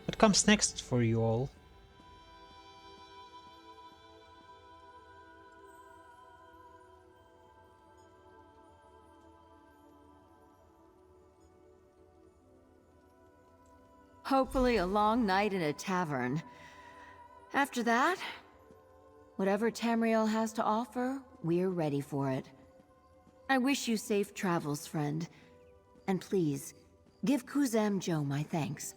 What comes next for you all? Hopefully a long night in a tavern. After that, whatever Tamriel has to offer, we're ready for it. I wish you safe travels, friend. And please, give Kuzam Joe my thanks.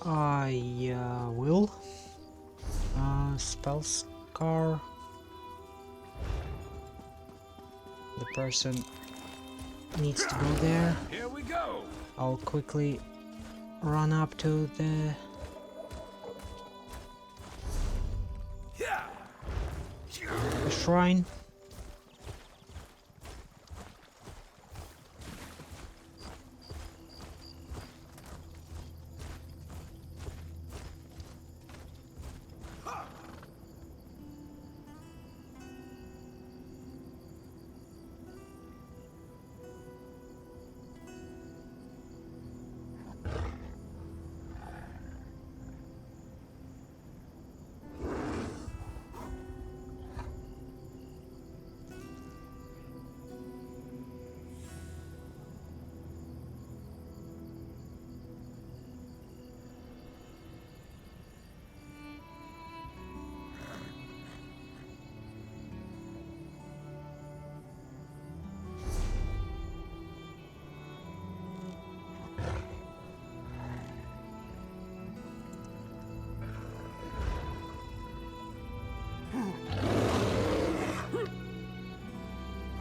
I will. Spell scar. The person needs to go there. Here we go. I'll quickly run up to the shrine.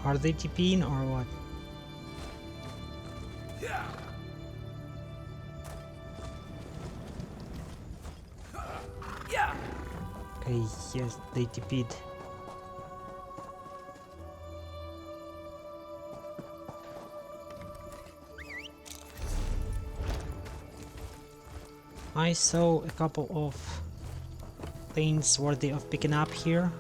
Are they TPing or what? Okay, yes, they TP'd. I saw a couple of things worthy of picking up here.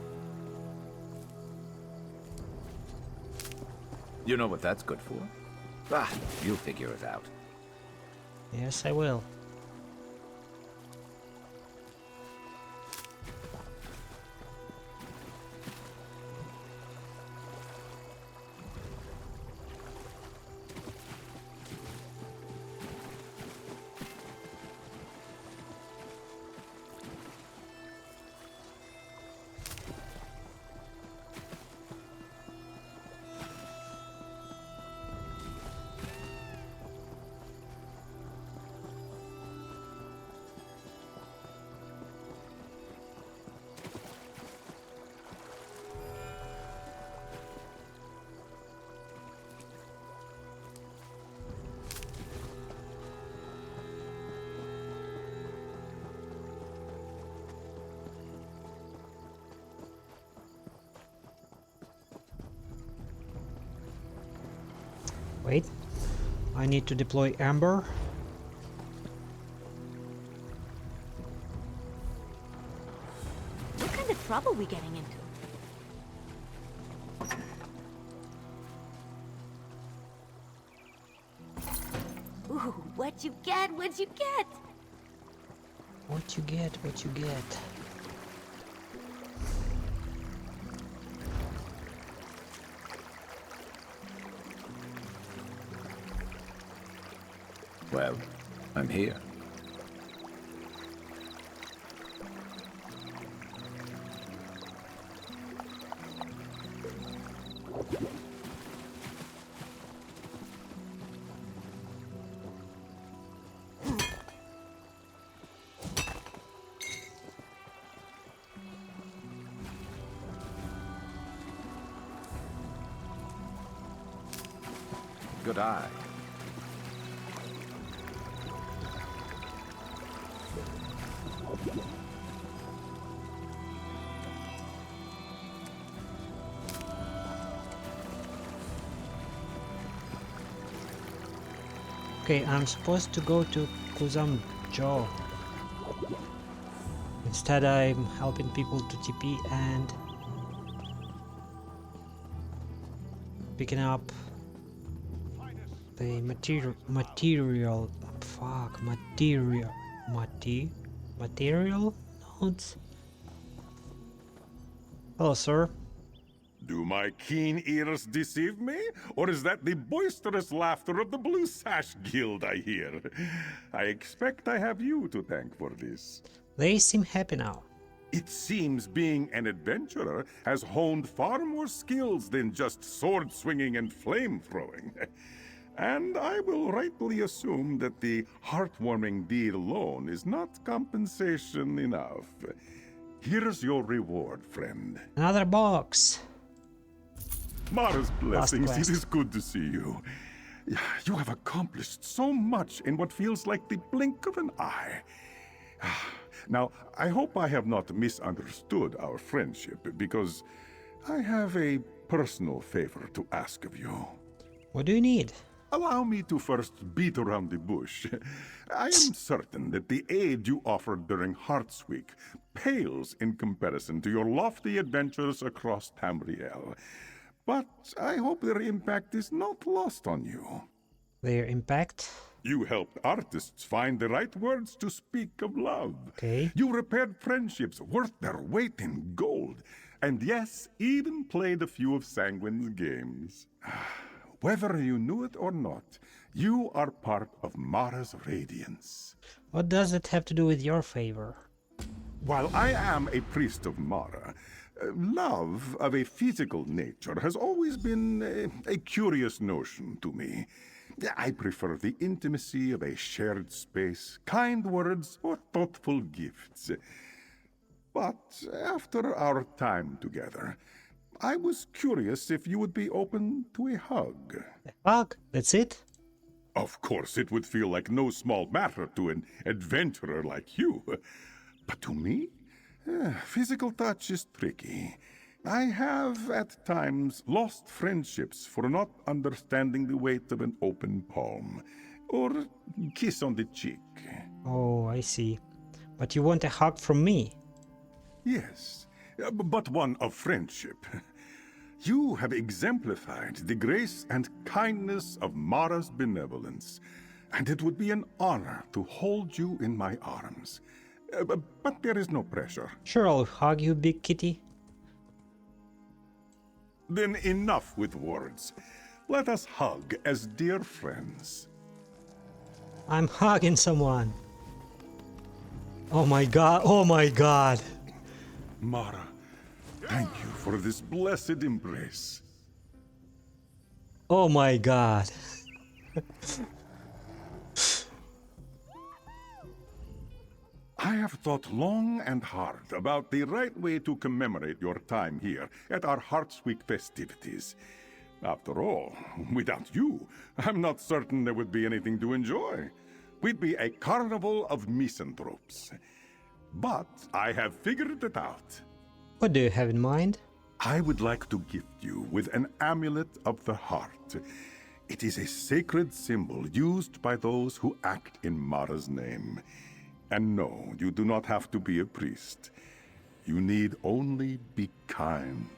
You know what that's good for? Ah, you'll figure it out. Yes, I will. Wait, I need to deploy Amber. What kind of trouble we getting into? Ooh, what you get? What you get? What you get? What you get? Well, I'm here. Good eye. Okay, I'm supposed to go to Kuzamjo. Instead, I'm helping people to TP and picking up the material nodes. Hello, sir. Do my keen ears deceive me? Or is that the boisterous laughter of the Blue Sash Guild I hear? I expect I have you to thank for this. They seem happy now. It seems being an adventurer has honed far more skills than just sword swinging and flame throwing. And I will rightly assume that the heartwarming deed alone is not compensation enough. Here's your reward, friend. Another box. Mara's blessings, it is good to see you. You have accomplished so much in what feels like the blink of an eye. Now, I hope I have not misunderstood our friendship, because I have a personal favor to ask of you. What do you need? Allow me to first beat around the bush. I am certain that the aid you offered during Hearts Week pales in comparison to your lofty adventures across Tamriel. But I hope their impact is not lost on you. Their impact? You helped artists find the right words to speak of love. Okay. You repaired friendships worth their weight in gold. And yes, even played a few of Sanguine's games. Whether you knew it or not, you are part of Mara's radiance. What does it have to do with your favor? While I am a priest of Mara, love of a physical nature has always been a curious notion to me. I prefer the intimacy of a shared space, kind words, or thoughtful gifts. But after our time together, I was curious if you would be open to a hug. A hug? That's it? Of course, it would feel like no small matter to an adventurer like you. But to me, physical touch is tricky. I have, at times, lost friendships for not understanding the weight of an open palm. Or kiss on the cheek. Oh, I see. But you want a hug from me? Yes, but one of friendship. You have exemplified the grace and kindness of Mara's benevolence, and it would be an honor to hold you in my arms. But there is no pressure. Sure, I'll hug you, big kitty. Then enough with words. Let us hug as dear friends. I'm hugging someone. Oh my god, oh my god. Mara, thank you for this blessed embrace. Oh my god. I have thought long and hard about the right way to commemorate your time here at our Hearts Week festivities. After all, without you, I'm not certain there would be anything to enjoy. We'd be a carnival of misanthropes. But I have figured it out. What do you have in mind? I would like to gift you with an amulet of the heart. It is a sacred symbol used by those who act in Mara's name. And no, you do not have to be a priest. You need only be kind.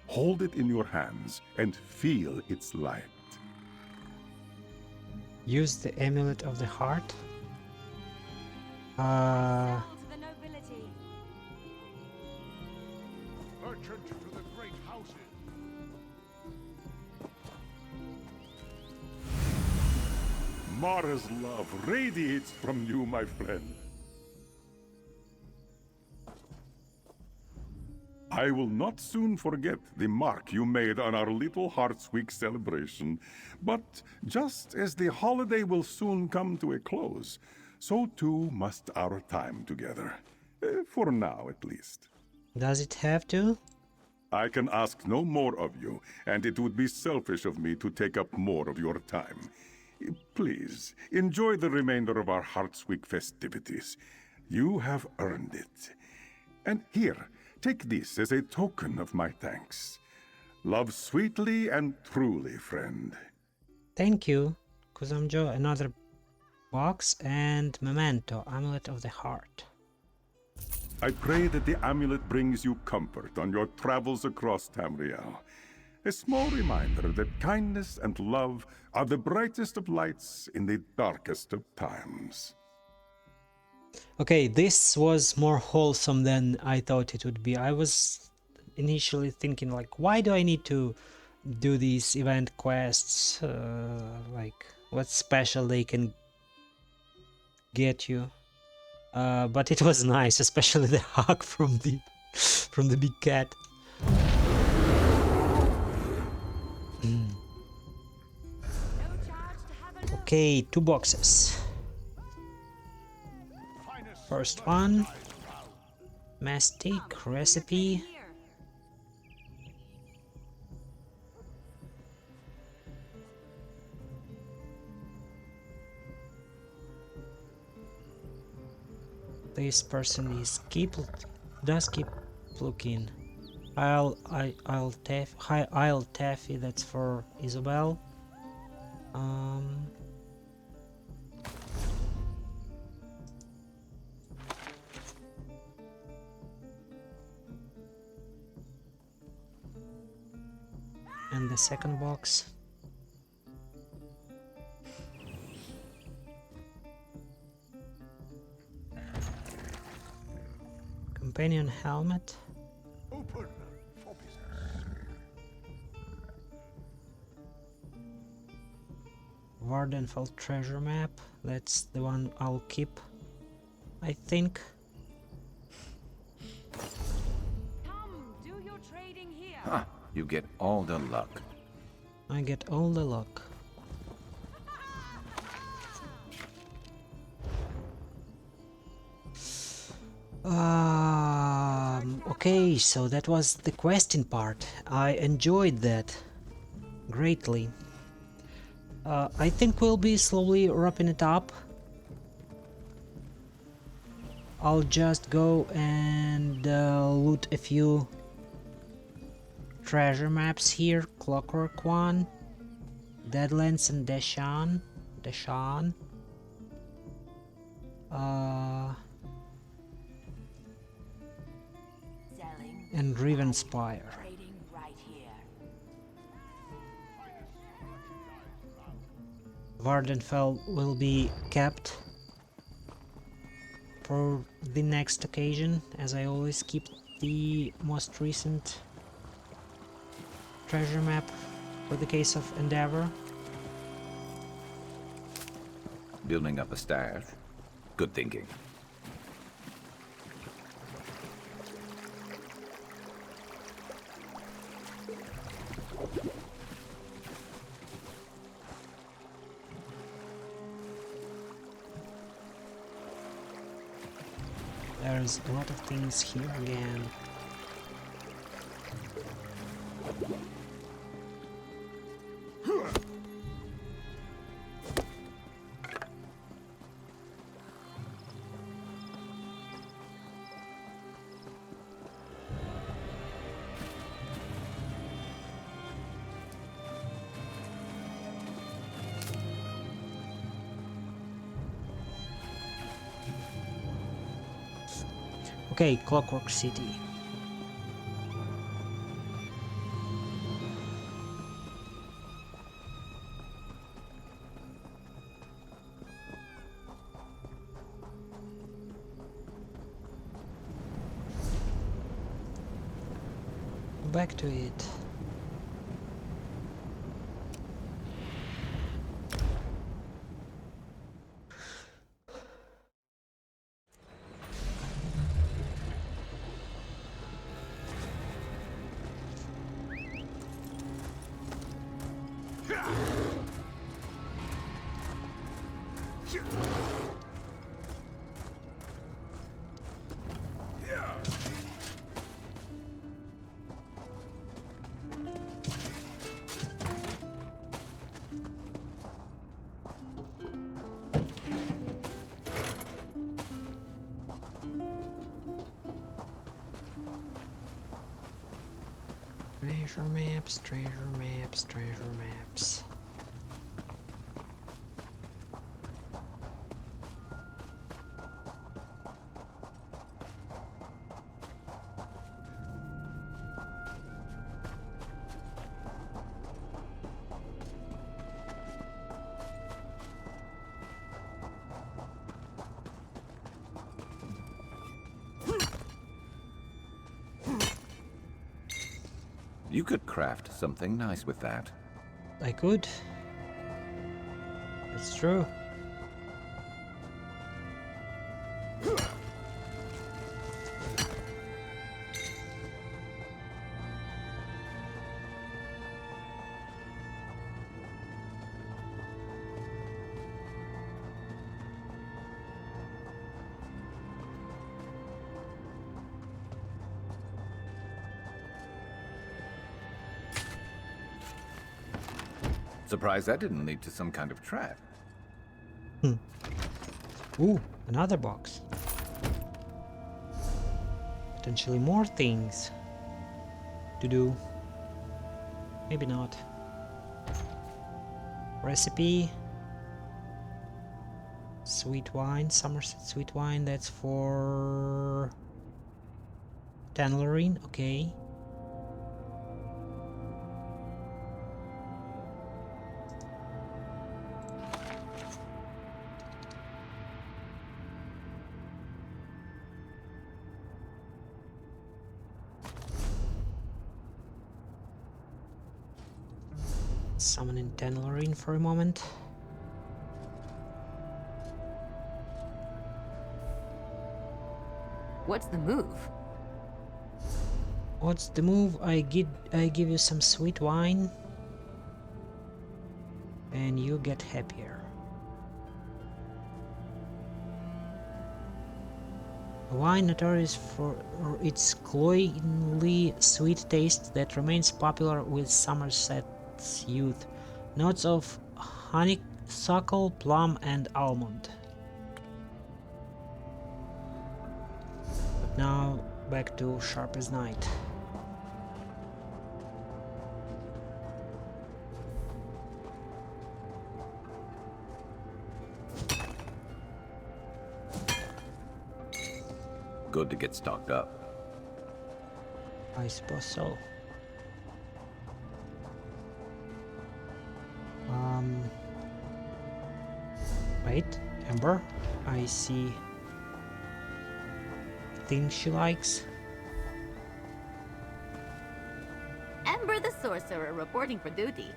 Hold it in your hands and feel its light. Use the amulet of the heart? Merchant to the great houses. Mara's love radiates from you, my friend. I will not soon forget the mark you made on our little Hearts Week celebration. But just as the holiday will soon come to a close, so too must our time together. For now, at least. Does it have to? I can ask no more of you, and it would be selfish of me to take up more of your time. Please, enjoy the remainder of our Hearts Week festivities. You have earned it. And here, take this as a token of my thanks. Love sweetly and truly, friend. Thank you, Kuzamjo. Another box and memento, amulet of the heart. I pray that the amulet brings you comfort on your travels across Tamriel. A small reminder that kindness and love are the brightest of lights in the darkest of times. Okay, this was more wholesome than I thought it would be. I was initially thinking, like, why do I need to do these event quests? Like, what's special they can get you? But it was nice, especially the hug from the big cat. Okay, 2 boxes. First one, mastic recipe. This person is does keep looking. I'll taffy. That's for Isabel. And the second box. Companion helmet. Open for business. Wardenfell treasure map. That's the one I'll keep, I think. Huh, you get all the luck. I get all the luck. Okay, so that was the questing part. I enjoyed that greatly. I think we'll be slowly wrapping it up. I'll just go and loot a few treasure maps here. Clockwork one, Deadlands and Deshan. And Rivenspire. Vardenfell will be kept for the next occasion, as I always keep the most recent treasure map for the case of Endeavor. Building up a stash. Good thinking. There's a lot of things here again. Okay, Clockwork City. Back to it. Treasure maps. You could craft something nice with that. I could. It's true. Surprised that didn't lead to some kind of trap. Ooh, another box. Potentially more things to do. Maybe not. Recipe. Sweet wine, Somerset sweet wine, that's for Tanlerine, okay. Summoning Tanlerine for a moment. What's the move? What's the move? I give you some sweet wine and you get happier. A wine notorious for its cloyingly sweet taste that remains popular with Somerset's youth. Notes of honeysuckle, plum, and almond. But now back to sharp as night. Good to get stocked up. I suppose so. Wait, Amber, I see things she likes. Ember the Sorcerer reporting for duty.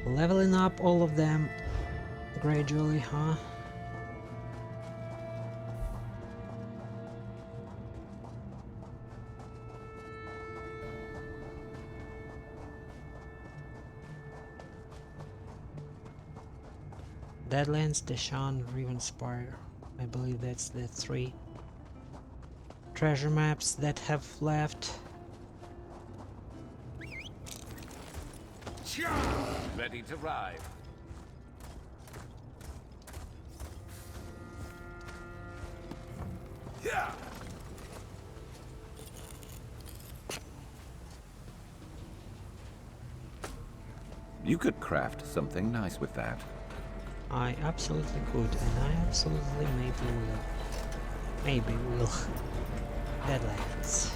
Leveling up all of them gradually, huh? Deadlands, Deshaun, Ravenspire. I believe that's the 3 treasure maps that have left. Ready to ride. Yeah. You could craft something nice with that. I absolutely could, and I absolutely maybe will. Maybe will. Deadlands.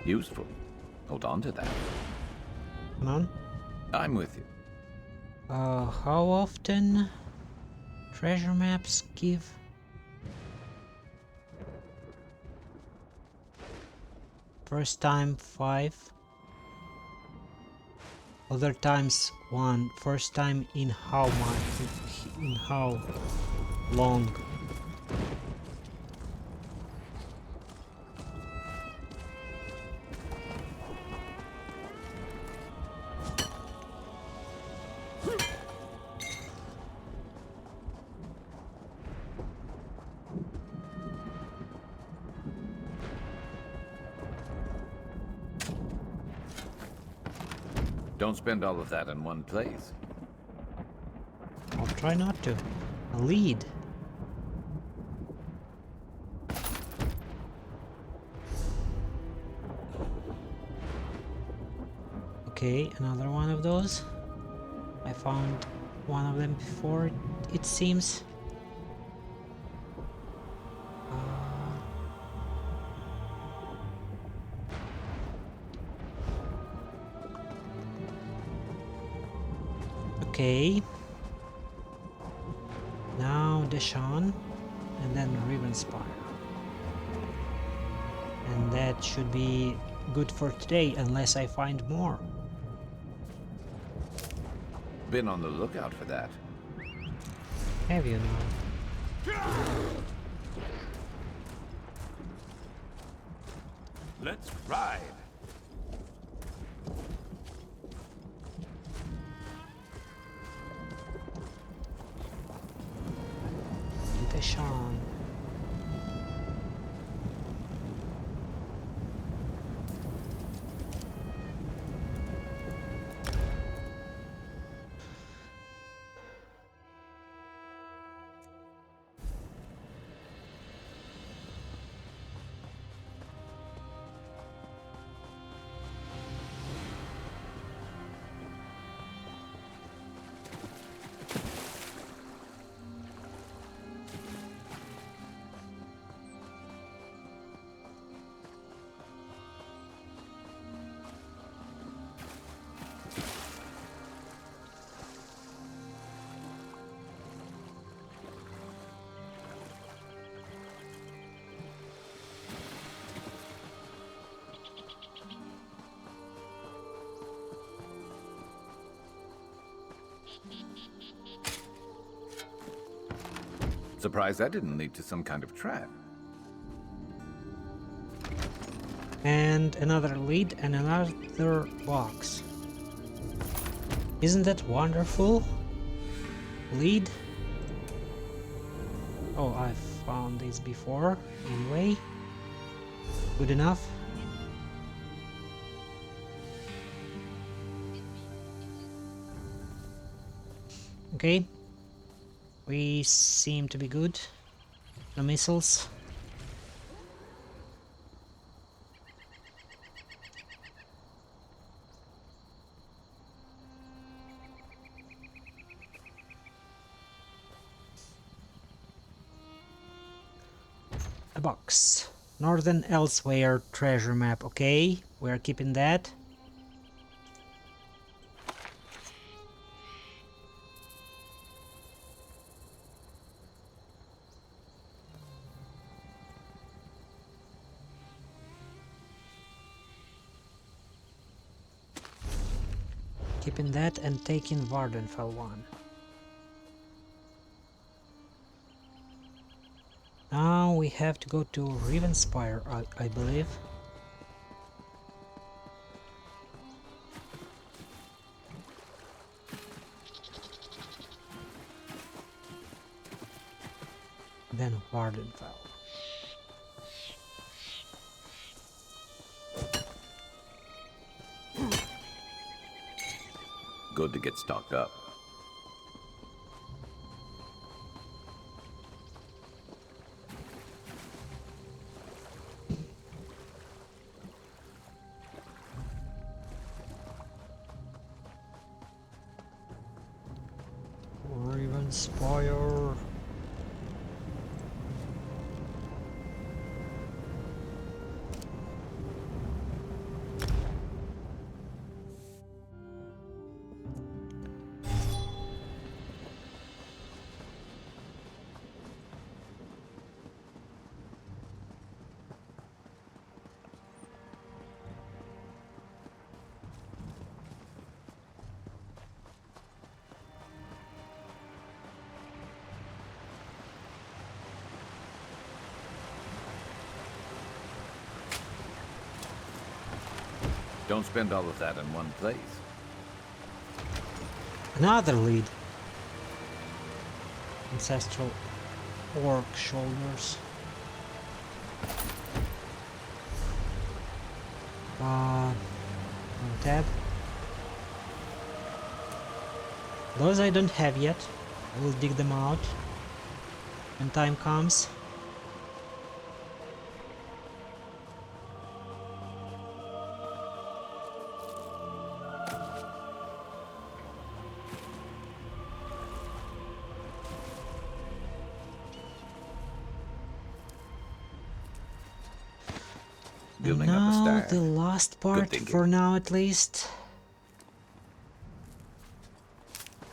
Useful. Hold on to that. Come on. I'm with you. How often treasure maps give? First time 5. Other times 1. First time in how much? In how long? Don't spend all of that in one place. I'll try not to. A lead. Okay, another one of those. I found one of them before, it seems. Okay. Now Deshaun, and then Ravenspire. And that should be good for today, unless I find more. Been on the lookout for that. Have you now? Let's ride. Deshaun. Surprised that didn't lead to some kind of trap. And another lead and another box. Isn't that wonderful? Lead. Oh, I've found this before. Anyway, good enough. Okay, we seem to be good. No missiles. A box. Northern Elsewhere treasure map. Okay, we're keeping that. Keeping that and taking Vardenfell one. Now we have to go to Rivenspire, I believe. Then Vardenfell. Good to get stocked up. Rivenspire. Don't spend all of that in one place. Another lead. Ancestral Orc shoulders. On tab. Those I don't have yet. I will dig them out when time comes. Building up a Now stack. the last part, for now at least.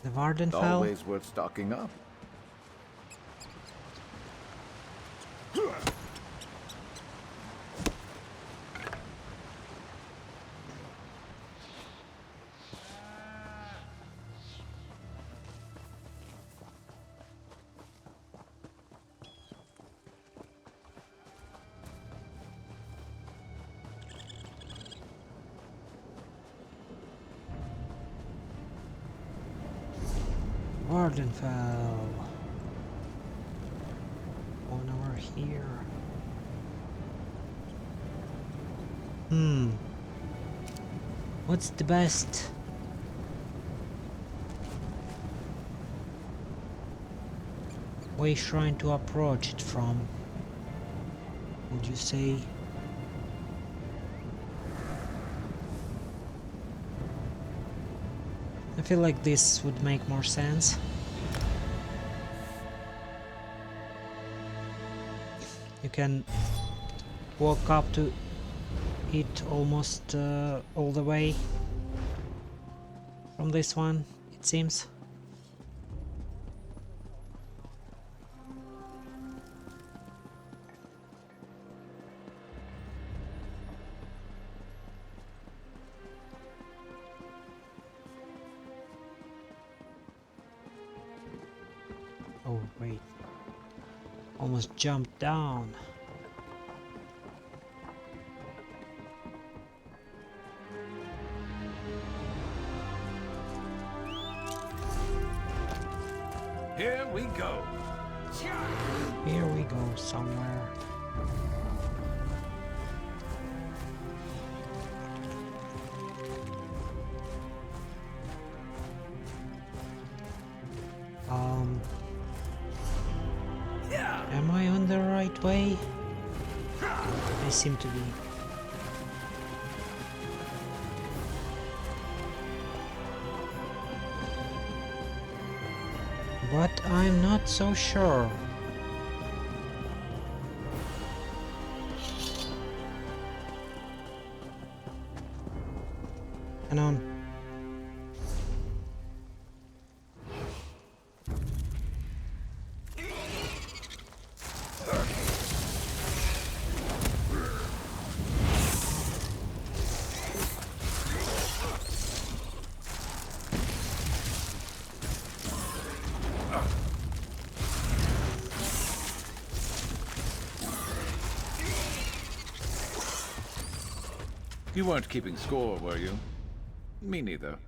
The Vardenfell. Always worth stocking up. Vardenfell. One over here. What's the best way shrine to approach it from? Would you say? I feel like this would make more sense. You can walk up to it almost all the way from this one, it seems. Oh, wait. Almost jumped down. Here we go. Here we go somewhere. Am I on the right way? I seem to be. But I'm not so sure. Hang on. You weren't keeping score, were you? Me neither.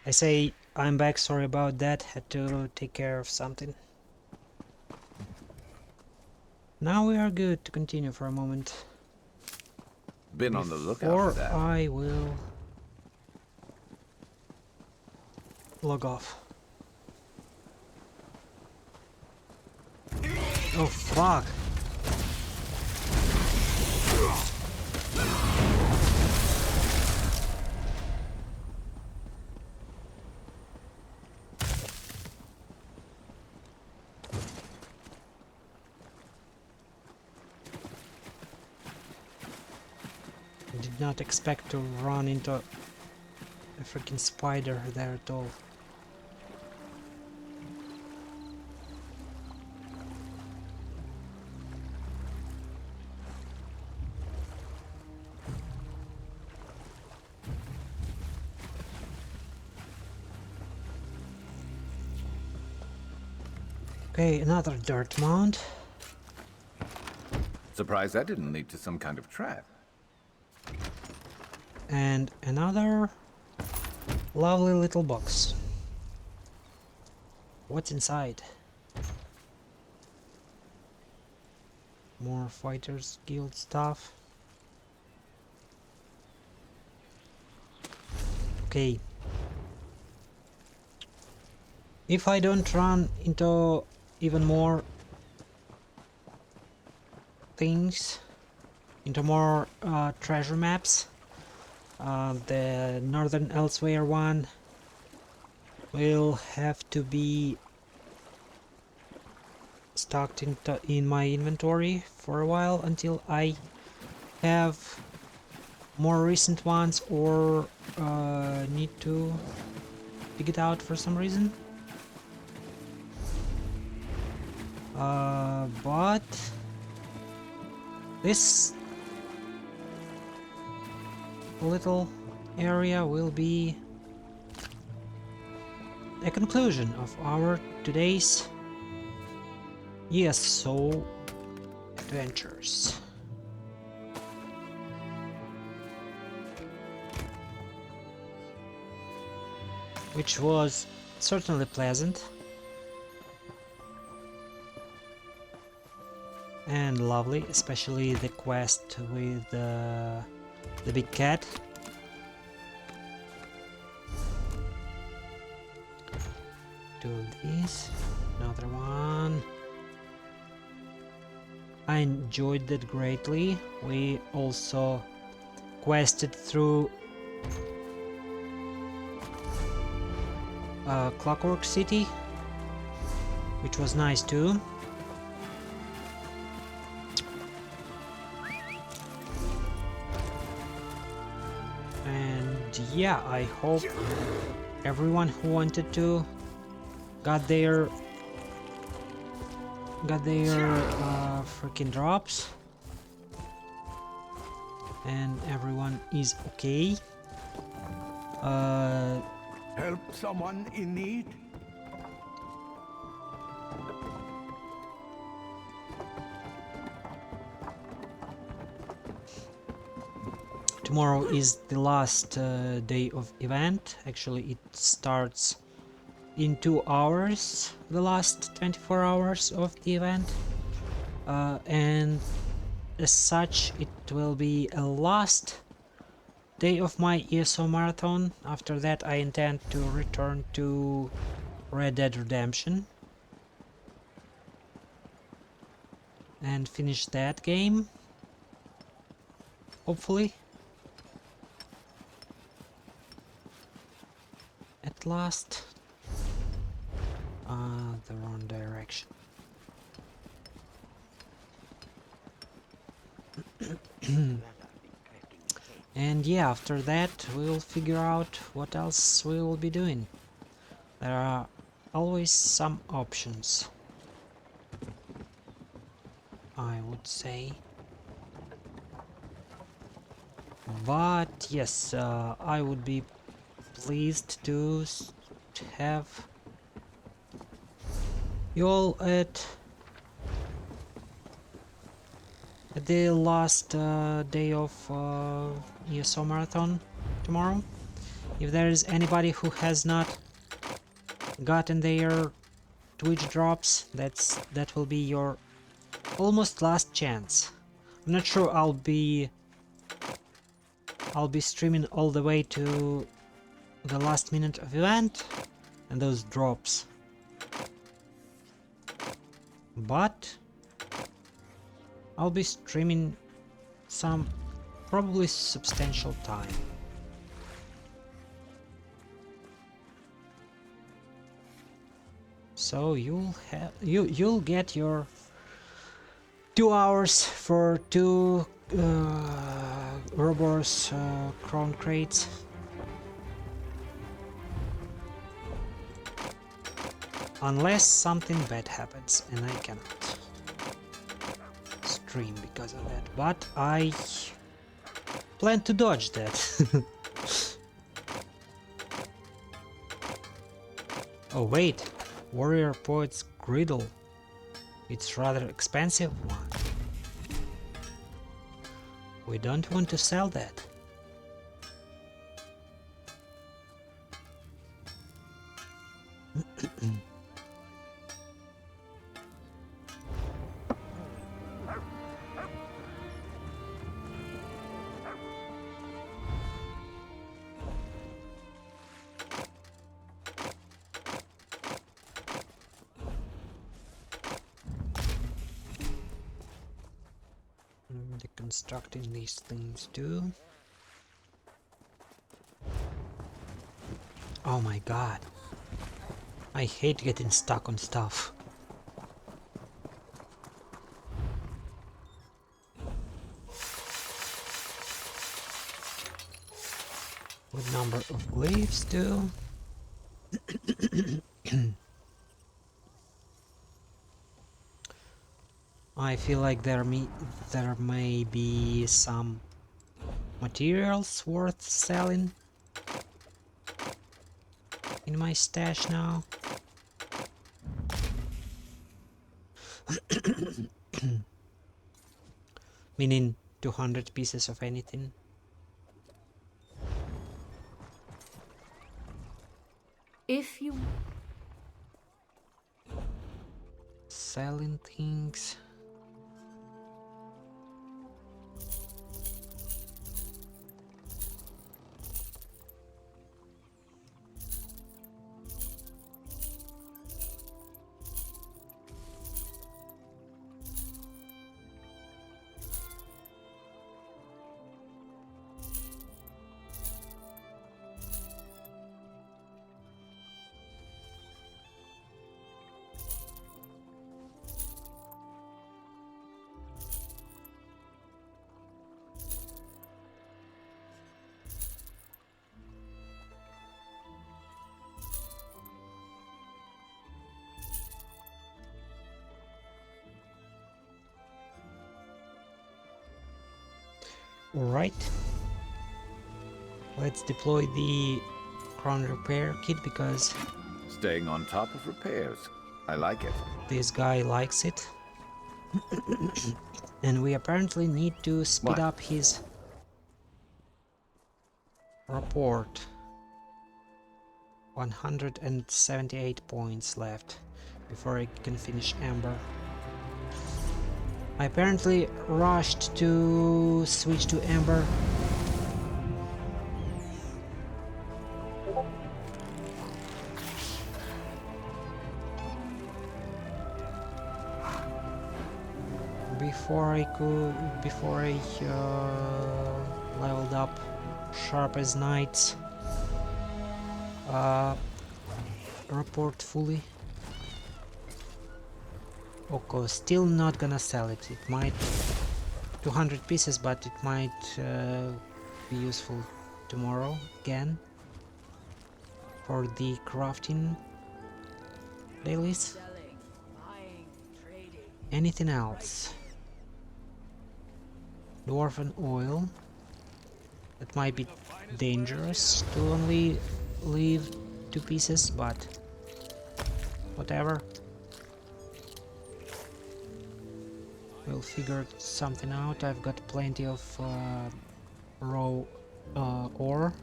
I say I'm back, sorry about that, had to take care of something. Now we are good to continue for a moment. Been on the lookout for that. I will log off. Oh fuck! Did not expect to run into a freaking spider there at all. Okay, another dirt mound. Surprised that didn't lead to some kind of trap. And another lovely little box. What's inside? More Fighters Guild stuff. Okay. If I don't run into even more things, into more treasure maps, the Northern Elsewhere one will have to be stocked in my inventory for a while until I have more recent ones or need to dig it out for some reason. But this little area will be a conclusion of our today's ESO adventures. Which was certainly pleasant and lovely, especially the quest with the big cat. Two of these, another one. I enjoyed that greatly. We also quested through Clockwork City, which was nice too. And yeah, I hope everyone who wanted to got their freaking drops, and everyone is okay. Help someone in need? Tomorrow is the last day of event. Actually, it starts in 2 hours, the last 24 hours of the event. And as such, it will be a last day of my ESO marathon. After that, I intend to return to Red Dead Redemption and finish that game, hopefully. At last. The wrong direction. And yeah, after that we'll figure out what else we will be doing. There are always some options, I would say. But yes, I would be pleased to have you all at the last day of ESO marathon tomorrow. If there is anybody who has not gotten their Twitch drops, that will be your almost last chance. I'm not sure I'll be streaming all the way to the last minute of event and those drops, but I'll be streaming some probably substantial time. So you'll get your 2 hours for 2 Ouroboros Crown crates. Unless something bad happens and I cannot stream because of that, but I plan to dodge that. Oh wait, Warrior Poet's Griddle. It's rather expensive one. We don't want to sell that. Deconstructing these things too. Oh my god. I hate getting stuck on stuff. Good number of glyphs too. I feel like there may be some materials worth selling in my stash now. Meaning 200 pieces of anything. If you... Selling things. Alright. Let's deploy the crown repair kit because Staying on top of repairs. I like it. this guy likes it. And we apparently need to speed up his report. 178 points left before I can finish Amber. I apparently rushed to switch to Amber. Before I leveled up sharp as knights. Report fully. Okay, still not gonna sell it. It might 200 pieces, but it might be useful tomorrow again for the crafting dailies. Anything else? Dwarven oil. That might be dangerous to only leave 2 pieces, but whatever. We'll figure something out. I've got plenty of raw ore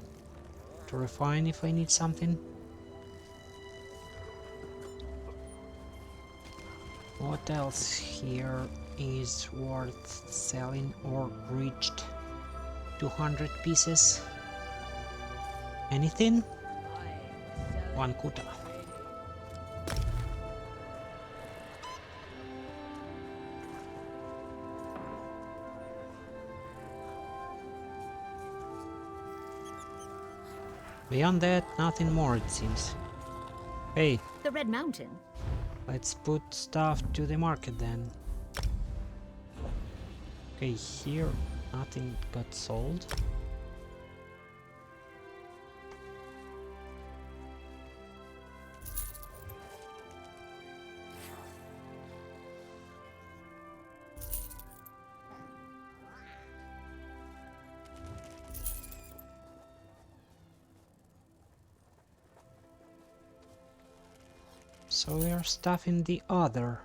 to refine if I need something. What else here is worth selling or reached 200 pieces? Anything? 1 kuta. Beyond that, nothing more it seems. Hey, The Red Mountain. let's put stuff to the market then. Okay, here nothing got sold. So we are stuffing the other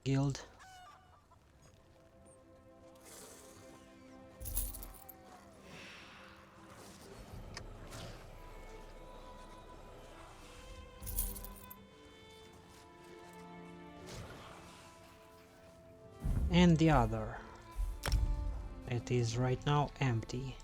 guild. And the other. It is right now empty.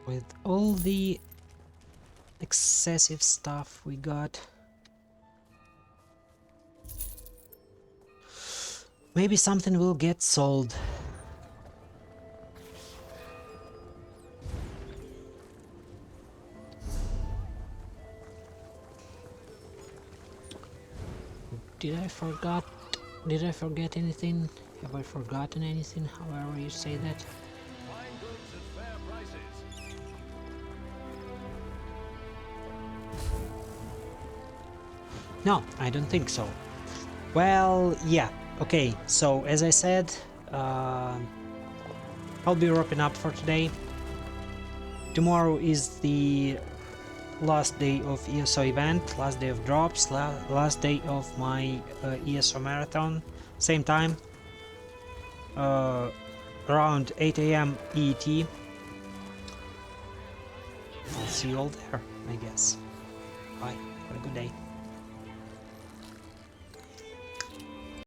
With all the excessive stuff we got, maybe something will get sold. Did I forget anything? Have I forgotten anything? However you say that. No, I don't think so. Well, yeah, okay, so as I said, I'll be wrapping up for today. Tomorrow is the last day of ESO event, last day of drops, last day of my ESO marathon, same time, around 8 AM ET. I'll see you all there, I guess. Bye, have a good day.